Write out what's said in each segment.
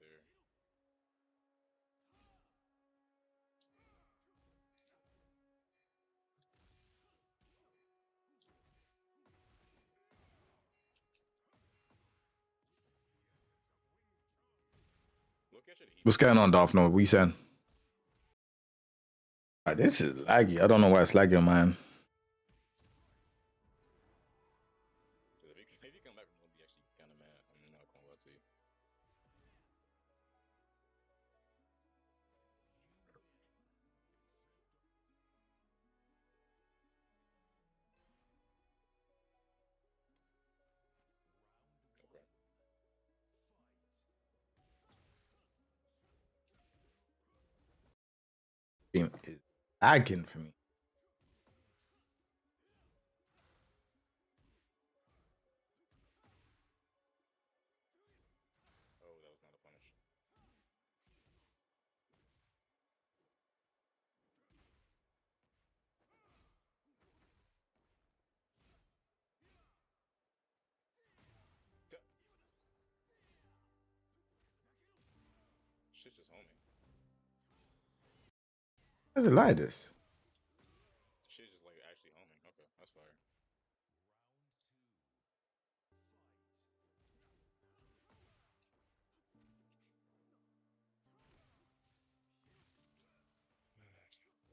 there. Look at it. What's going on, Dolph? No, what you saying? This is laggy. I don't know why it's laggy on mine. If you come back from, I'll be actually kind of mad. I'm not gonna lie to you. It's lagging for me. Oh, that was not a punish. Shit just homing. Why is it like this? Shit just like actually homing. Okay, that's fire.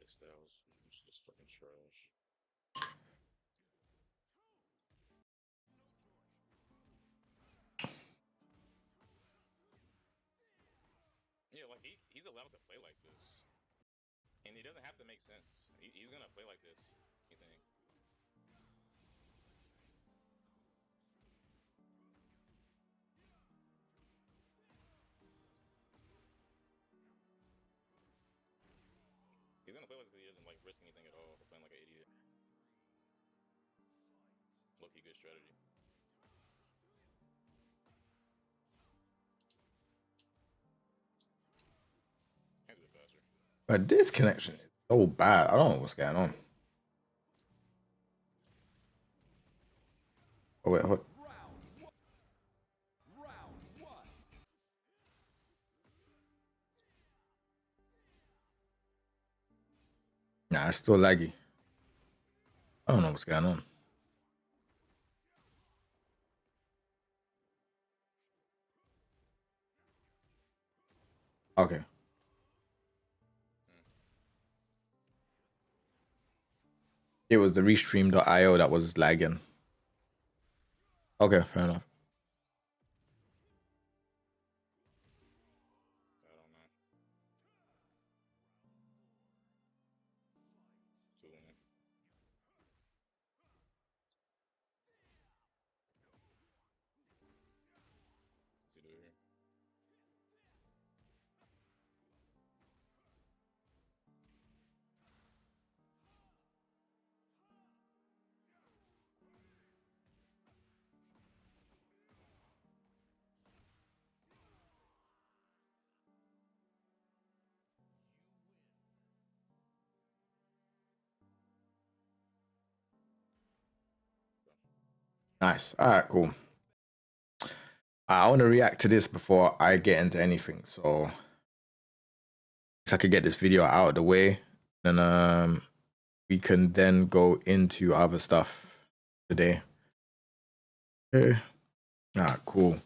This style's just fucking trash. Yeah, like he's allowed to play like this, and he doesn't have to make sense. He's gonna play like this. You think? He's gonna play like this because he doesn't like risk anything at all. Playing like an idiot. Low-key good strategy. Can't do it faster. But this connection is so bad. I don't know what's going on. Oh wait, hold. Nah, it's still laggy. I don't know what's going on. Okay. It was the restream.io that was lagging. Okay, fair enough. I don't know. 2-1. What's he do here? Nice. All right, cool. I want to react to this before I get into anything. So I could get this video out of the way, and we can then go into other stuff today. Okay. All right, cool.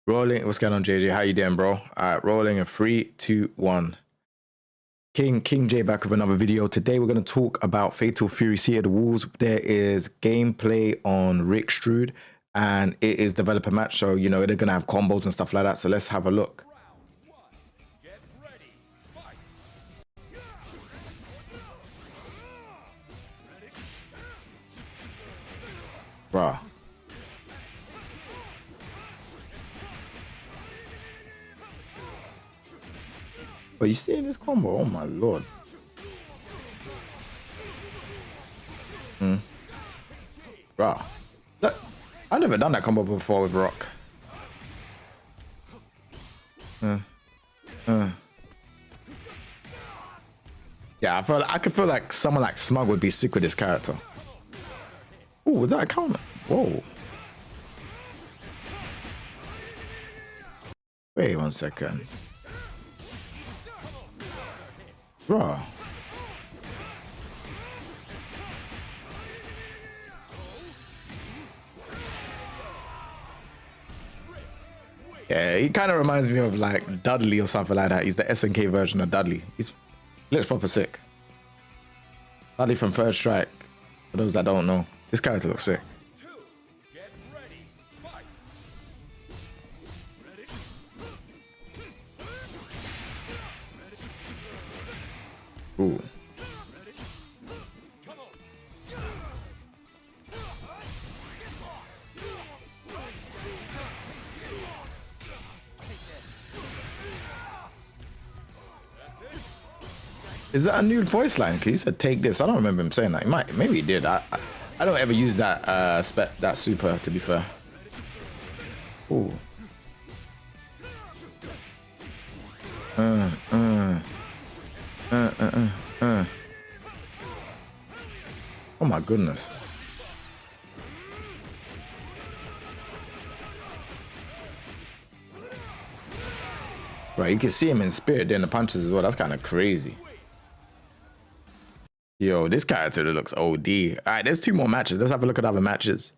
Rolling. What's going on, JJ? How you doing, bro? All right, rolling in 3, 2, 1. King Jae back with another video. Today we're going to talk about Fatal Fury Sea of the Wolves. There is gameplay on Rick Strude, and it is developer match, so you know they're going to have combos and stuff like that. So let's have a look. Bruh. But you seeing this combo? Oh my lord. Bruh. Look, I've never done that combo before with Rock. Yeah, I could feel like someone like Smug would be sick with this character. Oh, was that a counter? Whoa. Wait 1 second. Bro. Yeah, he kind of reminds me of like Dudley or something like that. He's the SNK version of Dudley. He looks proper sick. Dudley from Third Strike. For those that don't know, this character looks sick. Ooh. Is that a new voice line? Cause he said take this. I don't remember him saying that. He might, maybe he did. I don't ever use that that super, to be fair. Ooh. Oh my goodness. Right, you can see him in spirit doing the punches as well. That's kind of crazy. Yo, this character looks OD. All right, there's 2 more matches. Let's have a look at other matches.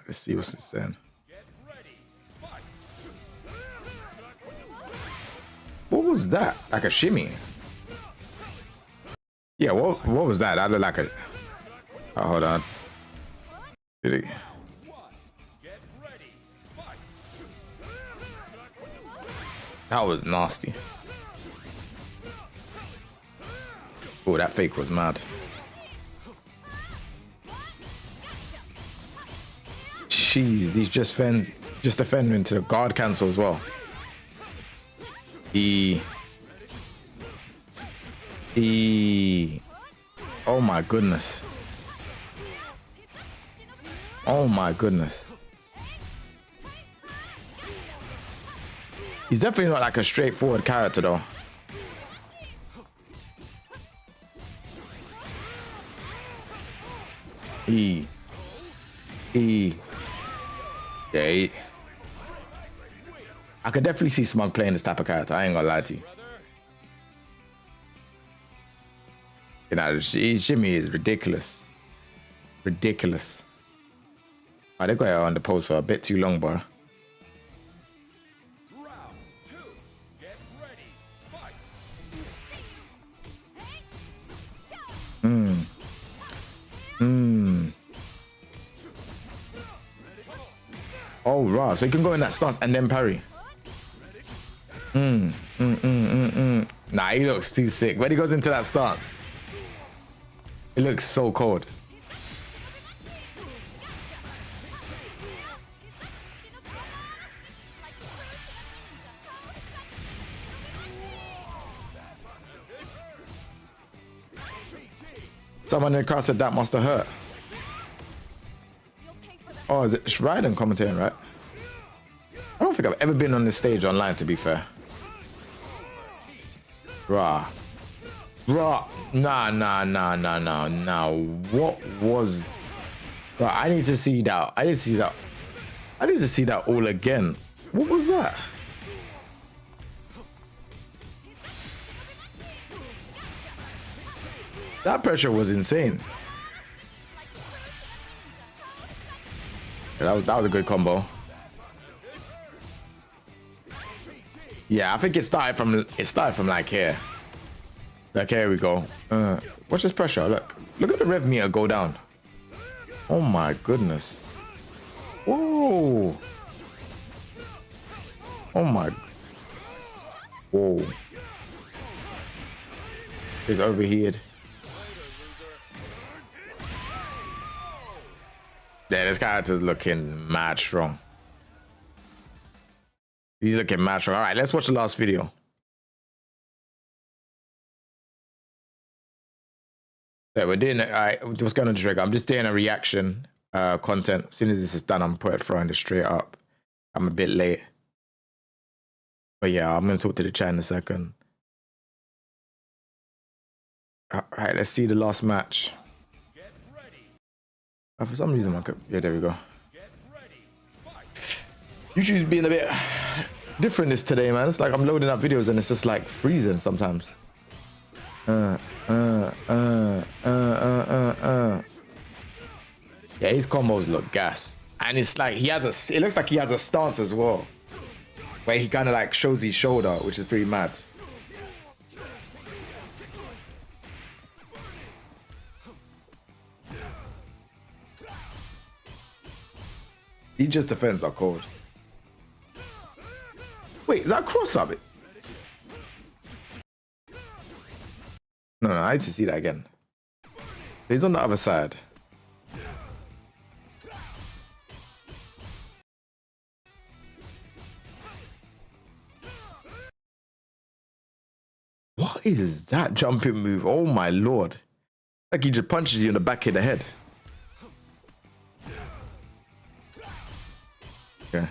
Let's see what's this saying. What was that? Like a shimmy? Yeah, what was that? That looked like a... Oh, hold on. Did he... That was nasty. Oh, that fake was mad. Jeez, these just defend into the guard cancel as well. Oh my goodness. Oh my goodness. He's definitely not like a straightforward character though. Yeah, I could definitely see Smug playing this type of character. I ain't gonna lie to you. You know, shimmy is ridiculous. Ridiculous. Oh, they got it on the post for a bit too long, bro. Oh, raw. So he can go in that stance and then parry. Nah, he looks too sick. When he goes into that stance, it looks so cold. Someone in the crowd said that must have hurt. Oh, is it Raiden commentating, right? I don't think I've ever been on this stage online, to be fair. Nah. What was... Bro, I need to see that. I need to see that all again. What was that? That pressure was insane. Yeah, that was a good combo. Yeah, I think it started from like here. Like here we go. Watch this pressure. Look at the rev meter go down. Oh my goodness. Whoa. Oh my. Whoa. He's overheated. Yeah, this character's looking mad strong. He's looking mad strong. All right, let's watch the last video. Yeah, we're doing it. All right, what's going on, Drake? I'm just doing a reaction content. As soon as this is done, I'm throwing this straight up. I'm a bit late. But yeah, I'm going to talk to the chat in a second. All right, let's see the last match. For some reason, yeah, there we go. YouTube's being a bit different this today, man. It's like I'm loading up videos and it's just like freezing sometimes. Yeah, his combos look gassed. And it's like it looks like he has a stance as well, where he kind of like shows his shoulder, which is pretty mad. He just defends are cold. Wait, is that cross up it? No, I need to see that again. He's on the other side. What is that jumping move? Oh my lord. Like he just punches you in the back of the head. Okay.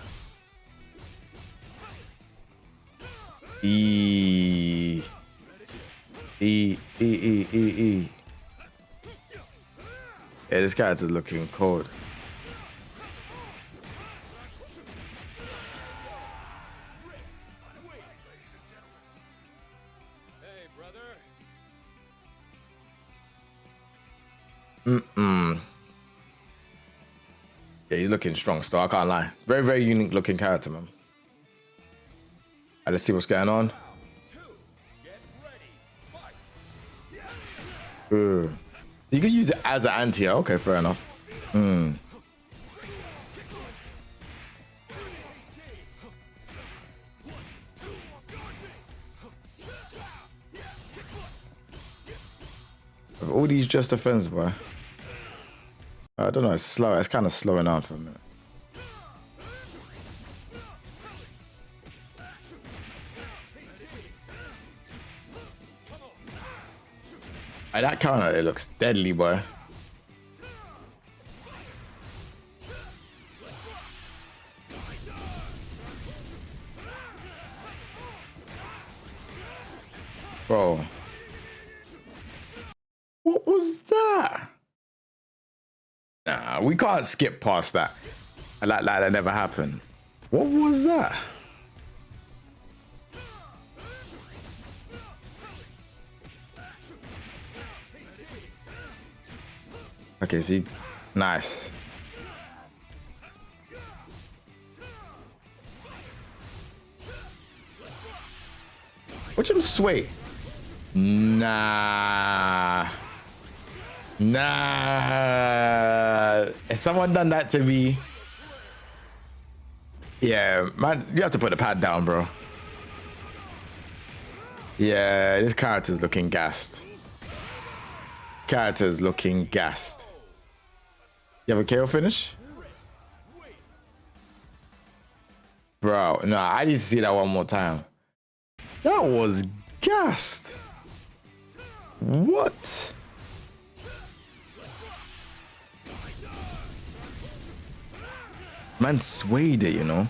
E. Yeah, this character's looking cold. Hey, brother. Yeah, he's looking strong still, I can't lie. Very, very unique looking character, man. Right, let's see what's going on. You can use it as an anti. Okay, fair enough. All these just defense, boy. I don't know, it's slow. It's kind of slowing down for a minute. That counter, it looks deadly, boy. Bro. What was that? Nah, we can't skip past that. Like that never happened. What was that? Okay, see, nice. Watch him sway. Nah. If someone done that to me, yeah, man, you have to put the pad down, bro. Yeah, this character's looking gassed. Character's looking gassed. You have a KO finish? Bro, no, I need to see that one more time. That was gassed. What? Man swayed it, you know.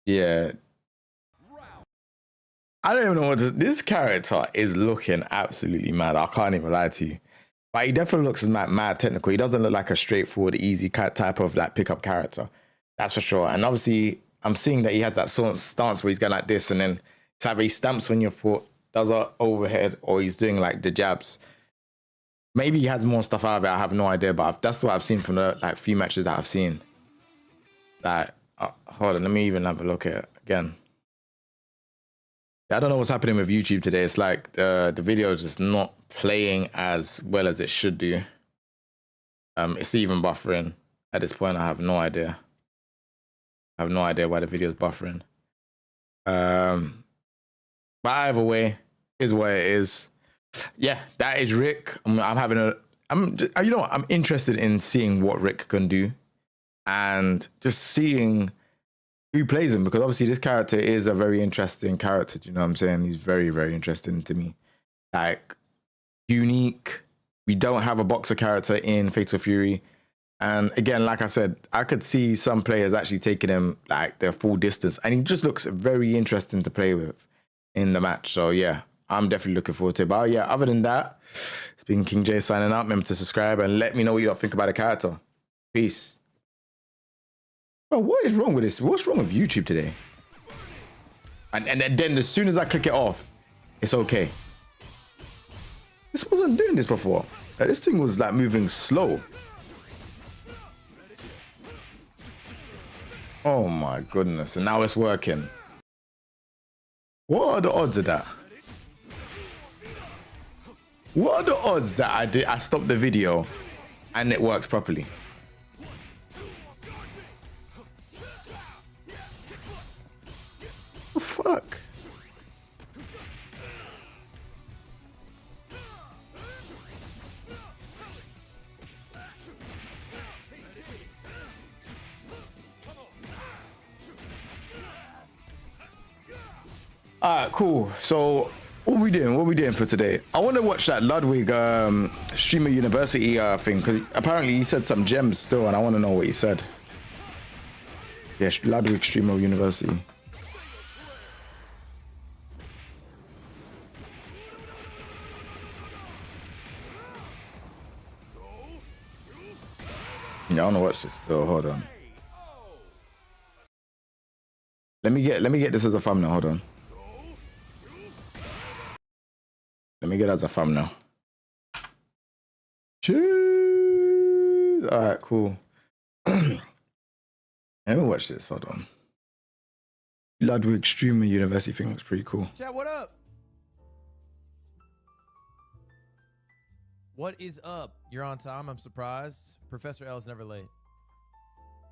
Yeah. I don't even know what this character is looking absolutely mad. I can't even lie to you. But he definitely looks mad technical. He doesn't look like a straightforward, easy type of like pickup character. That's for sure. And obviously, I'm seeing that he has that sort of stance where he's going like this, and then it's either he stamps on your foot, does an overhead, or he's doing like the jabs. Maybe he has more stuff out of it. I have no idea, but that's what I've seen from the like few matches that I've seen. Like, hold on, let me even have a look at it again. I don't know what's happening with YouTube today. It's like the video is just not playing as well as it should do. It's even buffering at this point. I have no idea. I have no idea why the video is buffering. But either way, is what it is. Yeah, that is Rick. You know what? I'm interested in seeing what Rick can do, and just seeing who plays him, because obviously this character is a very interesting character. Do you know what I'm saying? He's very, very interesting to me. Like, unique. We don't have a boxer character in Fatal Fury. And again, like I said, I could see some players actually taking him like their full distance. And he just looks very interesting to play with in the match. So yeah, I'm definitely looking forward to it. But yeah, other than that, it's been King Jae signing out. Remember to subscribe and let me know what you think about the character. Peace. Bro, what is wrong with this? What's wrong with YouTube today? And then as soon as I click it off, it's okay. This wasn't doing this before. Like, this thing was like moving slow. Oh my goodness. And now it's working. What are the odds of that? What are the odds that I stopped the video and it works properly? What the fuck? Alright, cool. So what we doing? What we doing for today? I want to watch that Ludwig Streamer University thing, because apparently he said some gems still, and I want to know what he said. Yeah, Ludwig Streamer University. Yeah, I want to watch this still. Hold on. Let me get this as a thumbnail. Hold on. Let me get it as a thumbnail. Cheers. All right, cool. Let me watch this. Hold on. Ludwig Streamer University thing looks pretty cool. Chat, what up? What is up? You're on time. I'm surprised. Professor L is never late.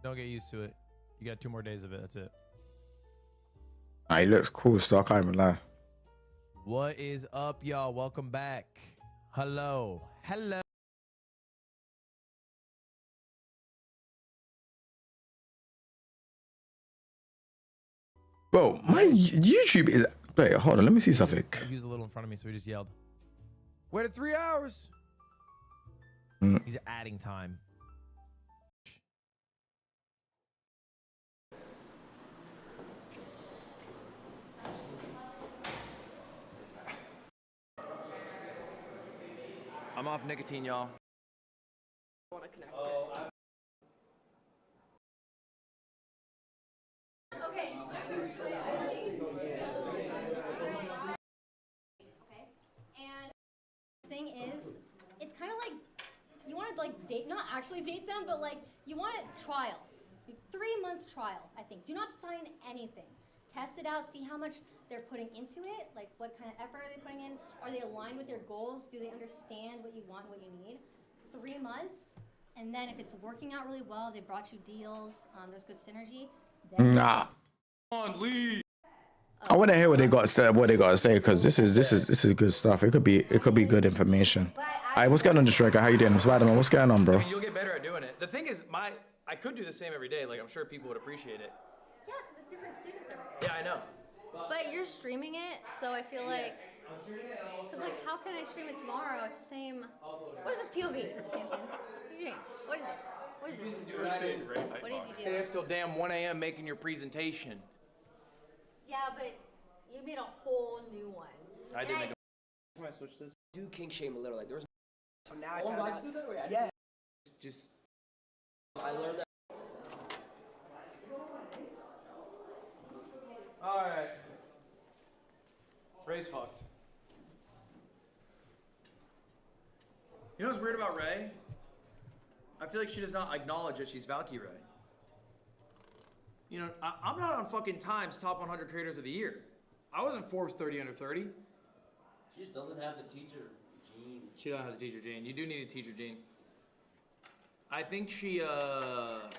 Don't get used to it. You got 2 more days of it. That's it. Ah, he looks cool, so I can't even lie. What is up, y'all? Welcome back. Hello. Hello. Bro, my YouTube is... Wait, hold on. Let me see something. He was a little in front of me, so he just yelled. Waited 3 hours. He's adding time. I'm off nicotine, y'all. I want to connect Okay. Okay. And the thing is, it's kind of like you want to like date, not actually date them, but like you want a trial, 3-month trial. I think. Do not sign anything. Test it out. See how much they're putting into it. Like what kind of effort are they putting in? Are they aligned with their goals? Do they understand what you want, what you need? 3 months. And then if it's working out really well, they brought you deals, there's good synergy. Then Nah. On, leave. I want to hear what they got to say, because this is good stuff. It could be good information. Alright, what's going on, Striker? How you doing, Spider-Man? What's going on, bro? I mean, you'll get better at doing it. The thing is, I could do the same every day. Like, I'm sure people would appreciate it. Yeah, because it's different students every day. Yeah, I know. But you're streaming it, so I feel like, because like, how can I stream it tomorrow? It's the same. What is this POV, Samson? What are you doing? What is this? What is this? What did you do? Stay up till damn 1 a.m. making your presentation. Yeah, but you made a whole new one. I did make a... Can I switch this? Do king shame a little, like there was So now I found out. Yeah. Just. I learned that. Alright. Ray's fucked. You know what's weird about Ray? I feel like she does not acknowledge that she's Valkyrie. You know, I'm not on fucking Time's top 100 creators of the year. I wasn't Forbes 30 under 30. She just doesn't have the teacher gene. She don't have the teacher gene. You do need a teacher gene. I think she, because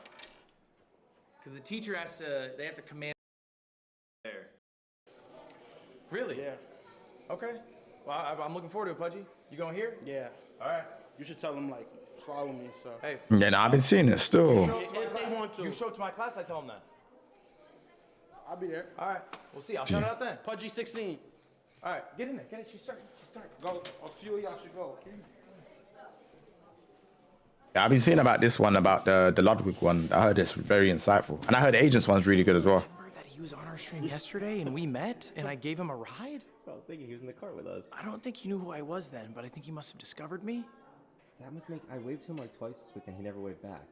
the teacher has to, they have to command there. Really? Yeah. Okay. Well, I'm looking forward to it, Pudgy. You going here? Yeah. All right. You should tell them like follow me and stuff. Hey. Yeah, nah, I've been seeing it still. If they want to. You show up to my class, I tell them that. I'll be there. All right, we'll see. I'll shout it out then. Pudgy 16. All right, get in there. Get it. She's starting. She's starting. Go. A few of y'all should go. Okay? Yeah, I've been seeing about this one, about the Ludwig one. I heard it's very insightful. And I heard the Agents one's really good as well. Remember that he was on our stream yesterday and we met and I gave him a ride? That's what I was thinking. He was in the car with us. I don't think he knew who I was then, but I think he must have discovered me. That must make. I waved to him like twice this weekend. He never waved back.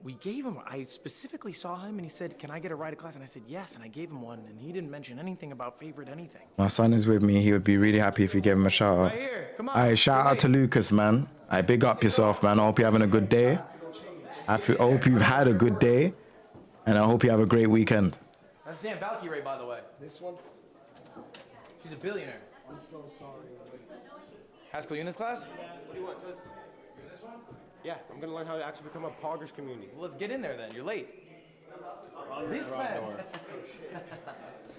We gave him, I specifically saw him and he said, can I get a ride to class? And I said, yes, and I gave him one and he didn't mention anything about favorite anything. My son is with me. He would be really happy if you gave him a shout out. Right here. Come on. Hey, shout out to Lucas, man. I big up yourself, man. I hope you're having a good day. I hope you've had a good day. And I hope you have a great weekend. That's Dan Valkyrie, by the way. This one? She's a billionaire. I'm so sorry. Haskell Eunice class? What do you want, Toots? This one? Yeah, I'm gonna learn how to actually become a poggers community. Well, let's get in there then. You're late. This class.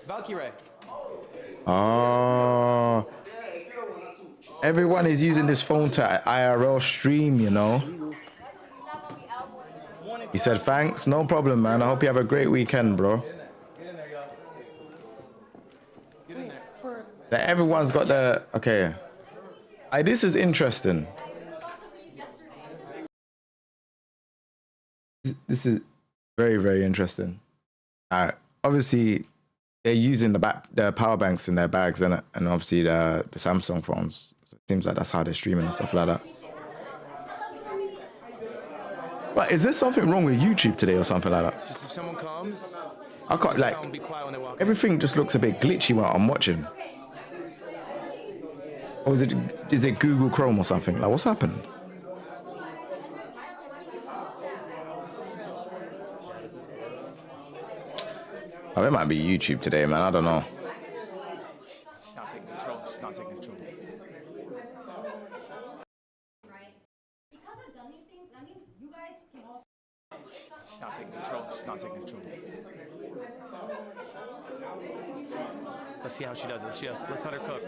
Valkyrie. Oh. Everyone is using this phone to IRL stream, you know. He said, thanks. No problem, man. I hope you have a great weekend, bro. Get in there, y'all. Get in there. That everyone's got the... Okay. This is interesting. This is very, very interesting. Obviously, they're using the power banks in their bags and obviously the Samsung phones. So it seems like that's how they're streaming and stuff like that. But is there something wrong with YouTube today or something like that? Just if someone comes, I can't, tell like, them be quiet when they walk in. everything just looks a bit glitchy while I'm watching. Or is it Google Chrome or something? Like, what's happened? Oh, it might be YouTube today, man. I don't know. She's not taking control. She's not taking control. Right? Because I've done these things, that means you guys can also. She's not taking control. She's not taking control. Let's see how she does it. Let's let her cook.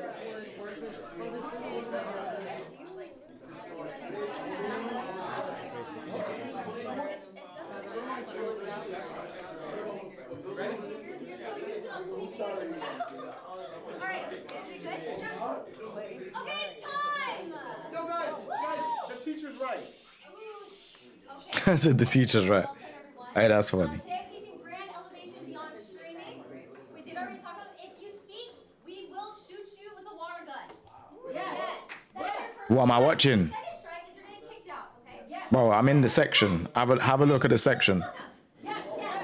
You're so used to us speaking. Alright, is it good? Okay, it's time! Yo, guys, the teacher's right. Okay. I said the teacher's right. Welcome, everyone. Hey, that's funny. Today I'm teaching brand elevation beyond streaming. We did already talk about if you speak, we will shoot you with a water gun. Yes. That's your first What am I strike. watching? Second strike is you're getting kicked out, okay? Yes. Bro, I'm in the section. Have a look at the section. Yes, yes.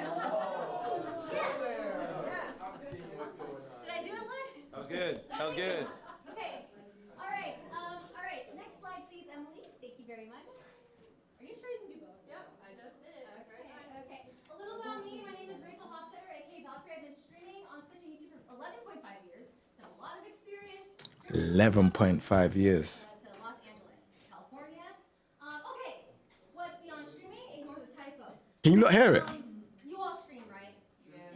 Did I do it, Len? That was good. That was good. Okay. All right. Next slide, please, Emily. Thank you very much. Are you sure you can do both? Yep, I just did. Okay. A little about me. My name is Rachel Hofstetter, aka Valkyrie. I've been streaming on Twitch and YouTube for 11.5 years. Have a lot of experience. 11.5 years. To Los Angeles, California. Okay. What's beyond streaming? Ignore the typo. Can you not hear it? You all stream, right?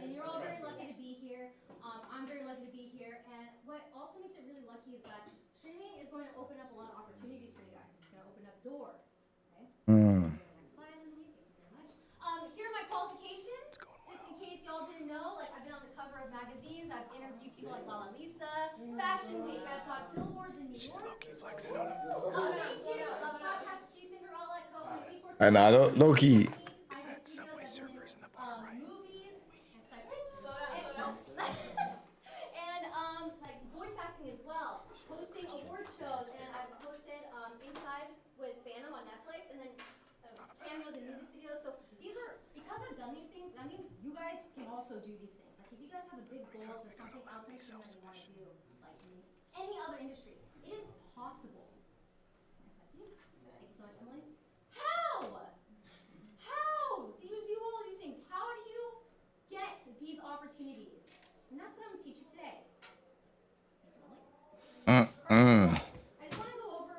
And you're all very lucky to be here. I'm very lucky to be here. And what also makes it really lucky is that streaming is going to open up a lot of opportunities for you guys. It's going to open up doors. Okay? Next slide, Emily. Thank you very much. Here are my qualifications. Just in case y'all didn't know, like I've been on the cover of magazines. I've interviewed people like Lala Lisa, Fashion Week. I've got billboards in New York. She's low-key flexing on him. Thank you. Podcast Q Cinderella, Co-Host Esports. And I don't low key. Is that Subway Surfers in the bottom right? Movies. Next slide, please. And like voice acting as well. Hosting award shows, and I've hosted Inside with Phantom on Netflix, and then cameos and music videos. So these are, because I've done these things, that means you guys can also do these things. Like if you guys have a big goal or something outside that you want to do, like in any other industry, it is possible. Next slide, please. Thank you so much, Emily. How? How do you do all these things? How do you get these opportunities? And that's what I'm going to teach you today. Thank you, Emily. I just want to go over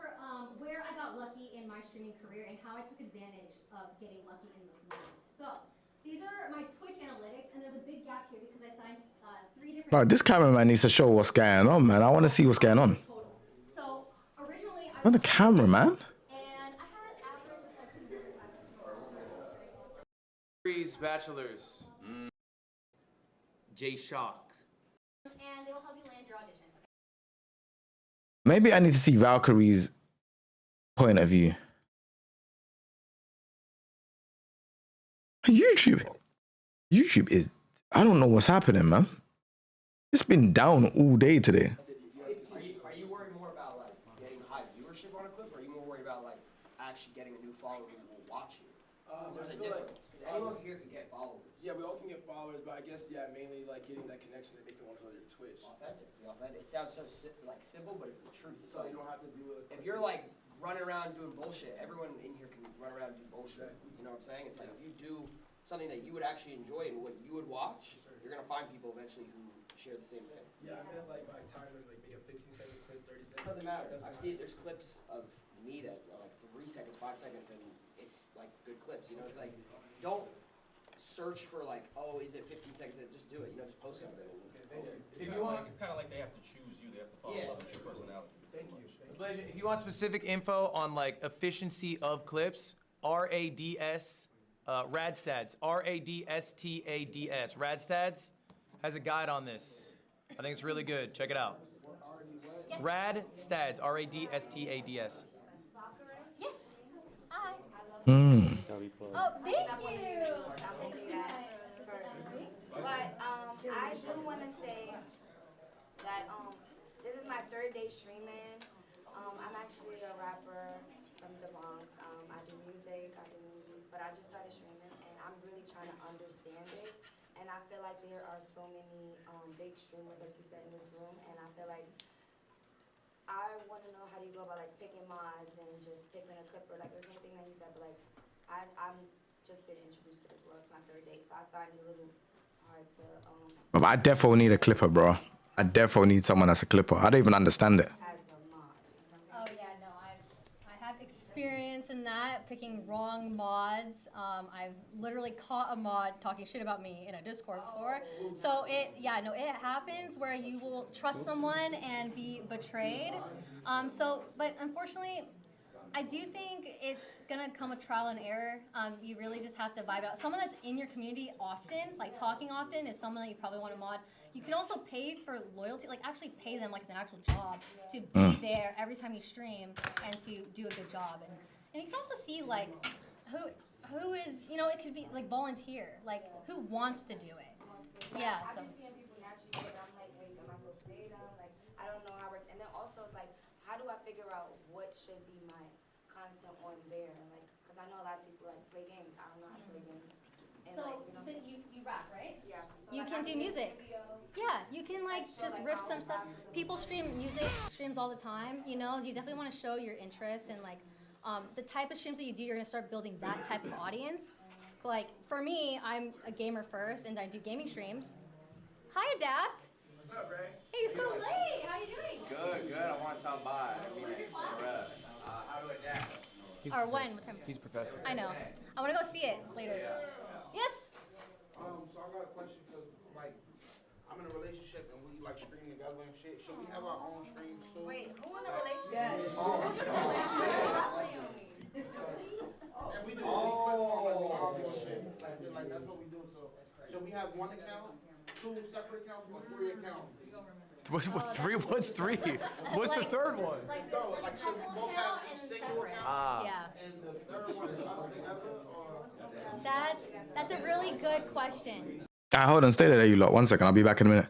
where I got lucky in my streaming career and how I took advantage of getting lucky in those moments. So, these are my Twitch analytics, and there's a big gap here because I signed 3 different... Bro, this cameraman needs to show what's going on, man. I want to see what's going on. Total. So, originally... Not the cameraman. And I had average... Degrees, bachelors. J Shock. And they will help you land your audition. Maybe I need to see Valkyrie's point of view. YouTube is, I don't know what's happening, man. It's been down all day today. Are you worried more about like getting high viewership on a clip, or are you more worried about like actually getting a new follower who will watch you? There's a difference. Anyone here can get followers. Yeah, we all can get followers, but I guess mainly like getting that connection that make them want to go to your Twitch. Authentic. It sounds so simple, but it's the truth. It's So like, you don't have to do it. if you're like running around doing bullshit, everyone in here can run around and do bullshit. You know what I'm saying? It's like if you do something that you would actually enjoy and what you would watch, you're gonna find people eventually who share the same thing. Yeah, I mean like by time like make a 15-second clip, 30 seconds. It doesn't matter. I've seen there's clips of me that are like 3 seconds, 5 seconds, and it's like good clips. You know, it's like don't search for like, oh, is it 15 seconds? Just do it. You know, just post something. If you want, it's kind of like they have to choose you. They have to follow Yeah. your personality. Thank you. If you want specific info on like efficiency of clips, RADS, Radstads, RADSTADS, Radstads has a guide on this. I think it's really good. Check it out. Yes. Radstads, RADSTADS. Yes. Hi. Mm. Oh, thank you. But I do want to say that this is my 3rd day streaming. I'm actually a rapper from the Bronx. I do music, I do movies, but I just started streaming and I'm really trying to understand it. And I feel like there are so many big streamers, like you said, in this room, and I feel like I want to know how do you go about like picking mods and just picking a clip, or like there's anything that you said, but like I'm just getting introduced to this world. It's my 3rd day, so I find it a little hard to But I definitely need a clipper, bro. I definitely need someone that's a clipper. I don't even understand it. as a mod. Oh yeah, no, I have experience in that, picking wrong mods. I've literally caught a mod talking shit about me in a Discord before. So it happens where you will trust someone and be betrayed. But unfortunately, I do think it's gonna come with trial and error. You really just have to vibe out. Someone that's in your community often, like talking often, is someone that you probably want to mod. You can also pay for loyalty, like actually pay them like it's an actual job to be there every time you stream and to do a good job. And you can also see like who is, you know, it could be like volunteer, like who wants to do it. Yeah. I've So. been seeing people naturally do it, but I'm like, wait, am I supposed to pay them? Like, I don't know how it works. And then also it's like, how do I figure out what should be my content on there? Like, because I know a lot of people like play games. I don't know how to play games. And So like, you said you rap, right? yeah. So You like, can I do make music. videos. Yeah, you can like just riff some stuff. People stream music streams all the time, you know? You definitely want to show your interests and like the type of streams that you do, you're gonna start building that type of audience. Like for me, I'm a gamer first and I do gaming streams. Hi Adapt. What's up, Ray? Hey, you're so late. How you doing? Good. I want to stop by. Where's your class? How do I adapt? Or when? What time? He's a professor. I know. I wanna go see it later. Yes? So I got a question because, like, I'm in a relationship and we like stream together and shit. Should we have our own streams too? Wait, who in a relationship? Yes. And we do. We clip on like we argue and shit. Like that's what we do. So should we have one account, 2 separate accounts, or 3 accounts? What's 3? What's 3? What's the Like- 3rd one? Like No, the like should we couple both have account and then single separate. account? Yeah. And the 3rd one is us together, or? That's a really good question. Hold on, stay there, you lot. 1 second, I'll be back in a minute.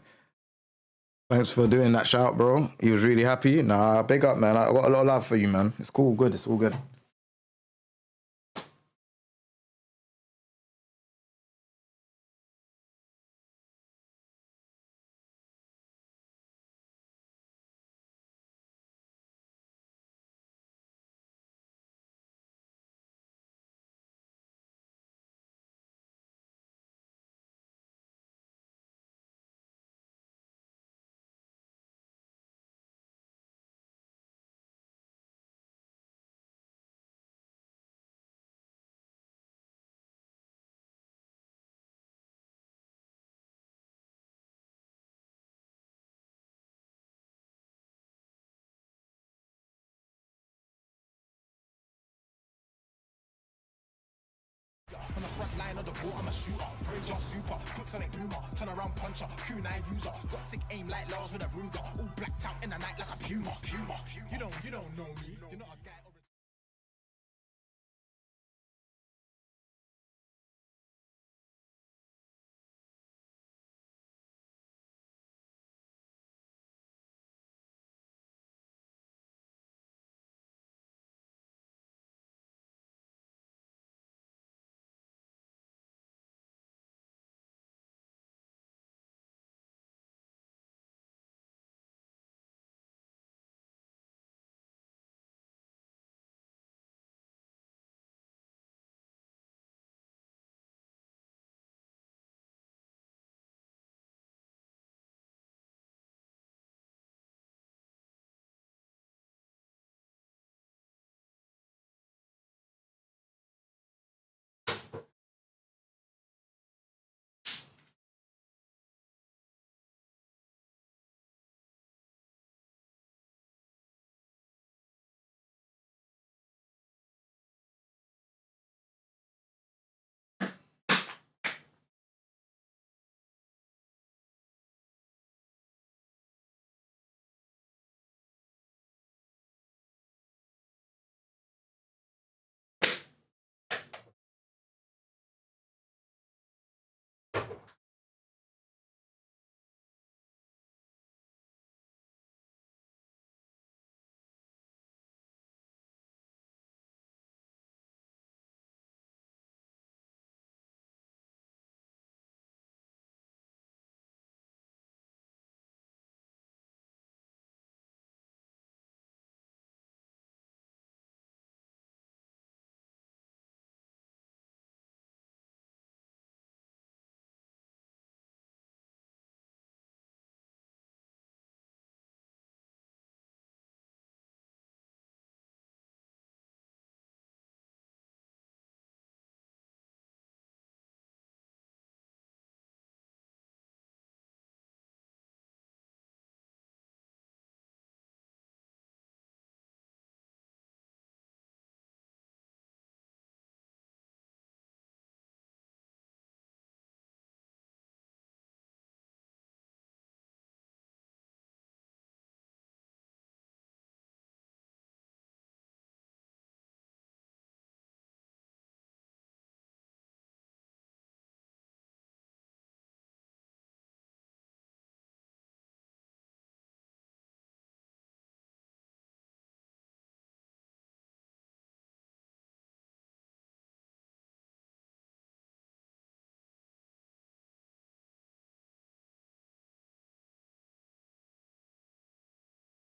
Thanks for doing that shout, bro. He was really happy. Nah, big up, man. I got a lot of love for you, man. It's cool, good. It's all good. Line on the ball, I'm a shooter. Ranger super, quick sonic boomer. Turn around puncher, Q9 user. Got sick aim like Lars with a Ruger. All blacked out in the night like a puma. You don't know me. You're not a guy.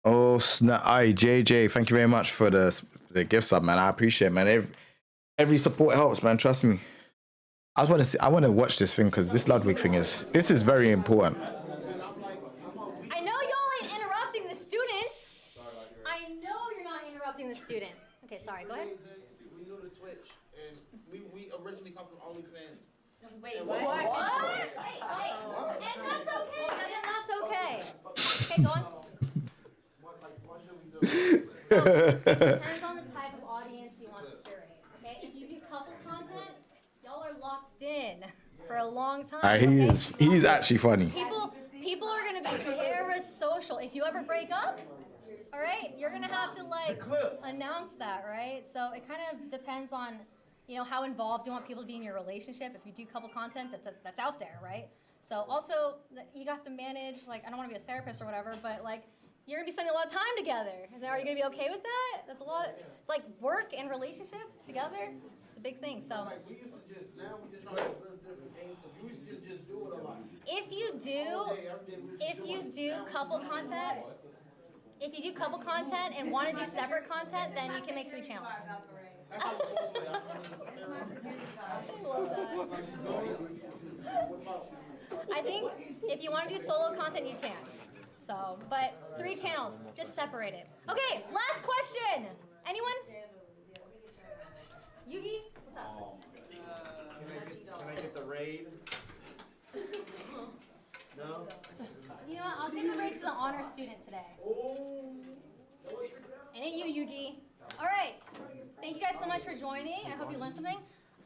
Oh snap! Aye, JJ, thank you very much for the gift sub, man. I appreciate it, man. Every support helps, man. Trust me. I just want to see. I want to watch this thing because this Ludwig thing is very important. I know y'all ain't interrupting the student. I know you're not interrupting the student. Okay, sorry. Go ahead. We knew the Twitch, and we originally come from OnlyFans. Wait, what? Wait. And that's okay. And that's okay. Okay, go on. What should we do? So, it depends on the type of audience you want to curate. Okay, if you do couple content, y'all are locked in for a long time. He's actually funny. People are gonna be parasocial. If you ever break up, all right, you're gonna have to like announce that, right? So it kind of depends on, you know, how involved you want people to be in your relationship. If you do couple content, that's out there, right? So also you have to manage. Like, I don't want to be a therapist or whatever, but like, you're gonna be spending a lot of time together. Are you gonna be okay with that? That's a lot. Like, work and relationship together. It's a big thing. So. Like, we used to just, now we just trying to live different games, because we used to just do it a lot. If you do couple content, and want to do separate content, then you can make 3 channels. I love that. I think if you want to do solo content, you can. So, but 3 channels, just separate it. Okay, last question. Anyone? Yugi, what's up? Can I get the raid? No? You know what, I'll give the race to the honor student today. And it you, Yugi. All right, thank you guys so much for joining. I hope you learned something.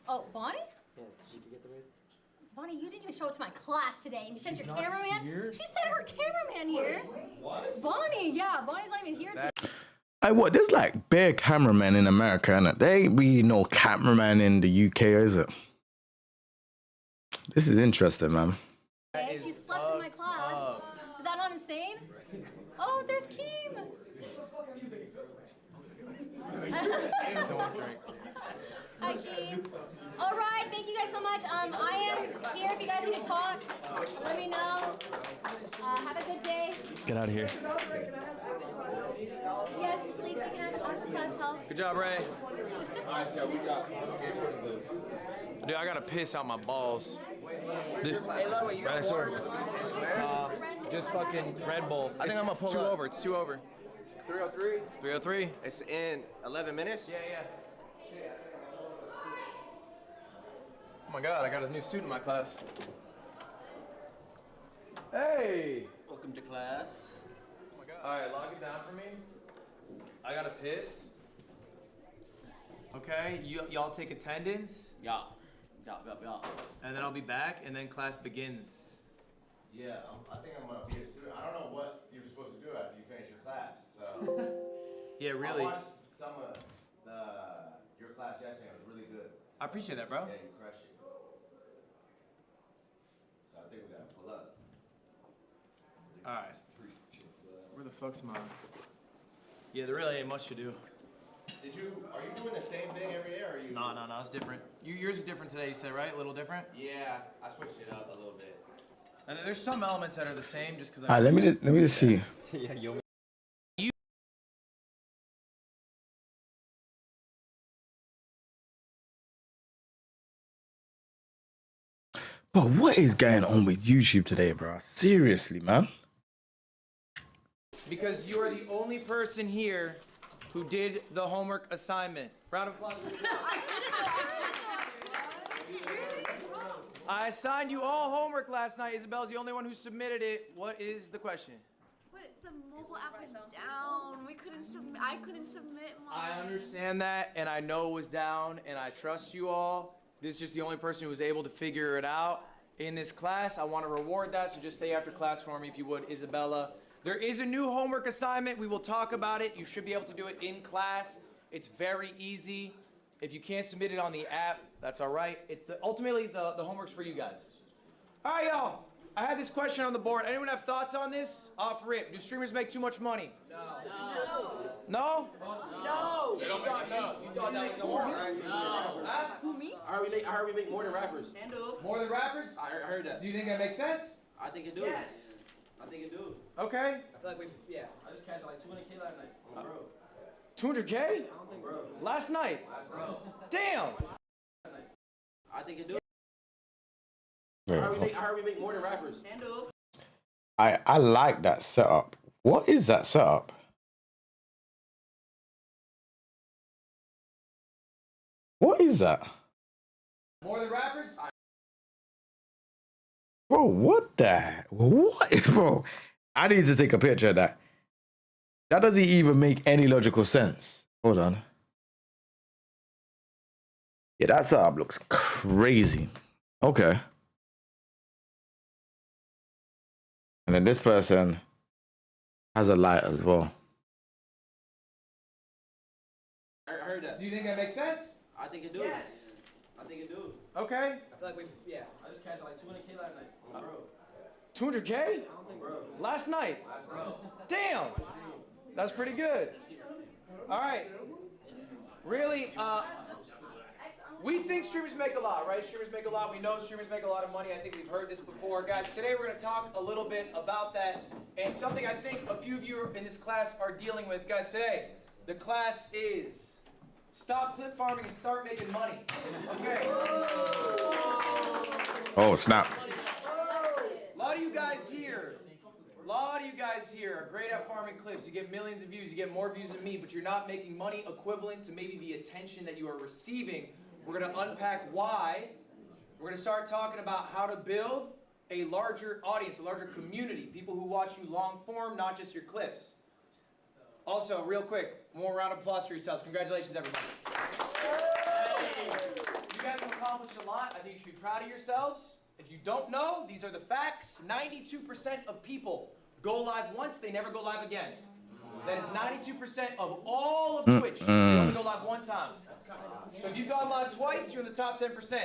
Oh, Bonnie? Yeah, she could get the raid. Bonnie, you didn't even show up to my class today, and you sent your not cameraman. here? She sent her cameraman here. What? Bonnie, yeah, Bonnie's not even here today. Hey, what? There's like bare cameramen in America, and there ain't really no cameraman in the UK, is it? This is interesting, man. She slept in my class. Is that not insane? Oh, there's Keem. Hi, Keem. All right, thank you guys so much. I am here if you guys need to talk. Let me know. Have a good day. Get out of here. Yes, Lacey, you can have after class help. Good job, Ray. Dude, I gotta piss out my balls. Dude, right next door. Just fucking Red Bull. I think I'm gonna pull two up. over. It's 2 over. 303. 303. It's in 11 minutes. Yeah. Oh my God, I got a new student in my class. Hey. Welcome to class. Oh my God. All right, log it down for me. I gotta piss. Okay, y'all take attendance. Yeah. And then I'll be back, and then class begins. Yeah, I think I'm gonna be a student. I don't know what you're supposed to do after you finish your class. So. Yeah, really. I watched some of your class yesterday. It was really good. I appreciate that, bro. Yeah, you crushed it. So I think we gotta pull up. All right. Where the fuck's mine? Yeah, there really ain't much to do. Are you doing the same thing every day, or are you? No, it's different. Yours is different today, you said, right? A little different? Yeah, I switched it up a little bit. And then there's some elements that are the same just because All right, let me just see. But what is going on with YouTube today, bro? Seriously, man. Because you are the only person here who did the homework assignment. Round of applause. I assigned you all homework last night. Isabel's the only one who submitted it. What is the question? But the mobile app was down. We couldn't submit. I couldn't submit mine. I understand that, and I know it was down, and I trust you all. This is just the only person who was able to figure it out in this class. I want to reward that, so just stay after class for me if you would, Isabella. There is a new homework assignment. We will talk about it. You should be able to do it in class. It's very easy. If you can't submit it on the app, that's all right. Ultimately, the homework's for you guys. All right, y'all. I had this question on the board. Anyone have thoughts on this? Off rip. Do streamers make too much money? No? No. They don't make enough. You thought that was more, right? Huh? Who, me? I heard we make more than rappers. More than rappers? I heard that. Do you think that makes sense? I think it do. Yes. I think it do. Okay. I feel like I just cashed like 200K last night. Bro. 200K? I don't think, bro. Last night? Bro. Damn. I think it do. Wait, I heard we make more than rappers. I like that setup. What is that setup? What is that? More than rappers? Bro, what the? What? Bro, I need to take a picture of that. That doesn't even make any logical sense. Hold on. Yeah, that setup looks crazy. Okay. And then this person has a light as well. I heard that. Do you think that makes sense? I think it do. Yes. I think it do. Okay. I feel like I just cashed like 200K last night. Bro. 200K? I don't think, bro. Last night? Bro. Damn. That's pretty good. All right. Really, we think streamers make a lot, right? Streamers make a lot. We know streamers make a lot of money. I think we've heard this before. Guys, today we're going to talk a little bit about that and something I think a few of you in this class are dealing with. Guys, today, the class is stop clip farming and start making money. Okay. Oh, snap. A lot of you guys here are great at farming clips. You get millions of views. You get more views than me, but you're not making money equivalent to maybe the attention that you are receiving. We're going to unpack why. We're going to start talking about how to build a larger audience, a larger community, people who watch you long form, not just your clips. Also, real quick, more round of applause for yourselves. Congratulations, everybody. You guys accomplished a lot. I think you should be proud of yourselves. If you don't know, these are the facts. 92% of people go live once, they never go live again. That is 92% of all of Twitch. They only go live one time. So if you've gone live twice, you're in the top 10%.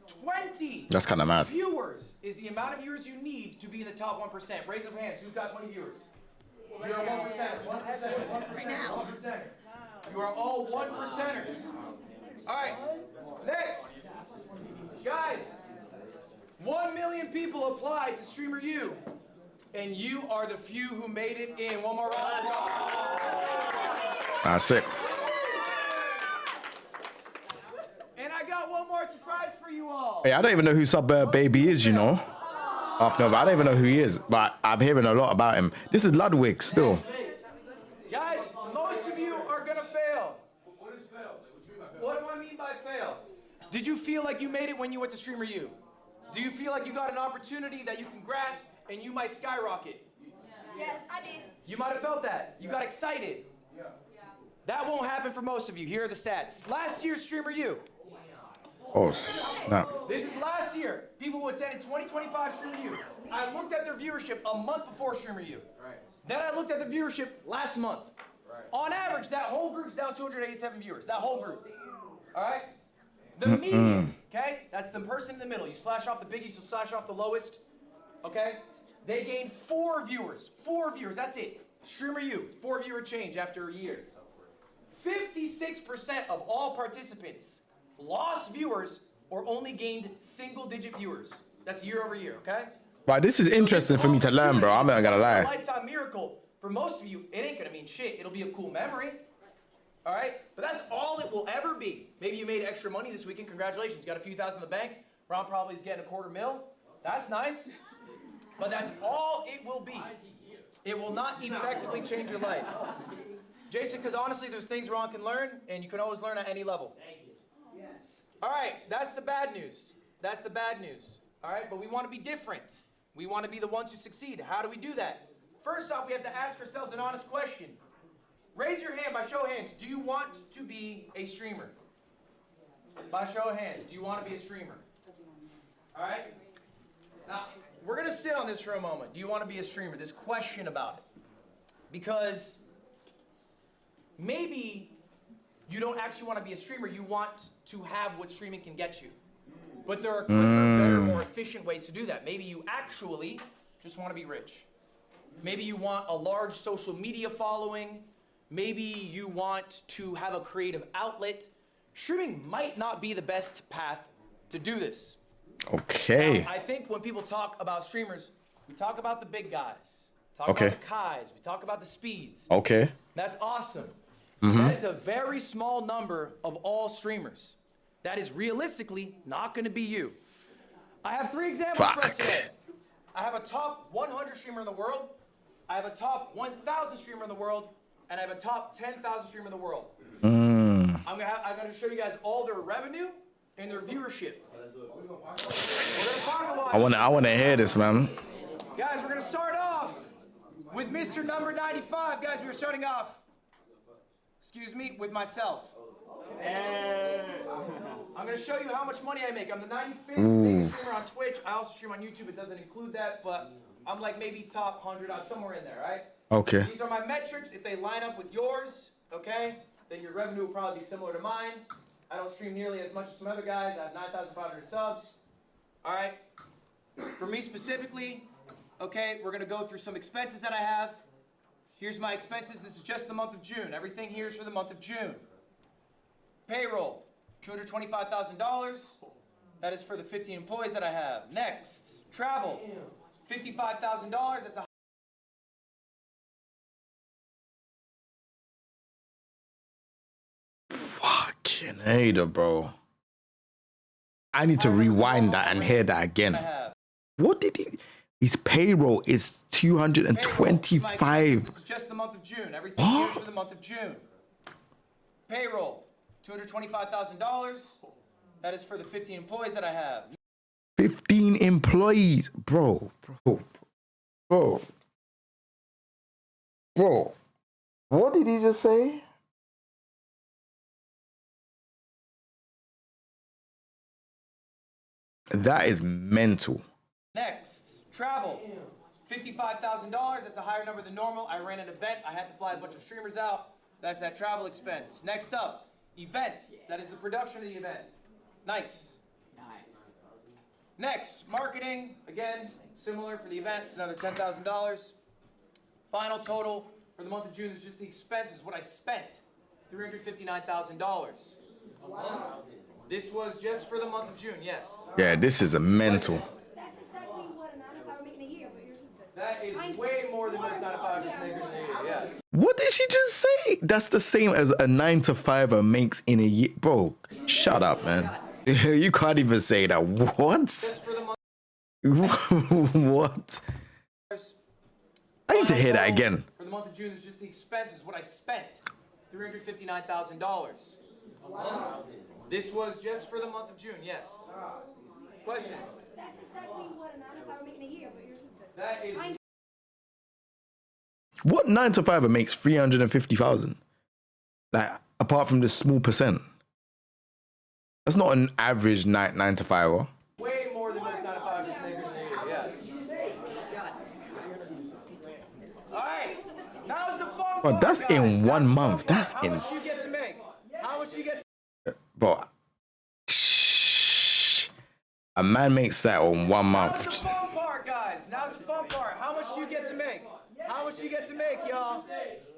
20 That's kind of mad. viewers is the amount of viewers you need to be in the top 1%. Raise your hands. Who's got 20 viewers? You're a 1%. 1%. You are all 1%ers. All right. Next. Guys, 1 million people applied to Streamer U. And you are the few who made it in. One more round of applause. That's it. And I got one more surprise for you all. Hey, I don't even know who Suburb Baby is, you know. I don't even know who he is, but I'm hearing a lot about him. This is Ludwig still. Guys, most of you are gonna fail. What is fail? What do I mean by fail? Did you feel like you made it when you went to Streamer U? Do you feel like you got an opportunity that you can grasp and you might skyrocket? Yes, I did. You might have felt that. You got excited. That won't happen for most of you. Here are the stats. Last year's Streamer U. Oh, snap. This is last year. People who attended 2025 Streamer U. I looked at their viewership a month before Streamer U. Then I looked at the viewership last month. On average, that whole group's down 287 viewers. That whole group. All right? The median, okay? That's the person in the middle. You slash off the biggest, you slash off the lowest. Okay? They gained 4 viewers. 4 viewers, that's it. Streamer U, 4 viewer change after a year. 56% of all participants lost viewers or only gained single-digit viewers. That's year over year, okay? Right, this is interesting for me to learn, bro. I'm not gonna It's a lie. lifetime miracle. For most of you, it ain't gonna mean shit. It'll be a cool memory. All right? But that's all it will ever be. Maybe you made extra money this weekend. Congratulations. You got a few thousand in the bank. Ron probably is getting $250,000. That's nice. But that's all it will be. It will not effectively change your life. Jason, because honestly, there's things Ron can learn, and you can always learn at any level. Thank you. Yes. All right, that's the bad news. That's the bad news. All right, but we want to be different. We want to be the ones who succeed. How do we do that? First off, we have to ask ourselves an honest question. Raise your hand by show of hands. Do you want to be a streamer? By show of hands, do you want to be a streamer? All right? Now, we're going to sit on this for a moment. Do you want to be a streamer? This question about it. Because maybe you don't actually want to be a streamer. You want to have what streaming can get you. But there are quicker, better, more efficient ways to do that. Maybe you actually just want to be rich. Maybe you want a large social media following. Maybe you want to have a creative outlet. Streaming might not be the best path to do this. Okay. Now, I think when people talk about streamers, we talk about the big guys. Talk Okay. about the Kais. We talk about the Speeds. Okay. That's awesome. Mhm. That is a very small number of all streamers. That is realistically not going to be you. I have 3 examples for us today. I have a top 100 streamer in the world. I have a top 1,000 streamer in the world. And I have a top 10,000 streamer in the world. I'm gonna show you guys all their revenue and their viewership. I wanna hear this, man. Guys, we're gonna start off with Mr. Number 95. Guys, we were starting off, excuse me, with myself. I'm gonna show you how much money I make. I'm the 95th biggest streamer on Twitch. I also stream on YouTube. It doesn't include that, but I'm like maybe top 100, somewhere in there, right? Okay. These are my metrics. If they line up with yours, okay, then your revenue will probably be similar to mine. I don't stream nearly as much as some other guys. I have 9,500 subs. All right. For me specifically, okay, we're going to go through some expenses that I have. Here's my expenses. This is just the month of June. Everything here is for the month of June. Payroll, $225,000. That is for the 15 employees that I have. Next, travel, $55,000. That's a Fucking hater, bro. I need to rewind that and hear that again. What did he? His payroll is 225. This is just the month of June. Everything here is for the month of June. Payroll, $225,000. That is for the 15 employees that I have. 15 employees, bro. What did he just say? That is mental. Next, travel. $55,000. That's a higher number than normal. I ran an event. I had to fly a bunch of streamers out. That's that travel expense. Next up, events. That is the production of the event. Nice. Next, marketing. Again, similar for the event. It's another $10,000. Final total for the month of June is just the expenses. What I spent, $359,000. Wow. This was just for the month of June, yes. Yeah, this is a mental. That's exactly what a 9-to-5 would make in a year. That is way more than most 9-to-5ers make in a year, yeah. What did she just say? That's the same as a 9-to-5er makes in a year. Bro, shut up, man. You can't even say that. What? What? I need to hear that again. For the month of June, is just the expenses. What I spent, $359,000. Wow. This was just for the month of June, yes. Question? That's exactly what a 9-to-5 would make in a year. That is... What 9-to-5er makes 350,000? Like, apart from this small percent. That's not an average 9-to-5er. Way more than most 9-to-5ers make in a year, yeah. All right, now's the fun part, Bro, that's guys. in 1 month. That's How much you get to make? How much you get to... Bro, shh. A man makes that on 1 month. Now's the fun part, guys. Now's the fun part. How much do you get to make? How much do you get to make, y'all?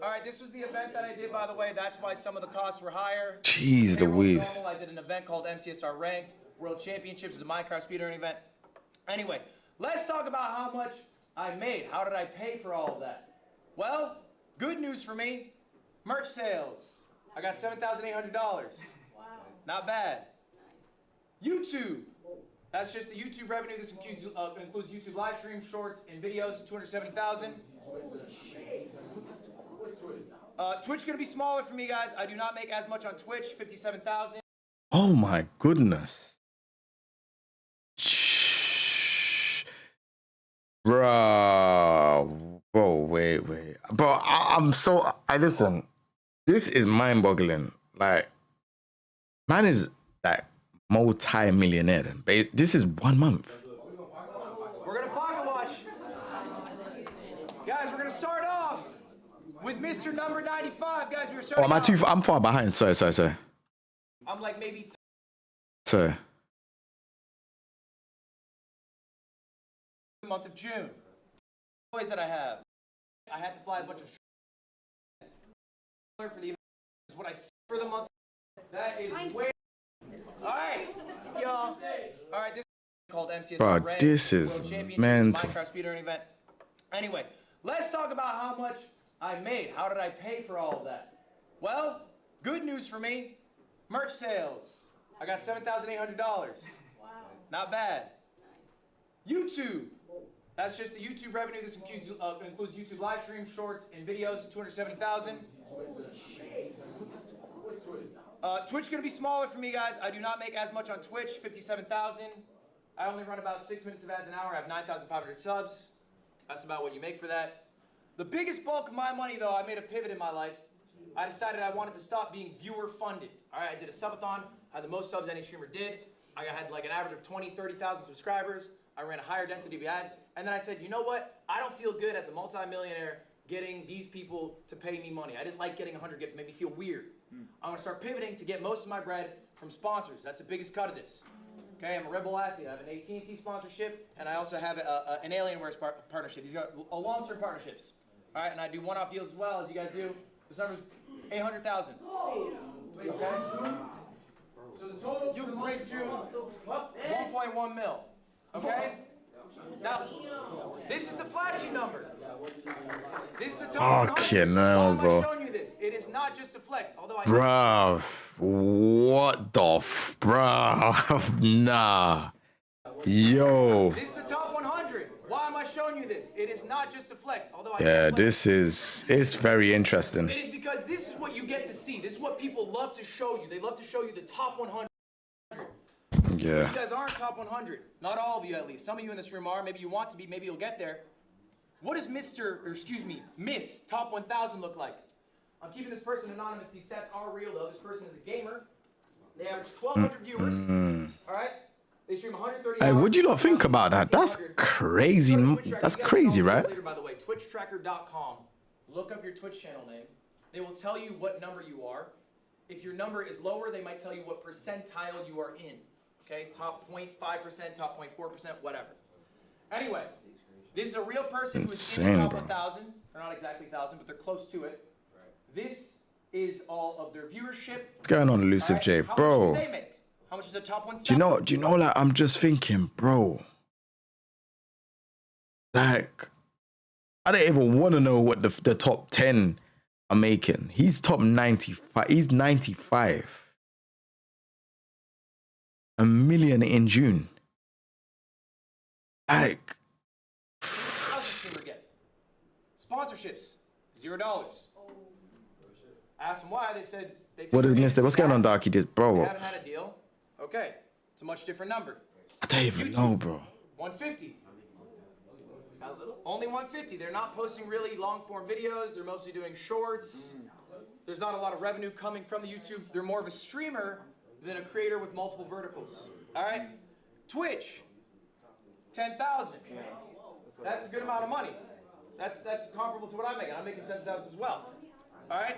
All right, this was the event that I did, by the way. That's why some of the costs were higher. Jeez Louise. I did an event called MCSR Ranked World Championships. It's a Minecraft speedrunning event. Anyway, let's talk about how much I made. How did I pay for all of that? Well, good news for me. Merch sales. I got $7,800. Wow. Not bad. YouTube. That's just the YouTube revenue. This includes YouTube live streams, shorts, and videos. 270,000. Twitch gonna be smaller for me, guys. I do not make as much on Twitch. 57,000. Oh my goodness. Shh. Bro. Bro, wait. Bro, I listen. This is mind-boggling. Like, man is like multi-millionaire. This is 1 month. We're gonna pocket watch. Guys, we're gonna start off with Mr. Number 95. Guys, we were starting I'm far behind. Sorry. I'm like maybe... Sorry. Month of June. Toys that I have. I had to fly a bunch of... For the... is what I... For the month... That is way... Alright, y'all. Alright, this is called MCSR Bro, Ranked this is World Championships, mental. Minecraft speedrunning event. Anyway, let's talk about how much I made. How did I pay for all of that? Well, good news for me. Merch sales. I got $7,800. Wow. Not bad. YouTube. That's just the YouTube revenue. This includes YouTube live streams, shorts, and videos. 270,000. Twitch gonna be smaller for me, guys. I do not make as much on Twitch. 57,000. I only run about 6 minutes of ads an hour. I have 9,500 subs. That's about what you make for that. The biggest bulk of my money, though, I made a pivot in my life. I decided I wanted to stop being viewer funded. All right, I did a subathon. I had the most subs any streamer did. I had like an average of 20, 30,000 subscribers. I ran a higher density of ads. And then I said, you know what? I don't feel good as a multimillionaire getting these people to pay me money. I didn't like getting 100 gifts. It made me feel weird. I'm gonna start pivoting to get most of my bread from sponsors. That's the biggest cut of this. Okay, I'm a Red Bull athlete. I have an AT&T sponsorship, and I also have an Alienware partnership. These are long-term partnerships. All right, and I do one-off deals as well, as you guys do. This number's 800,000. Okay? So the total you can bring to 1.1 mil. Okay? Now, this is the flashy number. This is the top 100. Okay, no, bro. I'm showing you this. It is not just a flex, although I... Bruv, what the bruv, nah. Yo. This is the top 100. Why am I showing you this? It is not just a flex, although Yeah, it's very interesting. It is because this is what you get to see. This is what people love to show you. They love to show you the top 100. Yeah. You guys aren't top 100. Not all of you, at least. Some of you in this room are. Maybe you want to be. Maybe you'll get there. What does Miss Top 1000 look like? I'm keeping this person anonymous. These stats are real, though. This person is a gamer. They average 1,200 viewers. All right? They stream 130 Hey, hours. what do you not think about that? That's crazy. That's crazy, right? Later, by the way, twitchtracker.com. Look up your Twitch channel name. They will tell you what number you are. If your number is lower, they might tell you what percentile you are in. Okay, top 0.5%, top 0.4%, whatever. Anyway, this is a real person who is in the top 1,000. They're not exactly 1,000, but they're close to it. This is all of their viewership. What's going on, Elusive J, How bro? much do they make? How much is the top 1,000? Do you know, like, I'm just thinking, bro. Like, I don't even want to know what the top 10 are making. He's top 95. He's 95. $1 million in June. Like, How's the streamer get? Sponsorships, $0. Asked them why, they said they what is Mr. What's going on, Darky? This, They bro. haven't had a deal. Okay, it's a much different number. I don't even know, bro. 150. Only 150. They're not posting really long form videos. They're mostly doing shorts. There's not a lot of revenue coming from the YouTube. They're more of a streamer than a creator with multiple verticals. All right? Twitch, 10,000. That's a good amount of money. That's comparable to what I'm making. I'm making 10,000 as well. All right?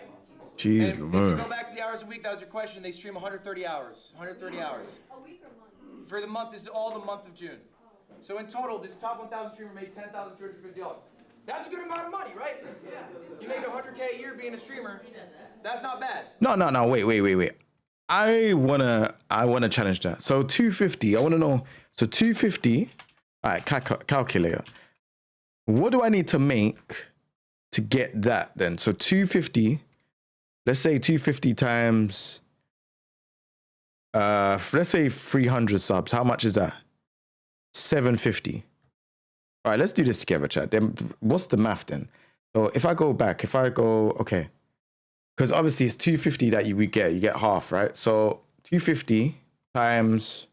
Jeez, If you Lord. go back to the hours a week, that was your question. They stream 130 hours. 130 hours. A week or month? For the month, this is all the month of June. So in total, this top 1,000 streamer made $10,250. That's a good amount of money, right? You make $100K a year being a streamer. That's not bad. No. Wait. I wanna challenge that. So 250. I wanna know. So 250. All right, calculator. What do I need to make to get that then? So 250. Let's say 250 times. Let's say 300 subs. How much is that? 750. All right, let's do this together, chat. Then what's the math then? So if I go back, okay. Because obviously it's 250 that you get half, right? So 250 times,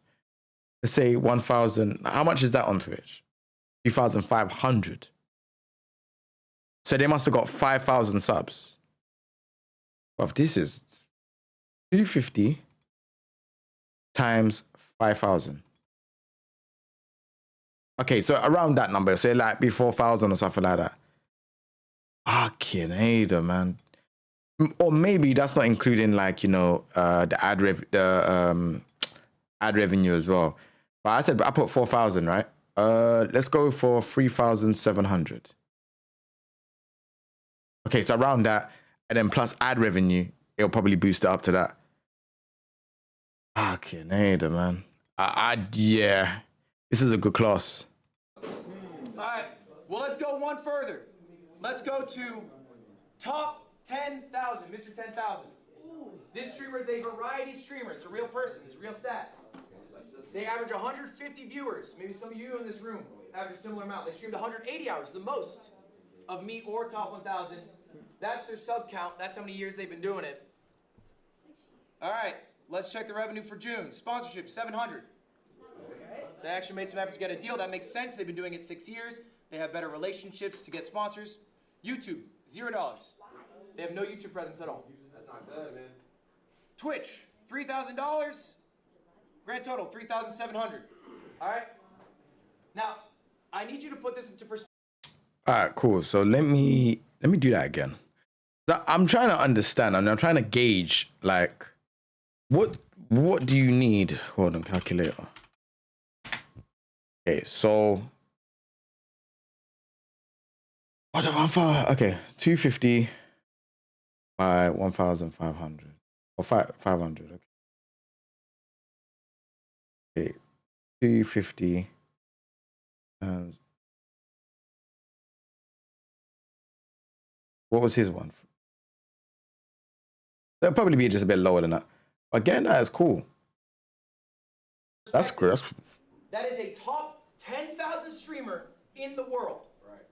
let's say 1,000. How much is that on Twitch? 2,500. So they must have got 5,000 subs. Well, this is 250 times 5,000. Okay, so around that number, say like be 4,000 or something like that. Fucking hater, man. Or maybe that's not including like, you know, the ad revenue as well. But I said I put 4,000, right? Let's go for 3,700. Okay, so around that, and then plus ad revenue, it'll probably boost it up to that. Fucking hater, man. Yeah. This is a good class. All right. Well, let's go one further. Let's go to top 10,000, Mr. 10,000. This streamer is a variety streamer. It's a real person. It's real stats. They average 150 viewers. Maybe some of you in this room average a similar amount. They streamed 180 hours, the most of me or top 1,000. That's their sub count. That's how many years they've been doing it. All right. Let's check the revenue for June. Sponsorship, 700. They actually made some effort to get a deal. That makes sense. They've been doing it 6 years. They have better relationships to get sponsors. YouTube, $0. They have no YouTube presence at all. That's not good, man. Twitch, $3,000. Grand total, $3,700. All right? Now, I need you to put this into perspective. All right, cool. So let me do that again. I'm trying to understand, and I'm trying to gauge, like, what do you need? Hold on, calculator. Okay, so okay, 250 by 1,500 or 500. Okay, 250 and what was his one? That'll probably be just a bit lower than that. Again, that is cool. That's good. That is a top 10,000 streamer in the world.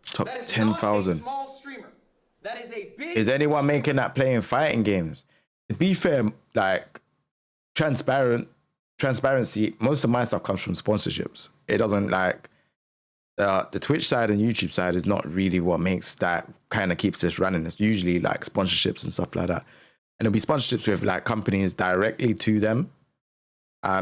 Top That is 10,000. not a small streamer. That is a big. Is anyone making that playing fighting games? To be fair, like transparency, most of my stuff comes from sponsorships. It doesn't like the Twitch side and YouTube side is not really what makes that kind of keeps this running. It's usually like sponsorships and stuff like that. And it'll be sponsorships with like companies directly to them.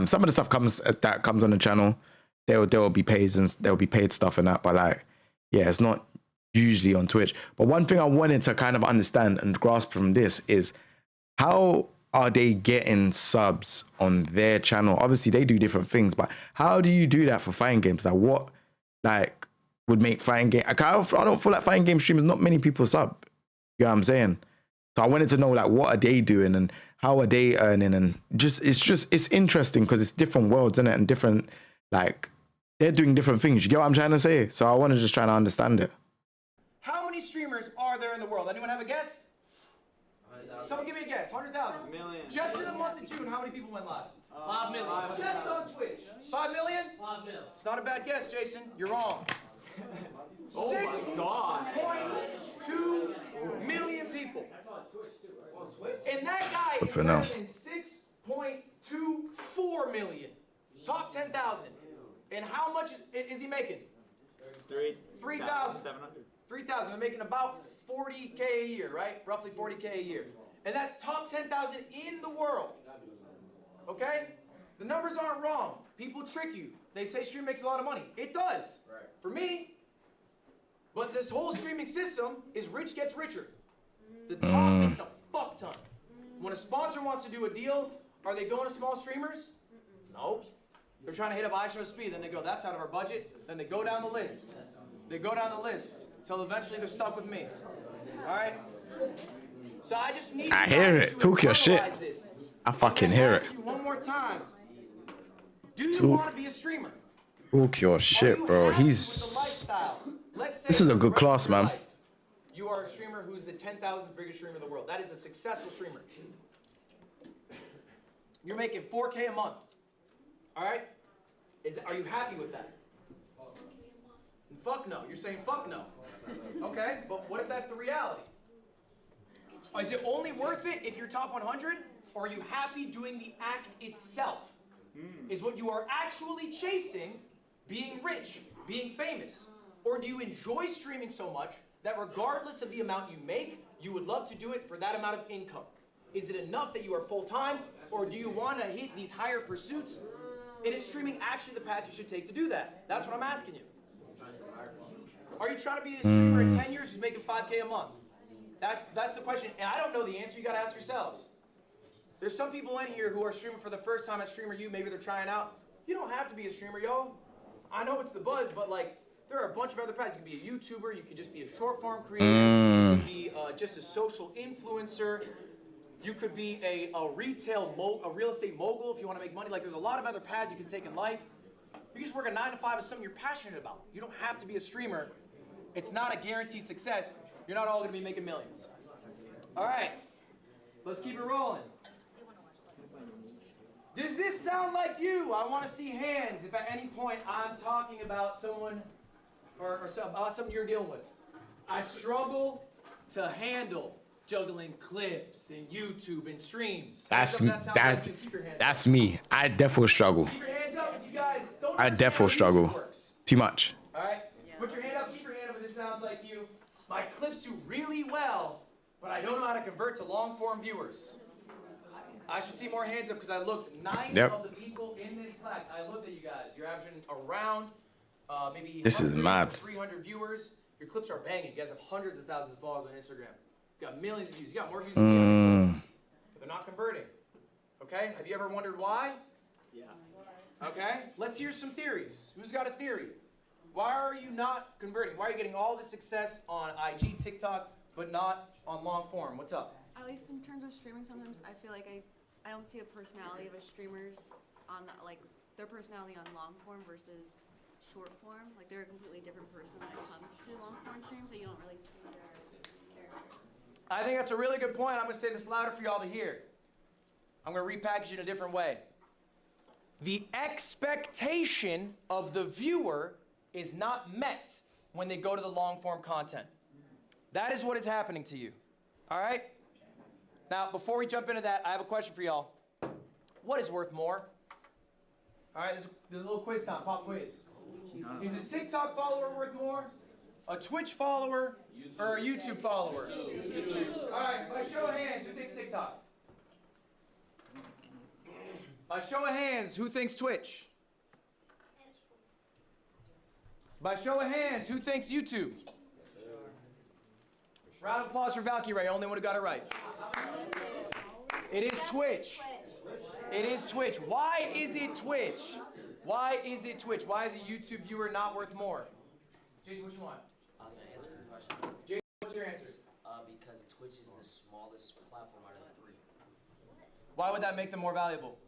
Some of the stuff that comes on the channel, there will be pays and there will be paid stuff and that, but like, yeah, it's not usually on Twitch. But one thing I wanted to kind of understand and grasp from this is how are they getting subs on their channel? Obviously, they do different things, but how do you do that for fighting games? Like, what like would make fighting game? Like, I don't feel like fighting game streamers, not many people sub. You know what I'm saying? So I wanted to know, like, what are they doing and how are they earning? And it's interesting because it's different worlds, isn't it? And different, like, they're doing different things. You get what I'm trying to say? So I want to just try to understand it. How many streamers are there in the world? Anyone have a guess? Someone give me a guess. 100,000. Million. Just in the month of June, how many people went live? 5 million. Just on Twitch. 5 million? 5 million. It's not a bad guess, Jason. You're wrong. Oh my God. 6.2 million people. On Twitch? And that guy is better than 6.24 million. Top 10,000. And how much is he making? 3,000. 3,000. They're making about 40K a year, right? Roughly 40K a year. And that's top 10,000 in the world. Okay? The numbers aren't wrong. People trick you. They say stream makes a lot of money. It does. Right. For me. But this whole streaming system is rich gets richer. The top makes a fuck ton. When a sponsor wants to do a deal, are they going to small streamers? No. They're trying to hit up iShow Speed. Then they go, that's out of our budget. Then they go down the list. They go down the list until eventually they're stuck with me. All right? So I just need I hear it. Talk your shit. I fucking hear it. One more time. Do you want to be a streamer? Talk your shit, bro. This is a good class, man. You are a streamer who's the 10,000th biggest streamer in the world. That is a successful streamer. You're making 4K a month. All right? Are you happy with that? Fuck no. You're saying fuck no. Okay, but what if that's the reality? Is it only worth it if you're top 100? Or are you happy doing the act itself? Is what you are actually chasing being rich, being famous? Or do you enjoy streaming so much that regardless of the amount you make, you would love to do it for that amount of income? Is it enough that you are full-time? Or do you want to hit these higher pursuits? And is streaming actually the path you should take to do that? That's what I'm asking you. Are you trying to be a streamer in 10 years who's making 5K a month? That's the question, and I don't know the answer. You gotta ask yourselves. There's some people in here who are streaming for the first time at Streamer U. Maybe they're trying out. You don't have to be a streamer, yo. I know it's the buzz, but like, there are a bunch of other paths. You can be a YouTuber. You can just be a short form creator. You can be just a social influencer. You could be a real estate mogul if you want to make money. Like, there's a lot of other paths you can take in life. You can just work a 9 to 5 with something you're passionate about. You don't have to be a streamer. It's not a guaranteed success. You're not all going to be making millions. All right. Let's keep it rolling. Does this sound like you? I want to see hands if at any point I'm talking about someone or something you're dealing with. I struggle to handle juggling clips and YouTube and streams. That's me. I definitely struggle. Keep your hands up if you guys don't. I definitely struggle. Too much. All right. Put your hand up. Keep your hand up if this sounds like you. My clips do really well, but I don't know how to convert to long-form viewers. I should see more hands up because I looked 9 of the people in this class. I looked at you guys. You're averaging around maybe this is mad. 300 viewers. Your clips are banging. You guys have hundreds of thousands of followers on Instagram. You got millions of views. You got more views than the clips, but they're not converting. Okay? Have you ever wondered why? Yeah. Okay? Let's hear some theories. Who's got a theory? Why are you not converting? Why are you getting all the success on IG, TikTok, but not on long form? What's up? At least in terms of streaming, sometimes I feel like I don't see a personality of a streamer's on like their personality on long form versus short form. Like they're a completely different person when it comes to long form streams, so you don't really see their character. I think that's a really good point. I'm going to say this louder for y'all to hear. I'm going to repackage it in a different way. The expectation of the viewer is not met when they go to the long form content. That is what is happening to you. All right? Now, before we jump into that, I have a question for y'all. What is worth more? All right, there's a little quiz time, pop quiz. Is a TikTok follower worth more, a Twitch follower, or a YouTube follower? YouTube. All right, by show of hands, who thinks TikTok? By show of hands, who thinks Twitch? By show of hands, who thinks YouTube? Round of applause for Valkyrie, only one who got it right. It is Twitch. It is Twitch. Why is it Twitch? Why is it Twitch? Why is a YouTube viewer not worth more? Jason, what you want? I'm gonna answer your question. Jason, what's your answer? Because Twitch is the smallest platform out of the 3. Why would that make them more valuable?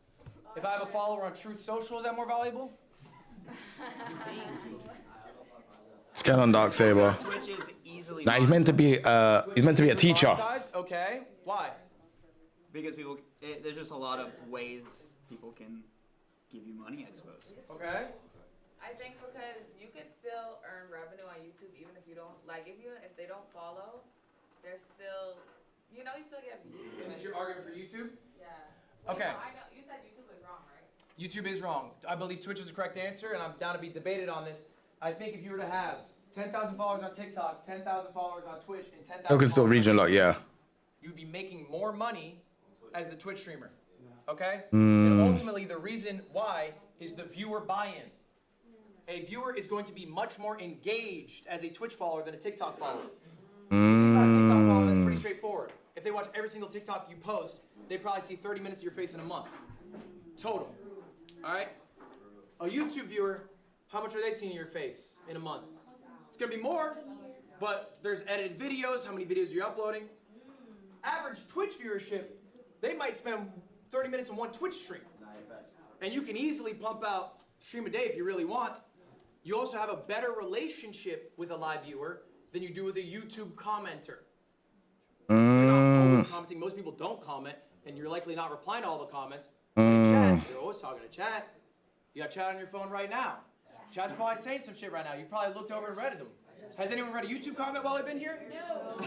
If I have a follower on Truth Social, is that more valuable? Get on Darksaber. Twitch is easily. Nah, he's meant to be a teacher. Okay. Why? Because people, there's just a lot of ways people can give you money, I suppose. Okay. I think because you could still earn revenue on YouTube even if you don't if they don't follow, they're still you still get views. And this is your argument for YouTube? Yeah. Okay. No, I know you said YouTube is wrong, right? YouTube is wrong. I believe Twitch is the correct answer, and I'm down to be debated on this. I think if you were to have 10,000 followers on TikTok, 10,000 followers on Twitch, and 10,000 You can still reach a lot, yeah. you'd be making more money as the Twitch streamer. Okay? And ultimately, the reason why is the viewer buy-in. A viewer is going to be much more engaged as a Twitch follower than a TikTok follower. If you've got a TikTok follower, that's pretty straightforward. If they watch every single TikTok you post, they probably see 30 minutes of your face in a month. Total. All right? A YouTube viewer, how much are they seeing your face in a month? It's going to be more, but there's edited videos. How many videos are you uploading? Average Twitch viewership, they might spend 30 minutes on one Twitch stream. And you can easily pump out stream a day if you really want. You also have a better relationship with a live viewer than you do with a YouTube commenter. You're not always commenting. Most people don't comment, and you're likely not replying to all the comments. Chat, you're always talking to chat. You got chat on your phone right now. Chat's probably saying some shit right now. You probably looked over and read them. Has anyone read a YouTube comment while I've been here? No.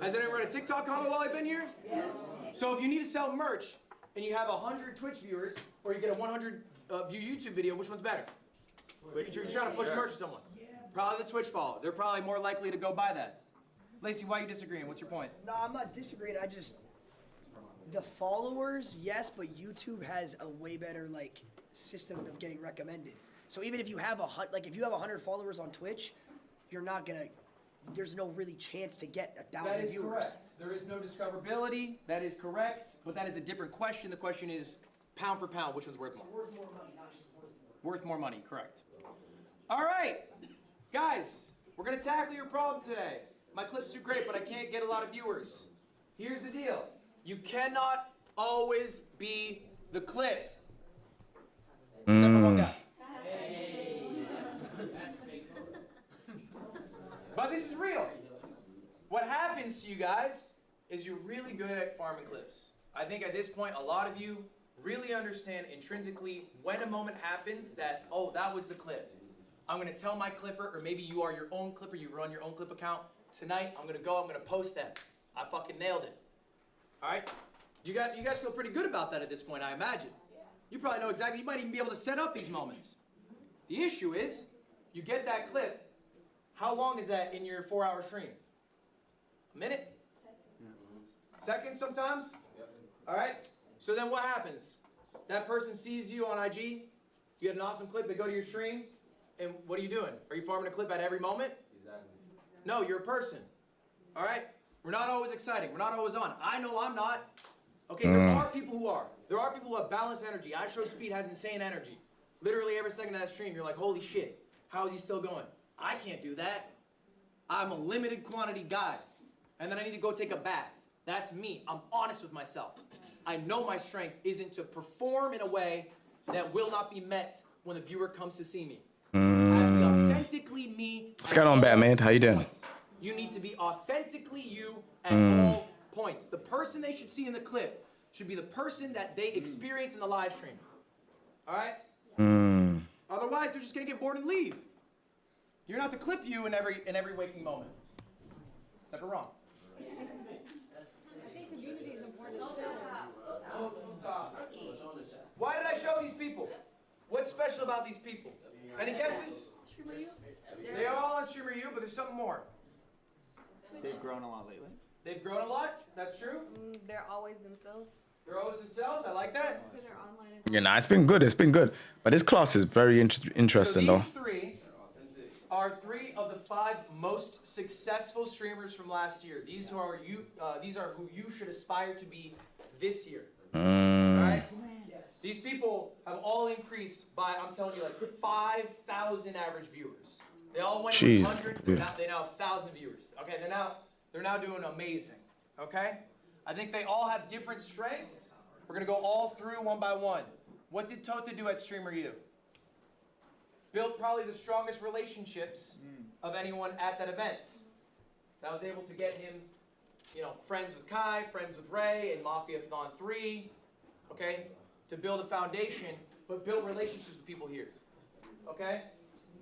Has anyone read a TikTok comment while I've been here? Yes. So if you need to sell merch and you have 100 Twitch viewers, or you get a 100 view YouTube video, which one's better? You're trying to push merch to someone. Probably the Twitch follower. They're probably more likely to go buy that. Lacey, why are you disagreeing? What's your point? No, I'm not disagreeing. The followers, yes, but YouTube has a way better system of getting recommended. So even if you have if you have 100 followers on Twitch, you're not gonna. There's no really chance to get 1,000 viewers. Correct. There is no discoverability. That is correct. But that is a different question. The question is pound for pound, which one's worth more? Worth more money, not just worth more. Worth more money, correct. All right, guys, we're gonna tackle your problem today. My clips do great, but I can't get a lot of viewers. Here's the deal. You cannot always be the clip. Except for one guy. But this is real. What happens to you guys is you're really good at farming clips. I think at this point, a lot of you really understand intrinsically when a moment happens that, oh, that was the clip. I'm gonna tell my clipper, or maybe you are your own clipper, you run your own clip account. Tonight, I'm gonna post that. I fucking nailed it. All right? You guys feel pretty good about that at this point, I imagine. You probably know exactly, you might even be able to set up these moments. The issue is, you get that clip, how long is that in your 4-hour stream? A minute? Seconds sometimes? All right? So then what happens? That person sees you on IG, you had an awesome clip, they go to your stream, and what are you doing? Are you farming a clip at every moment? Exactly. No, you're a person. All right? We're not always exciting. We're not always on. I know I'm not. Okay, there are people who are. There are people who have balanced energy. I Show Speed has insane energy. Literally every second of that stream, you're like, holy shit, how is he still going? I can't do that. I'm a limited quantity guy. And then I need to go take a bath. That's me. I'm honest with myself. I know my strength isn't to perform in a way that will not be met when the viewer comes to see me. I have to be authentically me. What's going on, Batman? How you doing? You need to be authentically you at all points. The person they should see in the clip should be the person that they experience in the live stream. All right? Otherwise, they're just gonna get bored and leave. You're not the clip you in every waking moment. It's never wrong. I think community is important too. Why did I show these people? What's special about these people? Any guesses? Streamer you? They are all on Streamer U, but there's something more. They've grown a lot lately. They've grown a lot. That's true. They're always themselves. They're always themselves. I like that. Yeah, nah, it's been good. It's been good. But this class is very interesting, so though. these three are 3 of the 5 most successful streamers from last year. These are who you should aspire to be this year. All right? These people have all increased by, I'm telling you, like 5,000 average viewers. They all went from hundreds. They now have 1,000 viewers. Okay, they're now doing amazing. Okay, I think they all have different strengths. We're gonna go all through one by one. What did Tota do at Streamer U? Built probably the strongest relationships of anyone at that event. That was able to get him, you know, friends with Kai, friends with Ray, and Mafia-thon 3, okay? To build a foundation, but build relationships with people here, okay?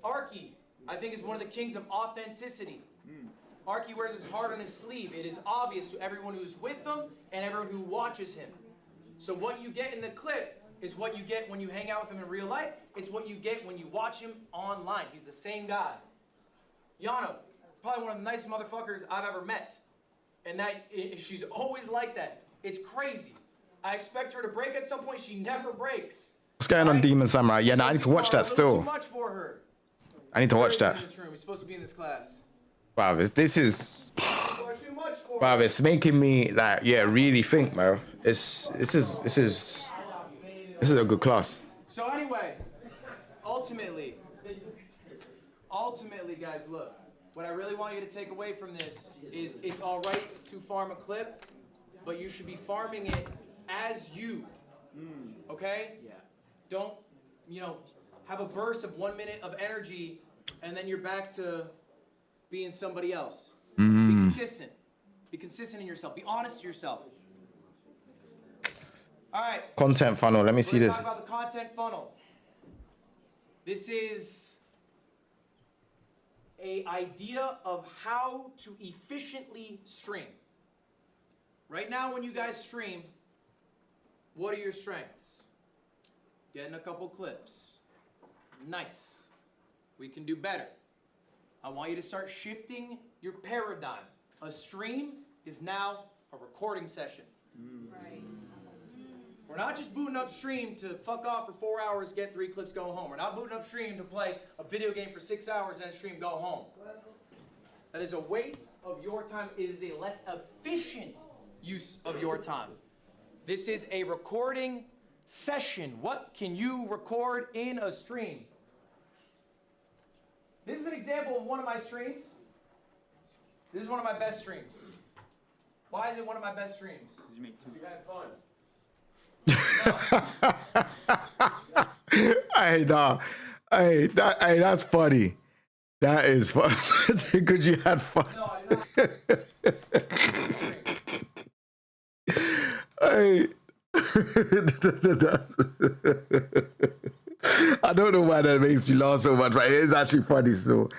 Arky, I think, is one of the kings of authenticity. Arky wears his heart on his sleeve. It is obvious to everyone who's with him and everyone who watches him. So what you get in the clip is what you get when you hang out with him in real life. It's what you get when you watch him online. He's the same guy. Yano, probably one of the nicest motherfuckers I've ever met. And she's always like that. It's crazy. I expect her to break at some point. She never breaks. What's going on, Demon Samurai? Yeah, nah, I need to watch that still. Too much for her. I need to watch that. He's supposed to be in this class. Wow, this is... Wow, it's making me, like, yeah, really think, bro. This is a good class. So anyway, ultimately, guys, look. What I really want you to take away from this is it's all right to farm a clip, but you should be farming it as you. Okay? Yeah. Don't, you know, have a burst of 1 minute of energy and then you're back to being somebody else. Be consistent. Be consistent in yourself. Be honest to yourself. All right. Content funnel. Let me see this. Talk about the content funnel. This is an idea of how to efficiently stream. Right now, when you guys stream, what are your strengths? Getting a couple clips. Nice. We can do better. I want you to start shifting your paradigm. A stream is now a recording session. Right. We're not just booting up stream to fuck off for 4 hours, get 3 clips, go home. We're not booting up stream to play a video game for 6 hours and stream, go home. That is a waste of your time. It is a less efficient use of your time. This is a recording session. What can you record in a stream? This is an example of one of my streams. This is one of my best streams. Why is it one of my best streams? Because you make 2. You had fun. Hey, nah. Hey, that's funny. That is funny. Because you had fun. No, I did not. Hey. I don't know why that makes me laugh so much, but it is actually funny. So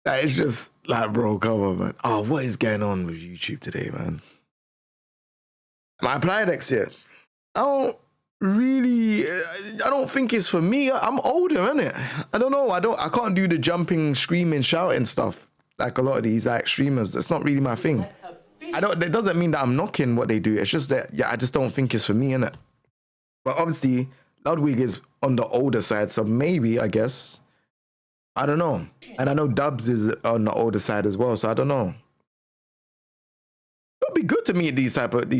it's just like, bro, come on, man. Oh, what is going on with YouTube today, man? Am I applying next year? I don't think it's for me. I'm older, innit? I don't know. I can't do the jumping, screaming, shouting stuff like a lot of these like streamers. That's not really my thing. That doesn't mean that I'm knocking what they do. It's just that, yeah, I just don't think it's for me, innit? But obviously, Ludwig is on the older side, so maybe, I guess. I don't know. And I know Dubs is on the older side as well, so I don't know. It'll be good to meet these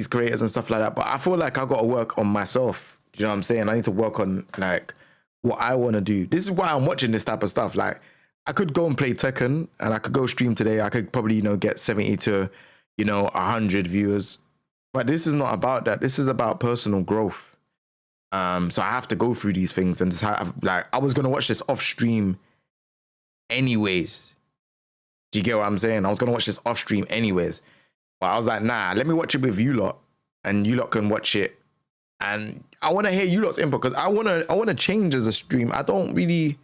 creators and stuff like that, but I feel like I got to work on myself. Do you know what I'm saying? I need to work on, like, what I want to do. This is why I'm watching this type of stuff. Like, I could go and play Tekken, and I could go stream today. I could probably, get 70 to, 100 viewers. But this is not about that. This is about personal growth. So I have to go through these things and just have, like, I was going to watch this off stream anyways. Do you get what I'm saying? I was going to watch this off stream anyways. But I was like, nah, let me watch it with you lot. And you lot can watch it. And I want to hear you lot's input because I want to change as a stream. I don't really,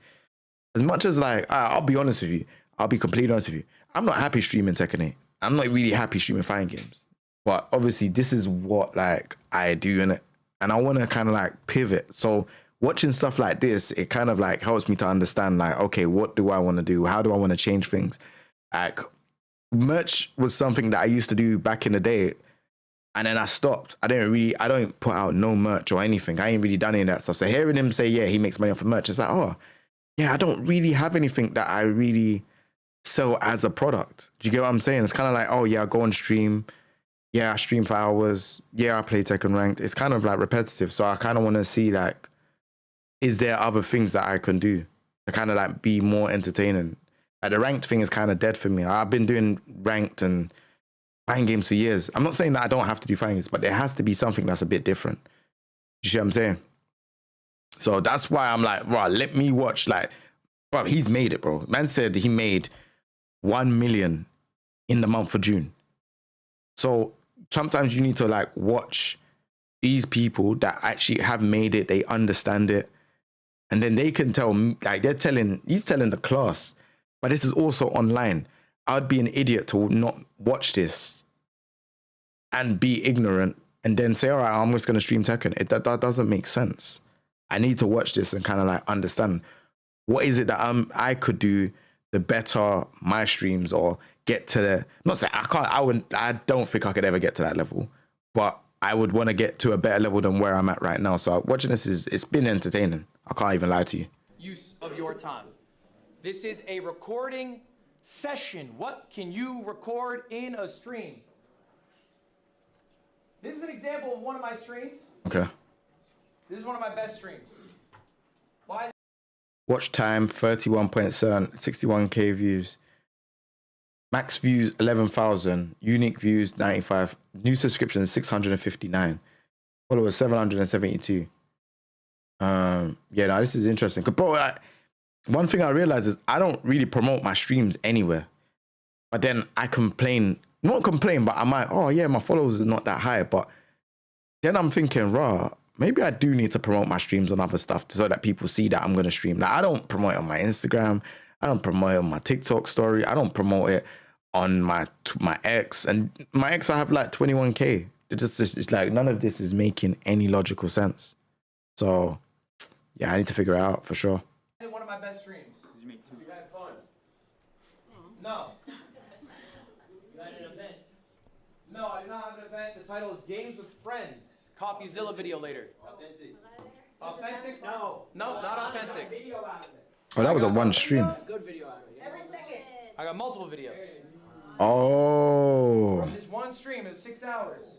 as much as like, I'll be honest with you. I'll be completely honest with you. I'm not happy streaming Tekken 8. I'm not really happy streaming fighting games. But obviously this is what like I do in it. And I want to kind of like pivot. So watching stuff like this, it kind of like helps me to understand like, okay, what do I want to do? How do I want to change things? Like merch was something that I used to do back in the day. And then I stopped. I don't put out no merch or anything. I ain't really done any of that stuff. So hearing him say, yeah, he makes money off of merch, it's like, oh, yeah, I don't really have anything that I really sell as a product. Do you get what I'm saying? It's kind of like, oh yeah, I go on stream. Yeah, I stream for hours. Yeah, I play Tekken ranked. It's kind of like repetitive. So I kind of want to see like, is there other things that I can do to kind of like be more entertaining? Like the ranked thing is kind of dead for me. I've been doing ranked and fighting games for years. I'm not saying that I don't have to do fighting games, but there has to be something that's a bit different. You see what I'm saying? So that's why I'm like, right, let me watch like, bro, he's made it, bro. Man said he made 1 million in the month of June. So sometimes you need to like watch these people that actually have made it, they understand it. And then they can tell, like he's telling the class, but this is also online. I'd be an idiot to not watch this and be ignorant and then say, all right, I'm just going to stream Tekken. That doesn't make sense. I need to watch this and kind of like understand what is it that I could do to better my streams or get to the, not say I don't think I could ever get to that level, but I would want to get to a better level than where I'm at right now. So watching this it's been entertaining. I can't even lie to you. Use of your time. This is a recording session. What can you record in a stream? This is an example of one of my streams. Okay. This is one of my best streams. Why is Watch time 31.7, 61k views. Max views 11,000. Unique views 95. New subscriptions 659. Followers 772. Yeah, no, this is interesting. Bro, one thing I realized is I don't really promote my streams anywhere. But then I not complain, but I'm like, oh yeah, my followers are not that high. But then I'm thinking, rah, maybe I do need to promote my streams on other stuff so that people see that I'm going to stream. Like, I don't promote it on my Instagram. I don't promote it on my TikTok story. I don't promote it on my X. And my X, I have like 21K. It's like none of this is making any logical sense. So, yeah, I need to figure it out for sure. one of my best streams? You had fun. No. You had an event. No, I did not have an event. The title is Games with Friends. CoffeeZilla video later. Authentic. Authentic? No. No, not authentic. Oh, that was a one stream. Good video out of it. Every second. I got multiple videos. Oh. From this one stream, it was 6 hours.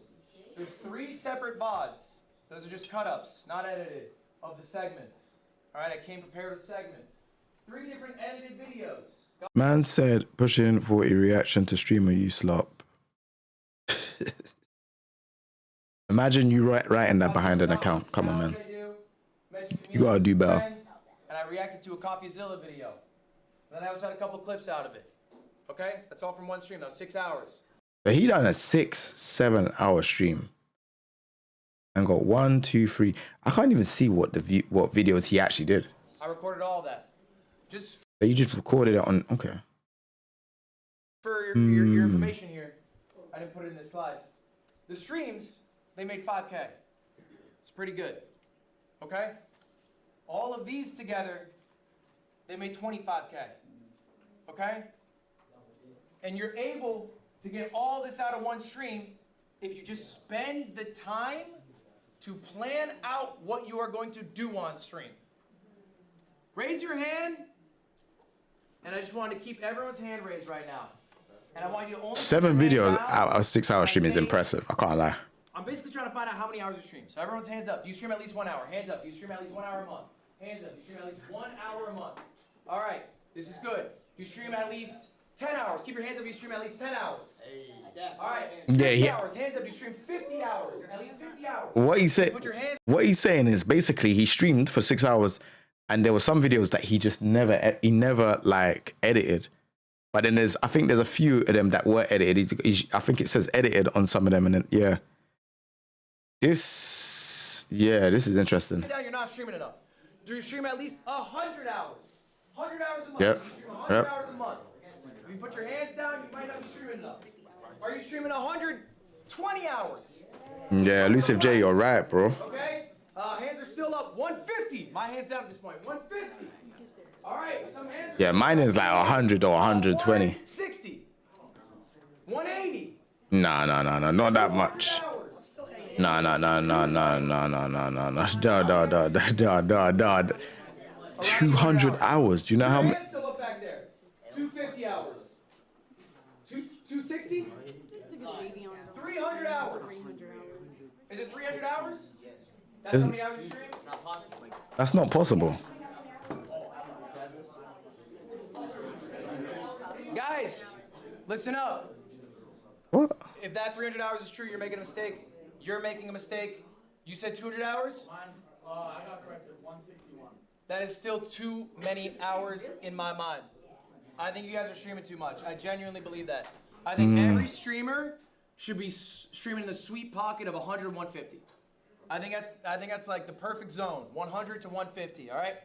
There's 3 separate VODs. Those are just cut-ups, not edited, of the segments. All right, I came prepared with segments. 3 different edited videos. Man said, pushing for a reaction to streamer, you slop. Imagine you writing that behind an account. Come on, man. You gotta do better. And I reacted to a CoffeeZilla video. Then I also had a couple clips out of it. Okay? That's all from one stream. That was 6 hours. But he done a 6-7 hour stream. And got 1, 2, 3. I can't even see what videos he actually did. I recorded all that. Just So you just recorded it on, okay. for your information here, I didn't put it in this slide. The streams, they made 5K. It's pretty good. Okay? All of these together, they made 25K. Okay? And you're able to get all this out of one stream if you just spend the time to plan out what you are going to do on stream. Raise your hand, and I just want to keep everyone's hand raised right now. And I want you to only 7 videos out of a 6 hour stream is impressive. I can't lie. I'm basically trying to find out how many hours you stream. So everyone's hands up. Do you stream at least 1 hour? Hands up. Do you stream at least 1 hour a month? Hands up. Do you stream at least 1 hour a month? All right. This is good. Do you stream at least 10 hours? Keep your hands up if you stream at least 10 hours. All right. 50 hours. Hands up. Do you stream 50 hours? At least 50 hours. What he's saying is basically he streamed for 6 hours and there were some videos that he just never like edited. But then I think there's a few of them that were edited. I think it says edited on some of them, and then yeah. This is interesting. You're not streaming enough. Do you stream at least 100 hours? 100 hours a month. Yep. You stream 100 hours a month. If you put your hands down, you might not be streaming enough. Are you streaming 120 hours? Yeah, Elusive J, you're right, bro. Okay. Hands are still up. 150. My hands down at this point. 150. All right. Some hands. Yeah, mine is like 100 or 120. 60. 180. No, not that much. 200 hours. No. 200 hours. Do you know how many? Still up back there. 250 hours. 260? 300 hours. Is it 300 hours? Yes. That's how many hours you stream? Not possible. That's not possible. Guys, listen up. What? If that 300 hours is true, you're making a mistake. You're making a mistake. You said 200 hours? I got corrected. 161. That is still too many hours in my mind. I think you guys are streaming too much. I genuinely believe that. I think every streamer should be streaming in the sweet pocket of 100, 150. I think that's like the perfect zone, 100 to 150. All right.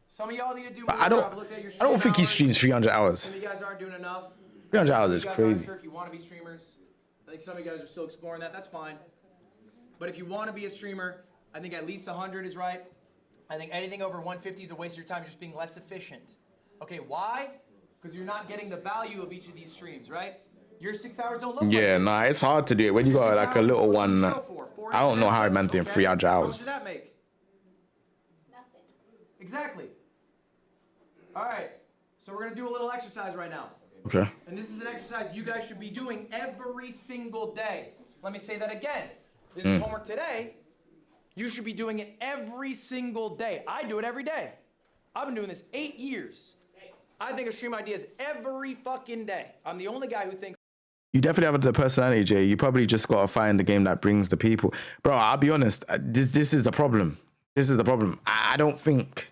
Some of y'all need to do more. I don't think he streams 300 hours. Some of you guys aren't doing enough. 300 hours is You guys crazy. aren't sure if you want to be streamers. I think some of you guys are still exploring that. That's fine. But if you want to be a streamer, I think at least 100 is right. I think anything over 150 is a waste of your time. You're just being less efficient. Okay, why? Because you're not getting the value of each of these streams, right? Your 6 hours don't look Yeah, like nah, it's hard to do it when you got like a little one. I don't know how a man doing 300 How much hours. did that make? Nothing. Exactly. All right. So we're going to do a little exercise right now. Okay. And this is an exercise you guys should be doing every single day. Let me say that again. This is homework today. You should be doing it every single day. I do it every day. I've been doing this 8 years. I think of stream ideas every fucking day. I'm the only guy who thinks. You definitely have the personality, Jay. You probably just got to find the game that brings the people. Bro, I'll be honest. This is the problem. This is the problem. I don't think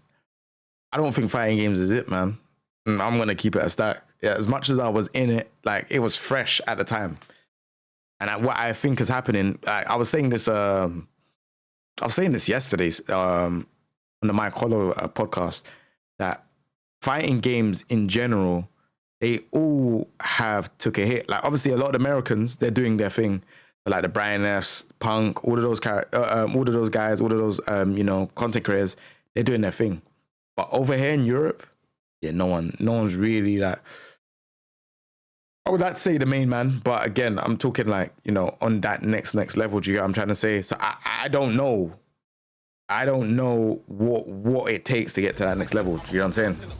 fighting games is it, man. I'm going to keep it a stack. Yeah, as much as I was in it, like, it was fresh at the time. And what I think is happening, I was saying this yesterday on the Mike Hollow podcast, that fighting games in general, they all have took a hit. Like, obviously, a lot of Americans, they're doing their thing. Like the Brian F's, Punk, all of those guys, content creators, they're doing their thing. But over here in Europe, yeah, no one's really like. I would like to say the main man, but again, I'm talking like, on that next level. Do you get what I'm trying to say? So I don't know. I don't know what it takes to get to that next level. Do you know what I'm saying?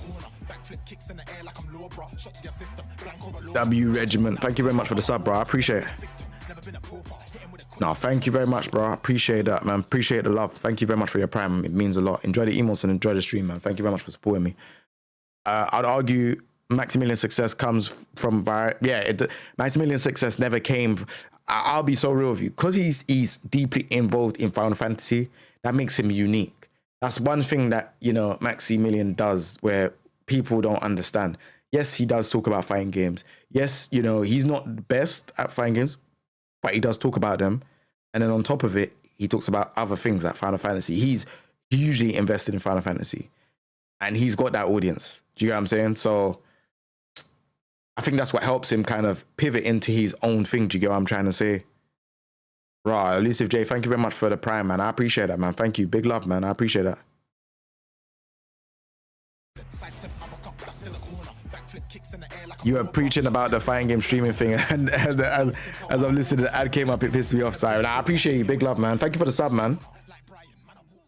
W Regiment, thank you very much for the sub, bro. I appreciate it. No, thank you very much, bro. I appreciate that, man. Appreciate the love. Thank you very much for your prime. It means a lot. Enjoy the emails and enjoy the stream, man. Thank you very much for supporting me. I'd argue Maximilian success comes from Maximilian success never came. I'll be so real with you, because he's deeply involved in Final Fantasy. That makes him unique. That's one thing that Maximilian does where people don't understand. Yes, he does talk about fighting games. Yes, he's not the best at fighting games, but he does talk about them. And then on top of it, he talks about other things like Final Fantasy. He's hugely invested in Final Fantasy, and he's got that audience. Do you get what I'm saying? So I think that's what helps him kind of pivot into his own thing. Do you get what I'm trying to say? Right, Elusive J, thank you very much for the prime, man. I appreciate that, man. Thank you. Big love, man. I appreciate that. You were preaching about the fighting game streaming thing, and as I'm listening, the ad came up, it pissed me off. Sorry, I appreciate you. Big love, man. Thank you for the sub, man.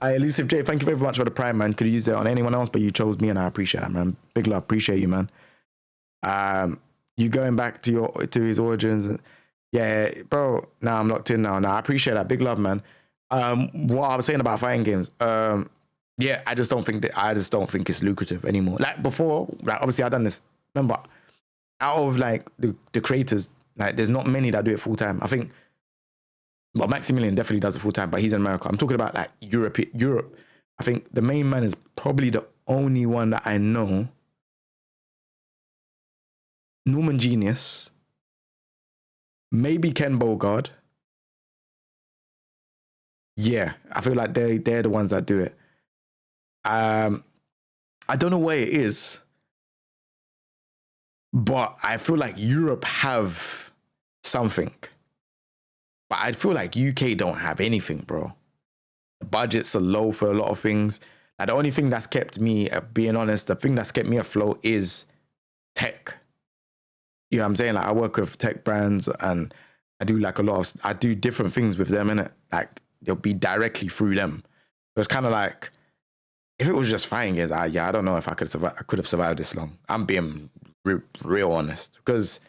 Elusive J, thank you very much for the prime, man. Could have used it on anyone else, but you chose me, and I appreciate that, man. Big love. Appreciate you, man. You going back to his origins. Yeah, bro. Now I'm locked in now. I appreciate that. Big love, man. What I was saying about fighting games. Yeah, I just don't think it's lucrative anymore. Like before, like obviously I've done this. Remember, out of like the creators, like there's not many that do it full time. I think, well, Maximilian definitely does it full time, but he's in America. I'm talking about like Europe. I think the main man is probably the only one that I know. Norman Genius, maybe Ken Bogard. Yeah, I feel like they're the ones that do it. I don't know where it is, but I feel like Europe have something. But I feel like UK don't have anything, bro. The budgets are low for a lot of things. Like the only thing that's kept me, being honest, the thing that's kept me afloat is tech. You know what I'm saying? Like I work with tech brands and I do like I do different things with them, innit? Like, they'll be directly through them. So it's kind of like, if it was just fighting games, I don't know if I could have survived this long. I'm being real honest, because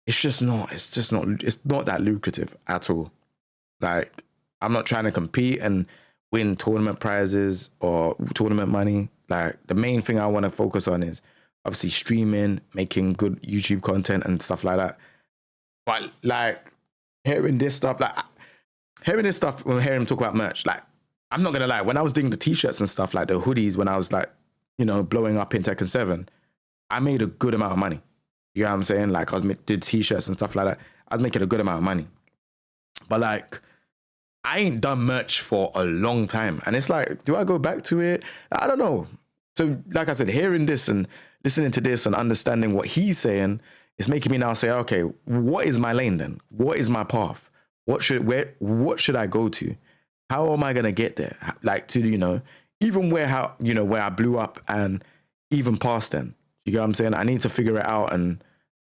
it's not that lucrative at all. Like, I'm not trying to compete and win tournament prizes or tournament money. Like, the main thing I want to focus on is obviously streaming, making good YouTube content and stuff like that. But like, hearing this stuff, when hearing him talk about merch, like, I'm not gonna lie, when I was doing the t-shirts and stuff, like the hoodies, when I was like, you know, blowing up in Tekken 7, I made a good amount of money. You know what I'm saying? Like, did t-shirts and stuff like that. I was making a good amount of money. But like, I ain't done merch for a long time. And it's like, do I go back to it? I don't know. So like I said, hearing this and listening to this and understanding what he's saying is making me now say, okay, what is my lane then? What is my path? What should I go to? How am I gonna get there? Like, to, you know, even where I blew up and even past then. You get what I'm saying? I need to figure it out and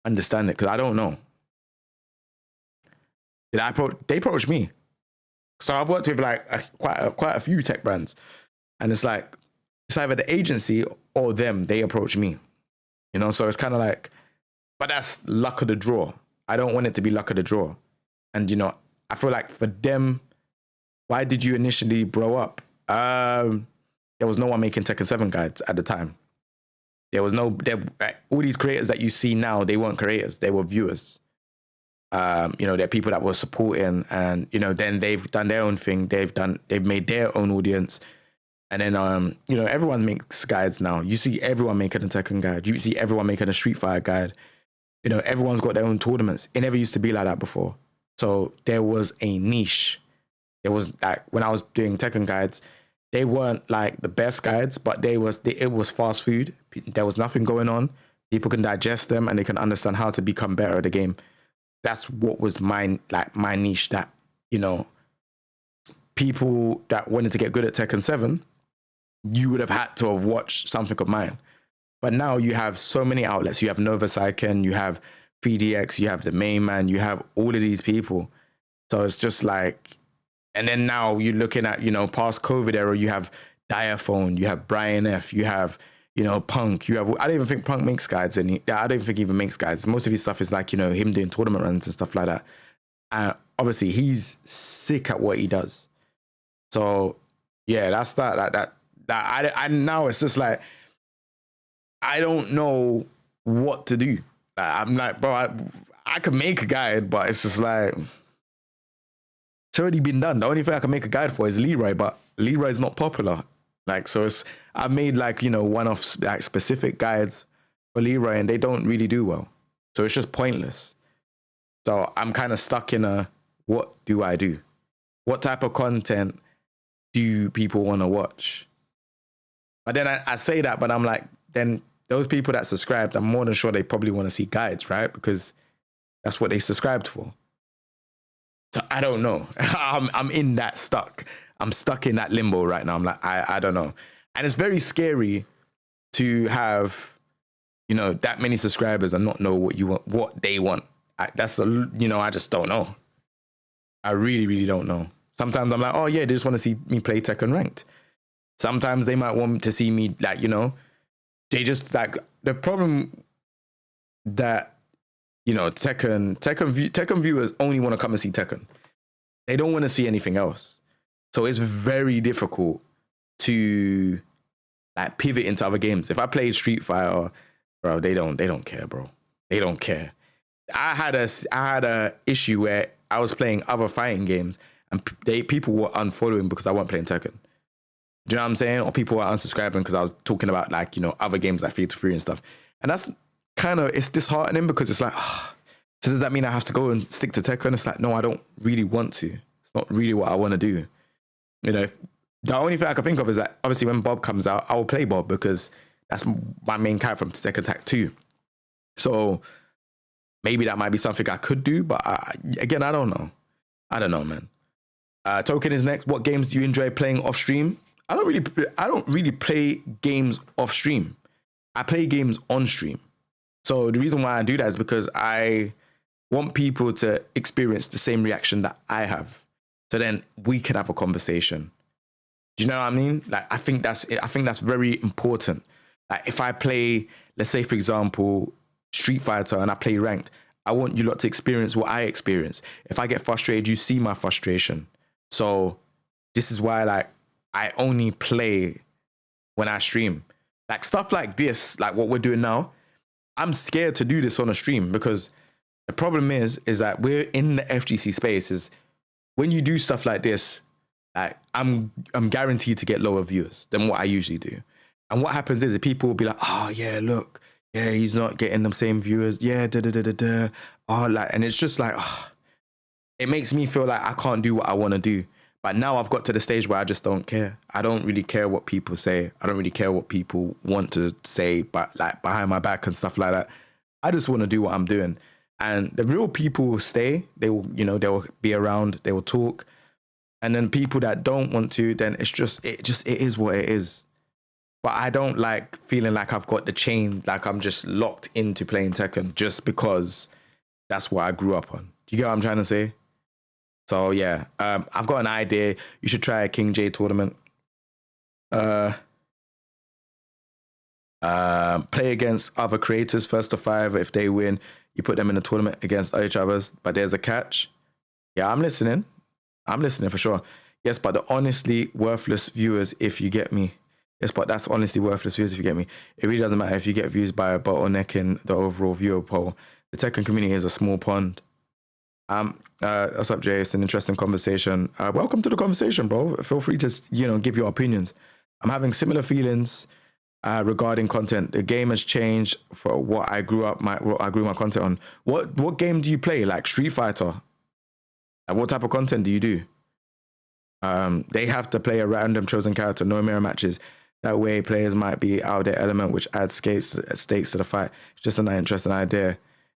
understand it, because I don't know. They approached me. So I've worked with like quite a few tech brands, and it's like, it's either the agency or them, they approach me. You know, so it's kind of like, but that's luck of the draw. I don't want it to be luck of the draw. And, you know, I feel like for them, why did you initially blow up? There was no one making Tekken 7 guides at the time. There was all these creators that you see now, they weren't creators, they were viewers. You know, they're people that were supporting, and, you know, then they've done their own thing. They've made their own audience. And then, you know, everyone makes guides now. You see everyone making a Tekken guide. You see everyone making a Street Fighter guide. You know, everyone's got their own tournaments. It never used to be like that before. So there was a niche. There was, like, when I was doing Tekken guides, they weren't like the best guides, but it was fast food. There was nothing going on. People can digest them and they can understand how to become better at the game. That's what was my niche, that, you know, people that wanted to get good at Tekken 7, you would have had to have watched something of mine. But now you have so many outlets. You have Nova Saiken, you have 3DX, you have the main man, you have all of these people. So it's just like, and then now you're looking at, you know, past COVID era, you have Diaphone, you have Brian F, you have, you know, Punk, you have, I don't even think Punk makes guides. I don't think he even makes guides. Most of his stuff is like, you know, him doing tournament runs and stuff like that. Obviously, he's sick at what he does. So, yeah, that's that. I now it's just like, I don't know what to do. I'm like, bro, I could make a guide, but it's just like, it's already been done. The only thing I can make a guide for is Leroy, but Leroy's not popular. Like, so I've made, like, you know, one-off, like, specific guides for Leroy, and they don't really do well. So it's just pointless. So I'm kind of stuck in what do I do? What type of content do people want to watch? But then I say that, but I'm like, then those people that subscribed, I'm more than sure they probably want to see guides, right? Because that's what they subscribed for. So I don't know. I'm in that stuck. I'm stuck in that limbo right now. I'm like, I don't know. And it's very scary to have, you know, that many subscribers and not know what you want, what they want. I just don't know. I really, really don't know. Sometimes I'm like, oh yeah, they just want to see me play Tekken ranked. Sometimes they might want to see me, like, you know, they just, like, the problem that, you know, Tekken viewers only want to come and see Tekken. They don't want to see anything else. So it's very difficult to, like, pivot into other games. If I played Street Fighter, bro, they don't care, bro. They don't care. I had a issue where I was playing other fighting games and people were unfollowing because I wasn't playing Tekken. Do you know what I'm saying? Or people were unsubscribing because I was talking about, like, you know, other games like Theater 3 and stuff. And that's kind of, it's disheartening because it's like, so does that mean I have to go and stick to Tekken? It's like, no, I don't really want to. It's not really what I want to do. You know, the only thing I can think of is that obviously when Bob comes out, I will play Bob because that's my main character from Tekken Tag 2. So maybe that might be something I could do, but again, I don't know. I don't know, man. Token is next. What games do you enjoy playing off stream? I don't really play games off stream. I play games on stream. So the reason why I do that is because I want people to experience the same reaction that I have. So then we can have a conversation. Do you know what I mean? Like, I think that's very important. Like, if I play, let's say, for example, Street Fighter and I play ranked, I want you lot to experience what I experience. If I get frustrated, you see my frustration. So this is why, like, I only play when I stream. Like, stuff like this, like what we're doing now, I'm scared to do this on a stream because the problem is that we're in the FGC space. Is when you do stuff like this, like, I'm guaranteed to get lower viewers than what I usually do. And what happens is that people will be like, oh yeah, look, yeah, he's not getting the same viewers. Yeah, Oh, like, and it's just like, oh, it makes me feel like I can't do what I want to do. But now I've got to the stage where I just don't care. I don't really care what people say. I don't really care what people want to say, but like behind my back and stuff like that. I just want to do what I'm doing. And the real people will stay. They will, you know, they will be around. They will talk. And then people that don't want to, then it is what it is. But I don't like feeling like I've got the chain, like I'm just locked into playing Tekken just because that's what I grew up on. Do you get what I'm trying to say? So yeah, I've got an idea. You should try a King Jae tournament. Play against other creators, first to 5. If they win, you put them in a tournament against each others. But there's a catch. Yeah, I'm listening. I'm listening for sure. Yes, but the honestly worthless viewers, if you get me. Yes, but that's honestly worthless viewers if you get me. It really doesn't matter if you get views by a bottlenecking the overall viewer poll. The Tekken community is a small pond. What's up, Jay? It's an interesting conversation. Welcome to the conversation, bro. Feel free to, you know, give your opinions. I'm having similar feelings regarding content. The game has changed for what I grew my content on. What game do you play? Like Street Fighter? What type of content do you do? They have to play a random chosen character, no mirror matches. That way, players might be out of their element, which adds stakes to the fight. It's just an interesting idea.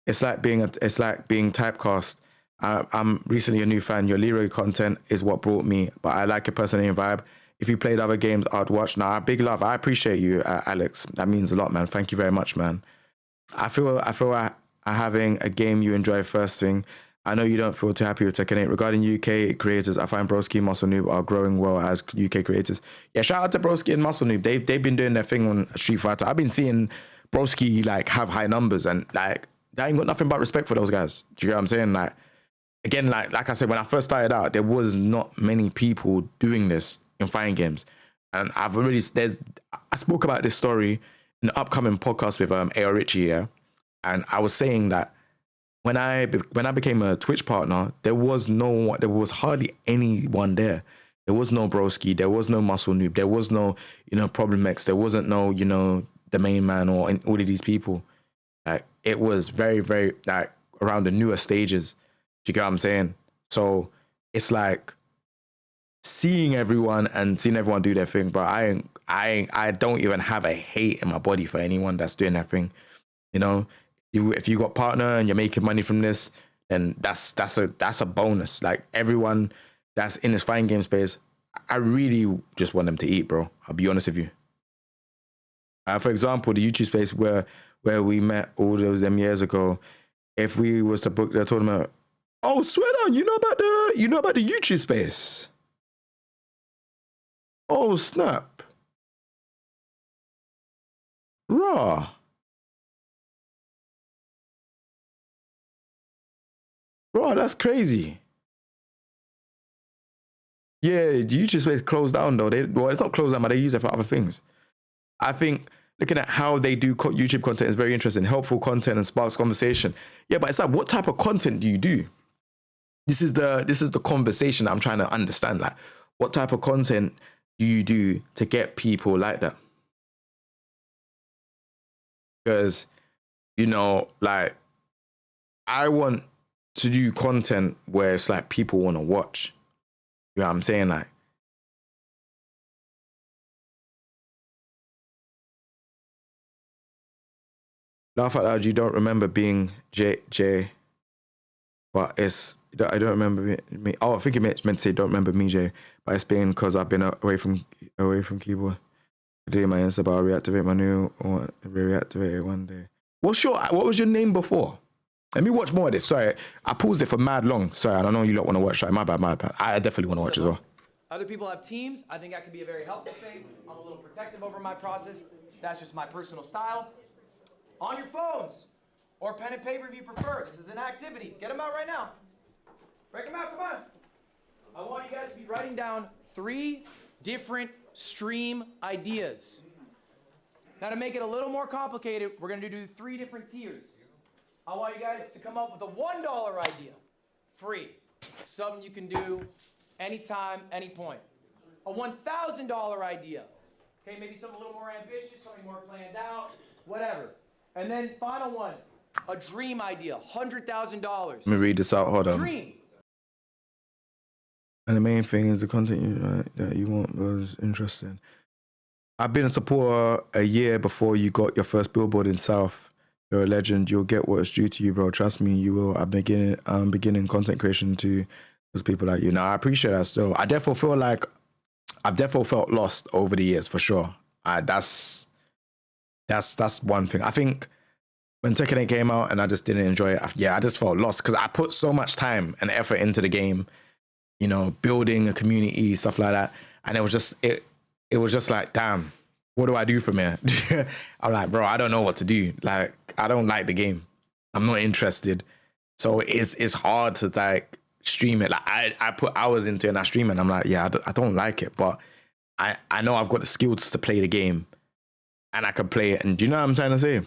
It's like being typecast. I'm recently a new fan. Your lyric content is what brought me, but I like your personality and vibe. If you played other games, I'd watch. Nah, big love. I appreciate you, Alex. That means a lot, man. Thank you very much, man. I feel having a game you enjoy first thing. I know you don't feel too happy with Tekken 8. Regarding UK creators, I find Broski and Muscle Noob are growing well as UK creators. Yeah, shout out to Broski and Muscle Noob. They've been doing their thing on Street Fighter. I've been seeing Broski like have high numbers, and like I ain't got nothing but respect for those guys. Do you get what I'm saying? Like, again, like I said, when I first started out, there was not many people doing this in fighting games. And I spoke about this story in the upcoming podcast with A.R. Richie, yeah? And I was saying that when I became a Twitch partner, there was hardly anyone there. There was no Broski, there was no Muscle Noob, there was no, Problem X, there wasn't no, the main man or all of these people. Like, it was very, very like around the newer stages. Do you get what I'm saying? So it's like seeing everyone do their thing, but I don't even have a hate in my body for anyone that's doing their thing. If you got partner and you're making money from this, then that's a bonus. Like, everyone that's in this fighting game space, I really just want them to eat, bro. I'll be honest with you. For example, the YouTube space where we met all them years ago, if we was to book the tournament, oh, Sweater, you know about the YouTube space? Oh, snap. Raw. Bro, that's crazy. Yeah, the YouTube space closed down though. It's not closed down, but they use it for other things. I think looking at how they do YouTube content is very interesting. Helpful content and sparks conversation. Yeah, but it's like, what type of content do you do? This is the conversation I'm trying to understand. Like, what type of content do you do to get people like that? Because, like, I want to do content where it's like people want to watch. You know what I'm saying? Like, laugh out loud, you don't remember being J, but I don't remember me. Oh, I think it meant to say don't remember me, Jay, but it's been because I've been away from keyboard. Doing my Insta, but I'll reactivate my new one. Reactivate it one day. What was your name before? Let me watch more of this. Sorry, I paused it for mad long. Sorry, I don't know you lot want to watch. Sorry, my bad. I definitely want to watch as well. Other people have teams. I think that could be a very helpful thing. I'm a little protective over my process. That's just my personal style. On your phones or pen and paper if you prefer. This is an activity. Get them out right now. Break them out, come on. I want you guys to be writing down 3 different stream ideas. Now to make it a little more complicated, we're gonna do 3 different tiers. I want you guys to come up with a $1 idea. Free. Something you can do anytime, any point. A $1,000 idea. Okay, maybe something a little more ambitious, something more planned out, whatever. And then final one, a dream idea, $100,000. Let me read this out. Hold on. Dream. And the main thing is the content that you want was interesting. I've been a supporter a year before you got your first billboard in South. You're a legend. You'll get what is due to you, bro. Trust me, you will. I'm beginning content creation to those people like you. Now, I appreciate that still. I definitely feel like I've definitely felt lost over the years, for sure. That's one thing. I think when Tekken 8 came out and I just didn't enjoy it, I just felt lost because I put so much time and effort into the game, you know, building a community, stuff like that. And it was just like, damn, what do I do from here? I'm like, bro, I don't know what to do. Like, I don't like the game. I'm not interested. So it's hard to like stream it. Like I put hours into it and I stream it and I'm like, yeah, I don't like it, but I know I've got the skills to play the game and I can play it. And do you know what I'm trying to say?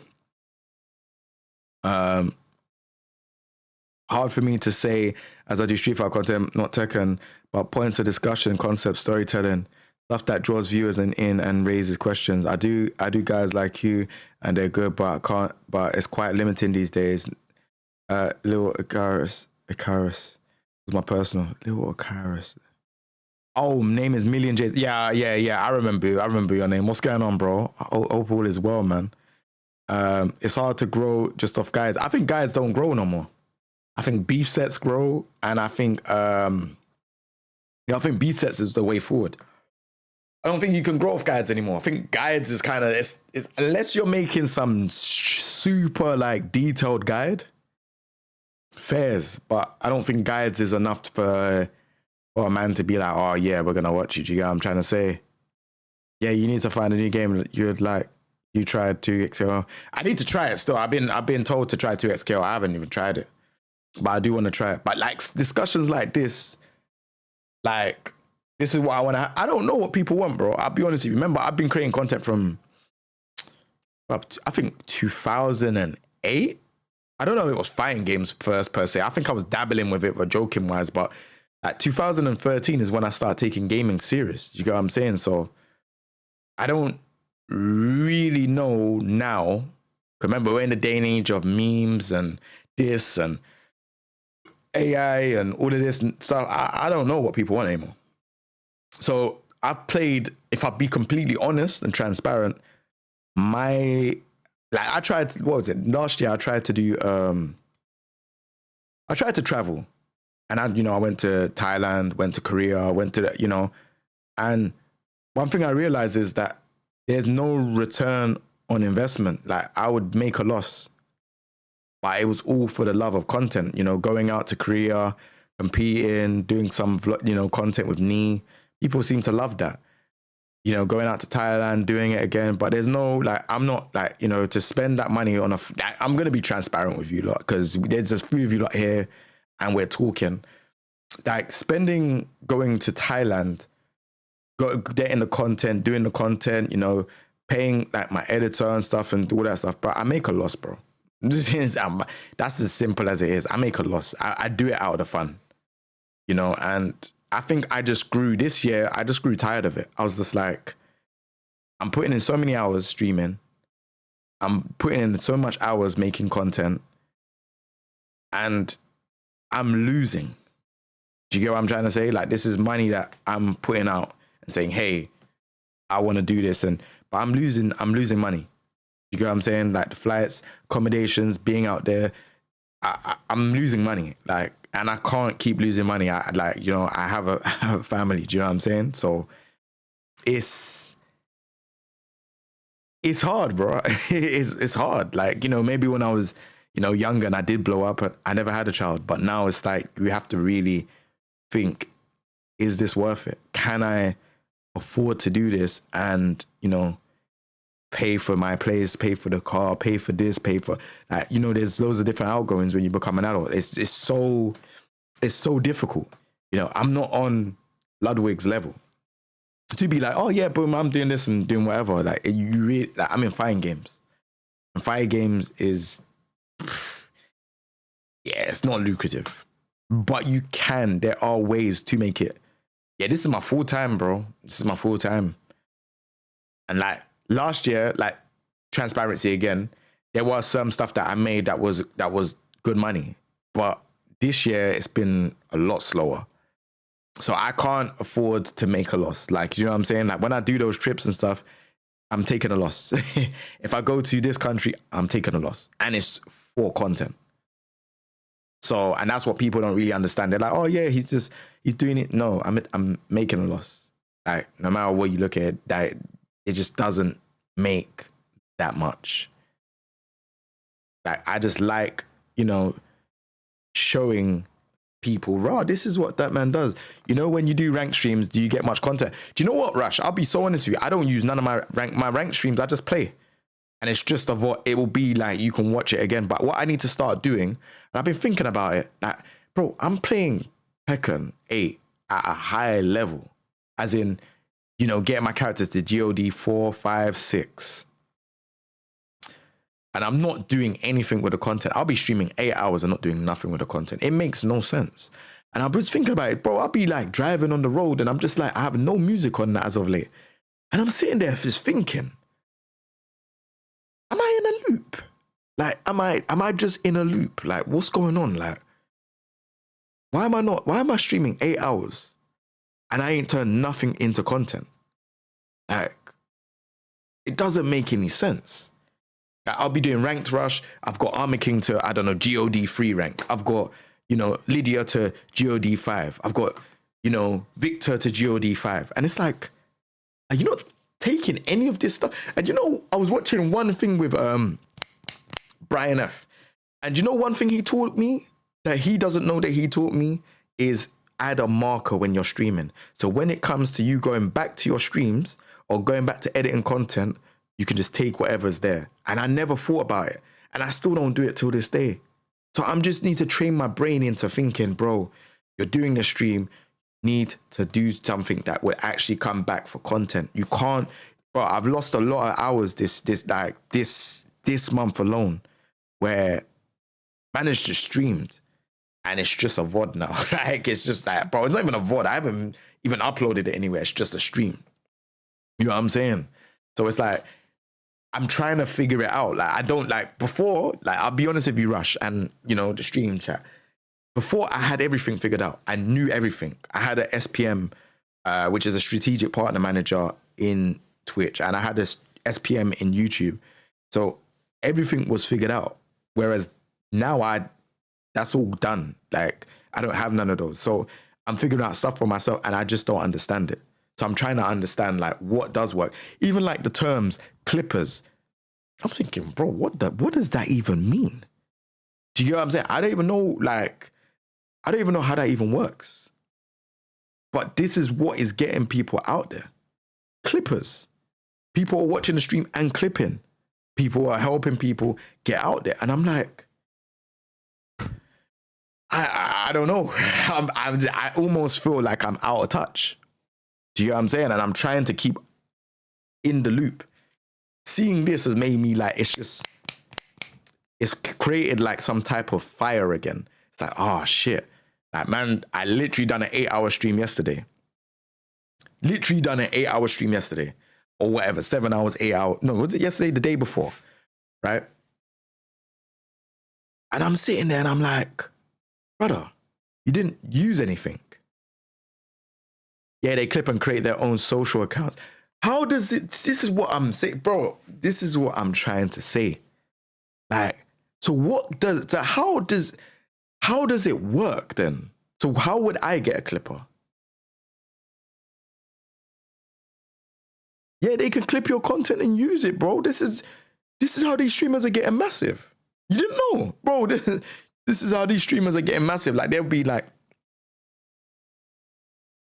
Hard for me to say as I do Street Fighter content, not Tekken, but points of discussion, concept, storytelling, stuff that draws viewers in and raises questions. I do guys like you and they're good, but I can't, but it's quite limiting these days. Little Icarus was my personal, Little Icarus. Oh, name is Million J. Yeah. I remember your name. What's going on, bro? Hope all is well, man. It's hard to grow just off guides. I think guides don't grow no more. I think beef sets grow, and I think I think beef sets is the way forward. I don't think you can grow off guides anymore. I think guides is kind of it's unless you're making some super like detailed guide, fairs. But I don't think guides is enough for a man to be like, oh yeah, we're gonna watch you. Do you get what I'm trying to say? Yeah, you need to find a new game you'd like. You tried 2XL. I need to try it still. I've been told to try 2XL. I haven't even tried it, but I do want to try it. But like discussions like this, like this is what I want to. I don't know what people want, bro. I'll be honest with you. Remember, I've been creating content from I think 2008. I don't know if it was fighting games first per se. I think I was dabbling with it, but joking wise. But like 2013 is when I started taking gaming serious. You get what I'm saying? So I don't really know now. Remember, we're in the day and age of memes and this and AI and all of this and stuff. I don't know what people want anymore. So I've played, if I be completely honest and transparent, I tried, what was it? Last year I tried to do, I tried to travel. And I went to Thailand, went to Korea, went to, and one thing I realized is that there's no return on investment. Like I would make a loss, but it was all for the love of content, going out to Korea, competing, doing some, content with Knee. People seem to love that. Going out to Thailand, doing it again, but there's no, I'm not to spend that money on I'm going to be transparent with you lot because there's a few of you lot here and we're talking. Going to Thailand, getting the content, doing the content, paying my editor and stuff and all that stuff, but I make a loss, bro. That's as simple as it is. I make a loss. I do it out of the fun, and I think I just grew this year. I just grew tired of it. I was just like, I'm putting in so many hours streaming. I'm putting in so much hours making content and I'm losing. Do you get what I'm trying to say? Like, this is money that I'm putting out and saying, hey, I want to do this. But I'm losing money. You get what I'm saying? Like the flights, accommodations, being out there, I'm losing money. And I can't keep losing money. I have a family. Do you know what I'm saying? So it's hard, bro. It's hard. Maybe when I was you know, younger and I did blow up, and I never had a child. But now it's like we have to really think, is this worth it? Can I afford to do this and, you know, pay for my place, pay for the car, pay for this, pay for that? You know, there's loads of different outgoings when you become an adult. It's so difficult. You know, I'm not on Ludwig's level to be like, oh yeah, boom, I'm doing this and doing whatever. Like you really, like, I'm in fighting games, and fighting games is, yeah, it's not lucrative, but you can. There are ways to make it. Yeah, this is my full time, bro. This is my full time. And like last year, like transparency again, there was some stuff that I made that was good money, but this year it's been a lot slower. So I can't afford to make a loss. Like, you know what I'm saying? Like when I do those trips and stuff, I'm taking a loss. If I go to this country, I'm taking a loss, and it's for content. So, and that's what people don't really understand. They're like, oh yeah, he's doing it. No, I'm making a loss. Like no matter what you look at, that it just doesn't make that much. Like I just like, you know, showing people, raw, this is what that man does. You know, when you do ranked streams, do you get much content? Do you know what, Rush? I'll be so honest with you. I don't use none of my ranked streams. I just play. And it's just of what it will be like. You can watch it again. But what I need to start doing, and I've been thinking about it, like, bro, I'm playing Tekken 8 at a high level. As in, you know, getting my characters to GOD 4, 5, 6. And I'm not doing anything with the content. I'll be streaming 8 hours and not doing nothing with the content. It makes no sense. And I was thinking about it, bro. I'll be like driving on the road and I'm just like, I have no music on that as of late. And I'm sitting there just thinking, am I in a loop? Like, am I just in a loop? Like, what's going on? Like, why am I streaming 8 hours and I ain't turned nothing into content? Like, it doesn't make any sense. Like, I'll be doing ranked rush. I've got Armor King to, I don't know, GOD 3 rank. I've got, you know, Lydia to GOD 5. I've got, you know, Victor to GOD 5. And it's like, are you not taking any of this stuff? And you know, I was watching one thing with Brian F. And you know one thing he taught me that he doesn't know that he taught me is add a marker when you're streaming. So when it comes to you going back to your streams or going back to editing content, you can just take whatever's there. And I never thought about it. And I still don't do it till this day. So I'm just need to train my brain into thinking, bro, you're doing the stream, need to do something that would actually come back for content. You can't, bro, I've lost a lot of hours this month alone where man has just streamed and it's just a VOD now. Like, it's just like, bro, it's not even a VOD. I haven't even uploaded it anywhere. It's just a stream. You know what I'm saying? So it's like, I'm trying to figure it out. Like, I don't like before, like, I'll be honest with you, Rush, and, you know, the stream chat. Before, I had everything figured out. I knew everything. I had a SPM, which is a strategic partner manager in Twitch, and I had a SPM in YouTube. So everything was figured out. Whereas now that's all done. Like, I don't have none of those. So I'm figuring out stuff for myself and I just don't understand it. So I'm trying to understand like what does work. Even like the terms clippers. I'm thinking, bro, what does that even mean? Do you know what I'm saying? I don't even know how that even works. But this is what is getting people out there. Clippers. People are watching the stream and clipping. People are helping people get out there. And I'm like, I don't know. I almost feel like I'm out of touch. Do you know what I'm saying? And I'm trying to keep in the loop. Seeing this has made me like, it's created like some type of fire again. It's like, oh shit. Like, man, I literally done an 8-hour stream yesterday. Or whatever, 7 hours, 8 hours. No, was it yesterday, the day before? Right? And I'm sitting there and I'm like, brother, you didn't use anything. Yeah, they clip and create their own social accounts. How does it, this is what I'm saying, bro, this is what I'm trying to say. Like, how does it work then? So how would I get a clipper? Yeah, they can clip your content and use it, bro. This is how these streamers are getting massive. You didn't know, bro. This is how these streamers are getting massive. Like they'll be like,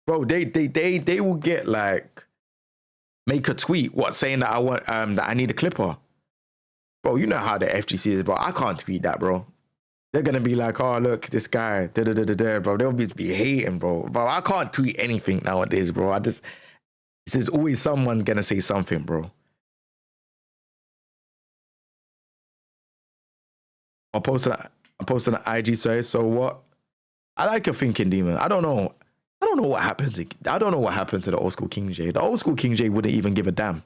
bro, they will get like, make a tweet, what, saying that I want that I need a clipper. Bro, you know how the FGC is, bro. I can't tweet that, bro. They're gonna be like, oh look, this guy, bro. They'll be hating, bro. Bro, I can't tweet anything nowadays, bro. There's always someone gonna say something, bro. I posted an IG story. So what? I like your thinking, Demon. I don't know what happened. I don't know what happened to the old school King Jae. The old school King Jae wouldn't even give a damn.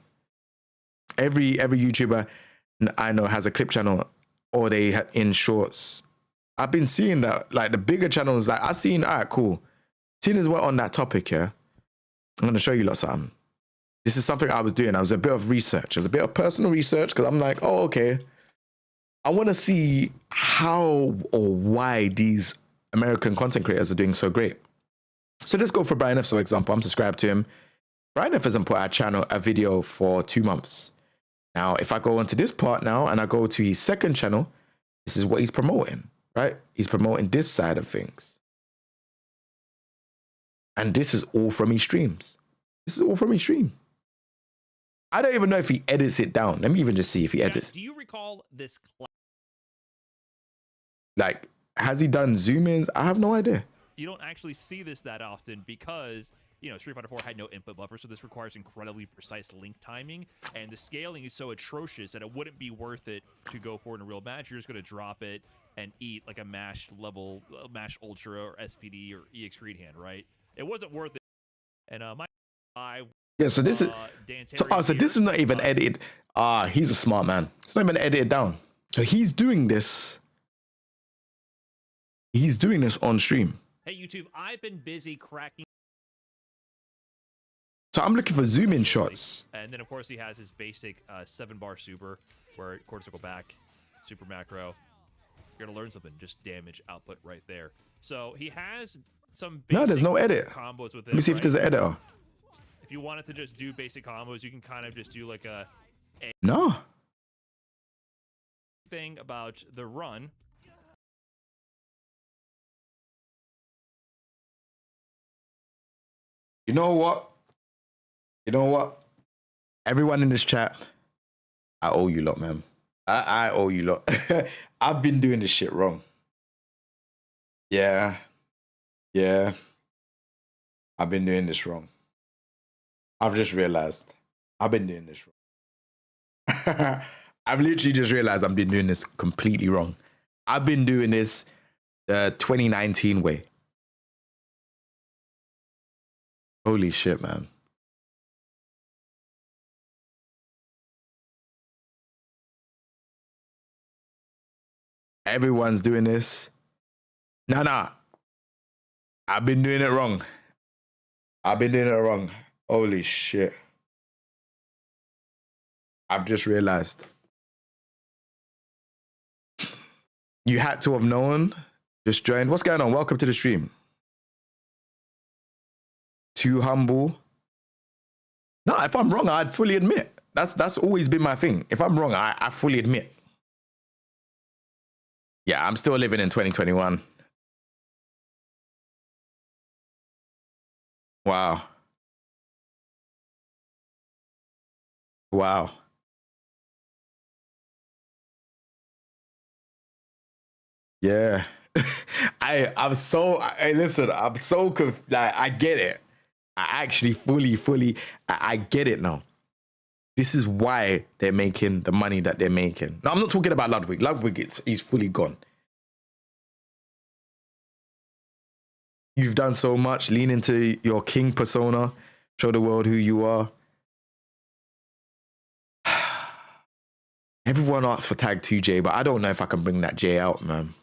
Every YouTuber I know has a clip channel, or they in shorts. I've been seeing that, like the bigger channels. Like I've seen. All right, cool. Seeing as we're on that topic here, I'm gonna show you lot something. This is something I was doing. I was a bit of research. It was a bit of personal research because I'm like, oh, okay. I want to see how or why these American content creators are doing so great. So let's go for Brian F, for example. I'm subscribed to him. Brian F hasn't put out a video for 2 months. Now, if I go onto this part now and I go to his second channel, this is what he's promoting, right? He's promoting this side of things. And this is all from his streams. This is all from his stream. I don't even know if he edits it down. Let me even just see if he edits. Do you recall this? Like, has he done zoom ins? I have no idea. You don't actually see this that often because, you know, Street Fighter 4 had no input buffer, so this requires incredibly precise link timing, and the scaling is so atrocious that it wouldn't be worth it to go for in a real match. You're just going to drop it and eat like a MASH level, MASH Ultra or SPD or EX Read Hand, right? It wasn't worth it. And yeah, so this is so this is not even edited. He's a smart man. It's not even edited down. So he's doing this. He's doing this on stream. Hey YouTube, I've been busy cracking. So I'm looking for zoom in shots. And then of course he has his basic 7-bar super, where quarter circle back, super macro. You're gonna learn something. Just damage output right there. So he has some basic there's no edit. Combos with it. Let me see if there's an editor. If you wanted to just do basic combos, you can kind of just do like a no thing about the run. You know what? You know what? Everyone in this chat, I owe you lot, man. I owe you lot. I've been doing this shit wrong. Yeah. I've been doing this wrong. I've just realized I've been doing this wrong. I've literally just realized I've been doing this completely wrong. I've been doing this the 2019 way. Holy shit, man. Everyone's doing this. Nah. I've been doing it wrong. Holy shit. I've just realized. You had to have known. Just joined. What's going on? Welcome to the stream. Too humble. No, if I'm wrong, I'd fully admit. That's always been my thing. If I'm wrong, I fully admit. Yeah, I'm still living in 2021. Wow. Yeah. I'm so like, I get it. I actually fully, I get it now. This is why they're making the money that they're making. No, I'm not talking about Ludwig. Ludwig, he's fully gone. You've done so much. Lean into your king persona. Show the world who you are. Everyone asks for tag 2J, but I don't know if I can bring that J out, man.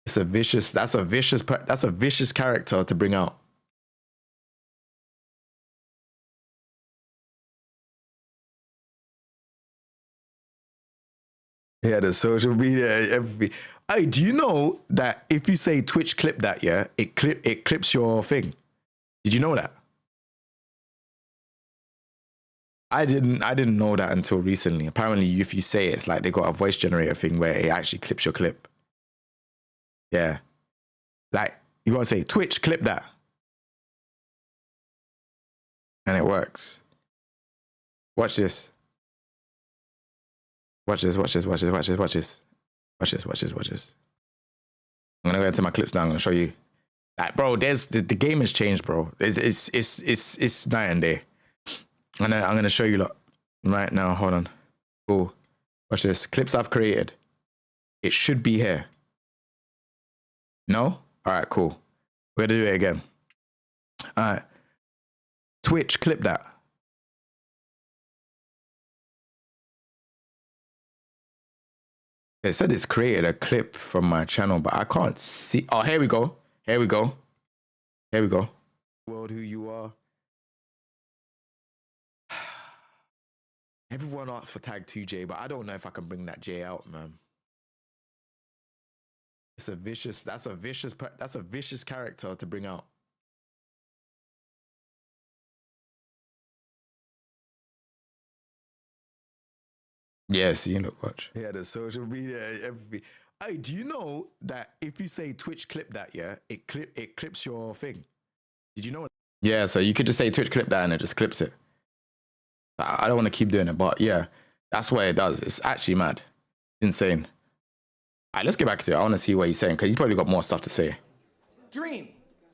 That's a vicious character to bring out. Yeah, the social media, everything. Hey, do you know that if you say Twitch clip that, yeah, it clips your thing? Did you know that? I didn't know that until recently. Apparently, if you say it, it's like they got a voice generator thing where it actually clips your clip. Yeah. Like, you gotta say, Twitch, clip that. And it works. Watch this. Watch this, watch this, watch this, watch this, watch this. Watch this, watch this, watch this. I'm gonna go into my clips now. I'm gonna show you. Like, bro, there's the game has changed, bro. It's night and day. I'm gonna show you lot right now. Hold on. Cool. Watch this. Clips I've created. It should be here. No? Alright, cool. We're gonna do it again. Alright. Twitch, clip that. It said it's created a clip from my channel, but I can't see. Oh, here we go. Here we go. Here we go. World, who you are. Everyone asks for tag 2J, but I don't know if I can bring that J out, man. It's a vicious, that's a vicious character to bring out. Yes, you know, watch. Yeah, the social media, everything. Hey, do you know that if you say Twitch clip that, yeah, it clips your thing? Did you know? Yeah, so you could just say Twitch clip that and it just clips it. I don't want to keep doing it, but yeah, that's what it does. It's actually mad. Insane. All right, let's get back to it. I want to see what he's saying because he's probably got more stuff to say. Dream.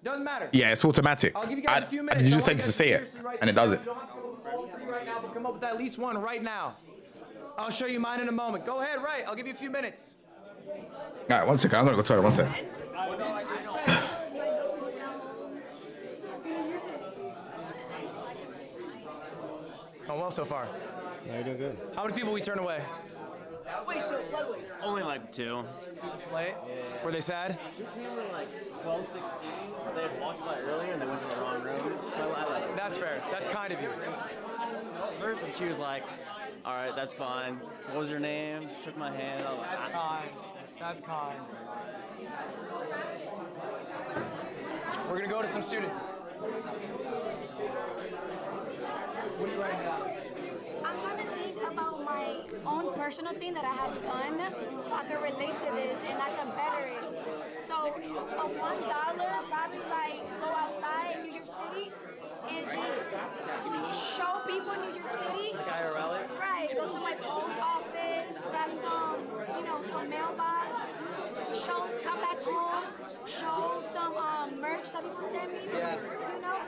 Doesn't matter. Yeah, it's automatic. I'll give you guys a few minutes. You just said to say it, and it does it. You don't have to go with all three right now, but come up with at least one right now. I'll show you mine in a moment. Go ahead, right. I'll give you a few minutes. All right, one second. I'm going to go to the toilet. 1 second. Oh, well so far. Yeah, you're doing good. How many people we turn away? Wait, so Only like 2. Late? Yeah. Were they sad? Two came in like 12, 16. They had walked by earlier and they went to the wrong room. So I like. That's fair. That's kind of you. First, and she was like, "All right, that's fine. What was your name?" Shook my hand. I was like, That's kind. That's kind. We're gonna go to some students. What are you writing down? I'm trying to think about my own personal thing that I have done so I can relate to this and I can better it. So a $1 probably like go outside in New York City and just show people in New York City. Like IRL it? Right, go to my post office, grab some, some mailbox, come back home, show some merch that people send me. Yeah.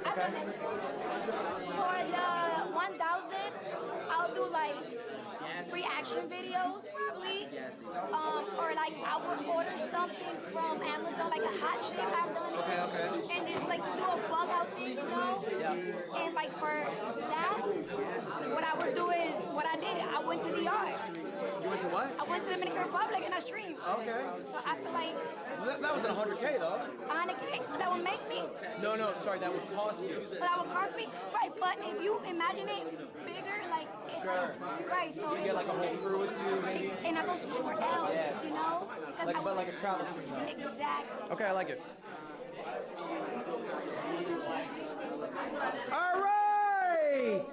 I've done it before. For the 1,000, I'll do like reaction videos probably, or like I would order something from Amazon, like a hot chip. I've done it, and just like do a bug out thing, And like for that, what I would do is what I did. I went to the yard. You went to what? I went to the Dominican Republic and I streamed. Okay. So I feel like that wasn't 100K though. 100K. That would make me. No, sorry, that would cost you. But that would cost me, right? But if you imagine it bigger, like right? So you get like a whole crew with you, maybe. And I go somewhere else, Yes. Like a travel stream. Exactly. Okay, I like it. All right.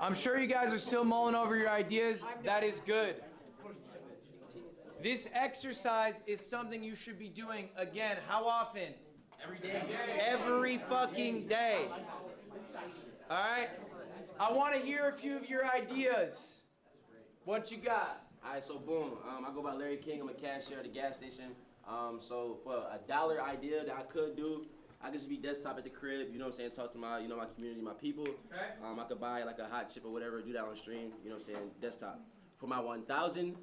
I'm sure you guys are still mulling over your ideas. That is good. This exercise is something you should be doing again. How often? Every day. Every fucking day. All right? I want to hear a few of your ideas. What you got? All right, so boom. I go by Larry King. I'm a cashier at the gas station. So for $1 idea that I could do, I could just be desktop at the crib, you know what I'm saying, talk to my, my community, my people. Okay. I could buy like a hot chip or whatever, do that on stream, you know what I'm saying, desktop. For my $1,000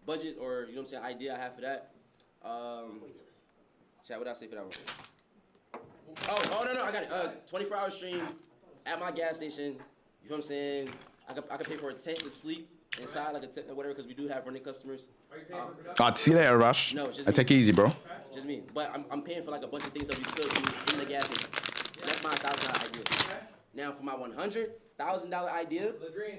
budget or, you know what I'm saying, idea I have for that, chat, what did I say for that one? Oh, no, I got it. 24-hour stream at my gas station, you know what I'm saying, I could pay for a tent to sleep inside, like a tent or whatever, because we do have running customers. See you later, Rush. No, just I take it easy, bro. Just me. But I'm paying for like a bunch of things that we could do in the gas station. That's my $1,000 idea. Now for my $100,000 idea, the dream.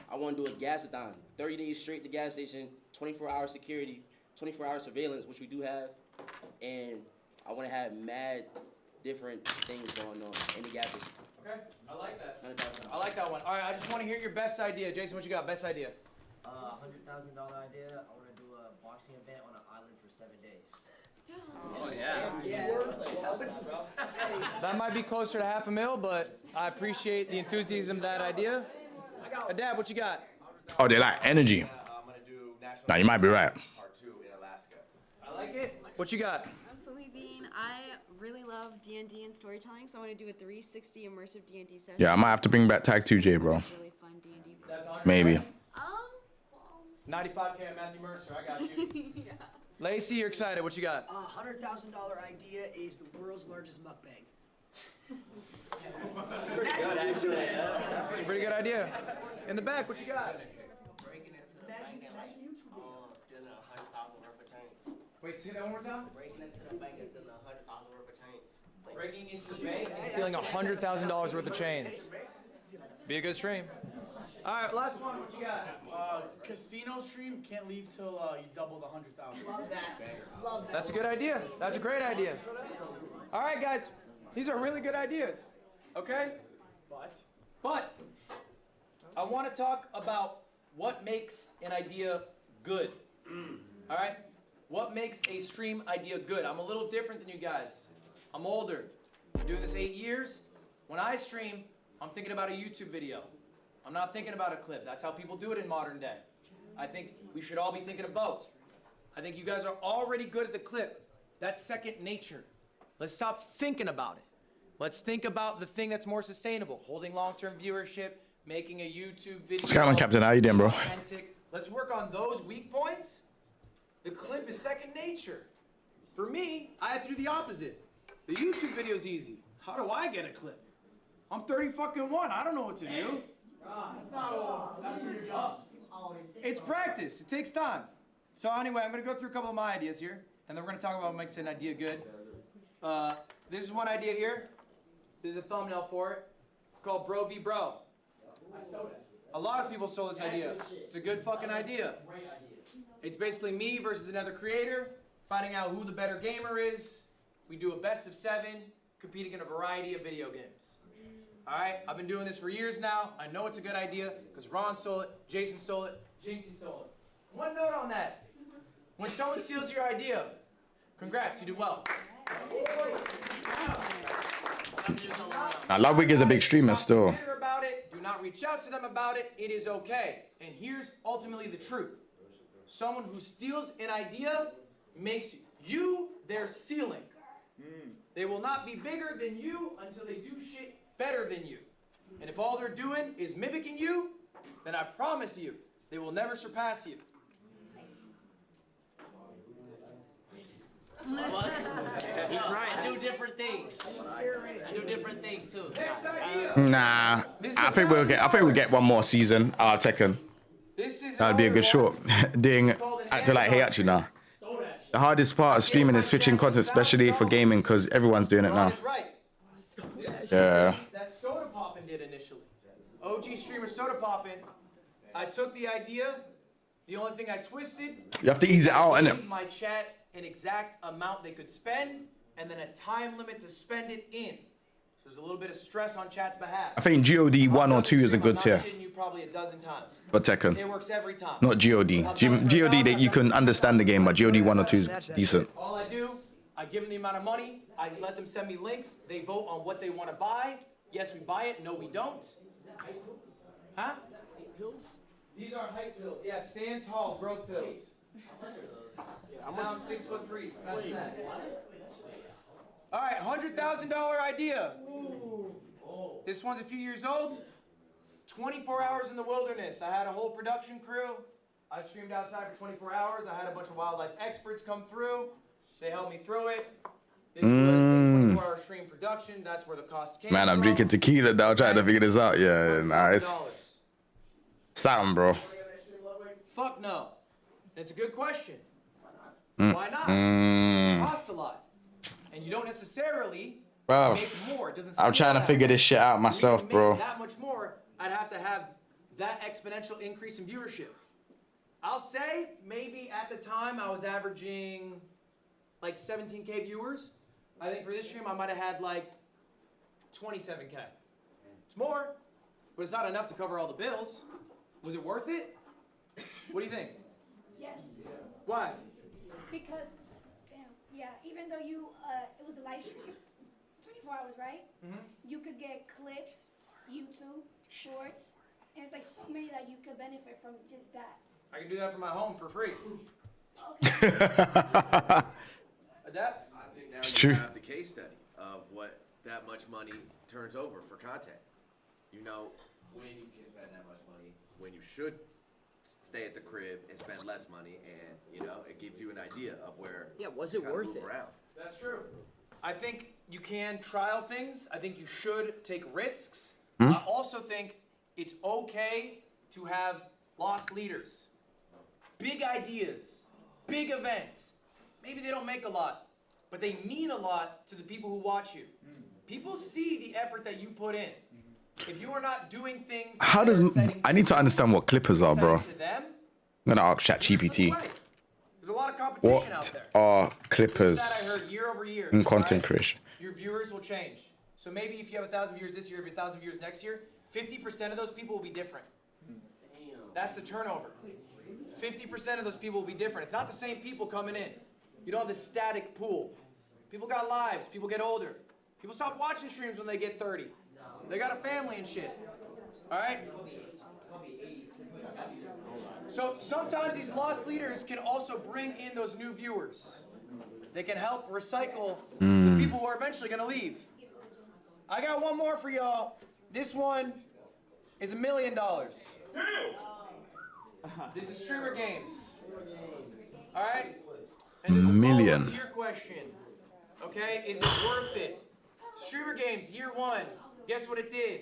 I want to do a gas-a-thon. 30 days straight to gas station, 24-hour security, 24-hour surveillance, which we do have, and I want to have mad different things going on in the gap. Okay, I like that. I like that one. All right, I just want to hear your best idea. Jason, what you got? Best idea? $100,000 idea. I want to do a boxing event on an island for 7 days. Oh, yeah. That might be closer to $500,000, but I appreciate the enthusiasm of that idea. Dad, what you got? Oh, they like energy. Nah, you might be right. I like it. What you got? Fumi Bean, I really love D&D and storytelling, so I want to do a 360 immersive D&D session. Yeah, I might have to bring back Tag 2J, bro. Really fun D&D. Maybe. 95K on Matthew Mercer, I got you. Yeah. Lacey, you're excited. What you got? $100,000 idea is the world's largest mukbang. Pretty good, actually. That's a pretty good idea. In the back, what you got? Wait, say that one more time? Breaking into the bank and stealing $100,000 worth of chains. Breaking into the bank and stealing $100,000 worth of chains. Be a good stream. All right, last one. What you got? Casino stream can't leave till you double the 100,000. Love that. Love that. That's a good idea. That's a great idea. All right, guys. These are really good ideas. Okay? But I want to talk about what makes an idea good. All right? What makes a stream idea good? I'm a little different than you guys. I'm older. I'm doing this 8 years. When I stream, I'm thinking about a YouTube video. I'm not thinking about a clip. That's how people do it in modern day. I think we should all be thinking of both. I think you guys are already good at the clip. That's second nature. Let's stop thinking about it. Let's think about the thing that's more sustainable. Holding long-term viewership, making a YouTube video. What's going on, Captain? How you doing, bro? Authentic. Let's work on those weak points. The clip is second nature. For me, I have to do the opposite. The YouTube video is easy. How do I get a clip? I'm 30-fucking-1. I don't know what to do. That's not all. That's your job. It's practice. It takes time. So anyway, I'm going to go through a couple of my ideas here, and then we're going to talk about what makes an idea good. This is one idea here. This is a thumbnail for it. It's called Bro v. Bro. A lot of people stole this idea. It's a good fucking idea. It's basically me versus another creator, finding out who the better gamer is. We do a best of 7, competing in a variety of video games. All right, I've been doing this for years now. I know it's a good idea because Ron stole it, Jason stole it, Jinxie stole it. One note on that. When someone steals your idea, congrats, you do well. Now, Ludwig is a big streamer still. About it, do not reach out to them about it. It is okay. And here's ultimately the truth. Someone who steals an idea makes you their ceiling. They will not be bigger than you until they do shit better than you. And if all they're doing is mimicking you, then I promise you, they will never surpass you. He's right. I do different things. I do different things too. Nah, I think we'll get one more season out of Tekken. That'd be a good short. Doing acting like Heihachi now. The hardest part of streaming is switching content, especially for gaming, because everyone's doing it now. Yeah. That Soda Poppin' did initially. OG streamer Soda Poppin'. I took the idea. The only thing I twisted. You have to ease it out, innit? Gave my chat an exact amount they could spend, and then a time limit to spend it in. So there's a little bit of stress on chat's behalf. I think GOD 1 or 2 is a good tier. You probably a dozen times. For Tekken. It works every time. Not GOD. GOD that you can understand the game, but GOD 1 or 2 is decent. All I do, I give them the amount of money. I let them send me links. They vote on what they want to buy. Yes, we buy it. No, we don't. Huh? Pills? These are height pills. Yeah, stand tall, growth pills. I'm 6'3". All right, $100,000 idea. This one's a few years old. 24 hours in the wilderness. I had a whole production crew. I streamed outside for 24 hours. I had a bunch of wildlife experts come through. They helped me through it. This was a 24-hour stream production. That's where the cost came Man, I'm from. drinking tequila now, trying to figure this out. Yeah, nice. Something, bro. Fuck no. It's a good question. Mm. Why not? Mm. It costs a lot. And you don't necessarily Bro, make more. It doesn't I'm seem trying to that figure way. this shit out For me myself, to make bro. that much more, I'd have to have that exponential increase in viewership. I'll say maybe at the time I was averaging like 17K viewers. I think for this stream, I might have had like 27K. It's more, but it's not enough to cover all the bills. Was it worth it? What do you think? Yes. Why? Because, yeah, even though you, it was a live stream, 24 hours, right? Mm-hmm. You could get clips, YouTube, shorts, and it's like so many that you could benefit from just that. I can do that from my home for free. Adapt? I think now It's you true. have the case study of what that much money turns over for content. You know when you can spend that much money, when you should stay at the crib and spend less money, and you know it gives you an idea of where. Yeah, was it you kinda worth move it? Around. That's true. I think you can trial things. I think you should take risks. Hmm? I also think it's okay to have lost leaders. Big ideas, big events. Maybe they don't make a lot, but they mean a lot to the people who watch you. People see the effort that you put in. If you are not doing things How that does are exciting I need to understand what clippers are, bro? to them, I'm gonna ask ChatGPT. there's a lot of competition out What there. are That I clippers heard year over year, in content right? creation? Your viewers will change. So maybe if you have 1,000 viewers this year, if you have 1,000 viewers next year, 50% of those people will be different. That's the turnover. 50% of those people will be different. It's not the same people coming in. You don't have this static pool. People got lives. People get older. People stop watching streams when they get 30. They got a family and shit. All right? So sometimes these lost leaders can also bring in those new viewers. They can help recycle the people who are eventually going to leave. I got one more for y'all. This one is $1 million. This is streamer games. All right? And this is a Million. follow-up to your question. Okay? Is it worth it? Streamer games, year one. Guess what it did?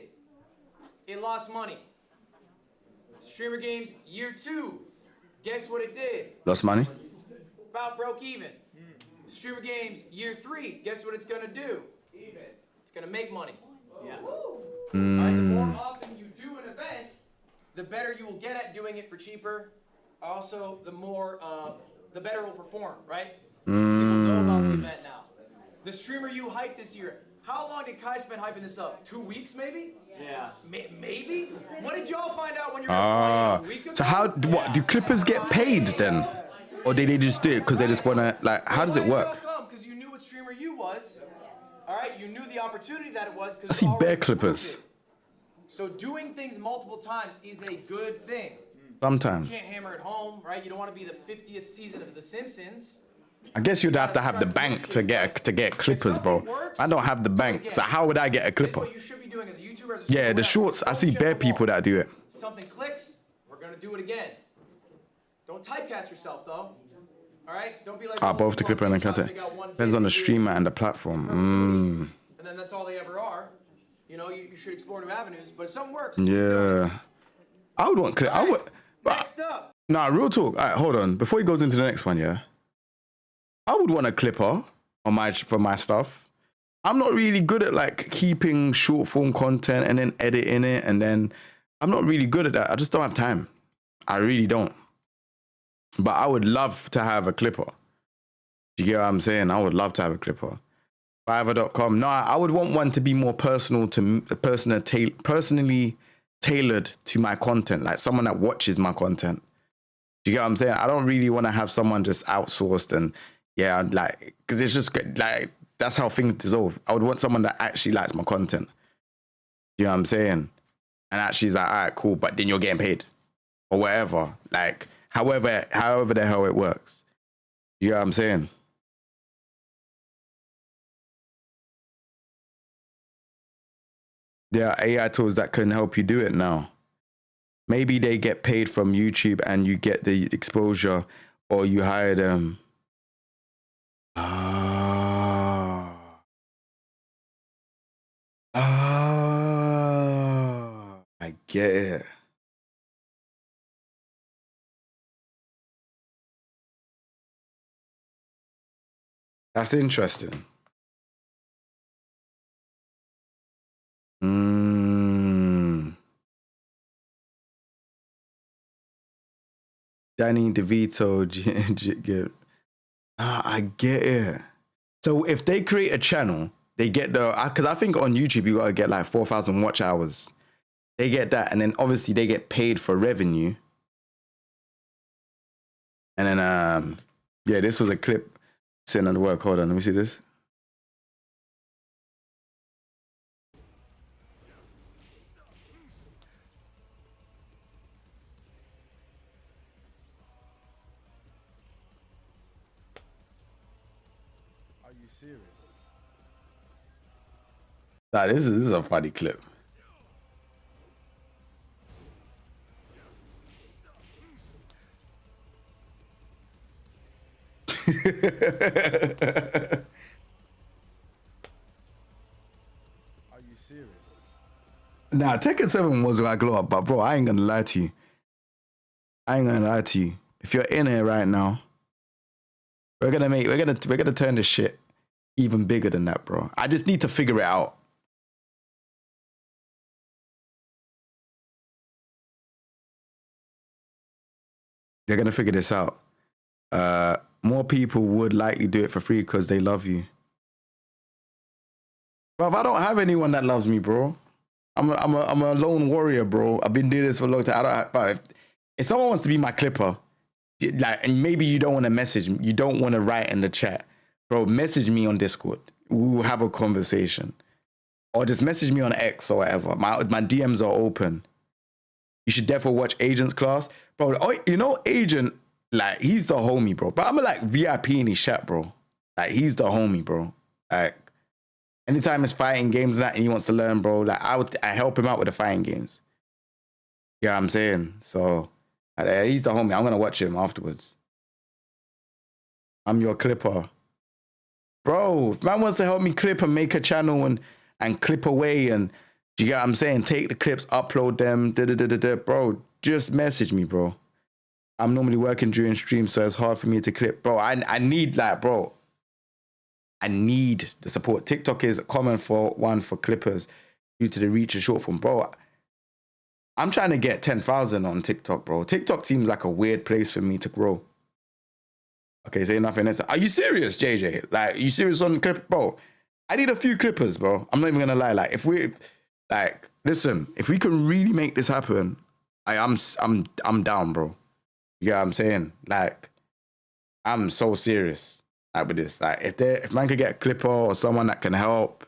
It lost money. Streamer games, year two. Guess what it did? Lost money? About broke even. Streamer games, year three. Guess what it's gonna do? It's gonna make money. Yeah. The more often you do an event, the better you will get at doing it for cheaper. Also, the better it will perform, right? People know about the event now. The streamer you hyped this year, how long did Kai spend hyping this up? 2 weeks, maybe? Yeah. Maybe? When did y'all find out when you were gonna fly in? A week ago? So how? What do clippers get paid then, or do they just do it because they just wanna like? How does it work? Because you knew what streamer you was. All right, you knew the opportunity that it was. I see bear clippers So doing things multiple times is a good thing. sometimes. You can't hammer it home, right? You don't want to be the 50th season of The Simpsons. I guess you'd have to have the bank to get clippers, bro. I don't have the bank, so how would I get a clipper? What you should be doing as a YouTuber, as a Yeah, streamer, the shorts. I see bare people that do it. something clicks, we're gonna do it again. Don't typecast yourself though. All right? Don't be like Both the clipper and the content depends on the streamer and the platform. and then that's all they ever are. You know, you should explore new avenues, but if something works, Yeah, I would want clip. I would. next up. Nah, real talk. All right, hold on. Before he goes into the next one, yeah, I would want a clipper for my stuff. I'm not really good at like keeping short form content and then editing it, and then I'm not really good at that. I just don't have time. I really don't. But I would love to have a clipper. Do you get what I'm saying? I would love to have a clipper. Fiverr.com. No, I would want one to be more personal to personally tailored to my content, like someone that watches my content. Do you get what I'm saying? I don't really want to have someone just outsourced and yeah, like, because it's just like, that's how things dissolve. I would want someone that actually likes my content. You know what I'm saying? And actually is like, all right, cool, but then you're getting paid or whatever. Like, however the hell it works. You know what I'm saying? There are AI tools that can help you do it now. Maybe they get paid from YouTube and you get the exposure, or you hire them. I get it. That's interesting. Danny DeVito, I get it. So if they create a channel, they get because I think on YouTube you gotta get like 4,000 watch hours. They get that, and then obviously they get paid for revenue. And then yeah, this was a clip sitting on the work. Hold on, let me see this. Are you serious? Nah, this is a funny clip. Are you serious? Nah, Tekken 7 was my glow up, but bro, I ain't gonna lie to you. If you're in here right now, we're gonna turn this shit even bigger than that, bro. I just need to figure it out. They're gonna figure this out. More people would likely do it for free because they love you. Bro, I don't have anyone that loves me, bro. I'm a lone warrior, bro. I've been doing this for a long time. But if someone wants to be my clipper, like, and maybe you don't want to message me, you don't want to write in the chat, bro, message me on Discord. We'll have a conversation. Or just message me on X or whatever. My DMs are open. You should definitely watch Agent's class. Bro, you know Agent, like, he's the homie, bro. But I'm like VIP in his chat, bro. Like, he's the homie, bro. Like, anytime it's fighting games and that, and he wants to learn, bro, like, I help him out with the fighting games. You know what I'm saying? So, he's the homie. I'm going to watch him afterwards. I'm your clipper. Bro, if man wants to help me clip and make a channel and clip away, and you get what I'm saying? Take the clips, upload them, bro, just message me, bro. I'm normally working during streams, so it's hard for me to clip. Bro, I need, like, bro, I need the support. TikTok is common for clippers due to the reach of short form. Bro, I'm trying to get 10,000 on TikTok, bro. TikTok seems like a weird place for me to grow. Okay, say nothing else. Are you serious, JJ? Like, are you serious on clip? Bro, I need a few clippers, bro. I'm not even gonna lie. Like, listen, if we can really make this happen, I'm down, bro. You know what I'm saying? Like, I'm so serious, like, with this. Like, if man could get a clipper or someone that can help,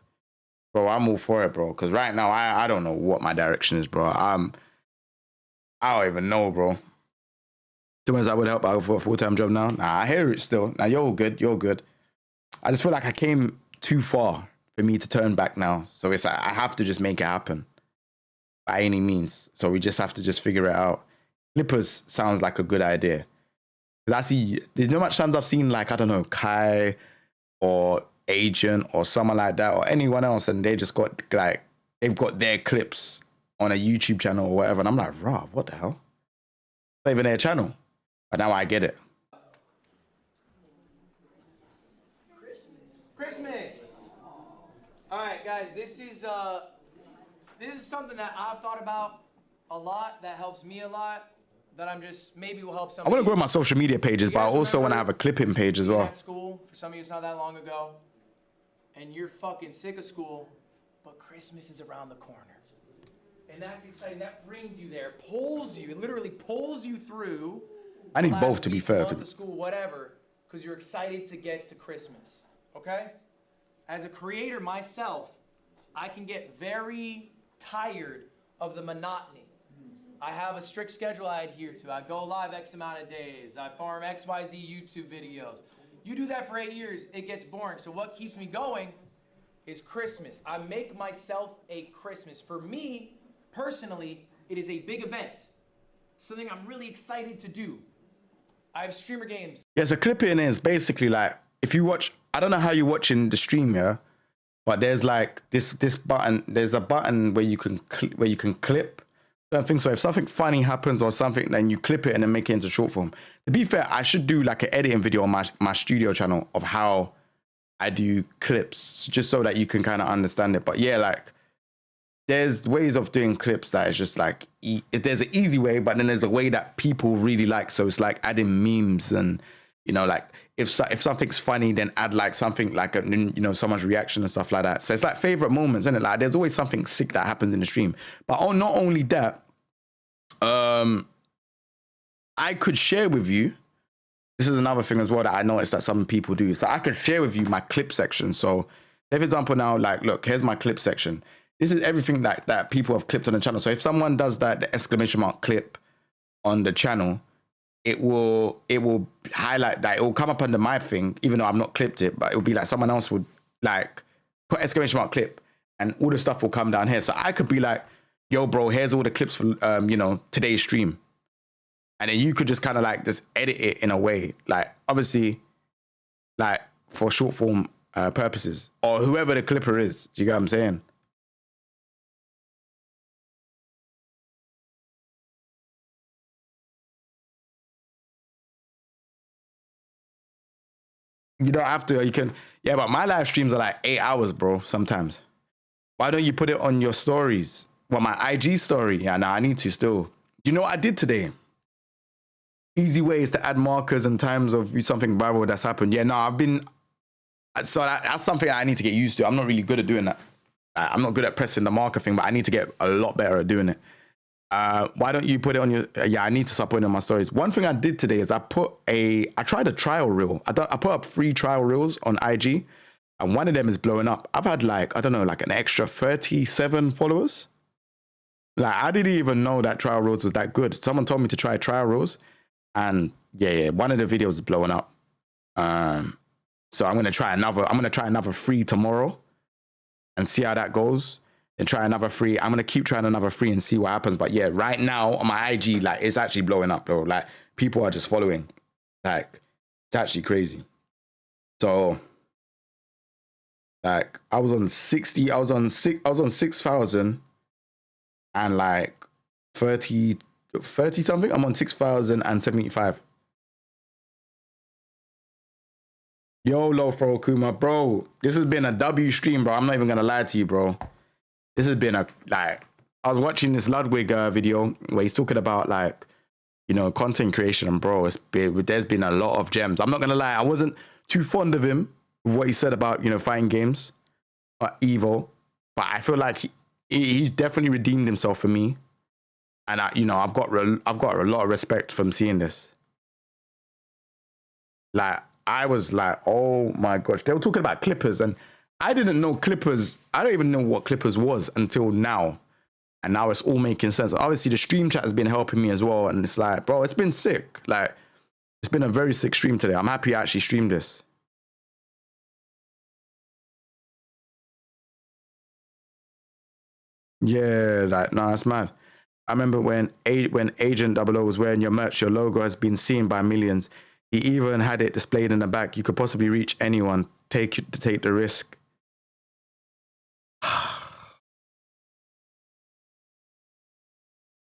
bro, I'm all for it, bro. Because right now, I don't know what my direction is, bro. I don't even know, bro. Too much I would help out for a full-time job now. Nah, I hear it still. Nah, you're good. You're good. I just feel like I came too far for me to turn back now. So it's like, I have to just make it happen by any means. So we just have to just figure it out. Clippers sounds like a good idea. Because I see, there's no much times I've seen, like, I don't know, Kai or Agent or someone like that or anyone else, and they just got, like, they've got their clips on a YouTube channel or whatever. And I'm like, Rob, what the hell? Not even their channel. But now I get it. Christmas. All right, guys, this is something that I've thought about a lot, that helps me a lot, that I'm just, maybe will help I somebody. want to grow my social media pages, but I also want to have a clipping page as well. At school, for some of you it's not that long ago, and you're fucking sick of school, but Christmas is around the corner. And that's exciting. That brings you there, pulls you, it literally pulls you through. I need both, to be fair. To school, whatever, because you're excited to get to Christmas, okay? As a creator myself, I can get very tired of the monotony. I have a strict schedule I adhere to. I go live X amount of days. I farm XYZ YouTube videos. You do that for 8 years, it gets boring. So what keeps me going is Christmas. I make myself a Christmas. For me, personally, it is a big event. Something I'm really excited to do. I have streamer games. Yeah, so clipping is basically like, if you watch, I don't know how you're watching the stream, yeah, but there's like this button, there's a button where you can clip something. So if something funny happens or something, then you clip it and then make it into short form. To be fair, I should do like an editing video on my studio channel of how I do clips, just so that you can kind of understand it. But yeah, like, there's ways of doing clips that is just like, there's an easy way, but then there's a way that people really like. So it's like adding memes and, You know, like if something's funny, then add like something like someone's reaction and stuff like that. So it's like favorite moments, isn't it? Like there's always something sick that happens in the stream. But not only that, I could share with you. This is another thing as well that I noticed that some people do. So I could share with you my clip section. So, for example, now, like, look, here's my clip section. This is everything that people have clipped on the channel. So if someone does that, the exclamation mark clip on the channel, it will highlight that. It will come up under my thing, even though I've not clipped it, but it will be like someone else would like put exclamation mark clip and all the stuff will come down here. So I could be like, yo, bro, here's all the clips for, today's stream. And then you could just kind of like just edit it in a way, like obviously like for short form purposes or whoever the clipper is. Do you get what I'm saying? You don't have to, you can, yeah, but my live streams are like 8 hours, bro, sometimes. Why don't you put it on your stories? Well, my IG story. Yeah, nah, I need to still. Do you know what I did today? Easy ways to add markers and times of something viral that's happened. Yeah, no, so that's something I need to get used to. I'm not really good at doing that. I'm not good at pressing the marker thing, but I need to get a lot better at doing it. Why don't you put it on your, yeah, I need to start putting it on my stories. One thing I did today is I tried a trial reel. I put up 3 trial reels on IG and one of them is blowing up. I've had like, I don't know, like an extra 37 followers. Like I didn't even know that trial reels was that good. Someone told me to try trial reels and yeah, one of the videos is blowing up. So I'm going to try another 3 tomorrow and see how that goes. And try another 3. I'm gonna keep trying another 3 and see what happens. But yeah, right now on my IG, like it's actually blowing up, bro. Like people are just following. Like it's actually crazy. So like I was on 6,000 and like 30 something. I'm on 6,075. YOLO for Okuma, bro. This has been a W stream, bro. I'm not even gonna lie to you, bro. This has been I was watching this Ludwig video where he's talking about like, content creation and bro, there's been a lot of gems. I'm not going to lie. I wasn't too fond of him with what he said about, fighting games, Evo, but I feel like he's definitely redeemed himself for me. And I've got a lot of respect from seeing this. Like, I was like, oh my gosh, they were talking about Clippers and I didn't know Clippers. I don't even know what Clippers was until now. And now it's all making sense. Obviously, the stream chat has been helping me as well. And it's like, bro, it's been sick. Like, it's been a very sick stream today. I'm happy I actually streamed this. Yeah, like, no, it's mad. I remember when Agent 00 was wearing your merch, your logo has been seen by millions. He even had it displayed in the back. You could possibly reach anyone. Take the risk.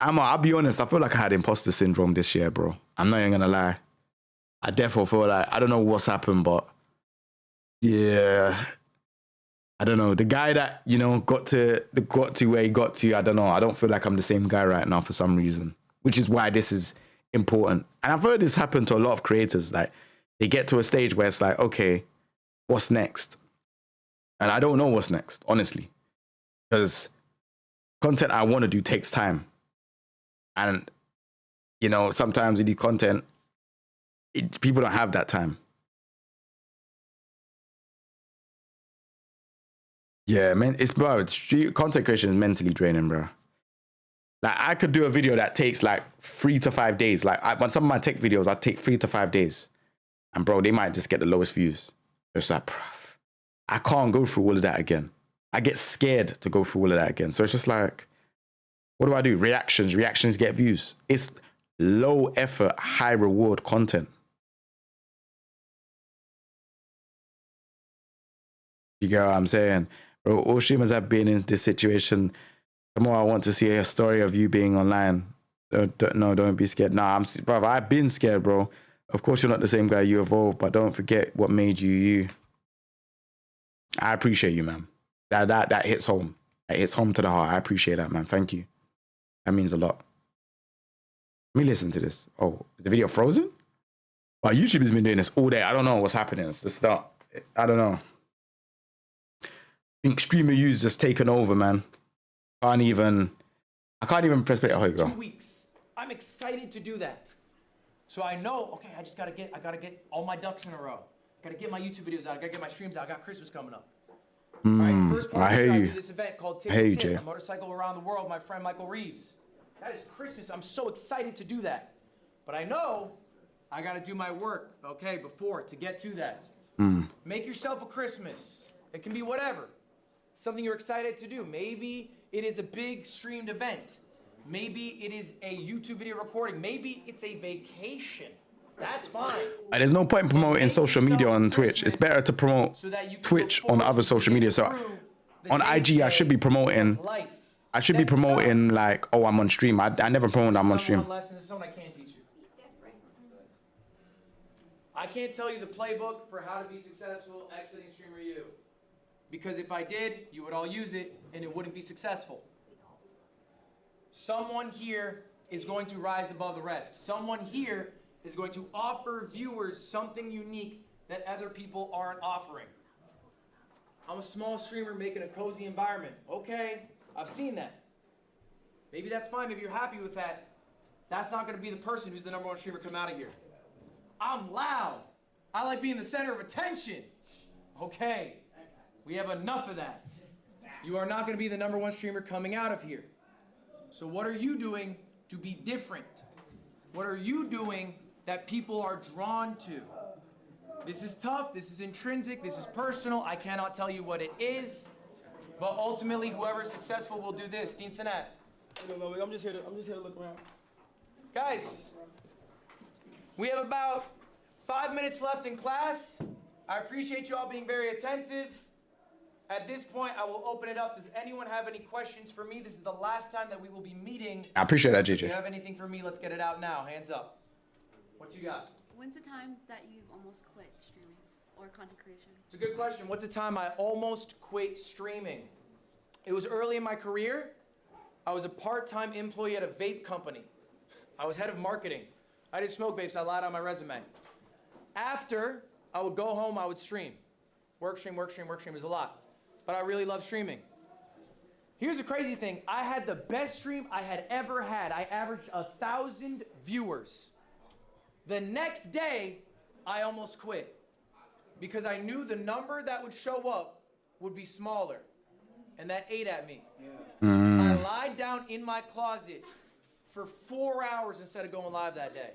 I'll be honest, I feel like I had imposter syndrome this year, bro. I'm not even gonna lie. I definitely feel like, I don't know what's happened, but yeah. I don't know. The guy that, got to where he got to, I don't know. I don't feel like I'm the same guy right now for some reason, which is why this is important. And I've heard this happen to a lot of creators. Like, they get to a stage where it's like, okay, what's next? And I don't know what's next, honestly. Because content I want to do takes time. And, sometimes with the content, people don't have that time. Yeah, man, content creation is mentally draining, bro. Like, I could do a video that takes like 3 to 5 days. Like, on some of my tech videos, I take 3 to 5 days. And bro, they might just get the lowest views. It's like, bro, I can't go through all of that again. I get scared to go through all of that again. So it's just like, what do? Reactions get views. It's low effort, high reward content. You get what I'm saying? Bro, all streamers have been in this situation. The more I want to see a story of you being online. Don't be scared. Nah, bro, I've been scared, bro. Of course, you're not the same guy. You evolved, but don't forget what made you you. I appreciate you, man. That hits home. It hits home to the heart. I appreciate that, man. Thank you. That means a lot. Let me listen to this. Oh, is the video frozen? Well, YouTube has been doing this all day. I don't know what's happening. It's the start. I don't know. I think streamer use just taken over, man. I can't even press play. Oh, you go. 2 weeks. I'm excited to do that. So I know, okay, I gotta get all my ducks in a row. Gotta get my YouTube videos out. I gotta get my streams out. I got Christmas coming up. All right, first part I hear I you. do this event called I hear you, Tekken, Jay. a motorcycle around the world. My friend Michael Reeves. That is Christmas. I'm so excited to do that. But I know I gotta do my work, okay, before to get to that. Make yourself a Christmas. It can be whatever. Something you're excited to do. Maybe it is a big streamed event. Maybe it is a YouTube video recording. Maybe it's a vacation. That's fine. There's no point in promoting social media on Twitch. It's better to promote Twitch on other social media. So on IG, I should be promoting. I should be promoting like, oh, I'm on stream. I never promote I'm on stream. One lesson. This is something I can't teach you. I can't tell you the playbook for how to be successful exiting Streamer U. Because if I did, you would all use it and it wouldn't be successful. Someone here is going to rise above the rest. Someone here is going to offer viewers something unique that other people aren't offering. I'm a small streamer making a cozy environment. Okay, I've seen that. Maybe that's fine, maybe you're happy with that. That's not gonna be the person who's the #1 streamer come out of here. I'm loud. I like being the center of attention. Okay, we have enough of that. You are not gonna be the #1 streamer coming out of here. So what are you doing to be different? What are you doing that people are drawn to? This is tough, this is intrinsic, this is personal. I cannot tell you what it is, but ultimately whoever is successful will do this. Dean Sinat. I'm just here to look around. Guys, we have about 5 minutes left in class. I appreciate you all being very attentive. At this point, I will open it up. Does anyone have any questions for me? This is the last time that we will be meeting. I appreciate that, JJ. If you have anything for me, let's get it out now. Hands up. What you got? When's the time that you've almost quit streaming or content creation? It's a good question. What's the time I almost quit streaming? It was early in my career. I was a part-time employee at a vape company. I was head of marketing. I didn't smoke vapes. I lied on my resume. After, I would go home, I would stream. Work stream was a lot. But I really love streaming. Here's the crazy thing. I had the best stream I had ever had. I averaged 1,000 viewers. The next day, I almost quit because I knew the number that would show up would be smaller, and that ate at me. I lied down in my closet for 4 hours instead of going live that day.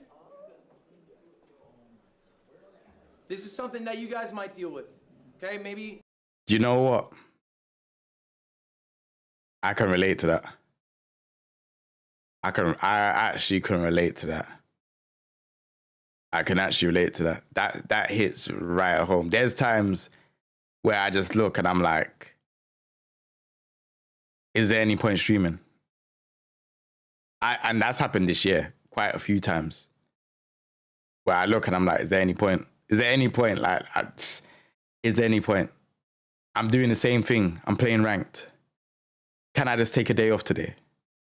This is something that you guys might deal with, okay? Maybe. Do you know what? I can relate to that. I actually can relate to that. I can actually relate to that. That hits right at home. There's times where I just look and I'm like, is there any point streaming? And that's happened this year quite a few times. Where I look and I'm like, is there any point? Is there any point? Like, is there any point? I'm doing the same thing. I'm playing ranked. Can I just take a day off today?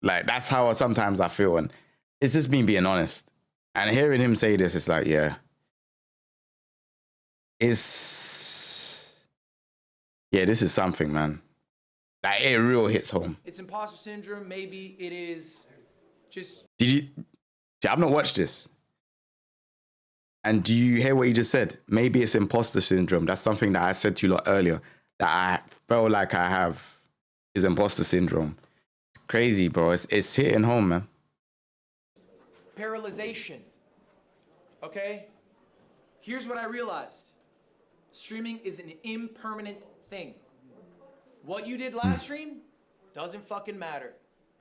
Like, that's how sometimes I feel. And it's just me being honest. And hearing him say this, it's like, yeah. This is something, man. Like, it real hits home. It's imposter syndrome. Maybe it is just. I've not watched this. And do you hear what you just said? Maybe it's imposter syndrome. That's something that I said to you lot earlier that I felt like I have is imposter syndrome. It's crazy, bro. It's hitting home, man. Paralyzation. Okay? Here's what I realized. Streaming is an impermanent thing. What you did last stream doesn't fucking matter.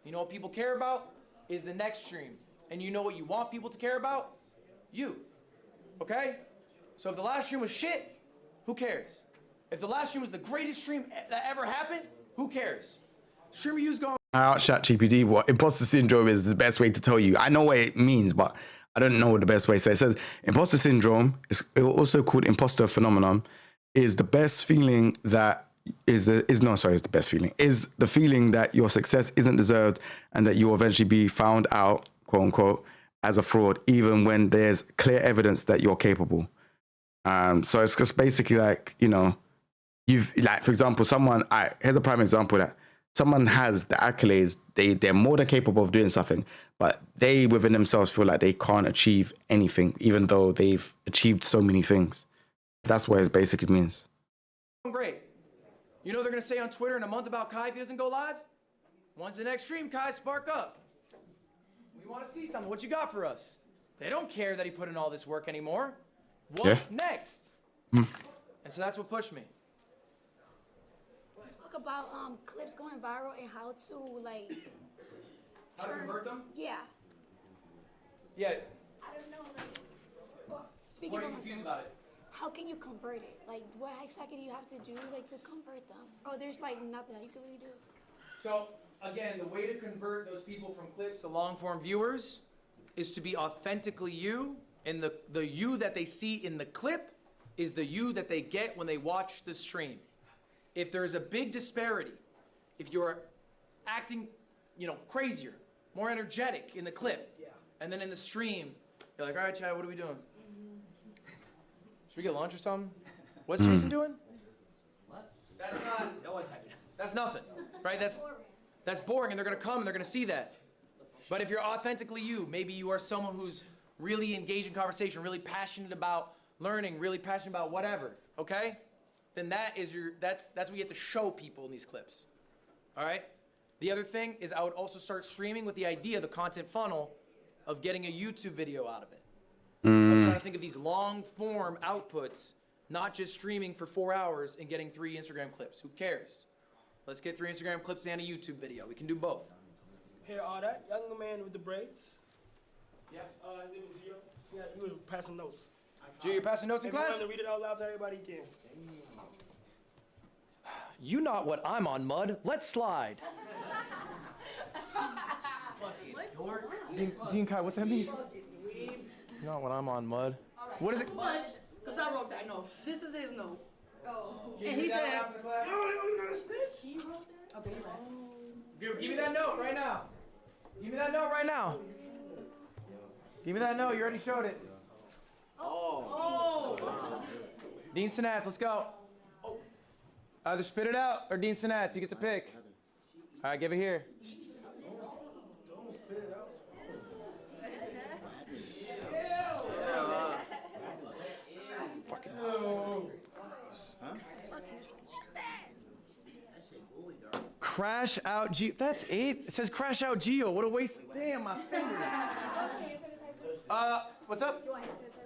You know what people care about is the next stream. And you know what you want people to care about? You. Okay? So if the last stream was shit, who cares? If the last stream was the greatest stream that ever happened, who cares? Streamer U's going. I out ChatGPT what imposter syndrome is the best way to tell you. I know what it means, but I don't know the best way. So it says imposter syndrome, is also called imposter phenomenon, is the best feeling that is the feeling that your success isn't deserved and that you'll eventually be found out, quote unquote, as a fraud, even when there's clear evidence that you're capable. So it's just basically like, you know, you've, like, for example, here's a prime example that someone has the accolades, they're more than capable of doing something, but they within themselves feel like they can't achieve anything, even though they've achieved so many things. That's what it basically means. Great. You know what they're going to say on Twitter in a month about Kai if he doesn't go live? When's the next stream, Kai? Spark up. We want to see something. What you got for us? They don't care that he put in all this work anymore. What's next? And so that's what pushed me. Let's talk about clips going viral and how to like How to convert them? Yeah. Yeah. I don't know. Like, speaking What are you for confused myself, about it? how can you convert it? Like, what exactly do you have to do like to convert them? Oh, there's like nothing that you can really do. So, again, the way to convert those people from clips to long-form viewers is to be authentically you, and the you that they see in the clip is the you that they get when they watch the stream. If there's a big disparity, if you're acting, you know, crazier, more energetic in the clip, and then in the stream, you're like, all right, Chad, what are we doing? Should we get lunch or something? What's Jason doing? What? That's not. No one's typing. That's nothing, right? That's boring, and they're gonna come and they're gonna see that. But if you're authentically you, maybe you are someone who's really engaged in conversation, really passionate about learning, really passionate about whatever, okay? Then that's what you get to show people in these clips, all right? The other thing is I would also start streaming with the idea, the content funnel, of getting a YouTube video out of it. I'm trying to think of these long form outputs, not just streaming for 4 hours and getting 3 Instagram clips. Who cares? Let's get 3 Instagram clips and a YouTube video. We can do both. Here, that young man with the braids. Yeah. His name is Gio. Yeah, he was passing notes. Gio, you're passing notes in If you class? want to read it out loud to everybody, you can. You not what I'm on, Mud. Let's slide. Dean Kai, what's that mean? You not what I'm on, Mud. What is it? Because I wrote that note. This is his note. Oh. Can you And he read that said, out for the class? you're not a snitch. He wrote that? Okay, you're right. Give me that note right now. Give me that note right now. Give me that note. You already showed it. Oh. Dean Sinats, let's go. Either spit it out or Dean Sinats. You get to pick. All right, give it here. Crash out Geo. That's 8. It says crash out Geo. What a waste. Damn, my fingers. What's up? Oh,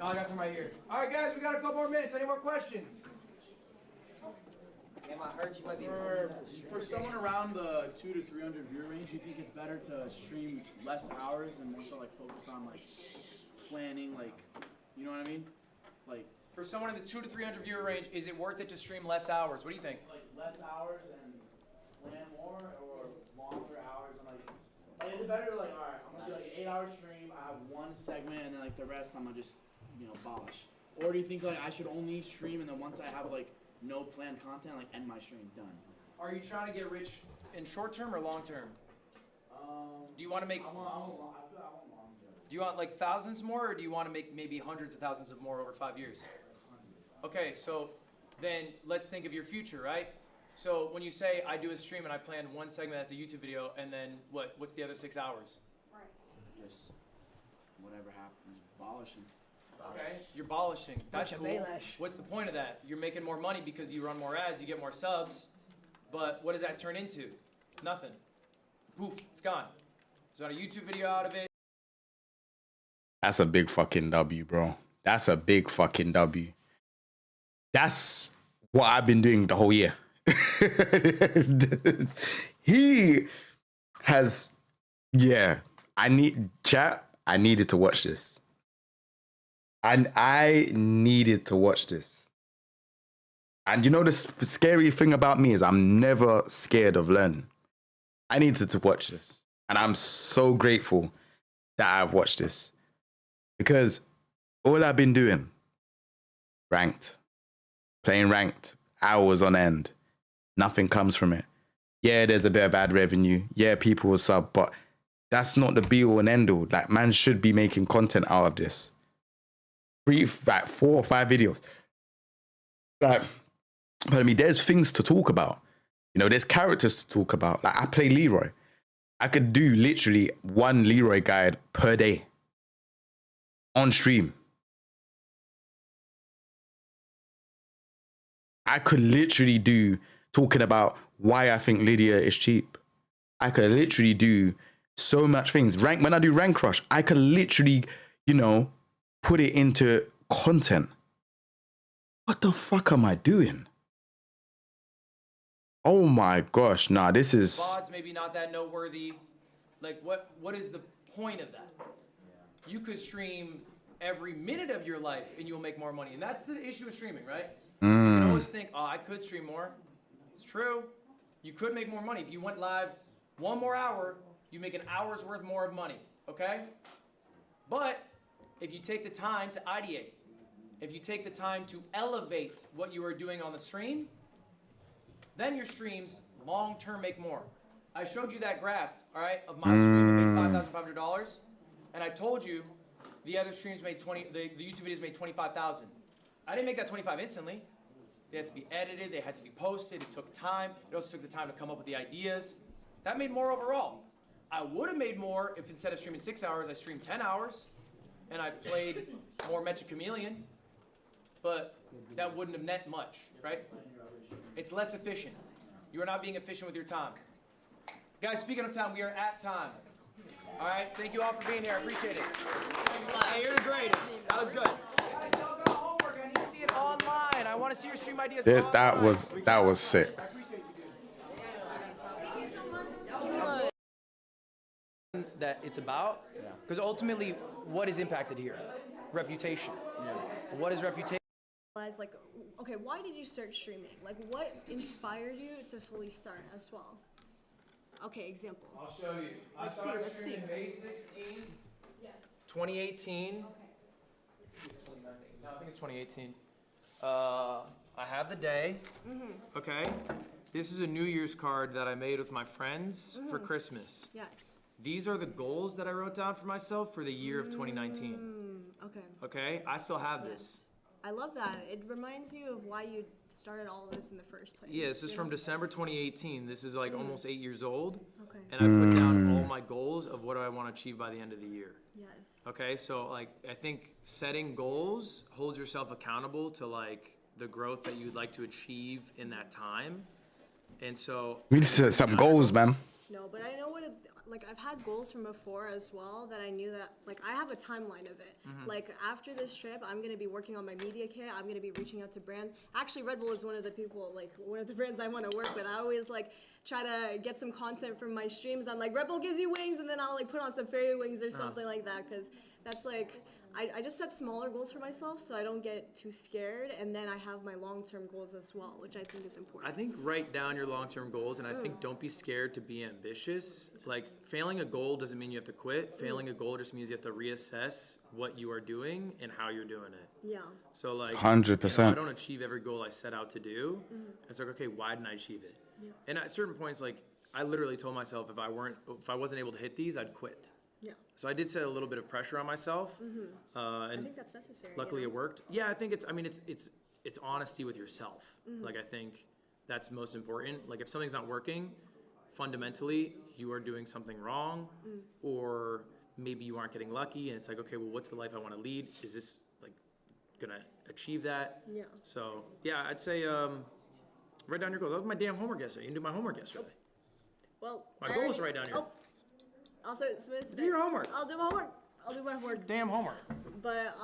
I got some right here. All right, guys, we got a couple more minutes. Any more questions? For someone around the 200 to 300 viewer range, do you think it's better to stream less hours and more so like focus on like planning, like, you know what I mean? Like, for someone in the 200 to 300 viewer range, is it worth it to stream less hours? What do you think? Like less hours and plan more, or longer hours and like is it better to like, all right, I'm gonna do like an 8-hour stream, I have one segment, and then like the rest I'm gonna just, you know, abolish? Or do you think like I should only stream and then once I have like no planned content, like end my stream, done? Are you trying to get rich in short term or long term? Do you want to make? I feel like I want long term. Do you want like thousands more, or do you want to make maybe hundreds of thousands of more over 5 years? Okay, so then let's think of your future, right? So when you say I do a stream and I plan one segment that's a YouTube video, and then what's the other 6 hours? Just whatever happens, abolishing. Okay, you're abolishing. That's Bunch of cool. Baelish. What's the point of that? You're making more money because you run more ads, you get more subs, but what does that turn into? Nothing. Poof, it's gone. There's not a YouTube video out of it. That's a big fucking W, bro. That's a big fucking W. That's what I've been doing the whole year. He has, yeah. I needed to watch this. And I needed to watch this. And you know the scary thing about me is I'm never scared of learning. I needed to watch this. And I'm so grateful that I've watched this. Because all I've been doing, ranked, playing ranked, hours on end, nothing comes from it. Yeah, there's a bit of ad revenue. Yeah, people will sub, but that's not the be all and end all. Like, man should be making content out of this. 4 or 5 videos. Like, but I mean, there's things to talk about. You know, there's characters to talk about. Like, I play Leroy. I could do literally 1 Leroy guide per day on stream. I could literally do talking about why I think Lydia is cheap. I could literally do so much things. When I do Rank Rush, I could literally, you know, put it into content. What the fuck am I doing? Oh my gosh, nah, this is... VODs maybe not that noteworthy. Like, what is the point of that? You could stream every minute of your life and you'll make more money. And that's the issue with streaming, right? You can always think, oh, I could stream more. It's true. You could make more money. If you went live 1 more hour, you make an hour's worth more of money, okay? But if you take the time to ideate, if you take the time to elevate what you are doing on the stream, then your streams long-term make more. I showed you that graph, all right, of my stream that made $5,500, and I told you the other streams made the YouTube videos made $25,000. I didn't make that 25 instantly. They had to be edited, they had to be posted, it took time. It also took the time to come up with the ideas. That made more overall. I would have made more if instead of streaming 6 hours, I streamed 10 hours, and I played more Magic Chameleon, but that wouldn't have net much, right? It's less efficient. You are not being efficient with your time. Guys, speaking of time, we are at time. All right, thank you all for being here. I appreciate it. Hey, you're the greatest. That was good. Guys, y'all got homework. I need to see it online. I want to see your stream ideas online. That was sick. I appreciate you, dude. That it's about, because ultimately, what is impacted here? Reputation. What is reputation? Like, okay, why did you start streaming? Like, what inspired you to fully start as well? Okay, example. I'll show you. I started streaming May 16th, 2018. No, I think it's 2018. I have the day. Okay. This is a New Year's card that I made with my friends for Christmas. Yes. These are the goals that I wrote down for myself for the year of 2019. Okay. Okay, I still have this. I love that. It reminds you of why you started all of this in the first place. Yeah, this is from December 2018. This is like almost 8 years old. Okay. And I put down all my goals of what do I want to achieve by the end of the year. Yes. Okay, so like I think setting goals holds yourself accountable to like the growth that you'd like to achieve in that time. And so We need to set some goals, man. No, but I know what like I've had goals from before as well that I knew that like I have a timeline of it. Like after this trip, I'm gonna be working on my media kit. I'm gonna be reaching out to brands. Actually, Red Bull is one of the people, like one of the brands I want to work with. I always like try to get some content from my streams. I'm like, Red Bull gives you wings, and then I'll like put on some fairy wings or something like that, because that's like I just set smaller goals for myself so I don't get too scared, and then I have my long-term goals as well, which I think is important. I think write down your long-term goals, and I think don't be scared to be ambitious. Like failing a goal doesn't mean you have to quit. Failing a goal just means you have to reassess what you are doing and how you're doing it. Yeah. So like 100%. if I don't achieve every goal I set out to do, it's like, okay, why didn't I achieve it? Yeah. And at certain points, like I literally told myself if I wasn't able to hit these, I'd quit. Yeah. So I did set a little bit of pressure on myself. And I think that's necessary. luckily it worked. Yeah, I think it's honesty with yourself. Like I think that's most important. Like if something's not working, fundamentally you are doing something wrong, or maybe you aren't getting lucky, and it's like, okay, well, what's the life I want to lead? Is this like gonna achieve that? Yeah. So yeah, I'd say write down your goals. I did my damn homework yesterday. You didn't do my homework yesterday. Well, My goal is to write down your. Also, submit it today. Do your homework. I'll do my homework. I'll do my homework. Damn homework. But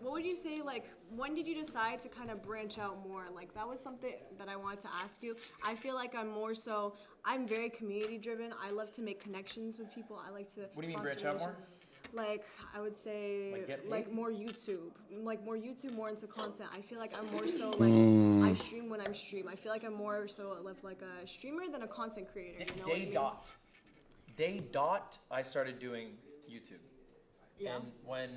what would you say, like, when did you decide to kind of branch out more? Like, that was something that I wanted to ask you. I feel like I'm very community driven. I love to make connections with people. I like to. What do you mean branch out more? Like, I would say, like more YouTube. Like, more YouTube, more into content. I feel like I'm more so, like, I stream when I'm stream. I feel like I'm more so of, like, a streamer than a content creator. You know what I mean? Day dot, I started doing YouTube. Yeah. And when,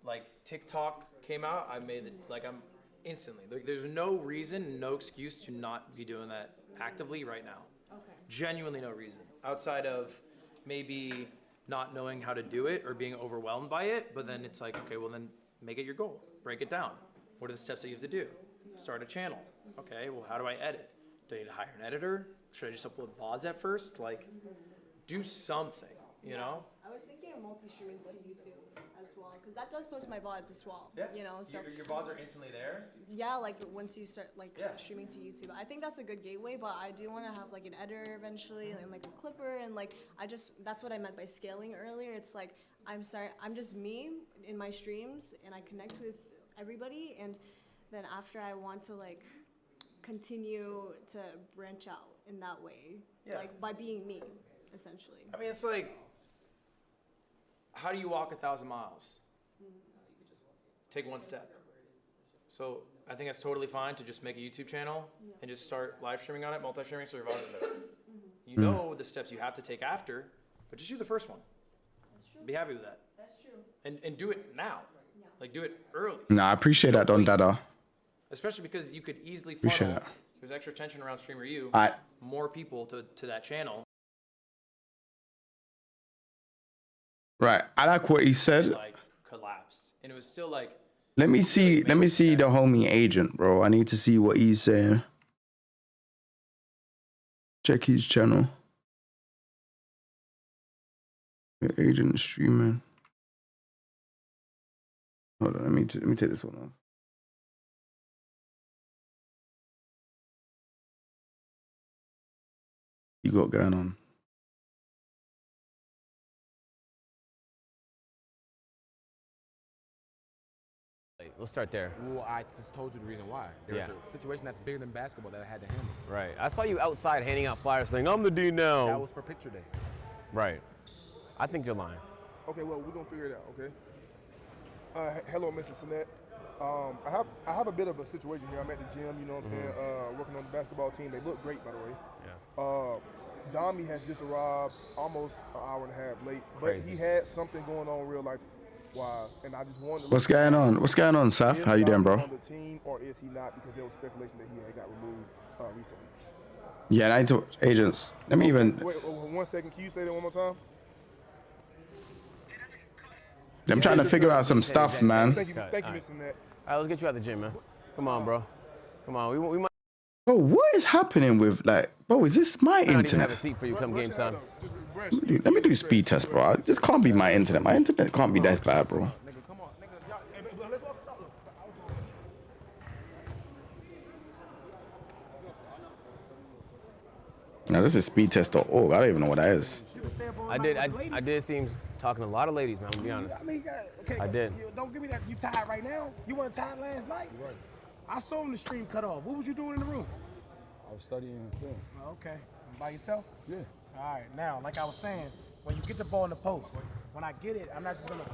like, TikTok came out, I made it, like, I'm instantly. Like, there's no reason, no excuse to not be doing that actively right now. Okay. Genuinely no reason. Outside of maybe not knowing how to do it or being overwhelmed by it. But then it's like, okay, well then make it your goal. Break it down. What are the steps that you have to do? Start a channel. Okay, well how do I edit? Do I need to hire an editor? Should I just upload VODs at first? Like, do something, you know? I was thinking of multi-streaming to YouTube as well, because that does post my VODs as well. Yeah. You know, so Your VODs are instantly there. yeah, like once you start like streaming to YouTube, I think that's a good gateway. But I do want to have like an editor eventually, and like a clipper, and like that's what I meant by scaling earlier. It's like I'm just me in my streams, and I connect with everybody, and then after I want to like continue to branch out in that way, like by being me, essentially. I mean, it's like, how do you walk 1,000 miles? Take one step. So I think that's totally fine to just make a YouTube channel and just start live streaming on it, multi-streaming, so your VODs are better. You know the steps you have to take after, but just do the first one. That's true. Be happy with that. That's true. And do it now. Like, do it early. No, I appreciate that, Don Dada. Especially because you could easily Appreciate funnel, that. there's extra tension around Streamer U, I- more people to that channel. Right. I like what he said. Like, collapsed. And it was still like, Let me see the homie agent, bro. I need to see what he's saying. Check his channel. The agent streaming. Hold on, let me take this one off. You got going on? We'll start there. Well, I just told you the reason why. There's a situation that's bigger than basketball that I had to handle. Right. I saw you outside handing out flyers saying, I'm the D now. That was for picture day. Right. I think you're lying. Okay, well, we're going to figure it out, okay? Hello, Mr. Sinet. I have a bit of a situation here. I'm at the gym, you know what I'm saying, working on the basketball team. They look great, by the way. Yeah. Dami has just arrived almost an hour and a half late, but Crazy. he had something going on real life wise, and I just wanted to What's going on? What's going on, Saf? How you doing, bro? on the team, or is he not? Because there was speculation that he had got removed recently. Yeah, and I need to agents. Let me even. Wait, 1 second. Can you say that one more time? I'm trying to figure out some stuff, man. Thank you, Mr. Net. All right, let's get you out the gym, man. Come on, bro. Come on. We might Bro, what is happening with like? Bro, is this my not even internet? have a seat for you come game time. Let me do speed test, bro. This can't be my internet. My internet can't be that bad, bro. Now this is speedtest.org. I don't even know what that is. I did see him talking to a lot of ladies, man. I'm gonna be honest. I mean, okay, I did. Don't give me that. You tired right now? You weren't tired last night? Right. I saw him the stream cut off. What was you doing in the room? I was studying film. Okay. By yourself? Yeah. All right. Now, like I was saying, when you get the ball in the post, when I get it, I'm not just gonna.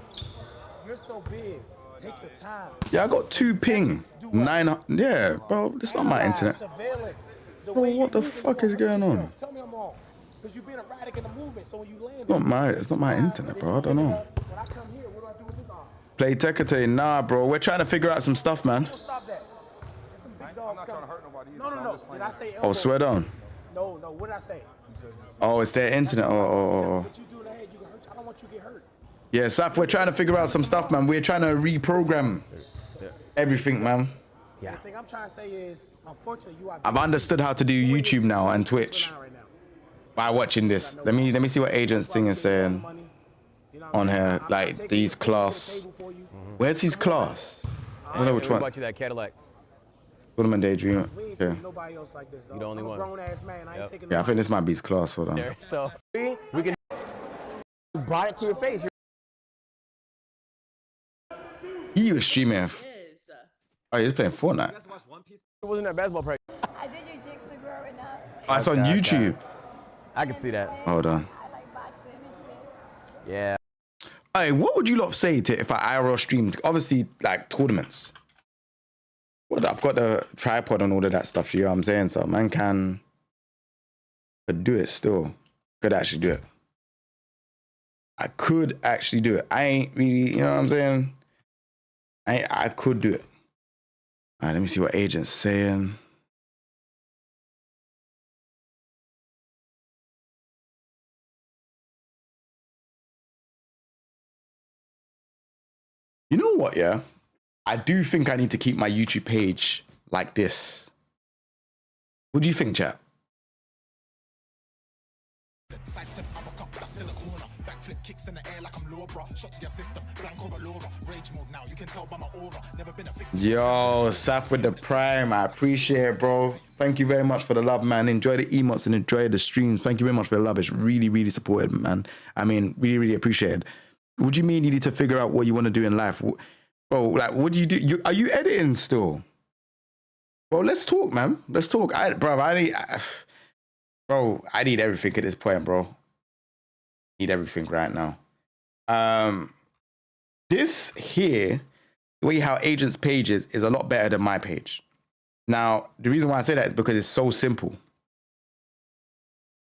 You're so big. Take the time. Yeah, I got 2 ping. 9. Yeah, bro. This is not my internet. Surveillance. The Bro, way you what the move is fuck gonna is hurt going on? yourself. Tell me I'm wrong. Because you're being erratic in the movement. So when you land, It's not my internet, bro. I don't know. when I come here, what do I do with this arm? Play Tekken. Nah, bro. We're trying to figure out some stuff, man. Don't stop that. There's some big dogs. I'm not trying to hurt nobody. No. Did I say Oh, swear down. No. What did I say? Oh, it's their internet. Oh. What you do in the head, you can hurt. I don't want you to get hurt. Yeah, Saf, we're trying to figure out some stuff, man. We're trying to reprogram everything, man. The thing I'm trying to say is, unfortunately, you are. I've understood how to do YouTube now and Twitch by watching this. Let me see what Agent's thing is saying on here. Like these class. Where's his class? I don't know which We one. bought you that Cadillac. Tournament Daydream. We ain't Okay. treating nobody else like this, though. You the only I'm one. a grown ass man. I ain't taking. Yeah, I think this might be his class. Hold on. There, so we can. You brought it to your face. He was streaming. Oh, he's playing Fortnite. It wasn't that basketball practice. I did your jigsaw growing up. Oh, it's on YouTube. I can see that. Hold on. I like boxing and shit. Yeah. Hey, what would you lot say to if I IRL streamed? Obviously, like tournaments. Well, I've got the tripod and all of that stuff. You know what I'm saying? So man could do it still. Could actually do it. I could actually do it. I ain't really, you know what I'm saying? I could do it. All right, let me see what Agent's saying. You know what, yeah? I do think I need to keep my YouTube page like this. What do you think, chat? Yo, Saf with the Prime. I appreciate it, bro. Thank you very much for the love, man. Enjoy the emotes and enjoy the streams. Thank you very much for the love. It's really, really supported, man. I mean, really, really appreciated. What do you mean you need to figure out what you want to do in life? Bro, like, what do you do? Are you editing still? Bro, let's talk, man. Let's talk. I need everything at this point, bro. Need everything right now. This here, the way how agents' pages is a lot better than my page. Now, the reason why I say that is because it's so simple.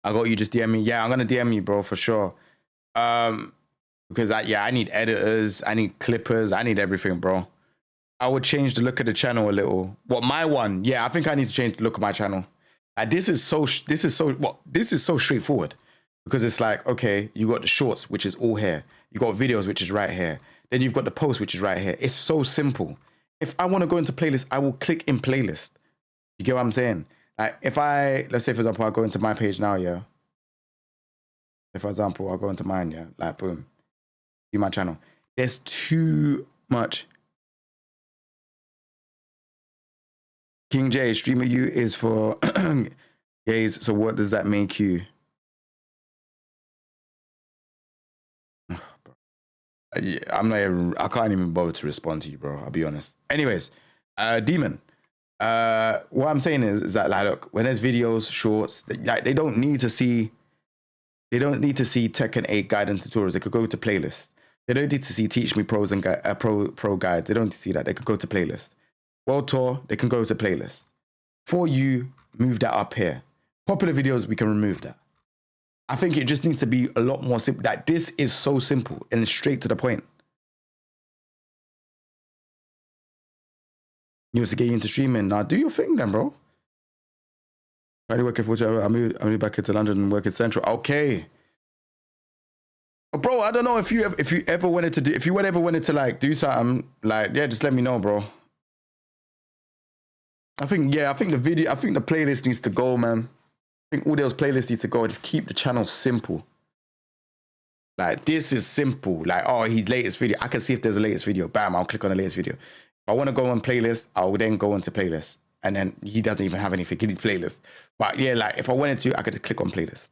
I got you, just DM me. Yeah, I'm gonna DM you, bro, for sure. Because I need editors, I need clippers, I need everything, bro. I would change the look of the channel a little. What, my one? Yeah, I think I need to change the look of my channel. This is so straightforward, because it's like, okay, you got the shorts, which is all here. You got videos, which is right here. Then you've got the post, which is right here. It's so simple. If I want to go into playlist, I will click in playlist. You get what I'm saying? Like, if let's say, for example, I go into my page now, yeah. If, for example, I'll go into mine, yeah. Like, boom. See my channel. There's too much. King Jae, streamer you is for gays, so what does that make you? Yeah, I can't even bother to respond to you, bro. I'll be honest. Anyways, Demon. What I'm saying is that, like, look, when there's videos, shorts, they don't need to see Tekken 8 guide and tutorials. They could go to playlist. They don't need to see Teach Me Pros and pro guide. They don't need to see that. They could go to playlist. World Tour, they can go to playlist. For you, move that up here. Popular videos, we can remove that. I think it just needs to be a lot more simple. Like, this is so simple and straight to the point. You used to get you into streaming. Now do your thing then, bro. I working for I moved back into London and work in Central. Okay. Bro, I don't know if you ever wanted to do, if you ever wanted to like do something, like, yeah, just let me know, bro. I think the playlist needs to go, man. I think all those playlists need to go. Just keep the channel simple. Like, this is simple. Like, oh, his latest video. I can see if there's a latest video. Bam, I'll click on the latest video. If I want to go on playlist, I'll then go into playlist. And then he doesn't even have anything in his playlist. But yeah, like, if I wanted to, I could just click on playlist.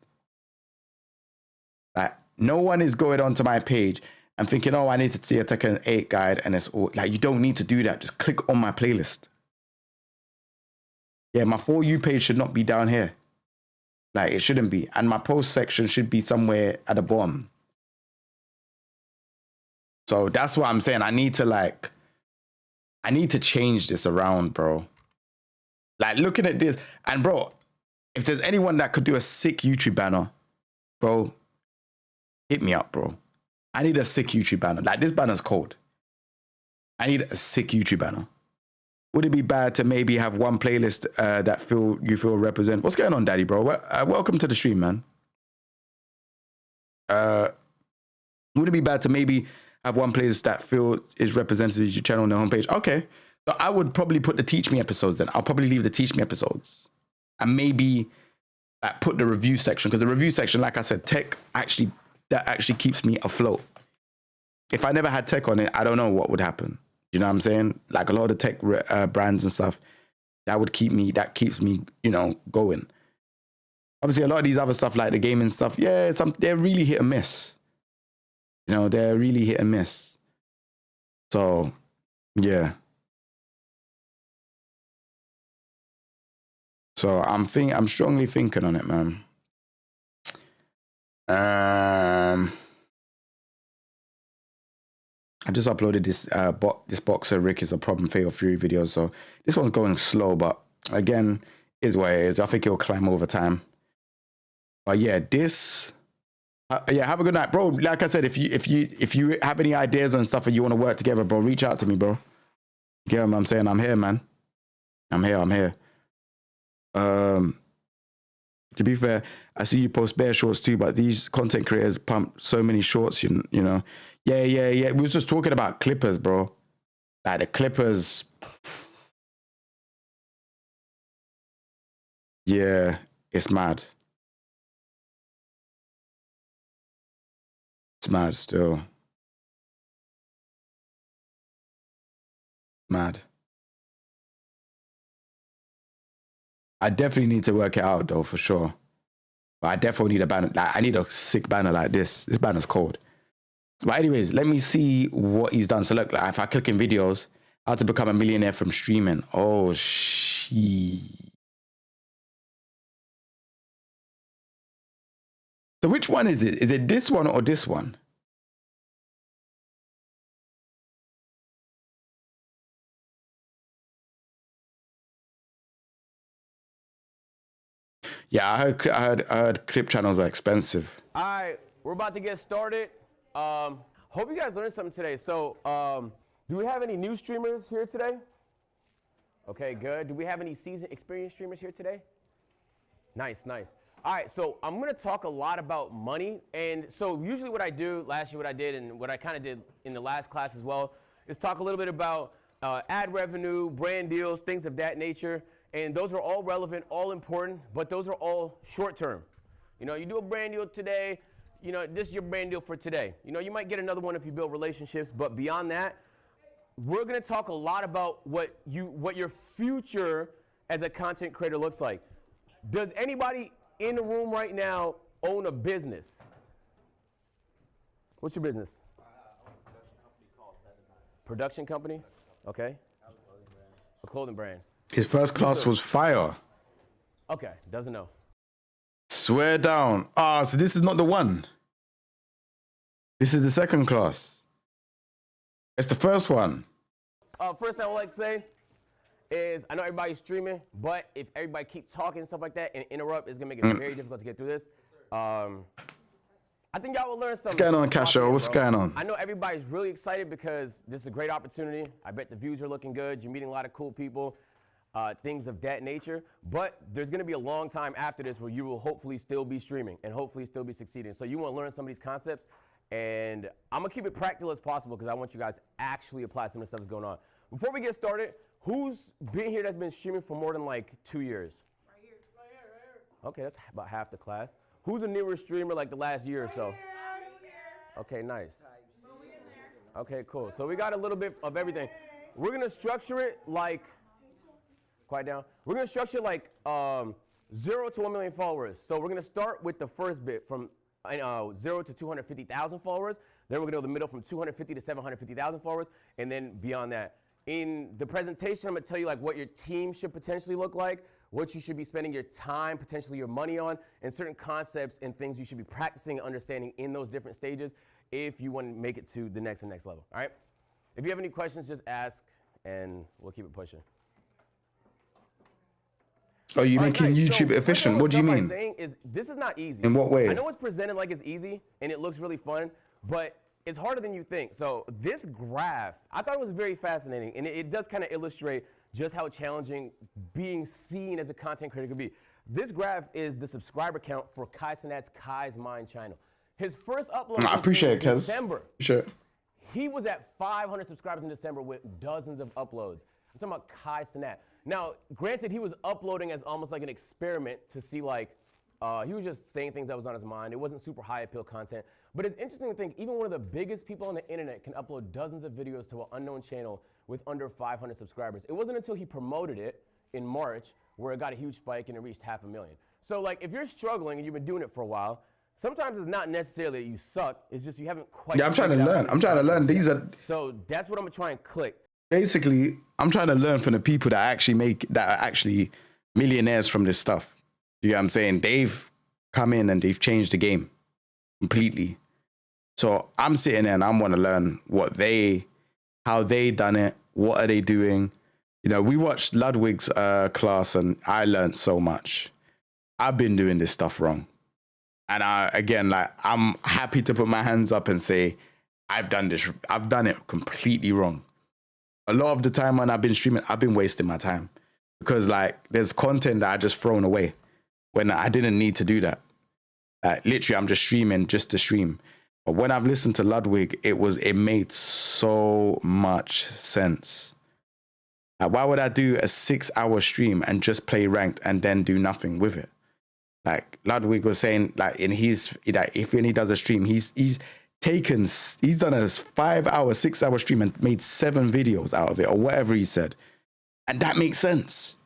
Like, no one is going onto my page and thinking, oh, I need to see a Tekken 8 guide, and it's all, like, you don't need to do that. Just click on my playlist. Yeah, my For You page should not be down here. Like, it shouldn't be. And my post section should be somewhere at the bottom. So that's what I'm saying. I need to change this around, bro. Like, looking at this, and bro, if there's anyone that could do a sick YouTube banner, bro, hit me up, bro. I need a sick YouTube banner. Like, this banner's cold. I need a sick YouTube banner. Would it be bad to maybe have one playlist that you feel represent? What's going on, Daddy, bro? Welcome to the stream, man. Would it be bad to maybe have one playlist that is represented as your channel on the homepage? Okay. So I would probably put the Teach Me episodes then. I'll probably leave the Teach Me episodes. And maybe put the review section. Because the review section, like I said, tech actually keeps me afloat. If I never had tech on it, I don't know what would happen. You know what I'm saying? Like, a lot of the tech brands and stuff, that keeps me, you know, going. Obviously, a lot of these other stuff, like the gaming stuff, yeah, they're really hit and miss. You know, they're really hit and miss. So, yeah. So I'm strongly thinking on it, man. I just uploaded this boxer Rick is a problem Fatal Fury video, so this one's going slow, but again, is what it is. I think it'll climb over time. But yeah, have a good night, bro. Like I said, if you have any ideas and stuff and you want to work together, bro, reach out to me, bro. You get what I'm saying? I'm here, man. I'm here. To be fair, I see you post bare shorts too, but these content creators pump so many shorts, you know. Yeah. We was just talking about Clippers, bro. Like the Clippers. Yeah, it's mad. It's mad still. Mad. I definitely need to work it out though, for sure. But I definitely need a banner. Like, I need a sick banner like this. This banner's cold. But anyways, let me see what he's done. So look, like, if I click in videos, how to become a millionaire from streaming. Oh, shit. So which one is it? Is it this one or this one? Yeah, I heard clip channels are expensive. All right, we're about to get started. Hope you guys learned something today. So, do we have any new streamers here today? Okay, good. Do we have any seasoned experienced streamers here today? Nice. All right, so I'm gonna talk a lot about money. And so usually what I do, last year what I did, and what I kind of did in the last class as well, is talk a little bit about ad revenue, brand deals, things of that nature. And those are all relevant, all important, but those are all short term. You know, you do a brand deal today, you know, this is your brand deal for today. You know, you might get another one if you build relationships, but beyond that, we're gonna talk a lot about what your future as a content creator looks like. Does anybody in the room right now own a business? What's your business? Production company? Okay. A clothing brand. His first class was fire. Okay, doesn't know. Swear down. Ah, so this is not the one. This is the second class. It's the first one. First thing I would like to say is, I know everybody's streaming, but if everybody keeps talking and stuff like that and interrupt, it's gonna make it very difficult to get through this. I think y'all will learn something. What's going on, Casho? What's going on? I know everybody's really excited because this is a great opportunity. I bet the views are looking good. You're meeting a lot of cool people, things of that nature. But there's gonna be a long time after this where you will hopefully still be streaming and hopefully still be succeeding. So you wanna learn some of these concepts, and I'm gonna keep it practical as possible because I want you guys to actually apply some of the stuff that's going on. Before we get started, who's been here that's been streaming for more than like 2 years? Right here. Okay, that's about half the class. Who's a newer streamer like the last year or so? Okay, nice. Okay, cool. So we got a little bit of everything. We're gonna structure it like, quiet down. We're gonna structure it like 0 to 1 million followers. So we're gonna start with the first bit from 0 to 250,000 followers. Then we're gonna go the middle from 250 to 750,000 followers, and then beyond that. In the presentation, I'm gonna tell you like what your team should potentially look like, what you should be spending your time, potentially your money on, and certain concepts and things you should be practicing and understanding in those different stages if you want to make it to the next and next level, all right? If you have any questions, just ask, and we'll keep it pushing. Oh, you making YouTube efficient? What do you mean? Saying is, this is not easy. In what way? I know it's presented like it's easy, and it looks really fun, but it's harder than you think. So this graph, I thought it was very fascinating, and it does kind of illustrate just how challenging being seen as a content creator could be. This graph is the subscriber count for Kai Cenat's Kai's Mind channel. His first upload was in December. Sure. He was at 500 subscribers in December with dozens of uploads. I'm talking about Kai Cenat. Now, granted, he was uploading as almost like an experiment to see like, he was just saying things that was on his mind. It wasn't super high appeal content. But it's interesting to think even one of the biggest people on the internet can upload dozens of videos to an unknown channel with under 500 subscribers. It wasn't until he promoted it in March where it got a huge spike and it reached 500,000. So like if you're struggling and you've been doing it for a while, sometimes it's not necessarily that you suck, it's just you haven't quite. Yeah, I'm trying to learn. I'm trying to learn. These are. So that's what I'm gonna try and click. Basically, I'm trying to learn from the people that are actually millionaires from this stuff. You know what I'm saying? They've come in and they've changed the game completely. So I'm sitting there and I want to learn how they done it, what are they doing. You know, we watched Ludwig's class and I learned so much. I've been doing this stuff wrong. And I'm happy to put my hands up and say, I've done it completely wrong. A lot of the time when I've been streaming, I've been wasting my time because like there's content that I just thrown away when I didn't need to do that. Literally, I'm just streaming just to stream. But when I've listened to Ludwig, it made so much sense. Why would I do a 6-hour stream and just play ranked and then do nothing with it? Like Ludwig was saying, like in his, if when he does a stream, he's done a 5-hour, 6-hour stream and made 7 videos out of it or whatever he said. And that makes sense.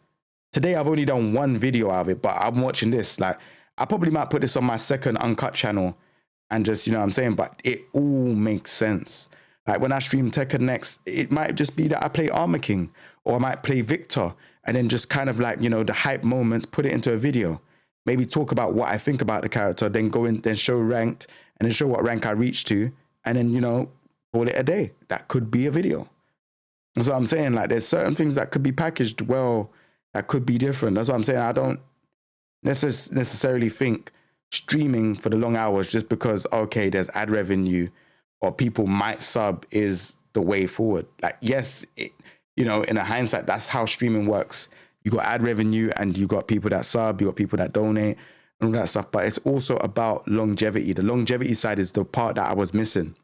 Today, I've only done 1 video out of it, but I'm watching this. Like, I probably might put this on my second uncut channel and just, you know what I'm saying? But it all makes sense. Like when I stream Tekken next, it might just be that I play Armor King or I might play Victor and then just kind of like, you know, the hype moments, put it into a video. Maybe talk about what I think about the character, then go in, then show ranked and then show what rank I reached to and then, you know, call it a day. That could be a video. That's what I'm saying. Like there's certain things that could be packaged well, that could be different. That's what I'm saying. I don't necessarily think streaming for the long hours just because, okay, there's ad revenue or people might sub is the way forward. Like, yes, you know, in a hindsight, that's how streaming works. You got ad revenue and you got people that sub, you got people that donate and all that stuff. But it's also about longevity. The longevity side is the part that I was missing,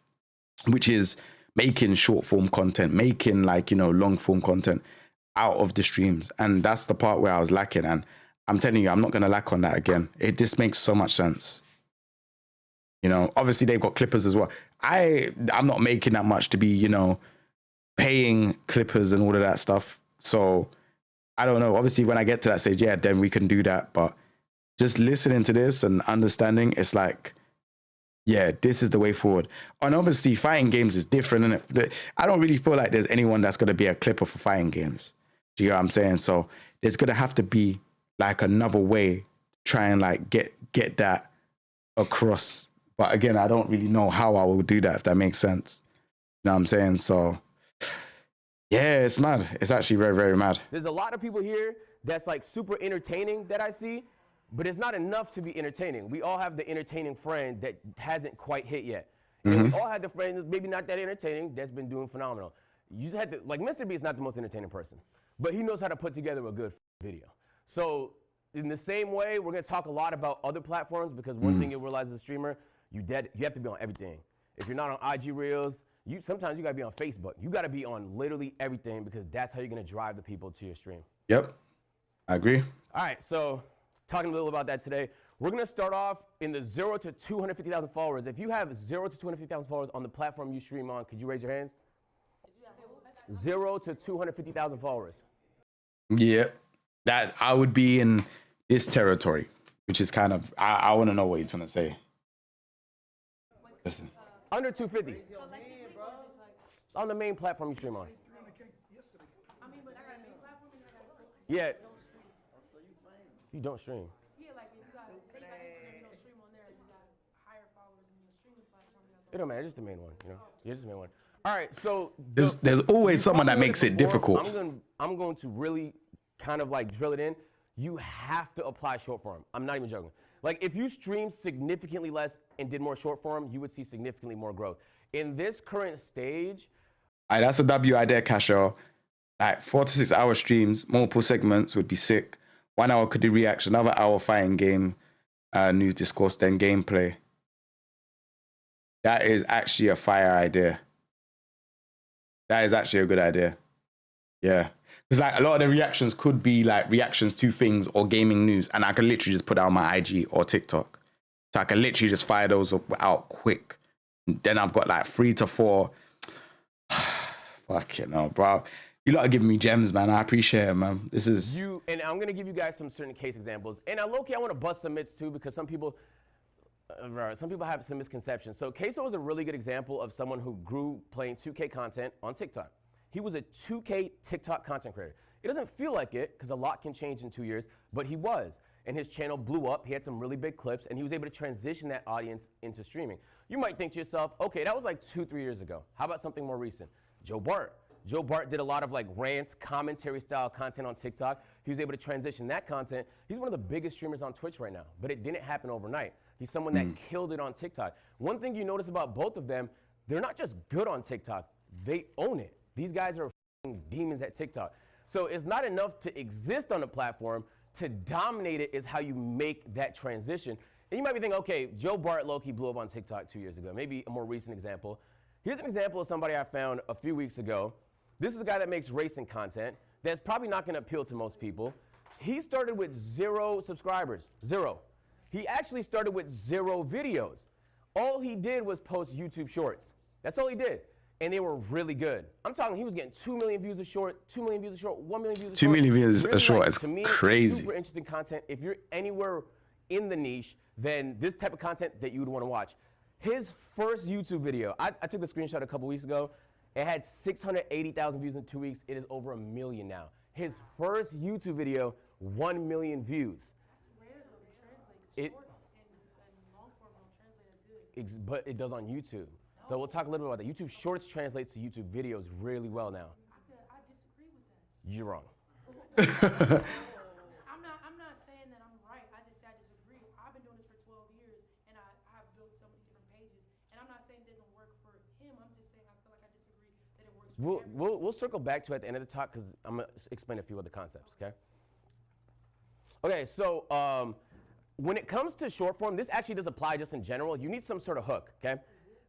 which is making short form content, making like, you know, long form content out of the streams. And that's the part where I was lacking. And I'm telling you, I'm not going to lack on that again. This makes so much sense. You know, obviously they've got clippers as well. I'm not making that much to be, you know, paying clippers and all of that stuff. So I don't know. Obviously when I get to that stage, yeah, then we can do that. But just listening to this and understanding, it's like, yeah, this is the way forward. And obviously fighting games is different, isn't it? I don't really feel like there's anyone that's going to be a clipper for fighting games. Do you know what I'm saying? So there's going to have to be like another way to try and like get that across. But again, I don't really know how I will do that, if that makes sense. You know what I'm saying? So yeah, it's mad. It's actually very, very mad. There's a lot of people here that's like super entertaining that I see, but it's not enough to be entertaining. We all have the entertaining friend that hasn't quite hit yet. And we all have the friend that's maybe not that entertaining that's been doing phenomenal. You just had to, like Mr. B is not the most entertaining person, but he knows how to put together a good video. So in the same way, we're gonna talk a lot about other platforms because one thing you realize as a streamer, you have to be on everything. If you're not on IG Reels, sometimes you gotta be on Facebook. You gotta be on literally everything because that's how you're gonna drive the people to your stream. Yep, I agree. All right, so talking a little about that today, we're gonna start off in the 0 to 250,000 followers. If you have 0 to 250,000 followers on the platform you stream on, could you raise your hands? 0 to 250,000 followers. Yeah, that I would be in this territory, which is kind of, I want to know what he's gonna say. Listen. Under 250. On the main platform you stream on. Yeah. You don't stream. It don't matter, just the main one, you know? Yeah, just the main one. All right, so there's always someone that makes it difficult. I'm going to really kind of like drill it in. You have to apply short form. I'm not even joking. Like if you stream significantly less and did more short form, you would see significantly more growth. In this current stage. All right, that's a W idea, Casho. Like 4 to 6 hour streams, multiple segments would be sick. 1 hour could do reaction, another hour fighting game, news discourse, then gameplay. That is actually a fire idea. That is actually a good idea. Yeah. Because like a lot of the reactions could be like reactions to things or gaming news. And I can literally just put it on my IG or TikTok. So I can literally just fire those out quick. And then I've got like 3 to 4. Fuck it, no, bro. You lot are giving me gems, man. I appreciate it, man. This is... And I'm going to give you guys some certain case examples. And low-key, I want to bust some myths too because some people have some misconceptions. So Queso is a really good example of someone who grew playing 2K content on TikTok. He was a 2K TikTok content creator. It doesn't feel like it because a lot can change in 2 years, but he was. And his channel blew up. He had some really big clips, and he was able to transition that audience into streaming. You might think to yourself, okay, that was like 2-3 years ago. How about something more recent? Joe Bart. Joe Bart did a lot of like rants, commentary style content on TikTok. He was able to transition that content. He's one of the biggest streamers on Twitch right now, but it didn't happen overnight. He's someone that killed it on TikTok. One thing you notice about both of them, they're not just good on TikTok, they own it. These guys are demons at TikTok. So it's not enough to exist on the platform. to dominate it is how you make that transition. And you might be thinking, okay, Joe Bart low-key blew up on TikTok 2 years ago. Maybe a more recent example. Here's an example of somebody I found a few weeks ago. This is a guy that makes racing content that's probably not gonna appeal to most people. He started with 0 subscribers, 0. He actually started with 0 videos. All he did was post YouTube shorts. That's all he did. And they were really good. I'm talking, he was getting 2 million views a short, 2 million views a short, 1 million views a short. 2 million views Really, a short is to me, crazy. Super interesting content. If you're anywhere in the niche, then this type of content that you would want to watch. His first YouTube video, I took the screenshot a couple weeks ago. It had 680,000 views in 2 weeks. It is over 1 million now. His first YouTube video, 1 million views. But it does on YouTube. So we'll talk a little bit about that. YouTube Shorts translates to YouTube videos really well now. I disagree with that. You're wrong. I'm not saying that I'm right. I just say I disagree. I've been doing this for 12 years, and I have built so many different pages. And I'm not saying it doesn't work for him. I'm just saying I feel like I disagree that it works for everyone. We'll circle back to it at the end of the talk because I'm going to explain a few other concepts, okay? Okay, so when it comes to short form, this actually does apply just in general. You need some sort of hook, okay?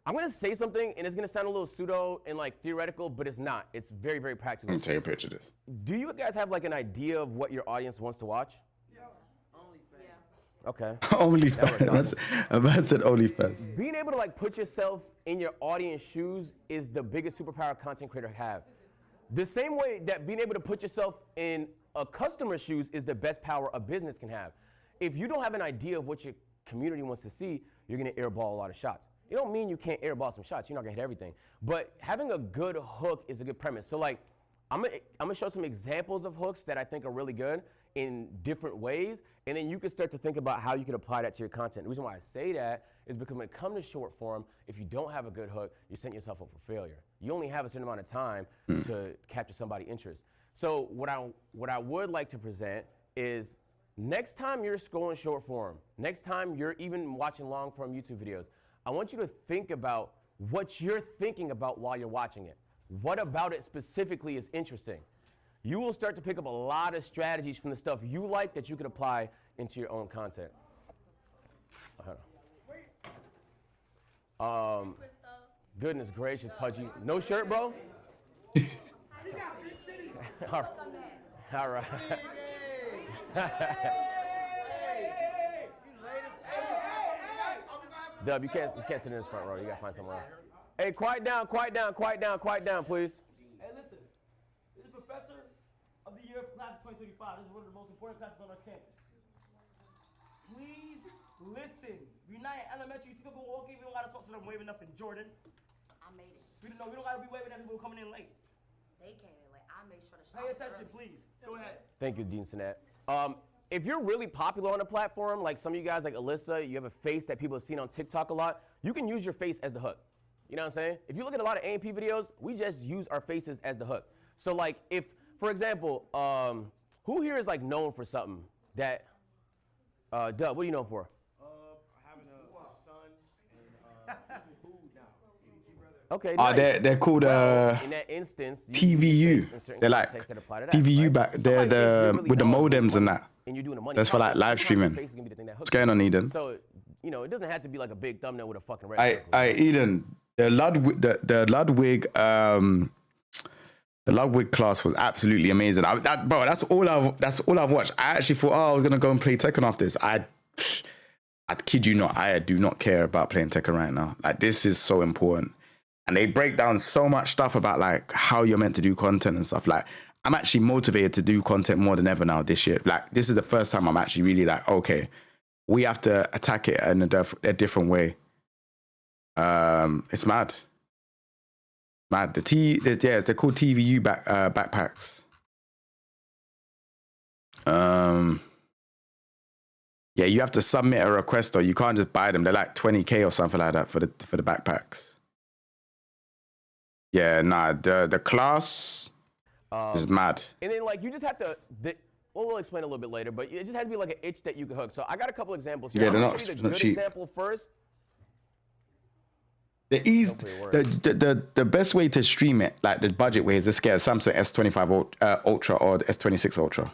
I'm gonna say something and it's gonna sound a little pseudo and like theoretical, but it's not. It's very, very practical. Let me take a picture of this. Do you guys have like an idea of what your audience wants to watch? Okay. OnlyFans. A man said OnlyFans. Being able to like put yourself in your audience shoes is the biggest superpower a content creator have. The same way that being able to put yourself in a customer's shoes is the best power a business can have. If you don't have an idea of what your community wants to see, you're gonna airball a lot of shots. It don't mean you can't airball some shots. You're not gonna hit everything. But having a good hook is a good premise. So like, I'm gonna show some examples of hooks that I think are really good in different ways, and then you can start to think about how you can apply that to your content. The reason why I say that is because when it comes to short form, if you don't have a good hook, you're setting yourself up for failure. You only have a certain amount of time to capture somebody's interest. So what I would like to present is next time you're scrolling short form, next time you're even watching long form YouTube videos, I want you to think about what you're thinking about while you're watching it. What about it specifically is interesting? You will start to pick up a lot of strategies from the stuff you like that you could apply into your own content. Goodness gracious, Pudgy. No shirt, bro? All right. Dub, you can't sit in this front row. You gotta find somewhere else. Hey, quiet down, please. Hey, listen. This is Professor of the Year of Class of 2025. This is one of the most important classes on our campus. Please listen. We're not in elementary. You see people walking, we don't gotta talk to them waving nothing. Jordan. I made it. We don't gotta be waving at people coming in late. They came in late. I made sure to Pay attention, please. Go ahead. Thank you, Dean Sinet. If you're really popular on a platform, like some of you guys, like Alyssa, you have a face that people have seen on TikTok a lot, you can use your face as the hook. You know what I'm saying? If you look at a lot of A&P videos, we just use our faces as the hook. So like if, for example, who here is like known for something that, Dub, what are you known for? Having a son and food now. Okay, They're called in that instance, TVU. They're like TVU back. They're with the modems and that. And you're doing a money. That's for like live streaming. What's going on, Eden? So, you know, it doesn't have to be like a big thumbnail with a fucking red circle. Eden, the Ludwig class was absolutely amazing. Bro, that's all I've watched. I actually thought, I was gonna go and play Tekken after this. I kid you not, I do not care about playing Tekken right now. Like, this is so important. And they break down so much stuff about like how you're meant to do content and stuff. Like, I'm actually motivated to do content more than ever now this year. Like, this is the first time I'm actually really like, okay, we have to attack it in a different way. It's mad. Mad. They're called TVU backpacks. Yeah, you have to submit a request or you can't just buy them. They're like 20K or something like that for the backpacks. Yeah, nah, the class is mad. And then like you just have to, we'll explain a little bit later, but it just has to be like an itch that you can hook. So I got a couple examples here. Yeah, they're not cheap. Example first. The best way to stream it, like the budget way, is to get a Samsung S25 Ultra or the S26 Ultra.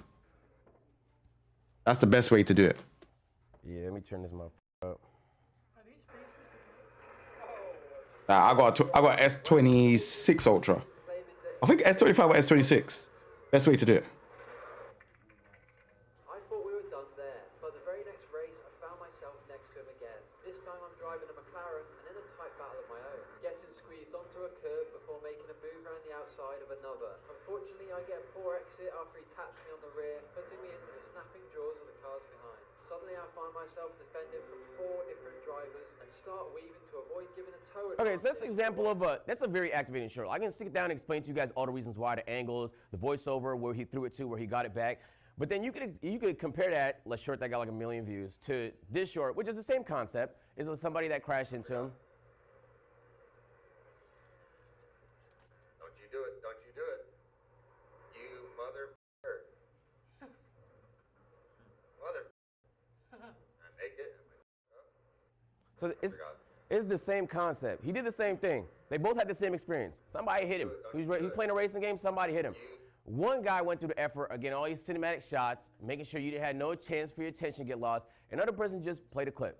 That's the best way to do it. Yeah, let me turn this motherfucker up. I got S26 Ultra. I think S25 or S26. Best way to do it. I thought we were done there, but the very next race, I found myself next to him again. This time I'm driving a McLaren and in a tight battle of my own, getting squeezed onto a curb before making a move around the outside of another. Unfortunately, I get a poor exit after he taps me on the rear, putting me into the snapping jaws of the cars behind. Suddenly I find myself defending from 4 different drivers and start weaving to avoid giving a toe. Okay, so that's an example of that's a very activating short. I can sit down and explain to you guys all the reasons why, the angles, the voiceover, where he threw it to, where he got it back. But then you could compare that short that got like 1 million views to this short, which is the same concept. Is somebody that crashed into him. Don't you do it, don't you do it. You mother. Mother. I make it. So it's the same concept. He did the same thing. They both had the same experience. Somebody hit him. He's playing a racing game, somebody hit him. One guy went through the effort, again, all these cinematic shots, making sure you had no chance for your attention to get lost. Another person just played a clip.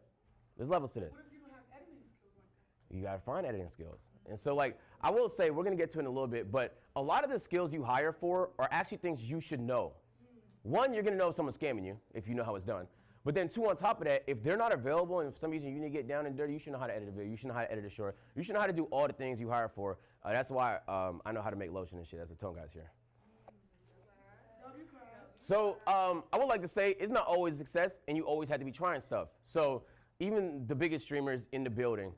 There's levels to this. What if you don't have editing skills like that? You gotta find editing skills. And so like, I will say, we're gonna get to it in a little bit, but a lot of the skills you hire for are actually things you should know. One, you're gonna know if someone's scamming you, if you know how it's done. But then two, on top of that, if they're not available and for some reason you need to get down and dirty, you should know how to edit a video, you should know how to edit a short, you should know how to do all the things you hire for. That's why I know how to make lotion and shit, as the tone guys here. So I would like to say it's not always a success and you always have to be trying stuff. So even the biggest streamers in the building,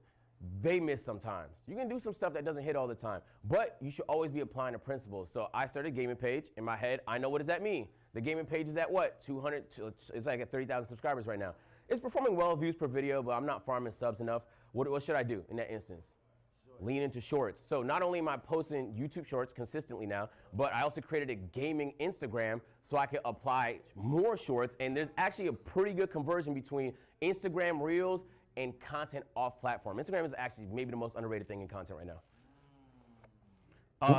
they miss sometimes. You can do some stuff that doesn't hit all the time, but you should always be applying the principles. So I started a gaming page. In my head, I know what does that mean. The gaming page is at what? 200, it's like at 30,000 subscribers right now. It's performing well, views per video, but I'm not farming subs enough. What should I do in that instance? Lean into shorts. So not only am I posting YouTube shorts consistently now, but I also created a gaming Instagram so I could apply more shorts. And there's actually a pretty good conversion between Instagram Reels and content off platform. Instagram is actually maybe the most underrated thing in content right now.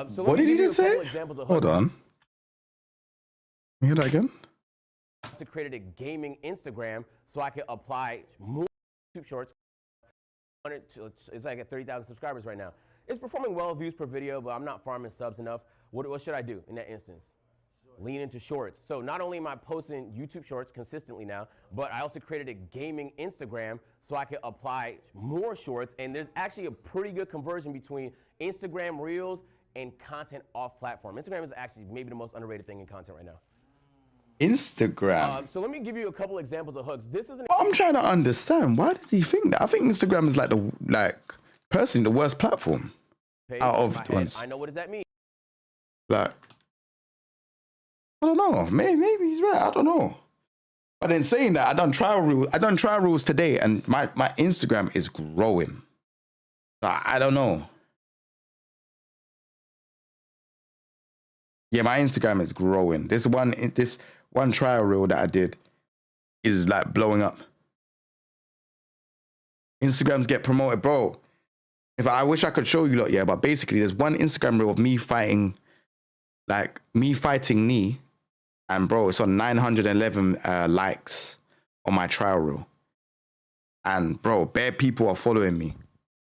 So What did you just say? Hold on. Can you hear that again? I also created a gaming Instagram so I could apply more YouTube shorts. It's like at 30,000 subscribers right now. It's performing well, views per video, but I'm not farming subs enough. What should I do in that instance? Lean into shorts. So not only am I posting YouTube shorts consistently now, but I also created a gaming Instagram so I could apply more shorts. And there's actually a pretty good conversion between Instagram Reels and content off platform. Instagram is actually maybe the most underrated thing in content right now. Instagram. So let me give you a couple examples of hooks. This is an I'm trying to understand. Why does he think that? I think Instagram is personally the worst platform out of the ones. I know what does that mean. Like, I don't know. Maybe he's right. I don't know. But in saying that, I done trial rules today, and my Instagram is growing. So I don't know. Yeah, my Instagram is growing. This one trial reel that I did is like blowing up. Instagrams get promoted, bro. I wish I could show you lot, yeah, but basically there's one Instagram reel of me fighting knee, and bro, it's on 911 likes on my trial reel. And bro, bare people are following me.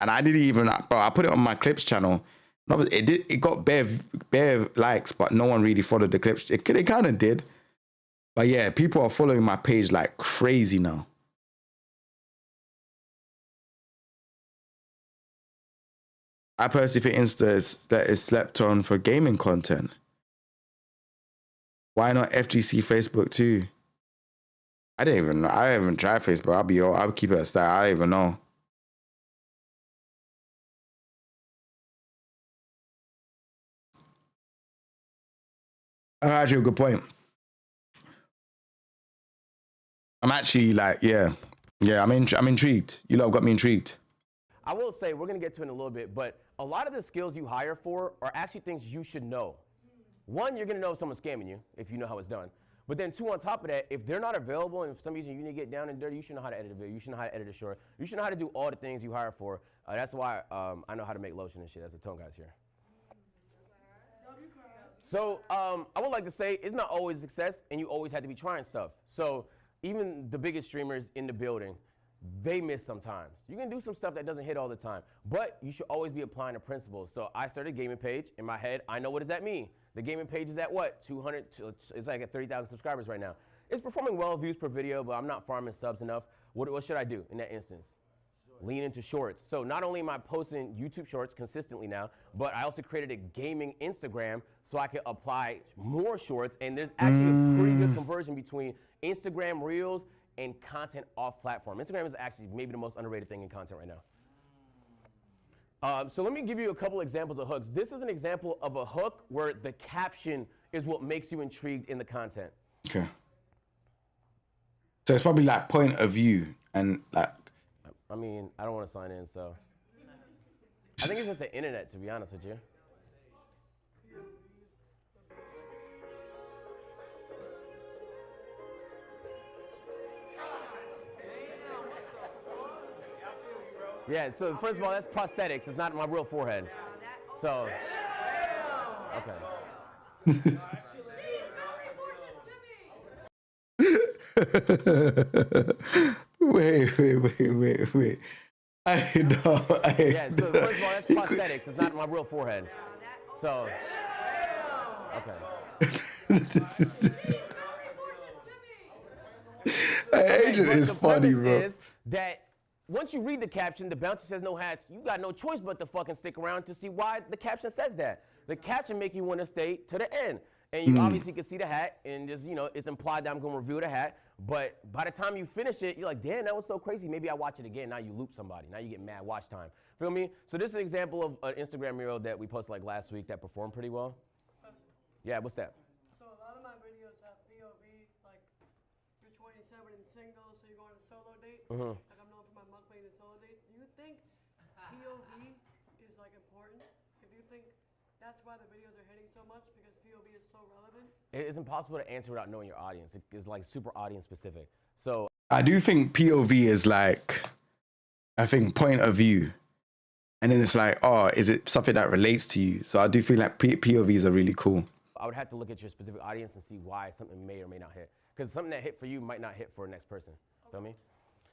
And I didn't even, bro, I put it on my clips channel. It got bare likes, but no one really followed the clips. It kind of did. But yeah, people are following my page like crazy now. I personally think Insta that is slept on for gaming content. Why not FGC Facebook too? I haven't tried Facebook. I'll keep it a stat. I don't even know. Actually, a good point. I'm actually I'm intrigued. You lot have got me intrigued. I will say, we're gonna get to it in a little bit, but a lot of the skills you hire for are actually things you should know. One, you're gonna know if someone's scamming you, if you know how it's done. But then two, on top of that, if they're not available and for some reason you need to get down and dirty, you should know how to edit a video, you should know how to edit a short, you should know how to do all the things you hire for. That's why I know how to make lotion and shit, as the tone guys here. So I would like to say it's not always a success, and you always have to be trying stuff. So even the biggest streamers in the building, they miss sometimes. You can do some stuff that doesn't hit all the time, but you should always be applying the principles. So I started a gaming page. In my head, I know what does that mean. The gaming page is at what? 200, it's like at 30,000 subscribers right now. It's performing well, views per video, but I'm not farming subs enough. What should I do in that instance? Lean into shorts. So not only am I posting YouTube shorts consistently now, but I also created a gaming Instagram so I could apply more shorts. And there's actually a pretty good conversion between Instagram Reels and content off platform. Instagram is actually maybe the most underrated thing in content right now. So let me give you a couple examples of hooks. This is an example of a hook where the caption is what makes you intrigued in the content. Okay. So it's probably like point of view and like. I mean, I don't want to sign in, so. I think it's just the internet, to be honest with you. Yeah, so first of all, that's prosthetics. It's not my real forehead. So, okay. Wait. I know. Yeah, so first of all, that's prosthetics. It's not my real forehead. So, okay. Agent is funny, bro. Is that once you read the caption, the bouncer says no hats, you got no choice but to fucking stick around to see why the caption says that. The caption make you want to stay to the end. And you obviously can see the hat, and just, you know, it's implied that I'm going to review the hat. But by the time you finish it, you're like, damn, that was so crazy. Maybe I watch it again. Now you loop somebody. Now you get mad watch time. Feel me? So this is an example of an Instagram reel that we posted like last week that performed pretty well. Yeah, what's that? So a lot of my videos have POV, like you're 27 and single, so you're going on a solo date. Mhm. Like I'm known for my mukbang and solo date. Do you think POV is like important? If you think that's why the videos are hitting so much, because POV is so relevant? It is impossible to answer without knowing your audience. It is like super audience specific. So I do think POV is like, I think point of view. And then it's like, oh, is it something that relates to you? So I do feel like POVs are really cool. I would have to look at your specific audience and see why something may or may not hit. Because something that hit for you might not hit for the next person. Feel me?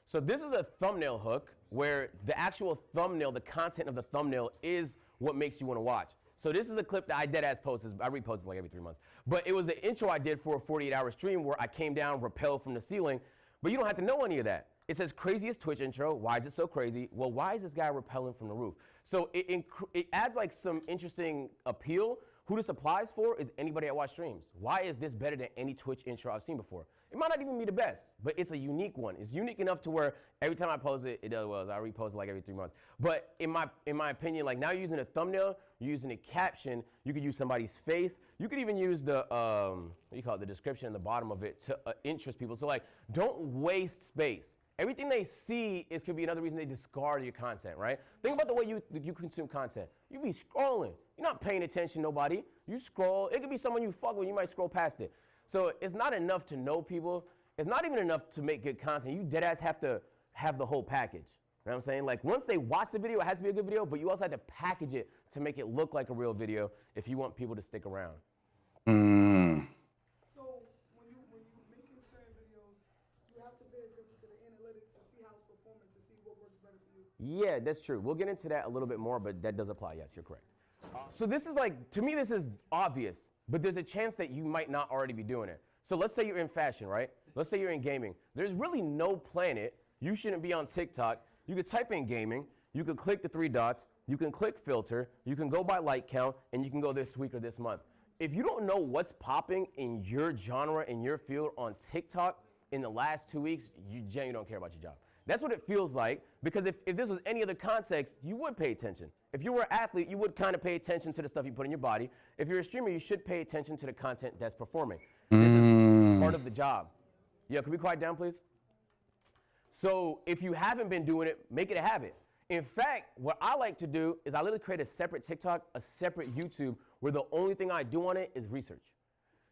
So this is a thumbnail hook where the actual thumbnail, the content of the thumbnail is what makes you want to watch. So this is a clip that I deadass posted. I repost it like every 3 months. But it was the intro I did for a 48-hour stream where I came down, rappelled from the ceiling. But you don't have to know any of that. It says craziest Twitch intro. Why is it so crazy? Well, why is this guy rappelling from the roof? So it adds like some interesting appeal. Who this applies for is anybody that watch streams. Why is this better than any Twitch intro I've seen before? It might not even be the best, but it's a unique one. It's unique enough to where every time I post it, it does well. I repost it like every 3 months. But in my opinion, like now you're using a thumbnail, you're using a caption, you could use somebody's face. You could even use the, what do you call it, the description in the bottom of it to interest people. So like, don't waste space. Everything they see could be another reason they discard your content, right? Think about the way you consume content. You be scrolling. You're not paying attention to nobody. You scroll. It could be someone you fuck with. You might scroll past it. So it's not enough to know people. It's not even enough to make good content. You deadass have to have the whole package. You know what I'm saying? Like once they watch the video, it has to be a good video, but you also have to package it to make it look like a real video if you want people to stick around. So when you making certain videos, you have to pay attention to the analytics and see how it's performing to see what works better for you. Yeah, that's true. We'll get into that a little bit more, but that does apply. Yes, you're correct. So this is like, to me, this is obvious, but there's a chance that you might not already be doing it. So let's say you're in fashion, right? Let's say you're in gaming. There's really no planet you shouldn't be on TikTok. You could type in gaming, you could click the 3 dots, you can click filter, you can go by like count, and you can go this week or this month. If you don't know what's popping in your genre, in your field on TikTok in the last 2 weeks, you genuinely don't care about your job. That's what it feels like, because if this was any other context, you would pay attention. If you were an athlete, you would kind of pay attention to the stuff you put in your body. If you're a streamer, you should pay attention to the content that's performing. This is part of the job. Yo, can we quiet down, please? So if you haven't been doing it, make it a habit. In fact, what I like to do is I literally create a separate TikTok, a separate YouTube, where the only thing I do on it is research.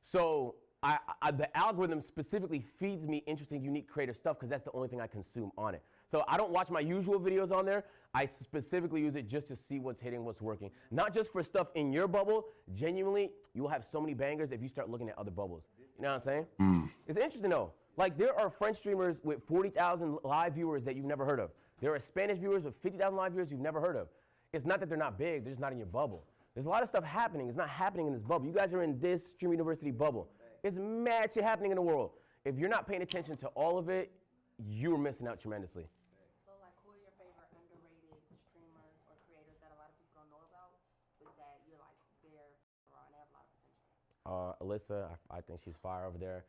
So the algorithm specifically feeds me interesting, unique, creative stuff because that's the only thing I consume on it. So I don't watch my usual videos on there. I specifically use it just to see what's hitting, what's working. Not just for stuff in your bubble. Genuinely, you'll have so many bangers if you start looking at other bubbles. You know what I'm saying? It's interesting though. Like there are French streamers with 40,000 live viewers that you've never heard of. There are Spanish viewers with 50,000 live viewers you've never heard of. It's not that they're not big, they're just not in your bubble. There's a lot of stuff happening. It's not happening in this bubble. You guys are in this Stream University bubble. It's mad shit happening in the world. If you're not paying attention to all of it, you're missing out tremendously. So, like, who are your favorite underrated streamers or creators that a lot of people don't know about, but that you're like, they're raw and they have a lot of potential? Alyssa, I think she's fire over there.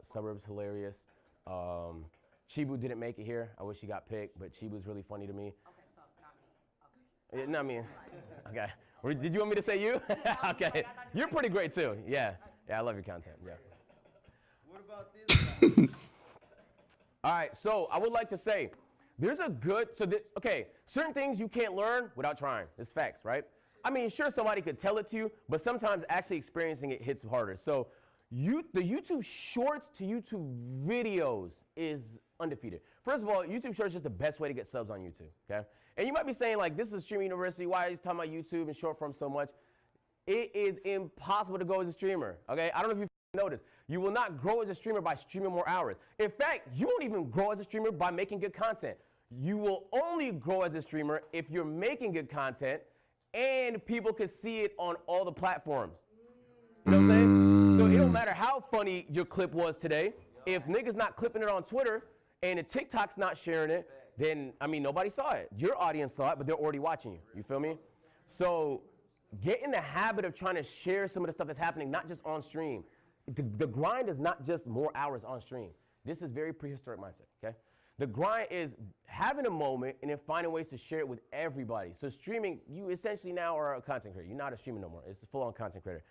Suburb's hilarious. Chibu didn't make it here. I wish he got picked, but Chibu's really funny to me. Okay, so not me. Okay. Yeah, not me. Okay. Did you want me to say you? Okay. You're pretty great too. Yeah. Yeah, I love your content. Yeah. What about this guy? All right, so I would like to say, there's a good, okay, certain things you can't learn without trying. It's facts, right? I mean, sure, somebody could tell it to you, but sometimes actually experiencing it hits harder. So the YouTube Shorts to YouTube videos is undefeated. First of all, YouTube Shorts is just the best way to get subs on YouTube, okay? And you might be saying, like, this is Stream University, why are you talking about YouTube and short form so much? It is impossible to grow as a streamer, okay? I don't know if you noticed. You will not grow as a streamer by streaming more hours. In fact, you won't even grow as a streamer by making good content. You will only grow as a streamer if you're making good content and people can see it on all the platforms. You know what I'm saying? So it don't matter how funny your clip was today. If niggas not clipping it on Twitter and the TikTok's not sharing it, then, I mean, nobody saw it. Your audience saw it, but they're already watching you. You feel me? So get in the habit of trying to share some of the stuff that's happening, not just on stream. The grind is not just more hours on stream. This is very prehistoric mindset, okay? The grind is having a moment and then finding ways to share it with everybody. So streaming, you essentially now are a content creator. You're not a streamer no more. It's a full-on content creator.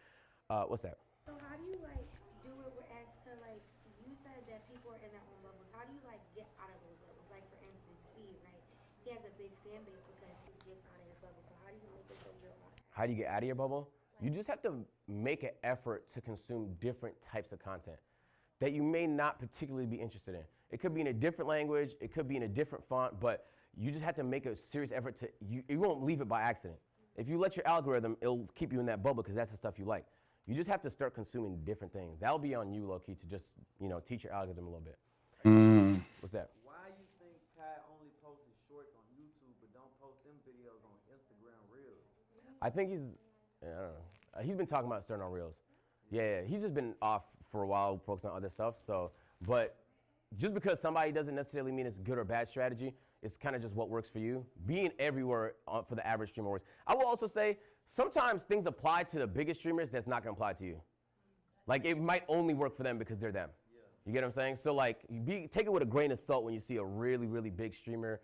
What's that? So how do you like do it as to like, you said that people are in their own bubbles. How do you like get out of those bubbles? Like for instance, Steve, right? He has a big fan base because he gets out of his bubble. So how do you make it so you're out? How do you get out of your bubble? You just have to make an effort to consume different types of content that you may not particularly be interested in. It could be in a different language, it could be in a different font, but you just have to make a serious effort to, you won't leave it by accident. If you let your algorithm, it'll keep you in that bubble because that's the stuff you like. You just have to start consuming different things. That'll be on you, low-key, to just, teach your algorithm a little bit. What's that? Why you think Kai only posting shorts on YouTube but don't post them videos on Instagram Reels? I think I don't know. He's been talking about starting on Reels. Yeah, he's just been off for a while, focusing on other stuff. So, but just because somebody doesn't necessarily mean it's good or bad strategy, it's kind of just what works for you. Being everywhere for the average streamer works. I will also say, sometimes things apply to the biggest streamers that's not gonna apply to you. Like it might only work for them because they're them. You get what I'm saying? So like, take it with a grain of salt when you see a really, really big streamer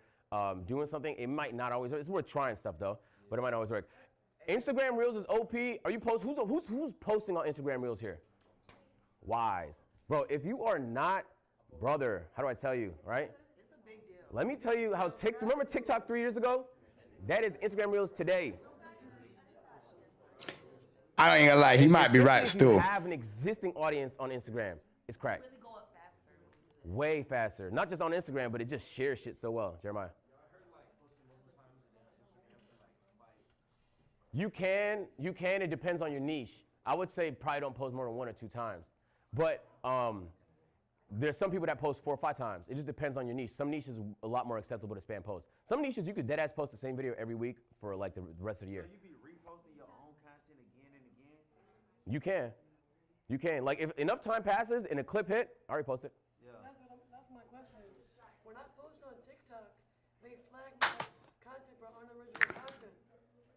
doing something. It might not always work. It's worth trying stuff though, but it might not always work. Instagram Reels is OP. Are you who's posting on Instagram Reels here? Wise. Bro, if you are not, brother, how do I tell you, right? It's a big deal. Let me tell you how remember TikTok 3 years ago? That is Instagram Reels today. I ain't gonna lie, he might be right still. If you have an existing audience on Instagram, it's crack. Really go up faster. Way faster. Not just on Instagram, but it just shares shit so well. Jeremiah. You can, it depends on your niche. I would say probably don't post more than 1 or 2 times. But there's some people that post 4 or 5 times. It just depends on your niche. Some niches a lot more acceptable to spam posts. Some niches you could dead ass post the same video every week for like the rest of the year. So you be reposting your own content again and again? You can. You can. Like if enough time passes and a clip hit, I already post it. Yeah. That's my question. When I post on TikTok, they flag my content for unoriginal content.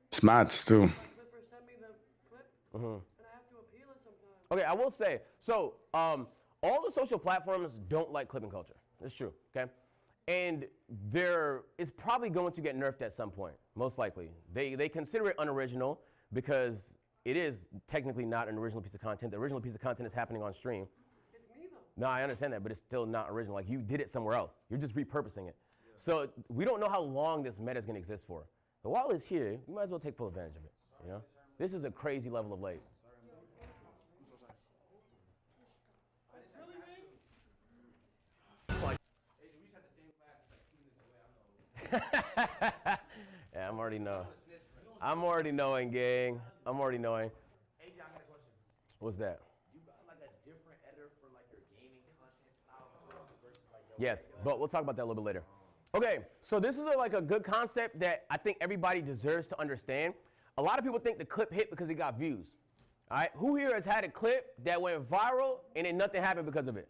It's mad still. Clipper sent me the clip, and I have to appeal it sometimes. Okay, I will say, so all the social platforms don't like clipping culture. That's true, okay? And it's probably going to get nerfed at some point, most likely. They consider it unoriginal because it is technically not an original piece of content. The original piece of content is happening on stream. It's me though. No, I understand that, but it's still not original. Like you did it somewhere else. You're just repurposing it. Yeah. So we don't know how long this meta is gonna exist for. But while it's here, you might as well take full advantage of it, you know? This is a crazy level of late. Yeah, I'm already knowing. I'm already knowing, gang. I'm already knowing. AJ, I got a question. What's that? You got like a different editor for like your gaming content style clips versus like your Yes, regular? but we'll talk about that a little bit later. Okay, so this is like a good concept that I think everybody deserves to understand. A lot of people think the clip hit because it got views. All right, who here has had a clip that went viral and then nothing happened because of it?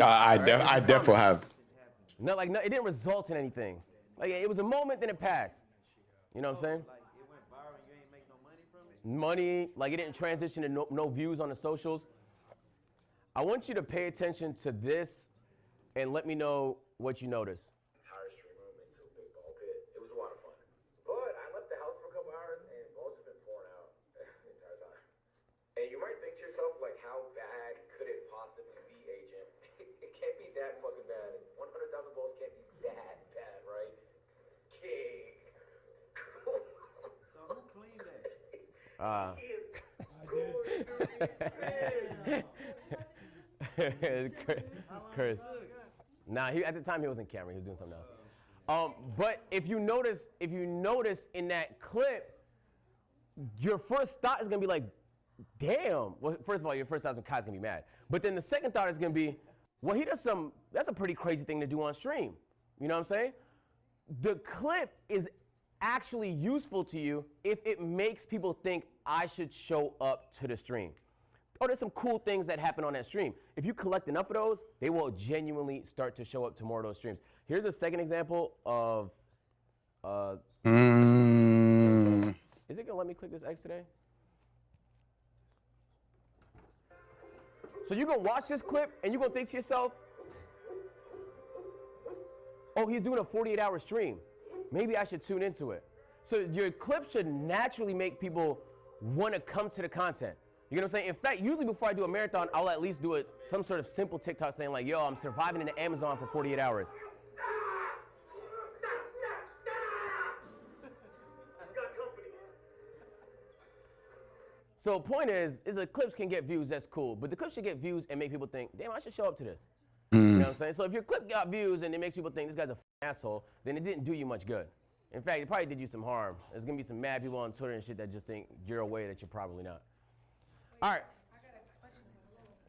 I definitely have. No, like no, it didn't result in anything. Like it was a moment, then it passed. You know what I'm saying? Like it went viral and you ain't make no money from it? Money, like it didn't transition to no views on the socials. I want you to pay attention to this and let me know what you notice. Entire stream room into a big ball pit. It was a lot of fun. But I left the house for a couple hours and balls have been pouring out the entire time. And you might think to yourself, like, how bad could it possibly be, Agent? It can't be that fucking bad. 100,000 balls can't be that bad, right? King. So who cleaned that? He is scoring Chris. Nah, at the time he was in camera. He was doing something else. But if you notice in that clip, your first thought is gonna be like, damn. Well, first of all, your first thought is Kai's gonna be mad. But then the second thought is gonna be, well, that's a pretty crazy thing to do on stream. You know what I'm saying? The clip is actually useful to you if it makes people think I should show up to the stream. Oh, there's some cool things that happen on that stream. If you collect enough of those, they will genuinely start to show up to more of those streams. Here's a second example of, is it gonna let me click this X today? So you're gonna watch this clip and you're gonna think to yourself, oh, he's doing a 48-hour stream. Maybe I should tune into it. So your clip should naturally make people wanna come to the content. You know what I'm saying? In fact, usually before I do a marathon, I'll at least do some sort of simple TikTok saying like, yo, I'm surviving in the Amazon for 48 hours. So point is the clips can get views, that's cool. But the clips should get views and make people think, damn, I should show up to this. You know what I'm saying? So if your clip got views and it makes people think this guy's a asshole, then it didn't do you much good. In fact, it probably did you some harm. There's gonna be some mad people on Twitter and shit that just think you're a way that you're probably not. All right. I got a question.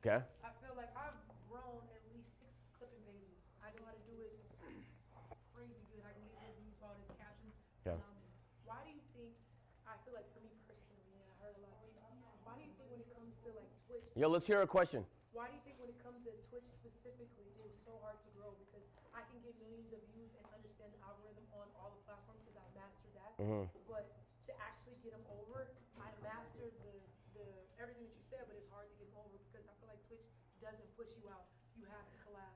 Okay. I feel like I've grown at least 6 clipping pages. I know how to do it crazy good. I can get good views, all these captions. Yeah. Why do you think, I feel like for me personally, and I heard a lot of people, why do you think when it comes to like Twitch, Yo, let's hear a question. why do you think when it comes to Twitch specifically, it is so hard to grow? Because I can get millions of views and understand the algorithm on all the platforms because I mastered that. But to actually get them over, I mastered the everything that you said, but it's hard to get them over because I feel like Twitch doesn't push you out. You have to collab.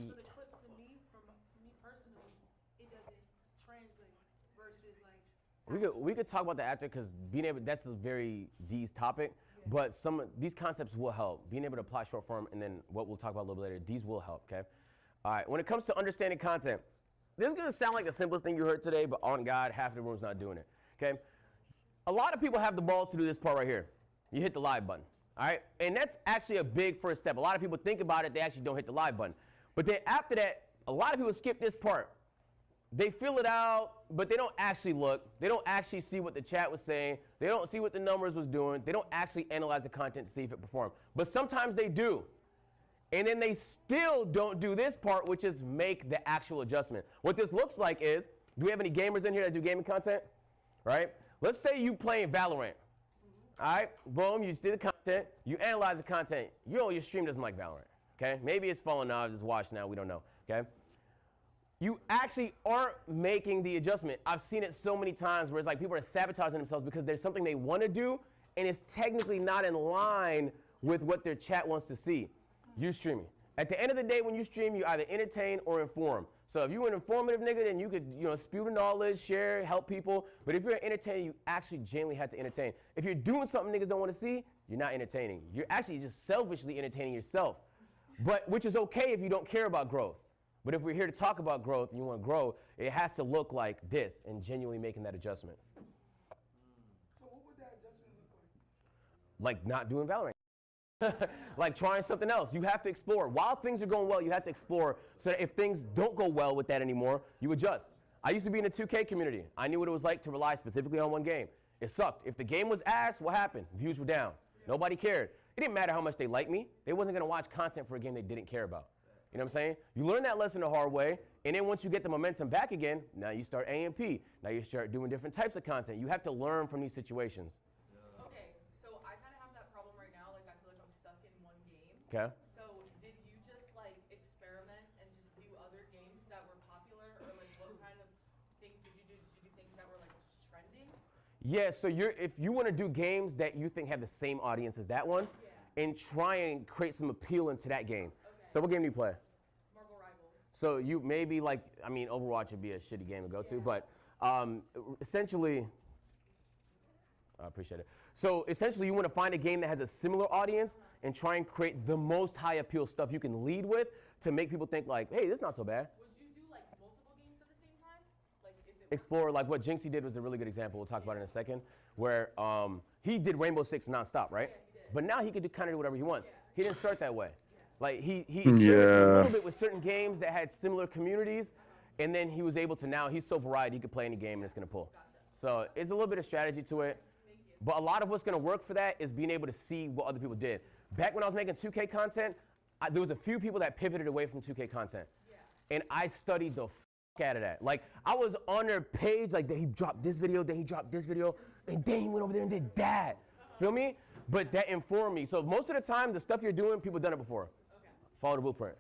So the clips to me, from me personally, it doesn't translate versus like. We could talk about the actor because that's a very D's topic, but some of these concepts will help. Being able to apply short form and then what we'll talk about a little bit later, these will help, okay? All right, when it comes to understanding content, this is gonna sound like the simplest thing you heard today, but on God, half of the room's not doing it, okay? A lot of people have the balls to do this part right here. You hit the live button, all right? And that's actually a big first step. A lot of people think about it, they actually don't hit the live button. But then after that, a lot of people skip this part. They fill it out, but they don't actually look. They don't actually see what the chat was saying. They don't see what the numbers was doing. They don't actually analyze the content to see if it performed. But sometimes they do. And then they still don't do this part, which is make the actual adjustment. What this looks like is, do we have any gamers in here that do gaming content? Right? Let's say you playing Valorant. All right, boom, you did the content, you analyze the content. You know your stream doesn't like Valorant, okay? Maybe it's falling out, just watch now, we don't know, okay? You actually aren't making the adjustment. I've seen it so many times where it's like people are sabotaging themselves because there's something they want to do and it's technically not in line with what their chat wants to see. You streaming. At the end of the day, when you stream, you either entertain or inform. So if you're an informative nigga, then you could, spew the knowledge, share, help people. But if you're an entertainer, you actually genuinely have to entertain. If you're doing something niggas don't want to see, you're not entertaining. You're actually just selfishly entertaining yourself. But which is okay if you don't care about growth. But if we're here to talk about growth and you want to grow, it has to look like this and genuinely making that adjustment. So what would that adjustment look like? Like not doing Valorant. like trying something else. You have to explore. While things are going well, you have to explore so that if things don't go well with that anymore, you adjust. I used to be in the 2K community. I knew what it was like to rely specifically on one game. It sucked. If the game was ass, what happened? Views were down. Nobody cared. It didn't matter how much they liked me. They wasn't gonna watch content for a game they didn't care about. You know what I'm saying? You learn that lesson the hard way, and then once you get the momentum back again, now you start AMP. Now you start doing different types of content. You have to learn from these situations. Okay, so I kind of have that problem right now. Like I feel like I'm stuck in one game. Okay. So did you just like experiment and just do other games that were popular, or like what kind of things did you do? Did you do things that were like just trending? Yeah, so if you want to do games that you think have the same audience as that one, and try and create some appeal into that game. So what game do you play? Marvel Rivals. So you maybe like, I mean, Overwatch would be a shitty game to go to, but essentially, I appreciate it. So essentially you want to find a game that has a similar audience and try and create the most high appeal stuff you can lead with to make people think like, hey, this is not so bad. Would you do like multiple games at the same time? Like if it Explore, like what Jinxie did was a really good example. We'll talk about it in a second, where he did Rainbow Six nonstop, right? But now he could do kind of do whatever he wants. He didn't start that way. Like he experimented a little bit with certain games that had similar communities, and then he was able to now, he's so varied, he could play any game and it's gonna pull. So it's a little bit of strategy to it. But a lot of what's gonna work for that is being able to see what other people did. Back when I was making 2K content, there was a few people that pivoted away from 2K content. And I studied the out of that. Like I was on their page, like he dropped this video, then he dropped this video, and then he went over there and did that. Feel me? But that informed me. So most of the time, the stuff you're doing, people have done it before. Okay. Follow the blueprint.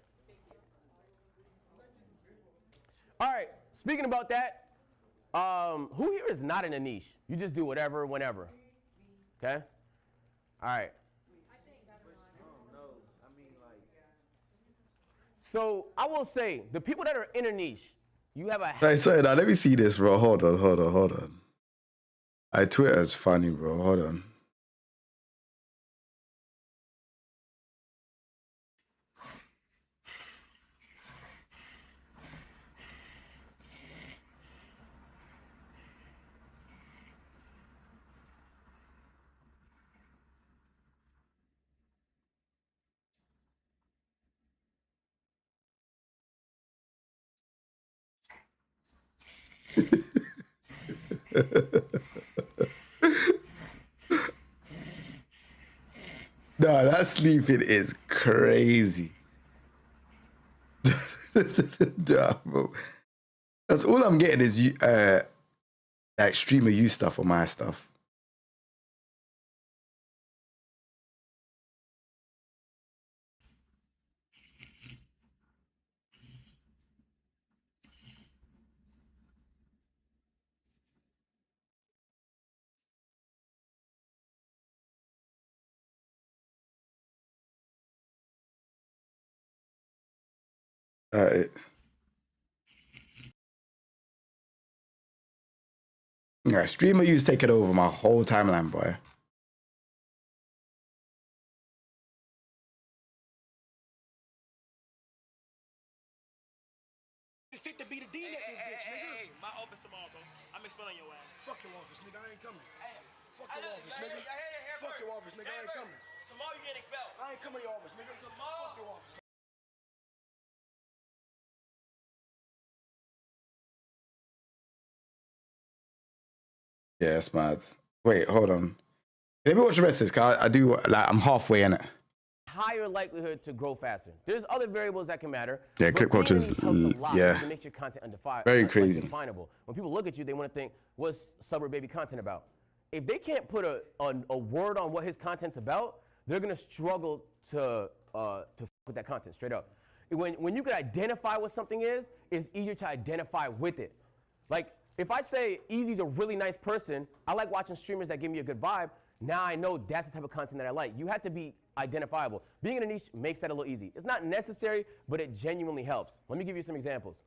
All right, speaking about that, who here is not in a niche? You just do whatever, whenever. Okay? All right. So I will say, the people that are in a niche, you have a... Hey, sorry, now let me see this, bro. Hold on. Twitter's funny, bro. Hold on. No, that sleeping is crazy. Nah, bro. That's all I'm getting is like streamer you stuff or my stuff. Yeah, streamer you's taking over my whole timeline, boy. Fit to be the dean at this bitch, nigga. Hey, my office tomorrow, bro. I'm expelling your ass. Fuck your office, nigga. I ain't coming. Hey, fuck your office, nigga. Fuck your office, nigga. I ain't coming. Tomorrow you get expelled. I ain't coming to your office, nigga. Tomorrow. Fuck your office. Yeah, it's mad. Wait, hold on. Let me watch the rest of this, cause I do, like, I'm halfway in it. Higher likelihood to grow faster. There's other variables that can matter. Yeah, clip culture is, yeah. It makes your content undefinable. Very crazy. Undefinable. When people look at you, they want to think, what's Suburb Baby content about? If they can't put a word on what his content's about, they're gonna struggle to with that content, straight up. When you can identify what something is, it's easier to identify with it. Like, if I say Easy's a really nice person, I like watching streamers that give me a good vibe, now I know that's the type of content that I like. You have to be identifiable. Being in a niche makes that a little easy. It's not necessary, but it genuinely helps. Let me give you some examples.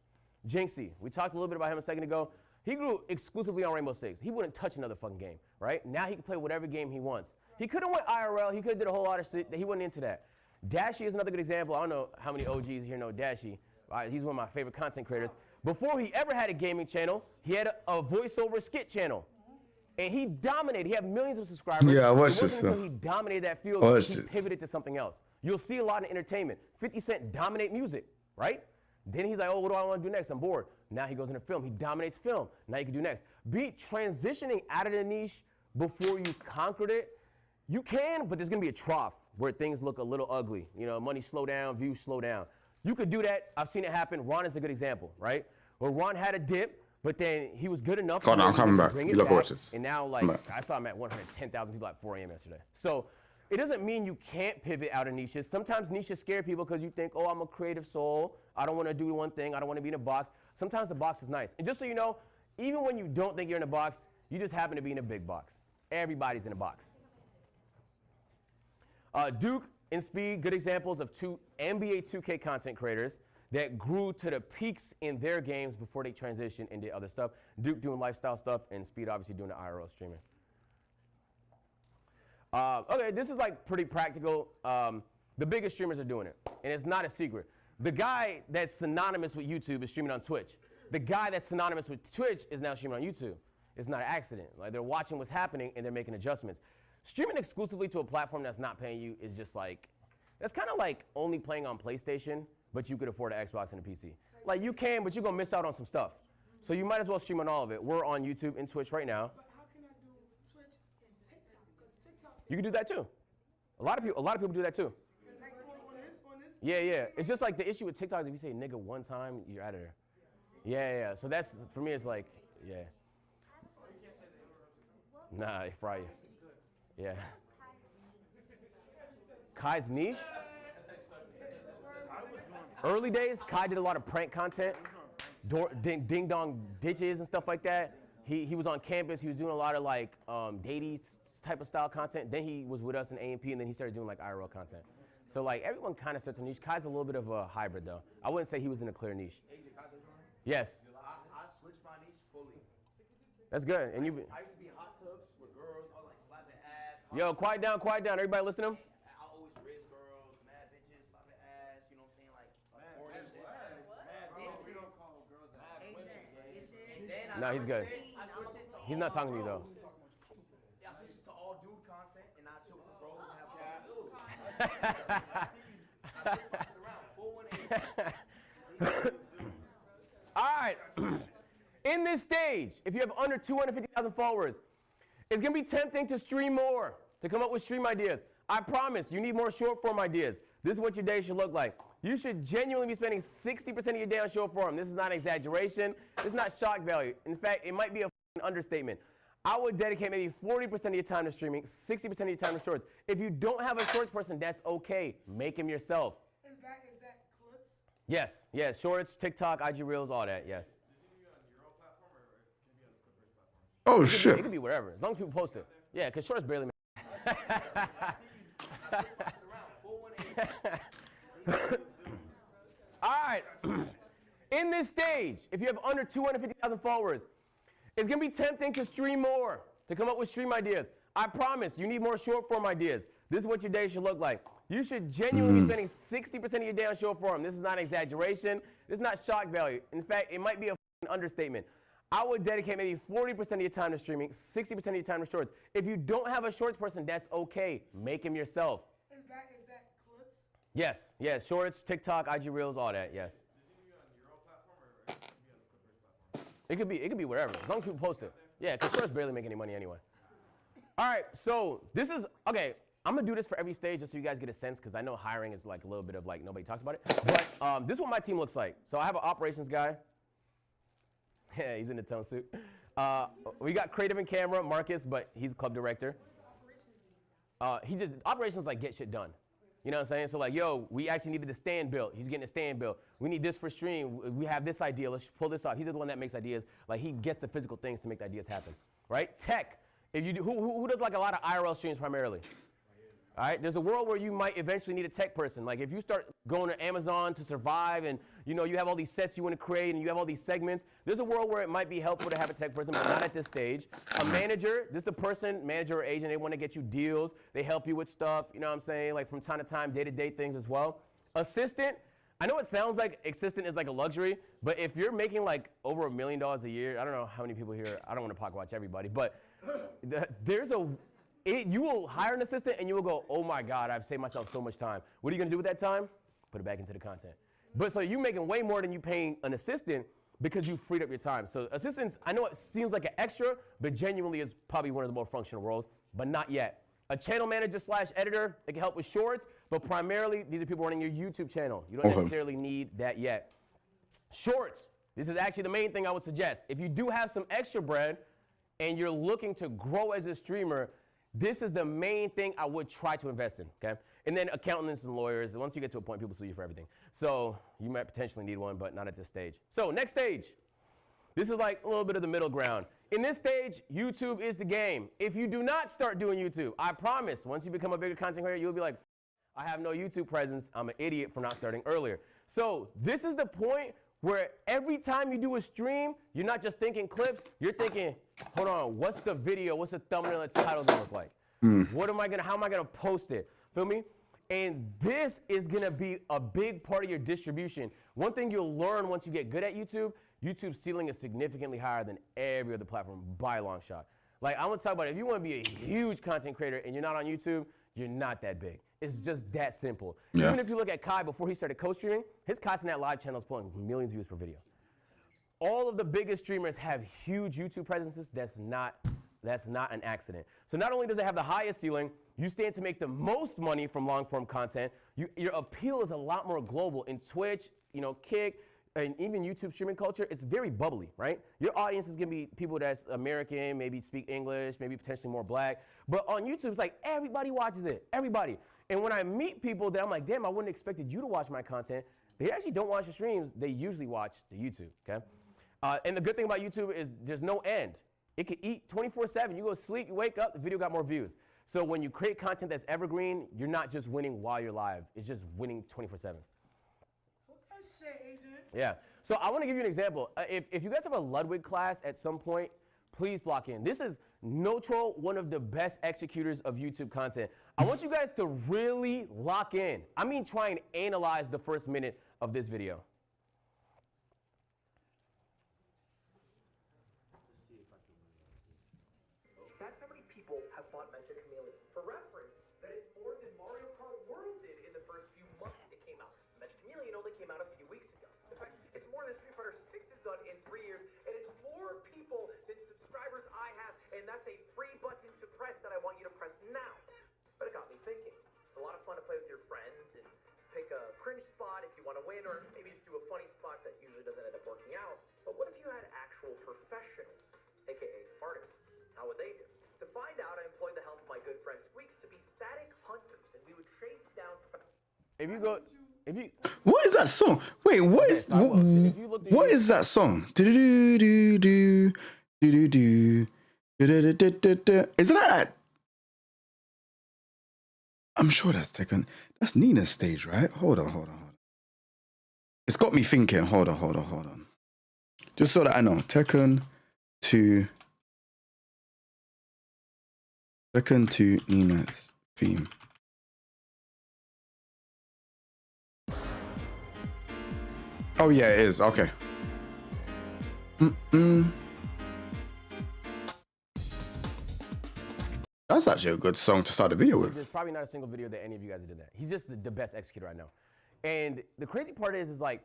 Jinxie, we talked a little bit about him a second ago. He grew exclusively on Rainbow Six. He wouldn't touch another fucking game, right? Now he can play whatever game he wants. He could have went IRL, he could have did a whole lot of shit, he wasn't into that. Dashie is another good example. I don't know how many OGs here know Dashie. He's one of my favorite content creators. Before he ever had a gaming channel, he had a voiceover skit channel. And he dominated. He had millions of subscribers. Yeah, I watched It this, wasn't until though. he dominated that field I that watched he it. pivoted to something else. You'll see a lot in entertainment. 50 Cent dominate music, right? Then he's like, oh, what do I want to do next? I'm bored. Now he goes into film. He dominates film. Now you can do next. Be transitioning out of the niche before you conquered it. You can, but there's going to be a trough where things look a little ugly. You know, money slow down, views slow down. You could do that. I've seen it happen. Ron is a good example, right? Where Ron had a dip, but then he was good enough. Hold on, to I'm coming back. bring You it gotta back, watch this. And now, like, I'm back. I saw him at 110,000 people at 4 a.m. yesterday. So it doesn't mean you can't pivot out of niches. Sometimes niches scare people because you think, oh, I'm a creative soul. I don't want to do one thing. I don't want to be in a box. Sometimes the box is nice. And just so you know, even when you don't think you're in a box, you just happen to be in a big box. Everybody's in a box. Duke and Speed, good examples of two NBA 2K content creators that grew to the peaks in their games before they transitioned and did other stuff. Duke doing lifestyle stuff, and Speed obviously doing the IRL streaming. Okay, this is like pretty practical. The biggest streamers are doing it, and it's not a secret. The guy that's synonymous with YouTube is streaming on Twitch. The guy that's synonymous with Twitch is now streaming on YouTube. It's not an accident. Like, they're watching what's happening and they're making adjustments. Streaming exclusively to a platform that's not paying you is just like, that's kind of like only playing on PlayStation, but you could afford an Xbox and a PC. Like, you can, but you're gonna miss out on some stuff. So you might as well stream on all of it. We're on YouTube and Twitch right now. But how can I do Twitch and TikTok? Because TikTok. You can do that too. A lot of people do that too. Like on this. Yeah, yeah. It's just like the issue with TikTok is if you say nigga one time, you're out of there. Yeah, yeah. So that's, for me, it's like, yeah. Nah, they fry you. Yeah. Kai's niche? Early days, Kai did a lot of prank content, ding dong ditches and stuff like that. He was on campus. He was doing a lot of like datey type of style content. Then he was with us in A&P, and then he started doing like IRL content. So like everyone kind of starts a niche. Kai's a little bit of a hybrid though. I wouldn't say he was in a clear niche. Yes. I switched my niche fully. That's good. And you. I used to be in hot tubs with girls. I was like slapping ass. Yo, quiet down, quiet down. Everybody listen to him. I always raise girls, mad bitches, slapping ass. You know what I'm saying? Like, We don't call girls that. No, he's good. He's not talking to you though. Yeah, I switched it to all dude content, and I chill with the bros and have fun. All right. In this stage, if you have under 250,000 followers, it's gonna be tempting to stream more, to come up with stream ideas. I promise, you need more short form ideas. This is what your day should look like. You should genuinely be spending 60% of your day on short form. This is not an exaggeration. This is not shock value. In fact, it might be a understatement. I would dedicate maybe 40% of your time to streaming, 60% of your time to shorts. If you don't have a shorts person, that's okay. Make them yourself. Is that clips? Yes, yes, shorts, TikTok, IG Reels, all that, yes. Oh, It shit. could be wherever, as long as people post it. Yeah, because shorts barely make All right. In this stage, if you have under 250,000 followers, it's going to be tempting to stream more, to come up with stream ideas. I promise, you need more short form ideas. This is what your day should look like. You should genuinely be spending 60% of your day on short form. This is not an exaggeration. This is not shock value. In fact, it might be a understatement. I would dedicate maybe 40% of your time to streaming, 60% of your time to shorts. If you don't have a shorts person, that's okay. Make them yourself. Is that clips? Yes, yes, shorts, TikTok, IG Reels, all that, yes. It could be wherever, as long as people post it. Yeah, because shorts barely make any money anyway. All right, so this is, okay, I'm gonna do this for every stage just so you guys get a sense, because I know hiring is like a little bit of like nobody talks about it. But this is what my team looks like. So I have an operations guy. Yeah, he's in the tone suit. We got creative and camera, Marcus, but he's club director. Operations like get shit done. You know what I'm saying? So like, yo, we actually needed the stand built. He's getting a stand built. We need this for stream. We have this idea. Let's pull this off. He's the one that makes ideas. Like he gets the physical things to make the ideas happen, right? Tech. If you do, who does like a lot of IRL streams primarily? All right, there's a world where you might eventually need a tech person. Like if you start going to Amazon to survive and you know you have all these sets you want to create and you have all these segments, there's a world where it might be helpful to have a tech person, but not at this stage. A manager, this is the person, manager or agent, they want to get you deals. They help you with stuff, you know what I'm saying? Like from time to time, day-to-day things as well. Assistant, I know it sounds like assistant is like a luxury, but if you're making like over $1 million a year, I don't know how many people here, I don't want to pocket watch everybody, but you will hire an assistant and you will go, oh my God, I've saved myself so much time. What are you gonna do with that time? Put it back into the content. But so you're making way more than you paying an assistant because you freed up your time. So assistants, I know it seems like an extra, but genuinely is probably one of the more functional roles, but not yet. A channel manager / editor, it can help with shorts, but primarily these are people running your YouTube channel. You don't necessarily need that yet. Shorts, this is actually the main thing I would suggest. If you do have some extra bread and you're looking to grow as a streamer, this is the main thing I would try to invest in, okay? And then accountants and lawyers, once you get to a point, people sue you for everything. So you might potentially need one, but not at this stage. So next stage. This is like a little bit of the middle ground. In this stage, YouTube is the game. If you do not start doing YouTube, I promise, once you become a bigger content creator, you'll be like, I have no YouTube presence. I'm an idiot for not starting earlier. So this is the point where every time you do a stream, you're not just thinking clips, you're thinking, hold on, what's the video, what's the thumbnail and title gonna look like? How am I gonna post it? Feel me? And this is gonna be a big part of your distribution. One thing you'll learn once you get good at YouTube, YouTube's ceiling is significantly higher than every other platform by a long shot. Like I want to talk about it. If you want to be a huge content creator and you're not on YouTube, you're not that big. It's just that simple. Yeah. Even if you look at Kai before he started co-streaming, his Kai.net live channel is pulling millions of views per video. All of the biggest streamers have huge YouTube presences. That's not an accident. So not only does it have the highest ceiling, you stand to make the most money from long form content. Your appeal is a lot more global. In Twitch, Kick, and even YouTube streaming culture, it's very bubbly, right? Your audience is gonna be people that's American, maybe speak English, maybe potentially more black. But on YouTube, it's like everybody watches it, everybody. And when I meet people that I'm like, damn, I wouldn't have expected you to watch my content, they actually don't watch the streams, they usually watch the YouTube, okay? And the good thing about YouTube is there's no end. It can eat 24/7. You go to sleep, you wake up, the video got more views. So when you create content that's evergreen, you're not just winning while you're live, it's just winning 24/7. Yeah. So I want to give you an example. If you guys have a Ludwig class at some point, please block in. This is no troll, one of the best executors of YouTube content. I want you guys to really lock in. I mean, try and analyze the first minute of this video. That's how many people have bought Mentor Chameleon. For reference, that is more than Mario Kart World did in the first few months it came out. Mentor Chameleon only came out a few weeks ago. In fact, it's more than Street Fighter 6 has done in 3 years, and it's more people than subscribers I have, and that's a free button to press that I want you to press now. But it got me thinking. It's a lot of fun to play with your friends and pick a cringe spot if you want to win, or maybe just do a funny spot that usually doesn't end up working out. But what if you had actual professionals, aka artists? How would they do? To find out, I employed the help of my good friend Squeaks to be static hunters, and we would trace down. What is that song? Wait, what is that song? Do-do-do-do-do, do-do-do, do-do-do-do-do. Isn't that? I'm sure that's Tekken. That's Nina's stage, right? Hold on. It's got me thinking. Hold on. Just so that I know. Tekken to Nina's theme. Oh yeah, it is. Okay. That's actually a good song to start a video with. There's probably not a single video that any of you guys did that. He's just the best executor I know. And the crazy part is like,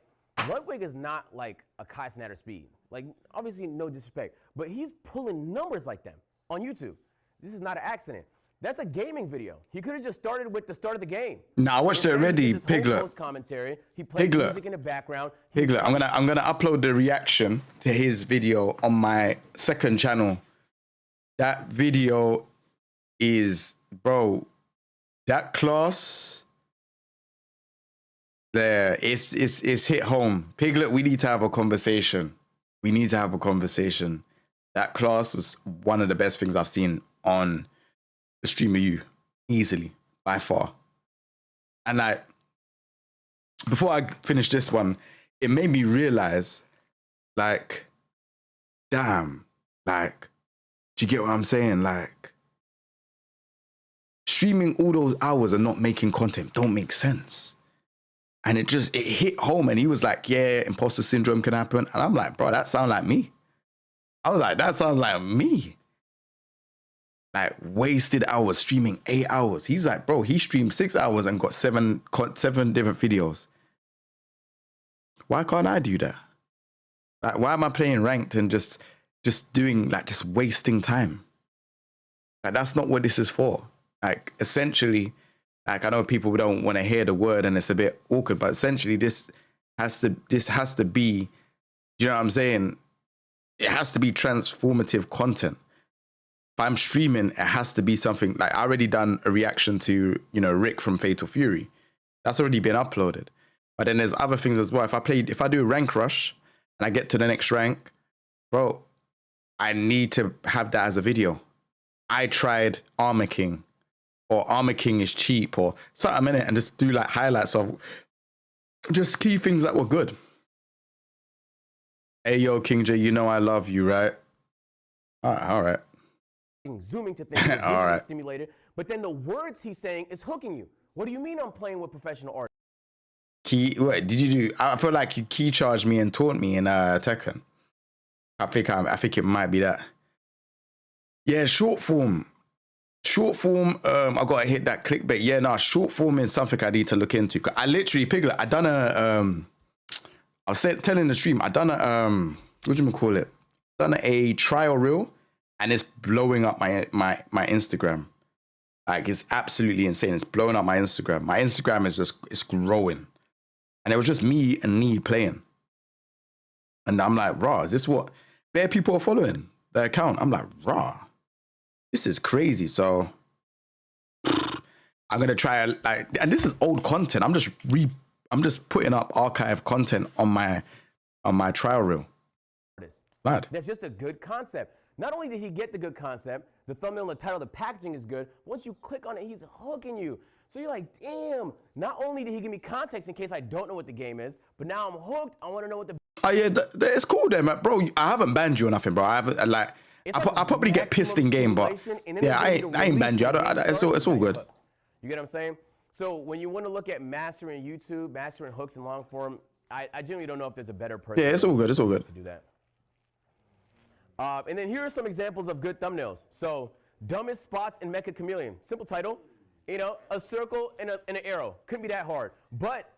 Ludwig is not like a Kai Cenat Speed. Like, obviously no disrespect, but he's pulling numbers like them on YouTube. This is not an accident. That's a gaming video. He could have just started with the start of the game. Nah, I watched it already, Piglet. Commentary. He played music in the background. Piglet, I'm gonna upload the reaction to his video on my second channel. That video is, bro, that class there, it's hit home. Piglet, we need to have a conversation. That class was one of the best things I've seen on the stream of you, easily, by far. And like, before I finish this one, it made me realize, like, damn, like, do you get what I'm saying? Like, streaming all those hours and not making content don't make sense. And it hit home. And he was like, yeah, imposter syndrome can happen. And I'm like, bro, that sounds like me. I was like, that sounds like me. Like wasted hours, streaming 8 hours. He's like, bro, he streamed 6 hours and got seven different videos. Why can't I do that? Like, why am I playing ranked and just doing, like, just wasting time? Like, that's not what this is for. Like, essentially, like, I know people don't want to hear the word and it's a bit awkward, but essentially this has to be, you know what I'm saying? It has to be transformative content. If I'm streaming, it has to be something, like, I already done a reaction to, you know, Rick from Fatal Fury. That's already been uploaded. But then there's other things as well. If I do a rank rush and I get to the next rank, bro, I need to have that as a video. I tried Armor King, or Armor King is cheap, or something in it, and just do like highlights of just key things that were good. Hey, yo, King Jae, you know I love you, right? All right. Zooming to things that All right. stimulated, but then the words he's saying is hooking you. What do you mean I'm playing with professional artists? What did you do? I feel like you key charged me and taunt me in Tekken. I think it might be that. Yeah, short form. Short form, I gotta hit that clickbait. Yeah, nah, short form is something I need to look into. I literally, Piglet, I done I was telling the stream, I done what do you call it? Done a trial reel, and it's blowing up my Instagram. Like, it's absolutely insane. It's blowing up my Instagram. My Instagram is it's growing. And it was just me and Nee playing. And I'm like, raw, is this what bare people are following the account? I'm like, raw, this is crazy. So I'm gonna try, like, and this is old content. I'm just putting up archive content on my trial reel. Mad. That's just a good concept. Not only did he get the good concept, the thumbnail and the title, the packaging is good. Once you click on it, he's hooking you. So you're like, damn, not only did he give me context in case I don't know what the game is, but now I'm hooked. I want to know what the... Oh yeah, it's cool then, man. Bro, I haven't banned you or nothing, bro. I haven't, like, I probably get pissed in game, but yeah, I ain't banned you. It's all good. You get what I'm saying? So when you want to look at mastering YouTube, mastering hooks and long form, I genuinely don't know if there's a better person. Yeah, it's all good. It's all good. To do that. And then here are some examples of good thumbnails. So, dumbest spots in Mecha Chameleon. Simple title. You know, a circle and an arrow. Couldn't be that hard. But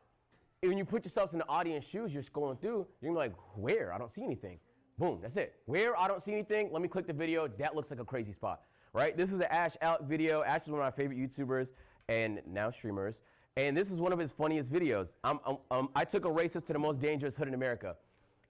when you put yourselves in the audience shoes, you're scrolling through, you're gonna be like, where? I don't see anything. Boom, that's it. Where? I don't see anything. Let me click the video. That looks like a crazy spot, right? This is an Ash Out video. Ash is one of my favorite YouTubers and now streamers. And this is one of his funniest videos. I took a racist to the most dangerous hood in America.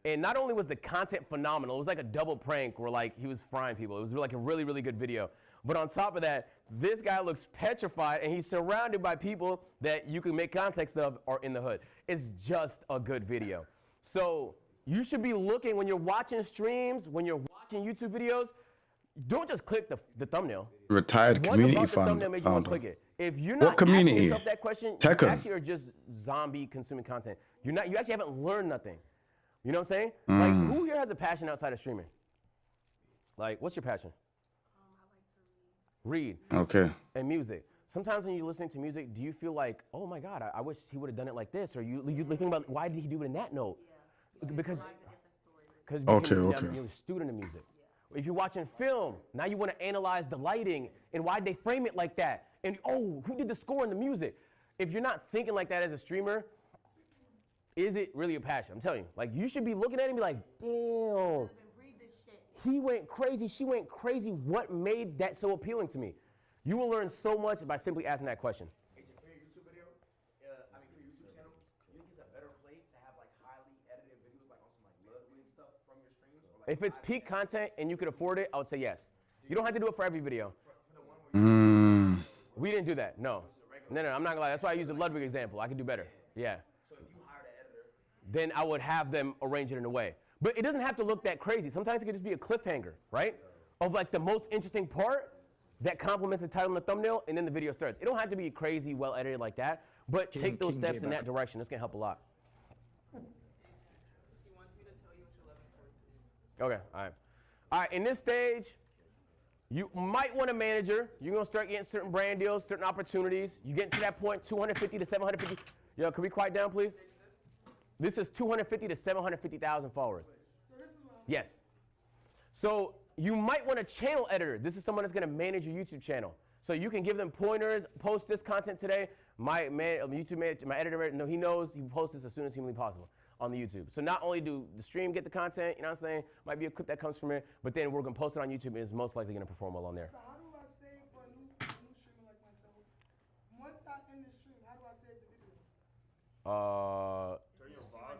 And not only was the content phenomenal, it was like a double prank where, like, he was frying people. It was like a really, really good video. But on top of that, this guy looks petrified, and he's surrounded by people that you can make context of are in the hood. It's just a good video. So you should be looking, when you're watching streams, when you're watching YouTube videos, don't just click the thumbnail. Retired community founder. If you're not what community? asking yourself that question, Tekken. you actually are just zombie consuming content. You actually haven't learned nothing. You know what I'm saying? Like, who here has a passion outside of streaming? Like, what's your passion? I like to read. Okay. And music. Sometimes when you're listening to music, do you feel like, oh my God, I wish he would have done it like this? Or you think about, why did he do it in that note? Yeah. Because you're a student of music. Yeah. If you're watching film, now you want to analyze the lighting and why did they frame it like that? And oh, who did the score and the music? If you're not thinking like that as a streamer, is it really a passion? I'm telling you. Like, you should be looking at it and be like, damn. He went crazy. She went crazy. What made that so appealing to me? You will learn so much by simply asking that question. For your YouTube video, for your YouTube channel, you think it's a better play to have, like, highly edited videos, like on some, like, Ludwig stuff from your streams? Or, like, if it's peak content and you could afford it, I would say yes. You don't have to do it for every video. We didn't do that. No. No, I'm not gonna lie. That's why I use the Ludwig example. I can do better. Yeah. Then I would have them arrange it in a way. But it doesn't have to look that crazy. Sometimes it could just be a cliffhanger, right? Of, like, the most interesting part that complements the title and the thumbnail, and then the video starts. It don't have to be crazy, well edited like that, but take those steps in that direction. It's gonna help a lot. Okay, all right. All right, in this stage, you might want a manager. You're gonna start getting certain brand deals, certain opportunities. You get to that point, 250 to 750. Yo, can we quiet down, please? This is 250 to 750,000 followers. Yes. So you might want a channel editor. This is someone that's going to manage your YouTube channel. So you can give them pointers, post this content today. My editor, no, he knows he posts this as soon as humanly possible on the YouTube. So not only do the stream get the content, you know what I'm saying, might be a clip that comes from it, but then we're going to post it on YouTube and it's most likely going to perform well on there. So how do I save for a new streamer like myself? Once I end the stream, how do I save the video?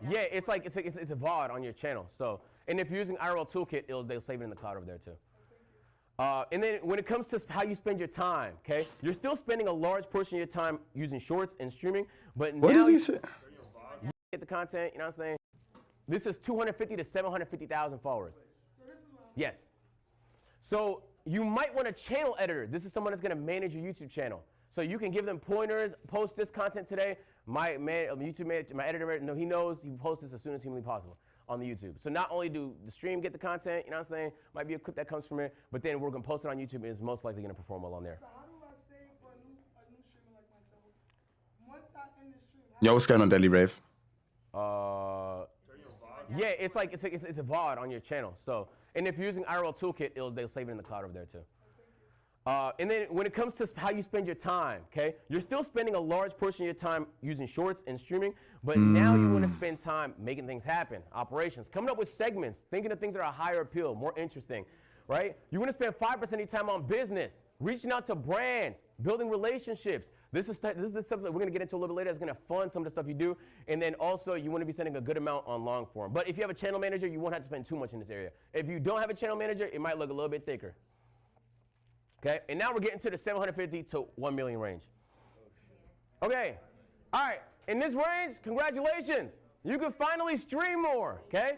Yeah, it's like it's a VOD on your channel. So, and if you're using IRL Toolkit, they'll save it in the cloud over there too. And then when it comes to how you spend your time, okay, you're still spending a large portion of your time using shorts and streaming, but What now did you say? you get the content. You know what I'm saying? This is 250 to 750,000 followers. Yes. So you might want a channel editor. This is someone that's going to manage your YouTube channel. So you can give them pointers, post this content today. My editor, no, he knows he posts this as soon as humanly possible on the YouTube. So not only do the stream get the content, you know what I'm saying, might be a clip that comes from it, but then we're going to post it on YouTube and it's most likely going to perform well on there. So how do I save for a new streamer like myself? Once I end the stream, Yo, what's going on, Deli Rave? Yeah, it's like it's a VOD on your channel. So, and if you're using IRL Toolkit, they'll save it in the cloud over there too. And then when it comes to how you spend your time, okay, you're still spending a large portion of your time using shorts and streaming, but now you want to spend time making things happen, operations, coming up with segments, thinking of things that are higher appeal, more interesting, right? You want to spend 5% of your time on business, reaching out to brands, building relationships. This is the stuff that we're going to get into a little bit later. It's going to fund some of the stuff you do. And then also you want to be spending a good amount on long form. But if you have a channel manager, you won't have to spend too much in this area. If you don't have a channel manager, it might look a little bit thicker. Okay, and now we're getting to the 750 to 1 million range. Okay, all right, in this range, congratulations. You can finally stream more, okay?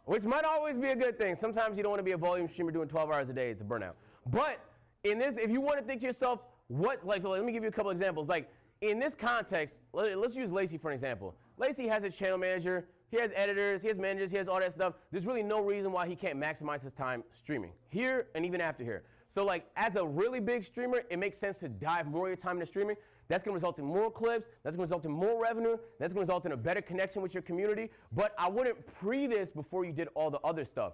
Which might always be a good thing. Sometimes you don't want to be a volume streamer doing 12 hours a day. It's a burnout. But in this, if you want to think to yourself, let me give you a couple examples. Like, in this context, let's use Lacey for an example. Lacey has a channel manager. He has editors, he has managers, he has all that stuff. There's really no reason why he can't maximize his time streaming, here and even after here. So like, as a really big streamer, it makes sense to dive more of your time into streaming. That's going to result in more clips. That's going to result in more revenue. That's going to result in a better connection with your community. But I wouldn't pre this before you did all the other stuff.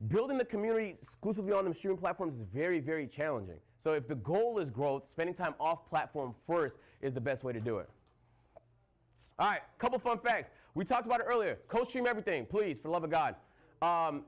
Building the community exclusively on them streaming platforms is very, very challenging. So if the goal is growth, spending time off platform first is the best way to do it. All right, couple fun facts. We talked about it earlier. Co-stream everything, please, for the love of God.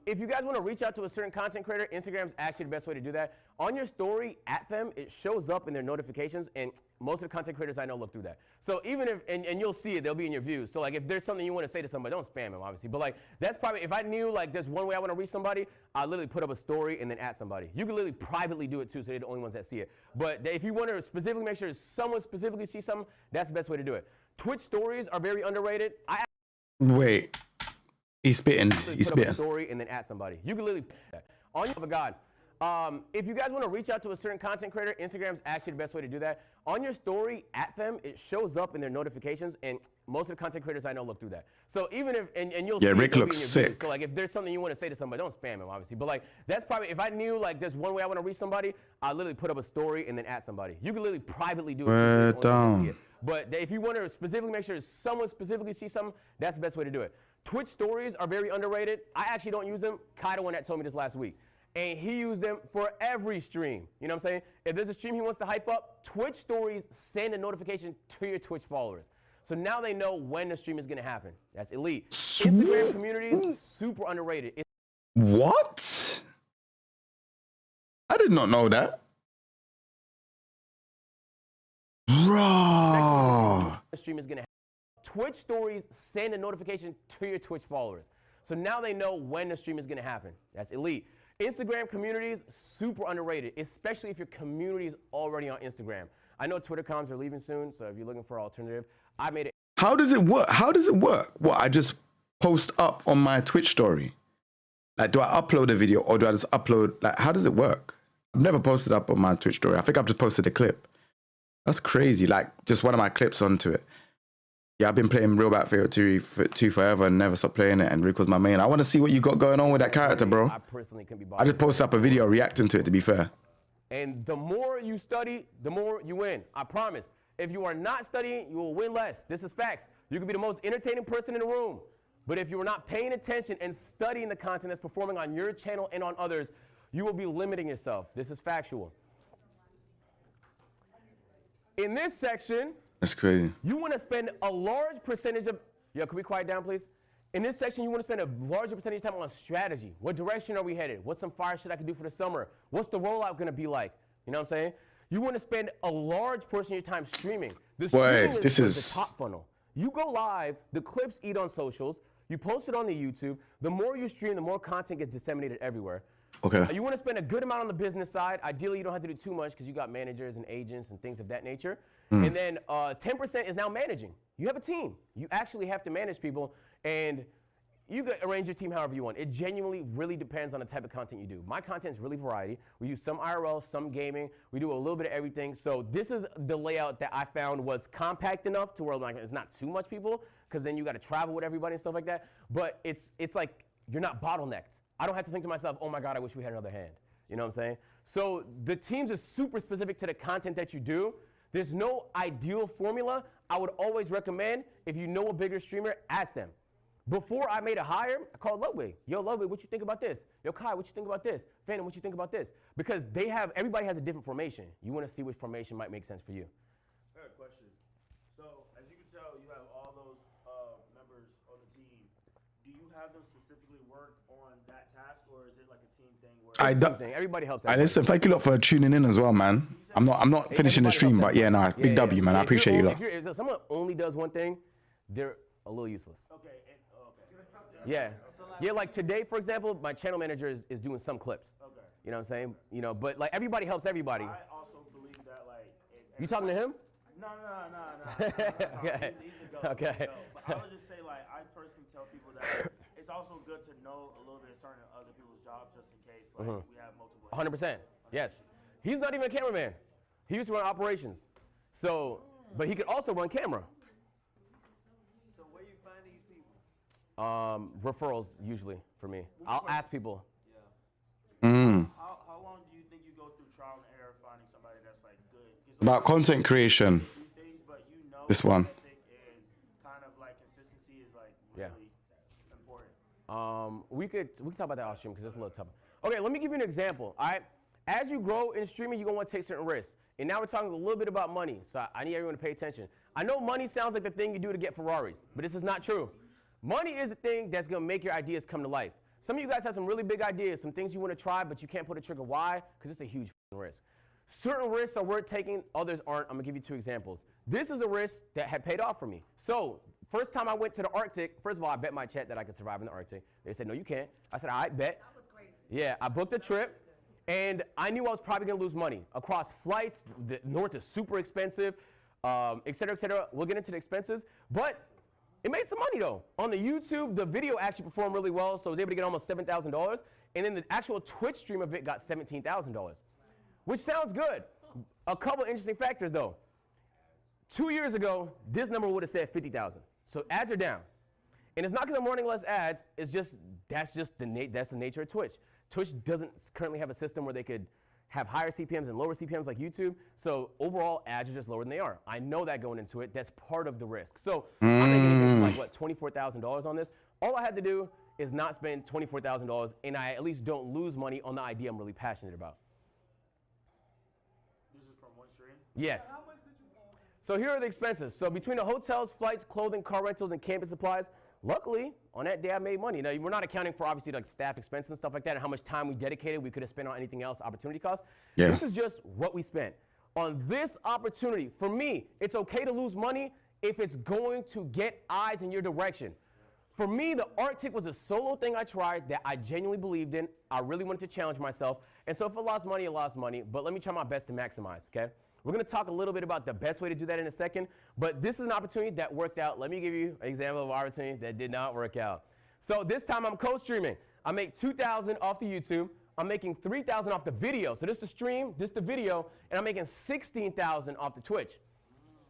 If you guys want to reach out to a certain content creator, Instagram's actually the best way to do that. On your story, at them, it shows up in their notifications, and most of the content creators I know look through that. So even if, and you'll see it, they'll be in your views. So like, if there's something you want to say to somebody, don't spam them, obviously. But like, that's probably, if I knew like there's one way I want to reach somebody, I literally put up a story and then at somebody. You can literally privately do it too, so they're the only ones that see it. But if you want to specifically make sure someone specifically sees something, that's the best way to do it. Twitch stories are very underrated. Wait, he's spitting. He's put up spitting. a story and then at somebody. You can literally on your God. If you guys want to reach out to a certain content creator, Instagram's actually the best way to do that. On your story, at them, it shows up in their notifications, and most of the content creators I know look through that. So even if, and you'll see Rick it, they'll looks be in your sick. views. So like, if there's something you want to say to somebody, don't spam them, obviously. But like, that's probably, if I knew like there's one way I want to reach somebody, I literally put up a story and then at somebody. You can literally privately do it. Word too, so they're the only ones that see down. it. But if you want to specifically make sure someone specifically sees something, that's the best way to do it. Twitch stories are very underrated. I actually don't use them. Kai, the one that told me this last week. And he used them for every stream. You know what I'm saying? If there's a stream he wants to hype up, Twitch stories send a notification to your Twitch followers. So now they know when the stream is going to happen. That's elite. Instagram communities, super underrated. What? I did not know that. Bro. The stream is going to happen. Twitch stories send a notification to your Twitch followers. So now they know when the stream is going to happen. That's elite. Instagram communities, super underrated, especially if your community is already on Instagram. I know Twitter comms are leaving soon, so if you're looking for an alternative, I made it. How does it work? How does it work? What, I just post up on my Twitch story? Like, do I upload a video or do I just upload, like, how does it work? I've never posted up on my Twitch story. I think I've just posted a clip. That's crazy. Like, just one of my clips onto it. Yeah, I've been playing Real Battlefield 2 forever and never stopped playing it, and Rick was my main. I want to see what you got going on with that character, bro. I personally couldn't be bothered. I just posted up a video reacting to it, to be fair. And the more you study, the more you win. I promise. If you are not studying, you will win less. This is facts. You can be the most entertaining person in the room, but if you are not paying attention and studying the content that's performing on your channel and on others, you will be limiting yourself. This is factual. In this section, That's crazy. you want to spend a large percentage of, yo, can we quiet down, please? In this section, you want to spend a larger percentage of time on strategy. What direction are we headed? What's some fire shit I can do for the summer? What's the rollout going to be like? You know what I'm saying? You want to spend a large portion of your time streaming. The streaming is the top funnel. You go live, the clips eat on socials, you post it on the YouTube. The more you stream, the more content gets disseminated everywhere. Okay. You want to spend a good amount on the business side. Ideally, you don't have to do too much because you got managers and agents and things of that nature. And then 10% is now managing. You have a team. You actually have to manage people, and you can arrange your team however you want. It genuinely really depends on the type of content you do. My content is really variety. We use some IRL, some gaming. We do a little bit of everything. So this is the layout that I found was compact enough to where like, it's not too much people, because then you got to travel with everybody and stuff like that. But it's like you're not bottlenecked. I don't have to think to myself, oh my God, I wish we had another hand. You know what I'm saying? So the teams are super specific to the content that you do. There's no ideal formula. I would always recommend, if you know a bigger streamer, ask them. Before I made a hire, I called Ludwig. Yo, Ludwig, what you think about this? Yo, Kai, what you think about this? Phantom, what you think about this? Because everybody has a different formation. You want to see which formation might make sense for you. I got a question. So, as you can tell, you have all those members on the team. Do you have them specifically work on that task, or is it like a team thing where Everybody helps. Listen, thank you lot for tuning in as well, man. I'm not finishing the stream, but yeah, nah, big W, man. I appreciate you lot. If someone only does one thing, they're a little useless. Okay. Yeah. Yeah, like today, for example, my channel manager is doing some clips. Okay. You know what I'm saying? You know, but like everybody helps everybody. I also believe that like. You talking to him? No. Okay. He's the goat. Okay. He's the goat. But I would just say like I personally tell people that it's also good to know a little bit of certain other people's jobs just in case like we have multiple. 100%. Yes. He's not even a cameraman. He used to run operations. So, but he could also run camera. Referrals usually for me. I'll ask people. How long do you think you go through trial and error finding somebody that's like good? About content creation. This one. Kind of like consistency is like really important. We could talk about that off stream because it's a little tougher. Okay, let me give you an example. All right, as you grow in streaming, you're gonna want to take certain risks. And now we're talking a little bit about money, so I need everyone to pay attention. I know money sounds like the thing you do to get Ferraris, but this is not true. Money is the thing that's gonna make your ideas come to life. Some of you guys have some really big ideas, some things you wanna try, but you can't pull the trigger. Why? Because it's a huge risk. Certain risks are worth taking, others aren't. I'm gonna give you two examples. This is a risk that had paid off for me. So, first time I went to the Arctic, first of all, I bet my chat that I could survive in the Arctic. They said, no, you can't. I said, all right, bet. That was crazy. Yeah, I booked a trip, and I knew I was probably gonna lose money. Across flights, the north is super expensive, et cetera, et cetera. We'll get into the expenses, but it made some money though. On the YouTube, the video actually performed really well, so I was able to get almost $7,000. And then the actual Twitch stream of it got $17,000, which sounds good. A couple interesting factors though. 2 years ago, this number would have said 50,000. So ads are down. And it's not because I'm running less ads, it's just, that's the nature of Twitch. Twitch doesn't currently have a system where they could have higher CPMs and lower CPMs like YouTube. So overall, ads are just lower than they are. I know that going into it. That's part of the risk. So I'm making like, what, $24,000 on this? All I had to do is not spend $24,000, and I at least don't lose money on the idea I'm really passionate about. This is from one stream? Yes. So here are the expenses. So between the hotels, flights, clothing, car rentals, and camping supplies, luckily, on that day I made money. Now, we're not accounting for obviously like staff expenses and stuff like that and how much time we dedicated. We could have spent on anything else, opportunity costs. Yeah. This is just what we spent. On this opportunity, for me, it's okay to lose money if it's going to get eyes in your direction. For me, the Arctic was a solo thing I tried that I genuinely believed in. I really wanted to challenge myself. And so if I lost money, I lost money. But let me try my best to maximize, okay? We're going to talk a little bit about the best way to do that in a second, but this is an opportunity that worked out. Let me give you an example of an opportunity that did not work out. So this time I'm co-streaming. I make $2,000 off the YouTube. I'm making $3,000 off the video. So this is the stream, this is the video, and I'm making $16,000 off the Twitch.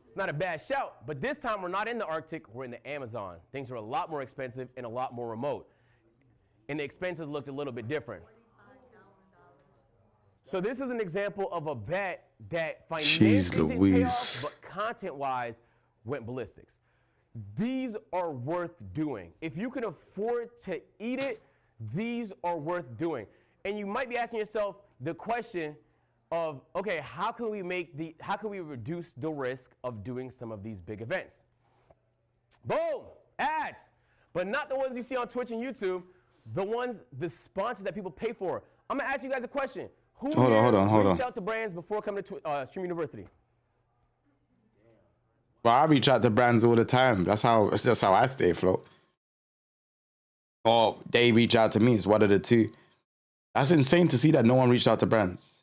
It's not a bad shout, but this time we're not in the Arctic, we're in the Amazon. Things are a lot more expensive and a lot more remote. And the expenses looked a little bit different. So this is an example of a bet that financially didn't pay off, but content-wise went ballistics. These are worth doing. If you can afford to eat it, these are worth doing. And you might be asking yourself the question of, okay, how can we reduce the risk of doing some of these big events? Boom, ads, but not the ones you see on Twitch and YouTube, the sponsors that people pay for. I'm gonna ask you guys a question. Who reached out to brands before coming to Stream University? Well, I reach out to brands all the time. That's how I stay afloat. Or they reach out to me. It's one of the two. That's insane to see that no one reached out to brands.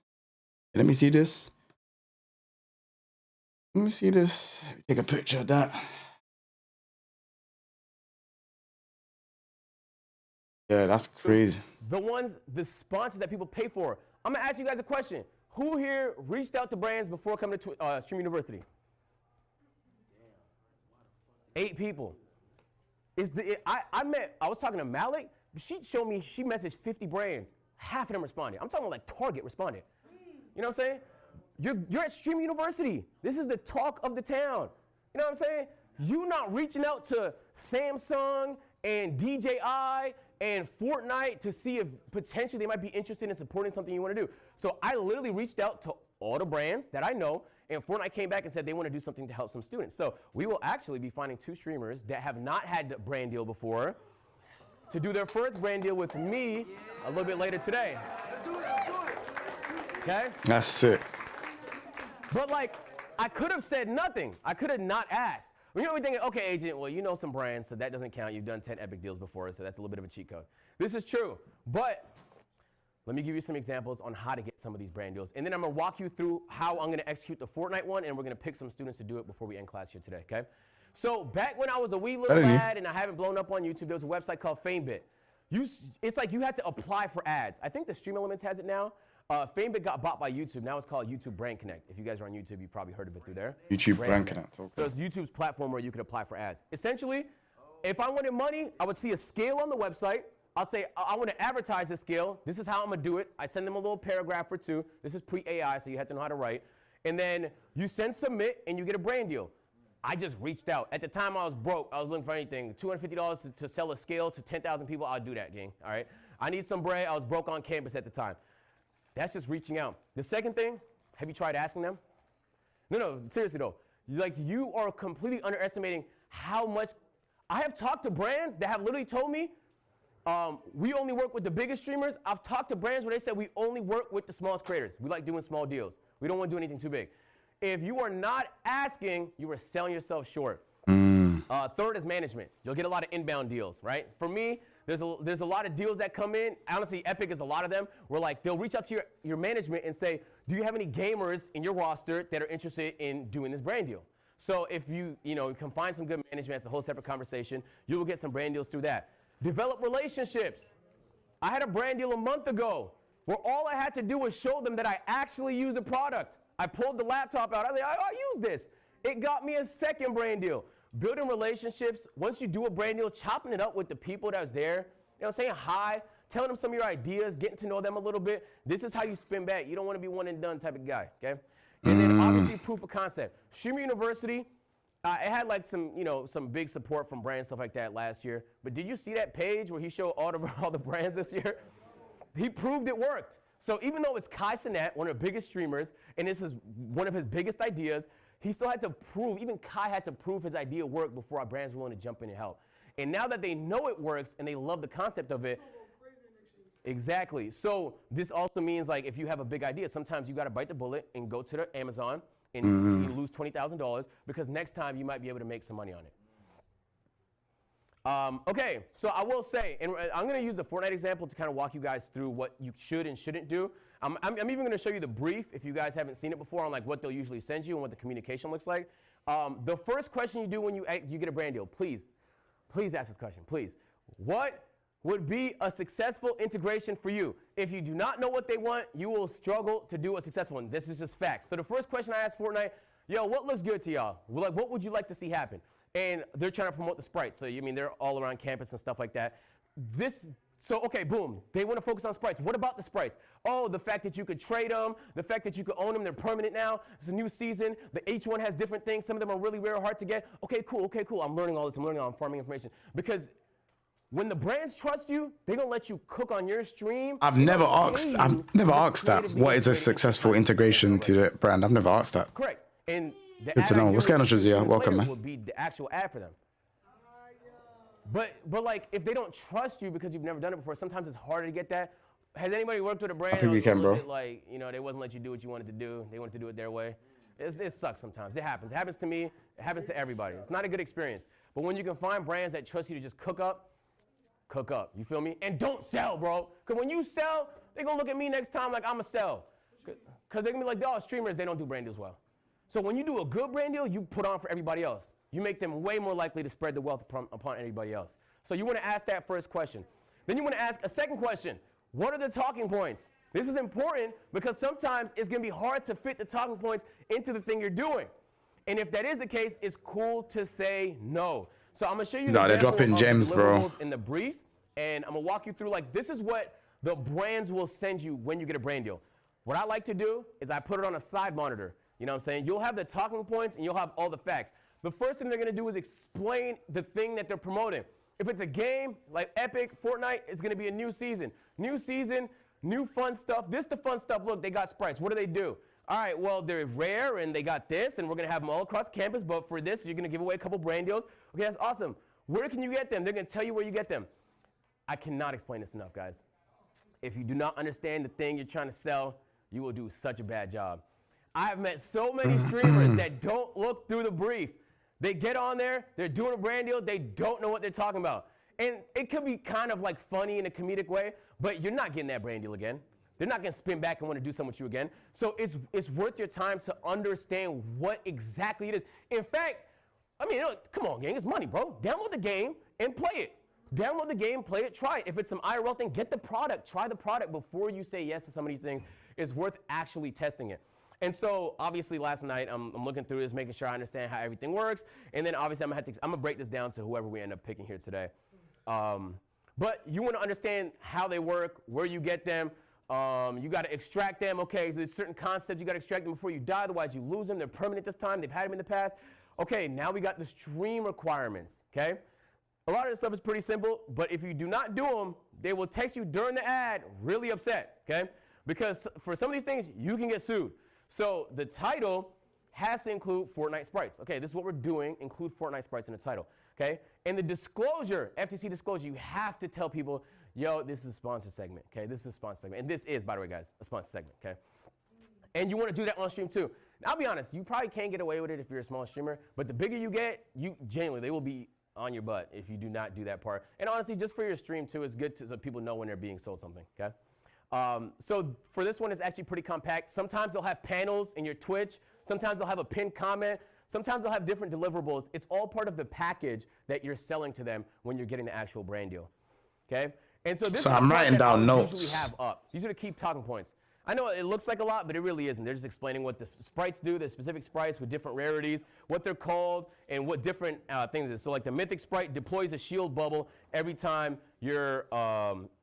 Let me see this. Let me see this. Take a picture of that. Yeah, that's crazy. The sponsors that people pay for. I'm gonna ask you guys a question. Who here reached out to brands before coming to Stream University? 8 people. I was talking to Malik. She showed me, she messaged 50 brands. Half of them responded. I'm talking like Target responded. You know what I'm saying? You're at Stream University. This is the talk of the town. You know what I'm saying? You not reaching out to Samsung and DJI and Fortnite to see if potentially they might be interested in supporting something you want to do. So I literally reached out to all the brands that I know, and Fortnite came back and said they want to do something to help some students. So we will actually be finding 2 streamers that have not had a brand deal before to do their first brand deal with me a little bit later today. Okay? That's sick. But like, I could have said nothing. I could have not asked. You know, we're thinking, okay, agent, well, you know some brands, so that doesn't count. You've done 10 epic deals before, so that's a little bit of a cheat code. This is true, but let me give you some examples on how to get some of these brand deals. And then I'm gonna walk you through how I'm gonna execute the Fortnite one, and we're gonna pick some students to do it before we end class here today, okay? So back when I was a wee little lad and I haven't blown up on YouTube, there was a website called FameBit. It's like you had to apply for ads. I think the Stream Elements has it now. FameBit got bought by YouTube. Now it's called YouTube Brand Connect. If you guys are on YouTube, you've probably heard of it through there. YouTube Brand Connect. Okay. So it's YouTube's platform where you could apply for ads. Essentially, if I wanted money, I would see a scale on the website. I'd say, I want to advertise this scale. This is how I'm going to do it. I send them a little paragraph or 2. This is pre-AI, so you have to know how to write. And then you send submit, and you get a brand deal. I just reached out. At the time, I was broke. I was looking for anything. $250 to sell a scale to 10,000 people, I'll do that, gang. All right? I need some bread. I was broke on campus at the time. That's just reaching out. The second thing, have you tried asking them? No, seriously though. You are completely underestimating how much. I have talked to brands that have literally told me, we only work with the biggest streamers. I've talked to brands where they said we only work with the smallest creators. We like doing small deals. We don't want to do anything too big. If you are not asking, you are selling yourself short. Third is management. You'll get a lot of inbound deals, right? For me, there's a lot of deals that come in. Honestly, Epic is a lot of them. Where like they'll reach out to your management and say, do you have any gamers in your roster that are interested in doing this brand deal? So if you can find some good management, it's a whole separate conversation. You will get some brand deals through that. Develop relationships. I had a brand deal a month ago where all I had to do was show them that I actually use a product. I pulled the laptop out. I was like, I use this. It got me a second brand deal. Building relationships. Once you do a brand deal, chopping it up with the people that was there, saying hi, telling them some of your ideas, getting to know them a little bit. This is how you spin back. You don't want to be one and done type of guy, okay? And then obviously proof of concept. Stream University, it had like some big support from brands, stuff like that last year. But did you see that page where he showed all the brands this year? He proved it worked. So even though it's Kai Cenat, one of the biggest streamers, and this is one of his biggest ideas, he still had to prove, even Kai had to prove his idea worked before our brands were willing to jump in and help. And now that they know it works and they love the concept of it, exactly. So this also means like if you have a big idea, sometimes you got to bite the bullet and go to the Amazon and you lose $20,000 because next time you might be able to make some money on it. Okay, so I will say, and I'm going to use the Fortnite example to kind of walk you guys through what you should and shouldn't do. I'm even going to show you the brief, if you guys haven't seen it before, on like what they'll usually send you and what the communication looks like. The first question you do when you get a brand deal, please ask this question, please. What would be a successful integration for you? If you do not know what they want, you will struggle to do a successful one. This is just facts. So the first question I asked Fortnite, what looks good to y'all? Like, what would you like to see happen? And they're trying to promote the sprites. So, they're all around campus and stuff like that. So, okay, boom. They want to focus on sprites. What about the sprites? Oh, the fact that you could trade them, the fact that you could own them, they're permanent now. It's a new season. Each one has different things. Some of them are really rare, hard to get. Okay, cool. I'm learning all this. I'm farming information. Because when the brands trust you, they're going to let you cook on your stream. I've never asked that. What is a successful integration to the brand? I've never asked that. Correct. And the Good to know. What's going on, Shazia? Welcome, man. Would be the actual ad for them. But like, if they don't trust you because you've never done it before, sometimes it's harder to get that. Has anybody worked with a brand Happy weekend, bro. Like, you know, they wouldn't let you do what you wanted to do. They wanted to do it their way. It sucks sometimes. It happens. It happens to me. It happens to everybody. It's not a good experience. But when you can find brands that trust you to just cook up. You feel me? And don't sell, bro. Because when you sell, they're going to look at me next time like I'm a sell. Because they're going to be like, oh, streamers, they don't do brand deals well. So when you do a good brand deal, you put on for everybody else. You make them way more likely to spread the wealth upon anybody else. So you want to ask that first question. Then you want to ask a second question. What are the talking points? This is important because sometimes it's going to be hard to fit the talking points into the thing you're doing. And if that is the case, it's cool to say no. So I'm going to show you they're dropping gems, bro. In the brief, and I'm going to walk you through, like, this is what the brands will send you when you get a brand deal. What I like to do is I put it on a side monitor. You know what I'm saying? You'll have the talking points and you'll have all the facts. The first thing they're going to do is explain the thing that they're promoting. If it's a game like Epic, Fortnite, it's going to be a new season. New season, new fun stuff. This the fun stuff. Look, they got sprites. What do? All right, well, they're rare, and they got this, and we're going to have them all across campus. But for this, you're going to give away a couple brand deals. Okay, that's awesome. Where can you get them? They're going to tell you where you get them. I cannot explain this enough, guys. If you do not understand the thing you're trying to sell, you will do such a bad job. I have met so many streamers that don't look through the brief. They get on there, they're doing a brand deal, they don't know what they're talking about. And it could be kind of like funny in a comedic way, but you're not getting that brand deal again. They're not going to spin back and want to do something with you again. So it's worth your time to understand what exactly it is. In fact, I mean, come on, gang, it's money, bro. Download the game and play it. Download the game, play it, try it. If it's some IRL thing, get the product. Try the product before you say yes to some of these things. It's worth actually testing it. And so, obviously, last night, I'm looking through this, making sure I understand how everything works. And then, obviously, I'm going to break this down to whoever we end up picking here today. But you want to understand how they work, where you get them. You got to extract them. Okay, so there's certain concepts you got to extract them before you die. Otherwise, you lose them. They're permanent this time. They've had them in the past. Okay, now we got the stream requirements. Okay, a lot of this stuff is pretty simple. But if you do not do them, they will text you during the ad really upset. Okay, because for some of these things, you can get sued. So the title has to include Fortnite sprites. Okay, this is what we're doing. Include Fortnite sprites in the title. Okay, and the disclosure, FTC disclosure, you have to tell people, yo, this is a sponsored segment. Okay, this is a sponsored segment, and this is, by the way, guys, a sponsored segment. Okay, and you want to do that on stream too. Now, I'll be honest, you probably can't get away with it if you're a small streamer, but the bigger you get, genuinely, they will be on your butt if you do not do that part. And honestly, just for your stream too, it's good so people know when they're being sold something. Okay. So for this one, it's actually pretty compact. Sometimes they'll have panels in your Twitch. Sometimes they'll have a pinned comment. Sometimes they'll have different deliverables. It's all part of the package that you're selling to them when you're getting the actual brand deal. Okay? And so this is I'm writing down notes. Usually have up. These are the key talking points. I know it looks like a lot, but it really isn't. They're just explaining what the sprites do, the specific sprites with different rarities, what they're called, and what different things is. So like the mythic sprite deploys a shield bubble every time you're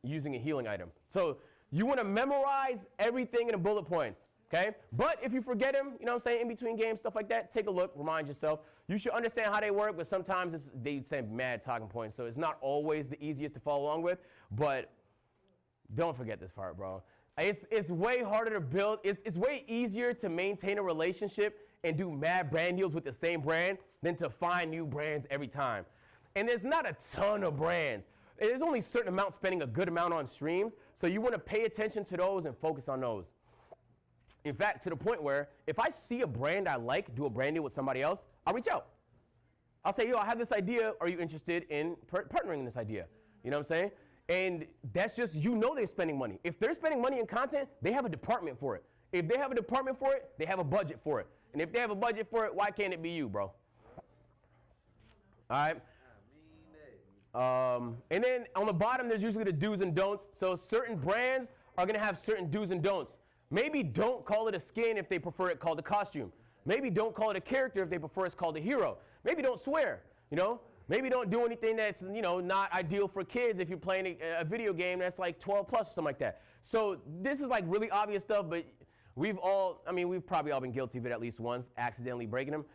using a healing item. So you want to memorize everything in the bullet points, okay? But if you forget them, you know what I'm saying, in between games, stuff like that, take a look, remind yourself. You should understand how they work, but sometimes they say mad talking points, so it's not always the easiest to follow along with, but don't forget this part, bro. It's way harder to build. It's way easier to maintain a relationship and do mad brand deals with the same brand than to find new brands every time. And there's not a ton of brands. There's only a certain amount spending a good amount on streams, so you want to pay attention to those and focus on those. In fact, to the point where if I see a brand I like, do a brand deal with somebody else, I'll reach out. I'll say, yo, I have this idea. Are you interested in partnering in this idea? You know what I'm saying? And that's just, you know they're spending money. If they're spending money in content, they have a department for it. If they have a department for it, they have a budget for it. And if they have a budget for it, why can't it be you, bro? All right. And then on the bottom, there's usually the do's and don'ts. So certain brands are going to have certain do's and don'ts. Maybe don't call it a skin if they prefer it called a costume. Maybe don't call it a character if they prefer it's called a hero. Maybe don't swear, you know? Maybe don't do anything that's, you know, not ideal for kids if you're playing a video game that's like 12 plus or something like that. So this is like really obvious stuff, but we've probably all been guilty of it at least once, accidentally breaking them.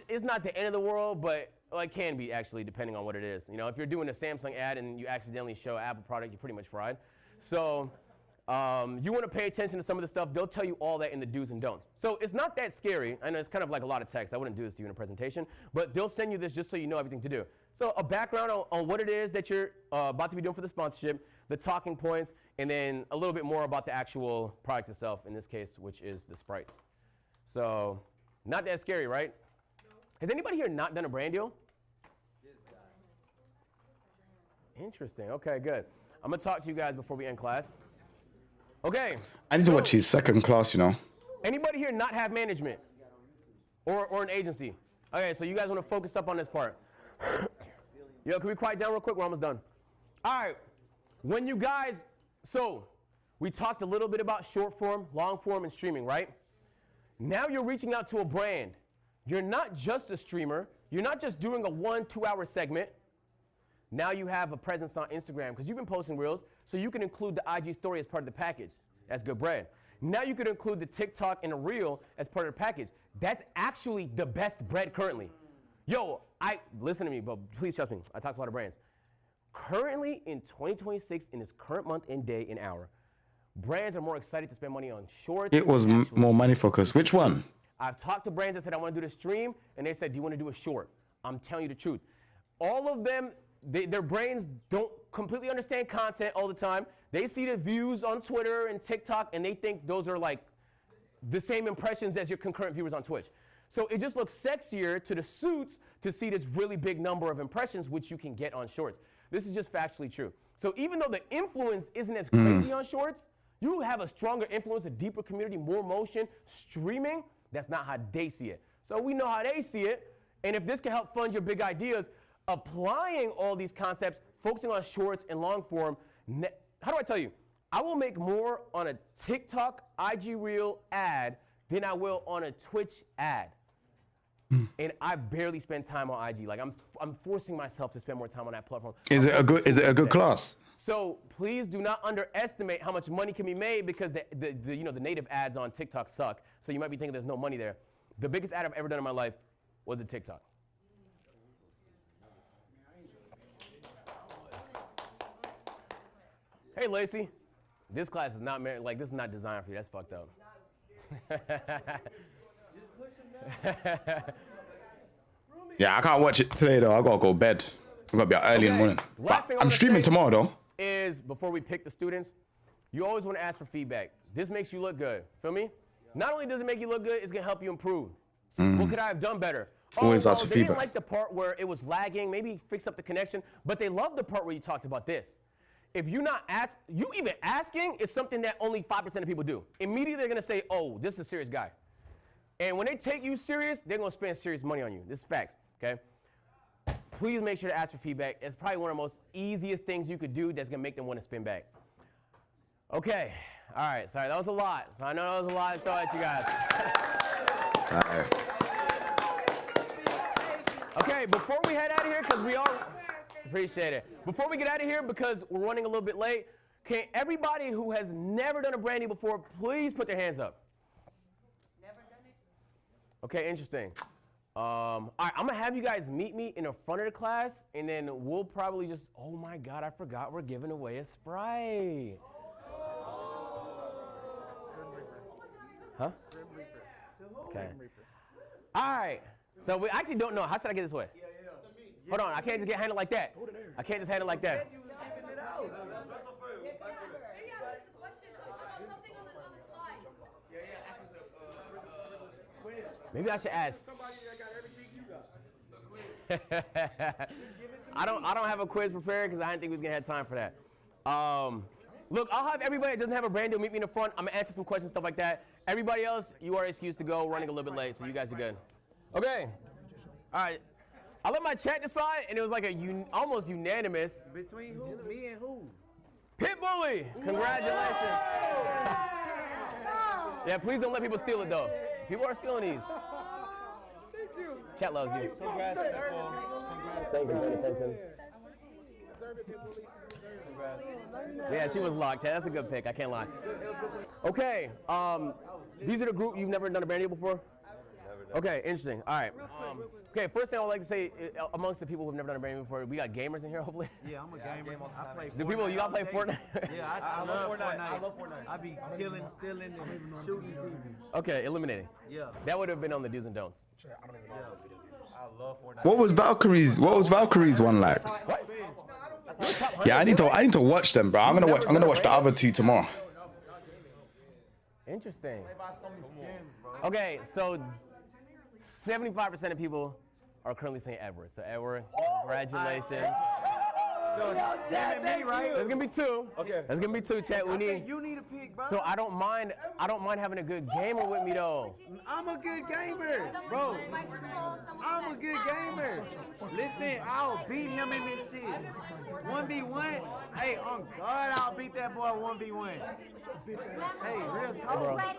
It's not the end of the world, but it can be actually, depending on what it is. You know, if you're doing a Samsung ad and you accidentally show an Apple product, you're pretty much fried. So you want to pay attention to some of the stuff. They'll tell you all that in the do's and don'ts. So it's not that scary. I know it's kind of like a lot of text. I wouldn't do this to you in a presentation, but they'll send you this just so you know everything to do. So a background on what it is that you're about to be doing for the sponsorship, the talking points, and then a little bit more about the actual product itself, in this case, which is the sprites. So not that scary, right? Has anybody here not done a brand deal? Interesting. Okay, good. I'm going to talk to you guys before we end class. Okay. I need to watch his second class, you know. Anybody here not have management or an agency? Okay, so you guys want to focus up on this part. Yo, can we quiet down real quick? We're almost done. All right. When you guys, so we talked a little bit about short form, long form, and streaming, right? Now you're reaching out to a brand. You're not just a streamer. You're not just doing a 1-2 hour segment. Now you have a presence on Instagram because you've been posting reels, so you can include the IG story as part of the package. That's good bread. Now you can include the TikTok and a reel as part of the package. That's actually the best bread currently. Yo, listen to me, but please trust me. I talk to a lot of brands. Currently in 2026, in this current month and day and hour, brands are more excited to spend money on shorts. It was more money focused. Which one? I've talked to brands that said, I want to do the stream, and they said, do you want to do a short? I'm telling you the truth. All of them, their brains don't completely understand content all the time. They see the views on Twitter and TikTok, and they think those are like the same impressions as your concurrent viewers on Twitch. So it just looks sexier to the suits to see this really big number of impressions, which you can get on shorts. This is just factually true. So even though the influence isn't as crazy on shorts, you have a stronger influence, a deeper community, more motion, streaming. That's not how they see it. So we know how they see it. And if this can help fund your big ideas, applying all these concepts, focusing on shorts and long form, how do I tell you? I will make more on a TikTok IG Reel ad than I will on a Twitch ad. And I barely spend time on IG. Like I'm forcing myself to spend more time on that platform. Is it a good class? So please do not underestimate how much money can be made because the native ads on TikTok suck. So you might be thinking there's no money there. The biggest ad I've ever done in my life was a TikTok. Hey Lacey, this class is not this is not designed for you. That's fucked up. Yeah, I can't watch it today though. I gotta go to bed. I gotta be out early in the morning. But I'm streaming tomorrow though. Is before we pick the students, you always want to ask for feedback. This makes you look good. Feel me? Not only does it make you look good, it's gonna help you improve. What could I have done better? Always ask for they feedback. didn't like the part where it was lagging. Maybe fix up the connection. But they love the part where you talked about this. If you not ask, you even asking is something that only 5% of people do. Immediately they're gonna say, oh, this is a serious guy. And when they take you serious, they're gonna spend serious money on you. This is facts, okay? Please make sure to ask for feedback. It's probably one of the most easiest things you could do that's gonna make them wanna spin back. Okay, all right, sorry, that was a lot. So I know that was a lot to throw at you guys. Okay, before we head out of here, because we all appreciate it. Before we get out of here, because we're running a little bit late, can everybody who has never done a brand deal before, please put their hands up? Never done it? Okay, interesting. All right, I'm gonna have you guys meet me in the front of the class, and then we'll probably just, oh my God, I forgot we're giving away a Sprite. Huh? Okay. All right, so we actually don't know. How should I get this way? Hold on, I can't just get handled like that. I can't just handle it like that. Maybe I should ask. I don't have a quiz prepared because I didn't think we was gonna have time for that. Look, I'll have everybody that doesn't have a brand deal meet me in the front. I'm gonna answer some questions, stuff like that. Everybody else, you are excused to go. Running a little bit late, so you guys are good. Okay. All right. I let my chat decide, and it was like almost unanimous. Between who? Me and who? Pit Bully! Congratulations. Yeah, please don't let people steal it though. People are stealing these. Thank you. Chat loves you. Congrats. Thank you for the attention. Yeah, she was locked. That's a good pick. I can't lie. Okay, these are the group you've never done a brand deal before? Okay, interesting. All right. Okay, first thing I would like to say, amongst the people who've never done a brand deal before, we got gamers in here, hopefully. Yeah, I'm a gamer. I play Fortnite. Do people, you got to play Fortnite? Yeah, I love Fortnite. I love Fortnite. I be killing, stealing, and shooting people. Okay, eliminating. Yeah. That would have been on the do's and don'ts. I love Fortnite. What was Valkyrie's one like? What? Yeah, I need to watch them, bro. I'm gonna watch the other two tomorrow. Interesting. Okay, so 75% of people are currently saying Edward. So Edward, congratulations. So Chad, me, right? There's gonna be two. Okay. There's gonna be two, Chad. We need. You need a pick, bro. So I don't mind having a good gamer with me though. I'm a good gamer, bro. I'm a good gamer. Listen, I'll beat him in this shit. 1v1. Hey, on God, I'll beat that boy 1v1. Hey, real talk.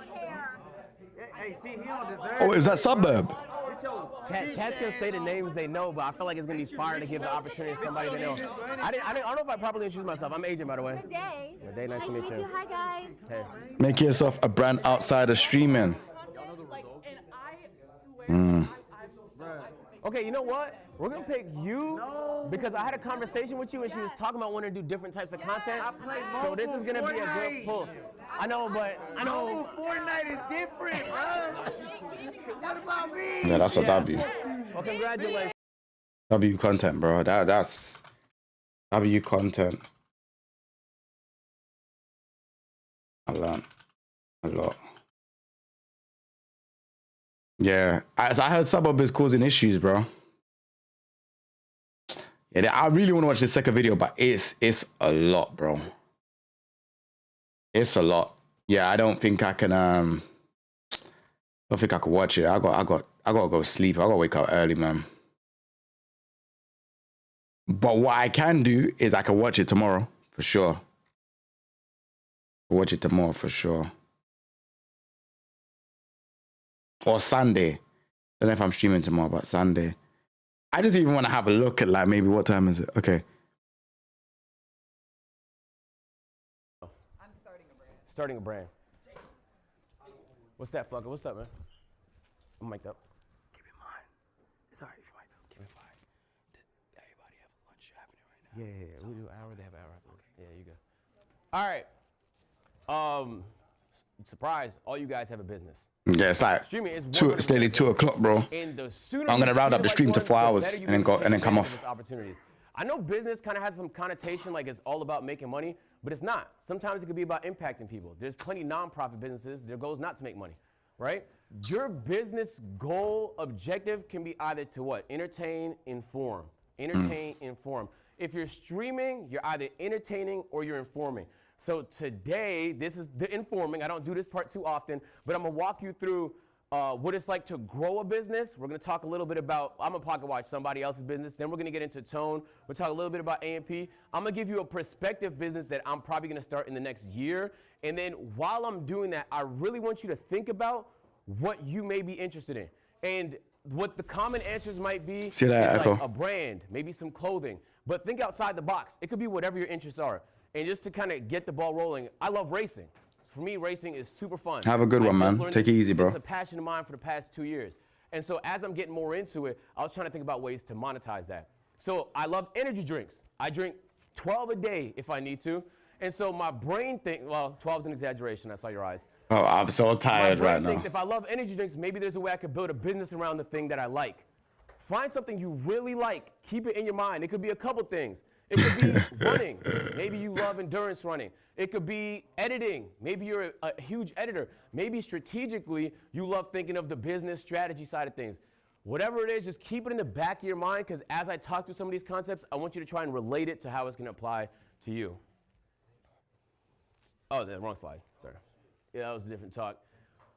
Hey, see, he don't deserve. Oh, is that Suburb? Chat's gonna say the names they know, but I feel like it's gonna be fire to give the opportunity to somebody they know. I don't know if I properly introduced myself. I'm Agent, by the way. Good day. Good day, nice to meet you. Hi guys. Hey. Make yourself a brand outside of streaming. Okay, you know what? We're gonna pick you because I had a conversation with you and she was talking about wanting to do different types of content. So this is gonna be a good pull. I know, but I know. Mobile Fortnite is different, bro. What about me? Yeah, that's a W. Well, congratulations. W content, bro. That's W content. I learned a lot. Yeah, as I heard Suburb is causing issues, bro. Yeah, I really want to watch the second video, but it's a lot, bro. It's a lot. Yeah, I don't think I can. I don't think I can watch it. I gotta go sleep. I gotta wake up early, man. But what I can do is I can watch it tomorrow for sure. Watch it tomorrow for sure. Or Sunday. Don't know if I'm streaming tomorrow, but Sunday. I just even want to have a look at like maybe what time is it? Okay. Starting a brand. What's that, Flugger? What's up, man? I'm mic'd up. Keep in mind. It's alright if you're mic'd up. Keep in mind. Everybody have lunch happening right now. Yeah. We do an hour. They have an hour. Okay. Yeah, you go. All right. Surprise! All you guys have a business. Yeah, it's like it's nearly 2 o'clock, bro. And the sooner I'm gonna round up the stream to 4 hours the and then come off. Opportunities. I know business kind of has some connotation like it's all about making money, but it's not. Sometimes it can be about impacting people. There's plenty nonprofit businesses. Their goal is not to make money, right? Your business goal objective can be either to what? Entertain, inform. Entertain, inform. If you're streaming, you're either entertaining or you're informing. So today, this is the informing. I don't do this part too often, but I'm gonna walk you through what it's like to grow a business. We're gonna talk a little bit about, I'm gonna pocket watch somebody else's business. Then we're gonna get into tone. We'll talk a little bit about A&P. I'm gonna give you a prospective business that I'm probably gonna start in the next year. And then while I'm doing that, I really want you to think about what you may be interested in. And what the common answers might be is like a brand, maybe some clothing. But think outside the box. It could be whatever your interests are. And just to kind of get the ball rolling, I love racing. For me, racing is super fun. Have a good one, man. Take it easy, bro. It's a passion of mine for the past 2 years. And so as I'm getting more into it, I was trying to think about ways to monetize that. So I love energy drinks. I drink 12 a day if I need to. And so my brain thinks, well, 12 is an exaggeration. I saw your eyes. Oh, I'm so tired right now. Thinks if I love energy drinks, maybe there's a way I could build a business around the thing that I like. Find something you really like. Keep it in your mind. It could be a couple things. It could be running. Maybe you love endurance running. It could be editing. Maybe you're a huge editor. Maybe strategically, you love thinking of the business strategy side of things. Whatever it is, just keep it in the back of your mind, because as I talk through some of these concepts, I want you to try and relate it to how it's going to apply to you. Oh, the wrong slide. Sorry. Yeah, that was a different talk.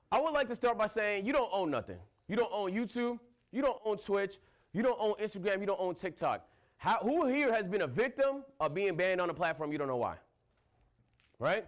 I would like to start by saying you don't own nothing. You don't own YouTube. You don't own Twitch. You don't own Instagram. You don't own TikTok. Who here has been a victim of being banned on a platform you don't know why? Right?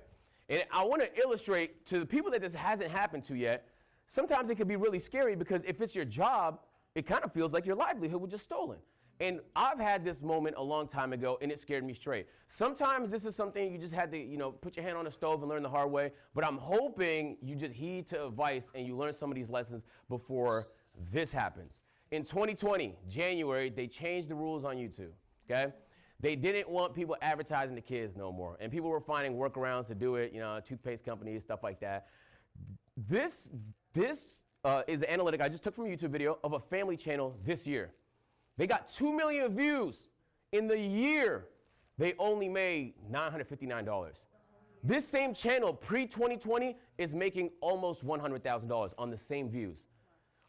And I want to illustrate to the people that this hasn't happened to yet, sometimes it can be really scary because if it's your job, it kind of feels like your livelihood was just stolen. And I've had this moment a long time ago, and it scared me straight. Sometimes this is something you just had to, you know, put your hand on the stove and learn the hard way. But I'm hoping you just heed to advice and you learn some of these lessons before this happens. In 2020, January, they changed the rules on YouTube, okay? They didn't want people advertising to kids no more. And people were finding workarounds to do it, you know, toothpaste companies, stuff like that. This is an analytic I just took from a YouTube video of a family channel this year. They got 2 million views. In the year, they only made $959. This same channel, pre-2020, is making almost $100,000 on the same views.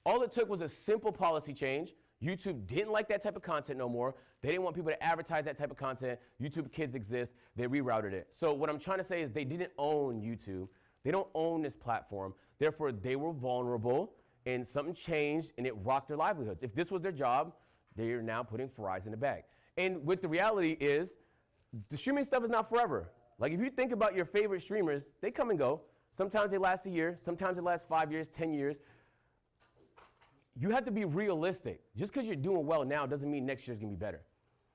All it took was a simple policy change. YouTube didn't like that type of content no more. They didn't want people to advertise that type of content. YouTube Kids exist. They rerouted it. So what I'm trying to say is they didn't own YouTube. They don't own this platform. Therefore, they were vulnerable, and something changed, and it rocked their livelihoods. If this was their job, they are now putting fries in the bag. And what the reality is, the streaming stuff is not forever. Like if you think about your favorite streamers, they come and go. Sometimes they last a year, sometimes they last 5 years, 10 years. You have to be realistic. Just because you're doing well now doesn't mean next year's gonna be better.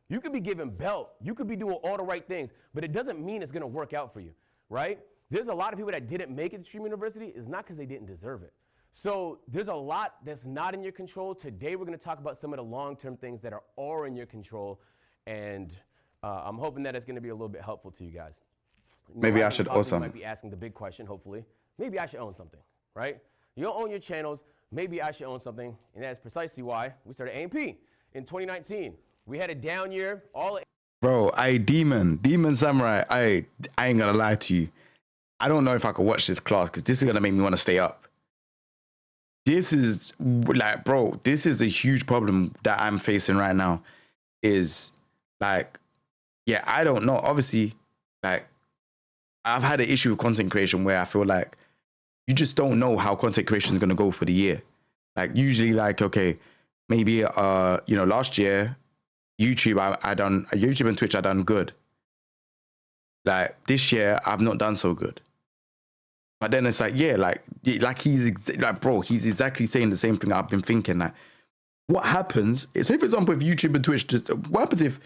You could be giving belt, you could be doing all the right things, but it doesn't mean it's gonna work out for you, right? There's a lot of people that didn't make it to Stream University. It's not because they didn't deserve it. So there's a lot that's not in your control. Today we're going to talk about some of the long-term things that are in your control, and I'm hoping that it's going to be a little bit helpful to you guys. Maybe I should own something. You might be asking the big question, hopefully. Maybe I should own something, right? You don't own your channels. Maybe I should own something, and that's precisely why we started A&P in 2019. We had a down year. Bro, Demon Samurai, I ain't gonna lie to you. I don't know if I could watch this class because this is gonna make me want to stay up. This is like, bro, this is a huge problem that I'm facing right now. Is like, yeah, I don't know. Obviously, like, I've had an issue with content creation where I feel like you just don't know how content creation is gonna go for the year. Like, usually, like, okay, maybe you know, last year, YouTube and Twitch I done good. Like this year, I've not done so good. But then it's like, yeah, like he's like, bro, he's exactly saying the same thing I've been thinking. Like, what happens? Say, for example, if YouTube and Twitch what happens if,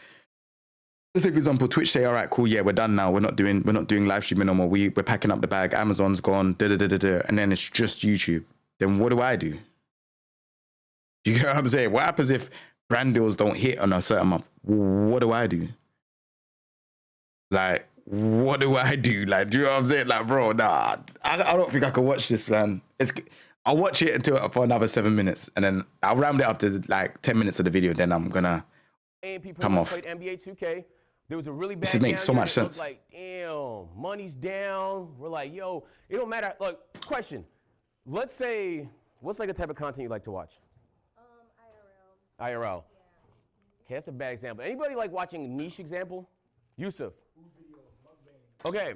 let's say, for example, Twitch say, all right, cool, yeah, we're done now. We're not doing live streaming no more. We're packing up the bag. Amazon's gone, and then it's just YouTube. Then what do I do? Do you get what I'm saying? What happens if brand deals don't hit on a certain month? What do I do? Like, what do I do? Like, do you know what I'm saying? Like, bro, nah, I don't think I can watch this, man. I'll watch it for another 7 minutes, and then I'll round it up to like 10 minutes of the video. Then I'm gonna come off. Played NBA 2K. There was a really bad. This makes so much sense. Like, damn, money's down. We're like, yo, it don't matter. Look, question. Let's say, what's like a type of content you like to watch? IRL. IRL. Yeah. Okay, that's a bad example. Anybody like watching niche example? Yusuf. Okay,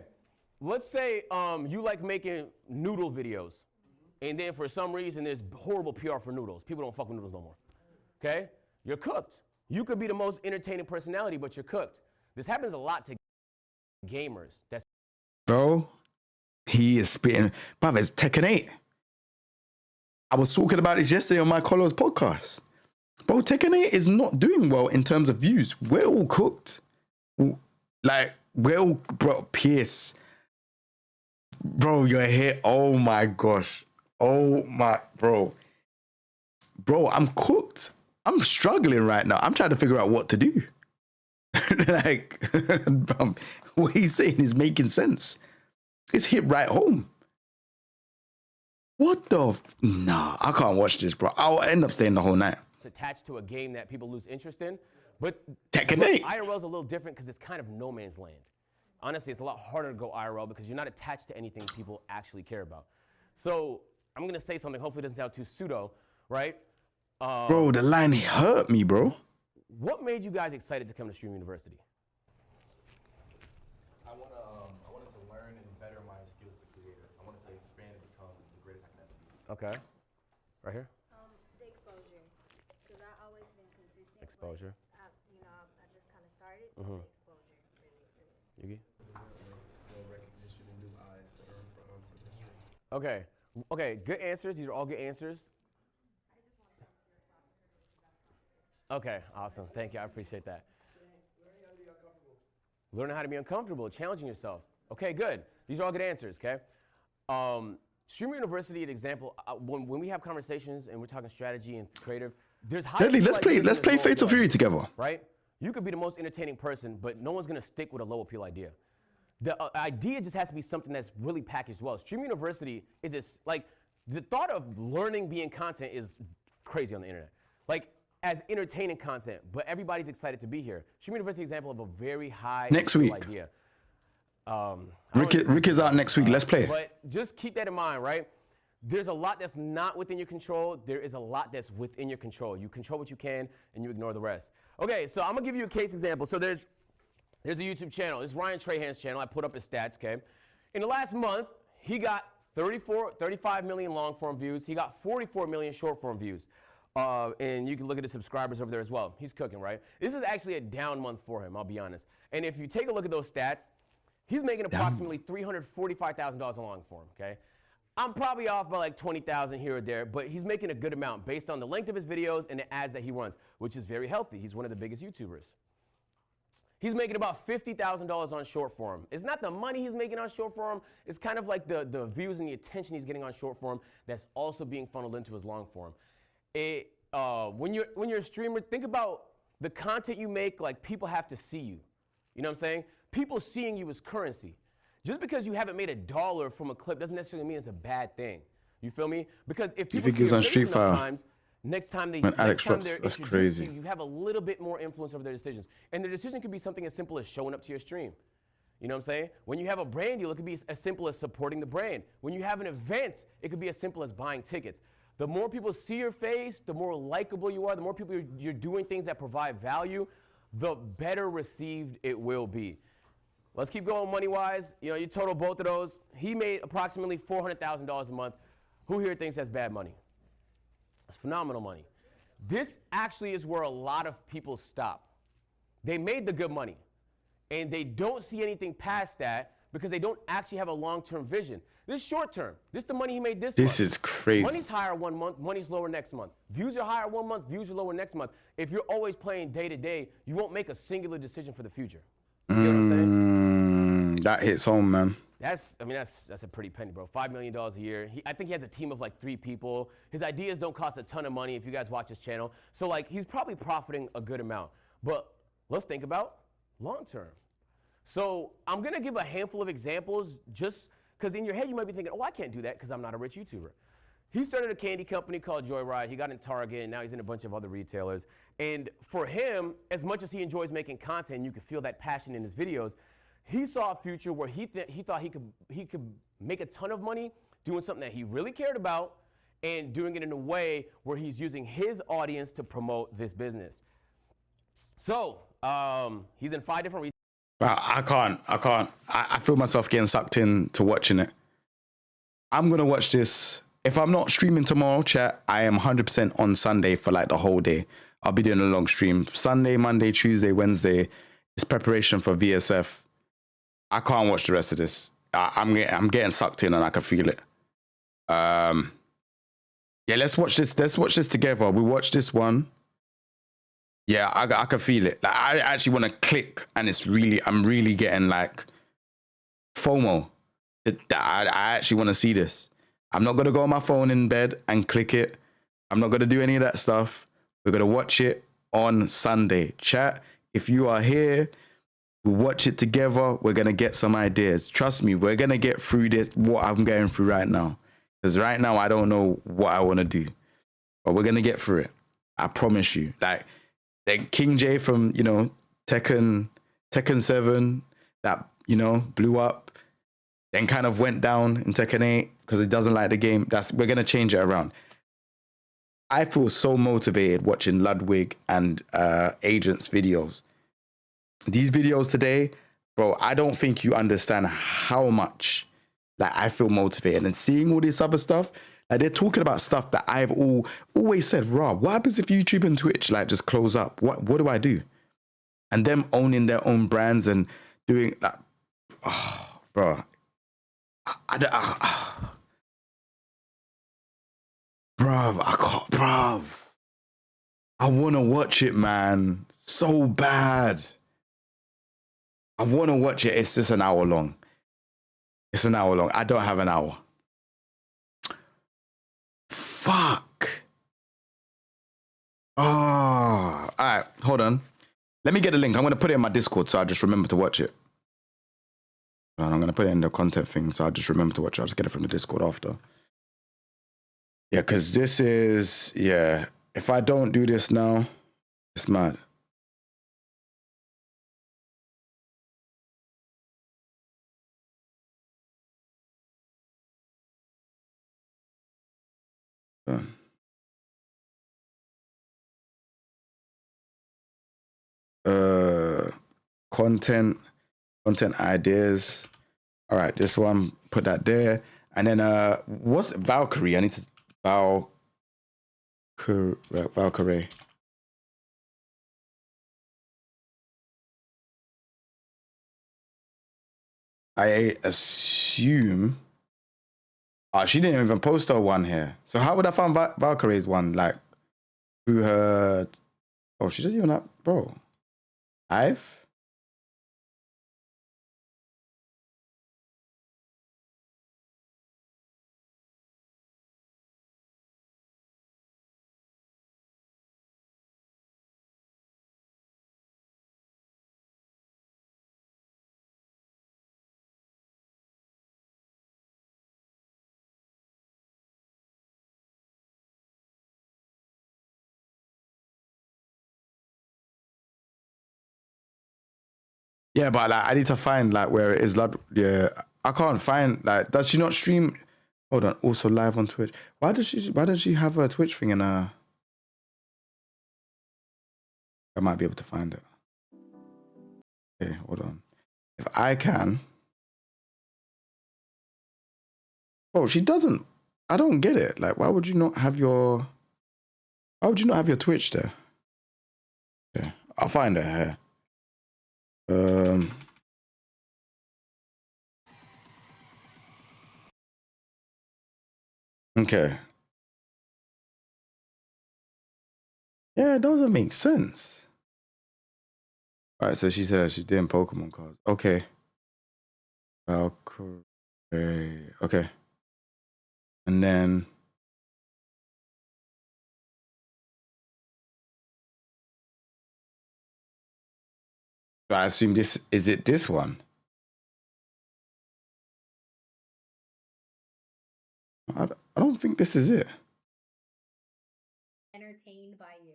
let's say you like making noodle videos, and then for some reason there's horrible PR for noodles. People don't fuck with noodles no more. Okay? You're cooked. You could be the most entertaining personality, but you're cooked. This happens a lot to gamers. Bro, he is spitting. Bruv, it's Tekken 8. I was talking about this yesterday on my Colos podcast. Bro, Tekken 8 is not doing well in terms of views. We're all cooked. Like, well, bro, Pierce, bro, you're here. Oh my gosh. Oh my, bro, I'm cooked. I'm struggling right now. I'm trying to figure out what to do. Like, bro, what he's saying is making sense. It's hit right home. What the? Nah, I can't watch this, bro. I'll end up staying the whole night. It's attached to a game that people lose interest in. But Tekken 8. IRL is a little different because it's kind of no man's land. Honestly, it's a lot harder to go IRL because you're not attached to anything people actually care about. So I'm going to say something, hopefully it doesn't sound too pseudo, right? Bro, the line hurt me, bro. What made you guys excited to come to Stream University? I wanted to learn and better my skills as a creator. I wanted to expand and become the greatest I can ever be. Okay. Right here? The exposure. Because I've always been consistent. Exposure. I just kind of started. So Mm-hmm. the exposure, really. Yugi? More recognition and new eyes that are brought onto the stream. Okay. Okay, good answers. These are all good answers. Okay, awesome. Thank you. I appreciate that. Learning how to be uncomfortable, challenging yourself. Okay, good. These are all good answers, okay? Streamer University, an example, when we have conversations and we're talking strategy and creative, there's high Deadly, let's appeal ideas play and low Fatal appeal Fury ideas, together. right? You could be the most entertaining person, but no one's gonna stick with a low appeal idea. The idea just has to be something that's really packaged well. Streamer University is this, like, the thought of learning being content is crazy on the internet. Like, as entertaining content, but everybody's excited to be here. Streamer University example of a very high Next appeal week. idea. Rick is out next week. Let's play. But just keep that in mind, right? There's a lot that's not within your control. There is a lot that's within your control. You control what you can, and you ignore the rest. Okay, so I'm gonna give you a case example. So there's a YouTube channel. This is Ryan Trahan's channel. I put up his stats, okay? In the last month, he got 35 million long form views. He got 44 million short form views. And you can look at the subscribers over there as well. He's cooking, right? This is actually a down month for him, I'll be honest. And if you take a look at those stats, he's making approximately $345,000 in long form, okay? I'm probably off by like 20,000 here or there, but he's making a good amount based on the length of his videos and the ads that he runs, which is very healthy. He's one of the biggest YouTubers. He's making about $50,000 on short form. It's not the money he's making on short form, it's kind of like the views and the attention he's getting on short form that's also being funneled into his long form. When you're a streamer, think about the content you make, like people have to see you. You know what I'm saying? People seeing you is currency. Just because you haven't made $1 from a clip doesn't necessarily mean it's a bad thing. You feel me? Because if people think see he's your on face Street enough Fighter times, next time when Alex they're drops, that's introduced crazy. to you, you have a little bit more influence over their decisions. And their decision could be something as simple as showing up to your stream. You know what I'm saying? When you have a brand deal, it could be as simple as supporting the brand. When you have an event, it could be as simple as buying tickets. The more people see your face, the more likable you are, the more people you're doing things that provide value, the better received it will be. Let's keep going money-wise. You know, you total both of those. He made approximately $400,000 a month. Who here thinks that's bad money? It's phenomenal money. This actually is where a lot of people stop. They made the good money, and they don't see anything past that because they don't actually have a long-term vision. This is short-term. This is the money he made this month. This is crazy. Money's higher one month, money's lower next month. Views are higher one month, views are lower next month. If you're always playing day-to-day, you won't make a singular decision for the future. You know what I'm saying? That hits home, man. That's a pretty penny, bro. $5 million a year. I think he has a team of like 3 people. His ideas don't cost a ton of money if you guys watch his channel. So like he's probably profiting a good amount. But let's think about long term. So I'm gonna give a handful of examples just because in your head you might be thinking, oh, I can't do that because I'm not a rich YouTuber. He started a candy company called Joyride. He got in Target, and now he's in a bunch of other retailers. And for him, as much as he enjoys making content, you can feel that passion in his videos, he saw a future where he thought he could make a ton of money doing something that he really cared about and doing it in a way where he's using his audience to promote this business. So he's in 5 different retailers. I can't. I feel myself getting sucked in to watching it. I'm going to watch this. If I'm not streaming tomorrow, chat, I am 100% on Sunday for like the whole day. I'll be doing a long stream. Sunday, Monday, Tuesday, Wednesday. It's preparation for VSF. I can't watch the rest of this. I'm getting sucked in and I can feel it. Yeah, let's watch this. Let's watch this together. We watch this one. Yeah, I can feel it. Like, I actually want to click, and I'm really getting like FOMO. I actually want to see this. I'm not gonna go on my phone in bed and click it. I'm not gonna do any of that stuff. We're gonna watch it on Sunday. Chat, if you are here, we'll watch it together. We're gonna get some ideas. Trust me, we're gonna get through this, what I'm going through right now. Because right now, I don't know what I wanna do. But we're gonna get through it. I promise you. Like King Jae from, Tekken 7, that, blew up, then kind of went down in Tekken 8 because he doesn't like the game. We're going to change it around. I feel so motivated watching Ludwig and Agent's videos. These videos today, bro, I don't think you understand how much I feel motivated. And seeing all this other stuff, they're talking about stuff that I've always said, Rob, what happens if YouTube and Twitch just close up? What do I do? And them owning their own brands and doing that. Oh, bro. Bruv, I want to watch it, man. So bad. I want to watch it. It's just an hour long. It's an hour long. I don't have an hour. Fuck. Oh. All right, hold on. Let me get the link. I'm going to put it in my Discord so I just remember to watch it. And I'm going to put it in the content thing so I just remember to watch it. I'll just get it from the Discord after. Yeah, because this is, yeah. If I don't do this now, it's mad. Content ideas. All right, this one, put that there. And then what's Valkyrie? I need to Valkyrie. I assume. Oh, she didn't even post her one here. So how would I find Valkyrie's one? Like through her. Oh, she doesn't even have, bro. Yeah, but like I need to find like where it is. Like, yeah, I can't find like. Does she not stream? Hold on. Also live on Twitch. Why does she have a Twitch thing in her? I might be able to find it. Okay, hold on. If I can. Oh, she doesn't. I don't get it. Like, why would you not have your? Why would you not have your Twitch there? Okay, I'll find it here. Okay. Yeah, it doesn't make sense. All right, so she said she's doing Pokemon cards. Okay. Valkyrie. Okay. And then. So I assume this is it. This one. I don't think this is it. Entertained by you.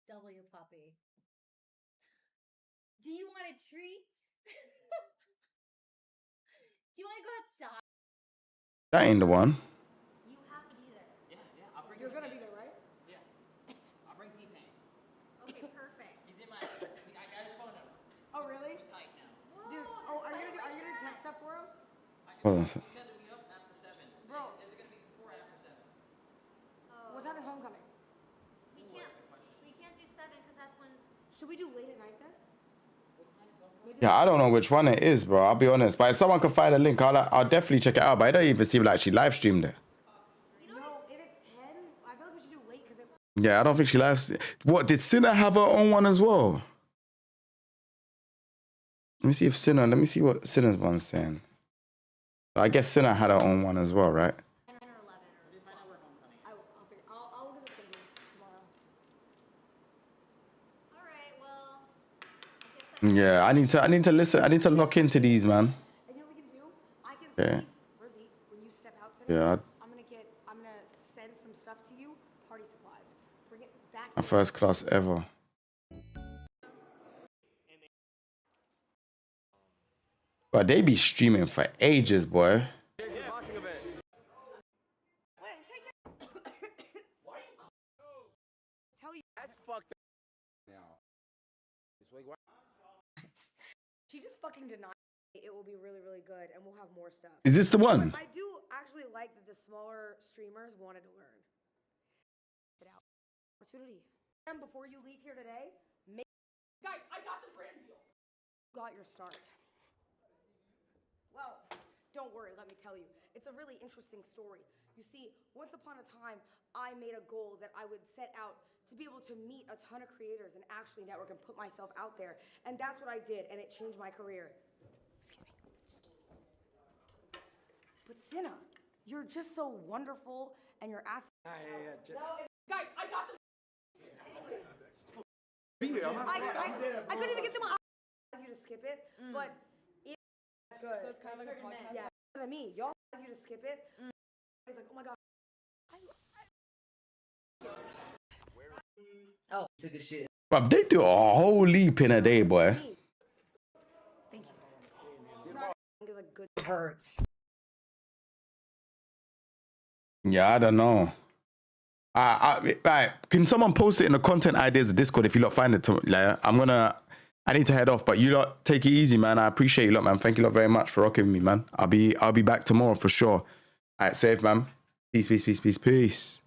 W puppy. Do you want a treat? Do you want to go outside? That ain't the one. You have to be there. Yeah, I'll bring You're gonna be there, right? Yeah. I'll bring T-Pain. Okay, perfect. He's in my, I got his phone number. Oh, really? We tight now. Dude, oh, are you gonna text that for him? Hold on. He said to be up after 7. Bro. Is it gonna be before or after 7? What time is homecoming? We Ooh, can't. that's a good question. We can't do 7 because that's when. Should we do late at night then? Yeah, I don't know which one it is, bro. I'll be honest. But if someone can find a link, I'll definitely check it out. But I don't even see like she live streamed it. No, if it's 10, I feel like we should do late because it. Yeah, I don't think she live. What did Sinner have her own one as well? Let me see if Sinner. Let me see what Sinner's one's saying. I guess Sinner had her own one as well, right? 10 or 11 or 12. I'll look at the schedule tomorrow. All right. Well, I guess. Yeah, I need to listen. I need to lock into these, man. And you know what we can do? I can Yeah. see, Rizzy, when you step out today, Yeah. I'm gonna send some stuff to you, party supplies. Bring it back. My first class ever. But they be streaming for ages, boy. There's a boxing event. Tell you. That's fucked up. Now. She just fucking denied it will be really, really good, and we'll have more stuff. Is this the one? But I do actually like that the smaller streamers wanted to learn. Get out. Opportunity. And before you leave here today, make. Guys, I got the brand deal. Got your start. Well, don't worry, let me tell you. It's a really interesting story. You see, once upon a time, I made a goal that I would set out to be able to meet a ton of creators and actually network and put myself out there. And that's what I did, and it changed my career. Excuse me. But Cinna, you're just so wonderful, and you're asking. Guys, I got them. I couldn't even get them. I asked you to skip it, but it's good. So it's kind of like a podcast. Yeah, better than me. Y'all asked you to skip it. It's like, oh my god. Oh, took a shit. Bruv, they do a whole leap in a day, boy. Thank you. Is a good. Hurts. Yeah, I don't know. Right. Can someone post it in the content ideas of Discord if you lot find it? I need to head off, but you lot take it easy, man. I appreciate you lot, man. Thank you lot very much for rocking with me, man. I'll be back tomorrow for sure. All right, safe, man. Peace, peace, peace, peace, peace.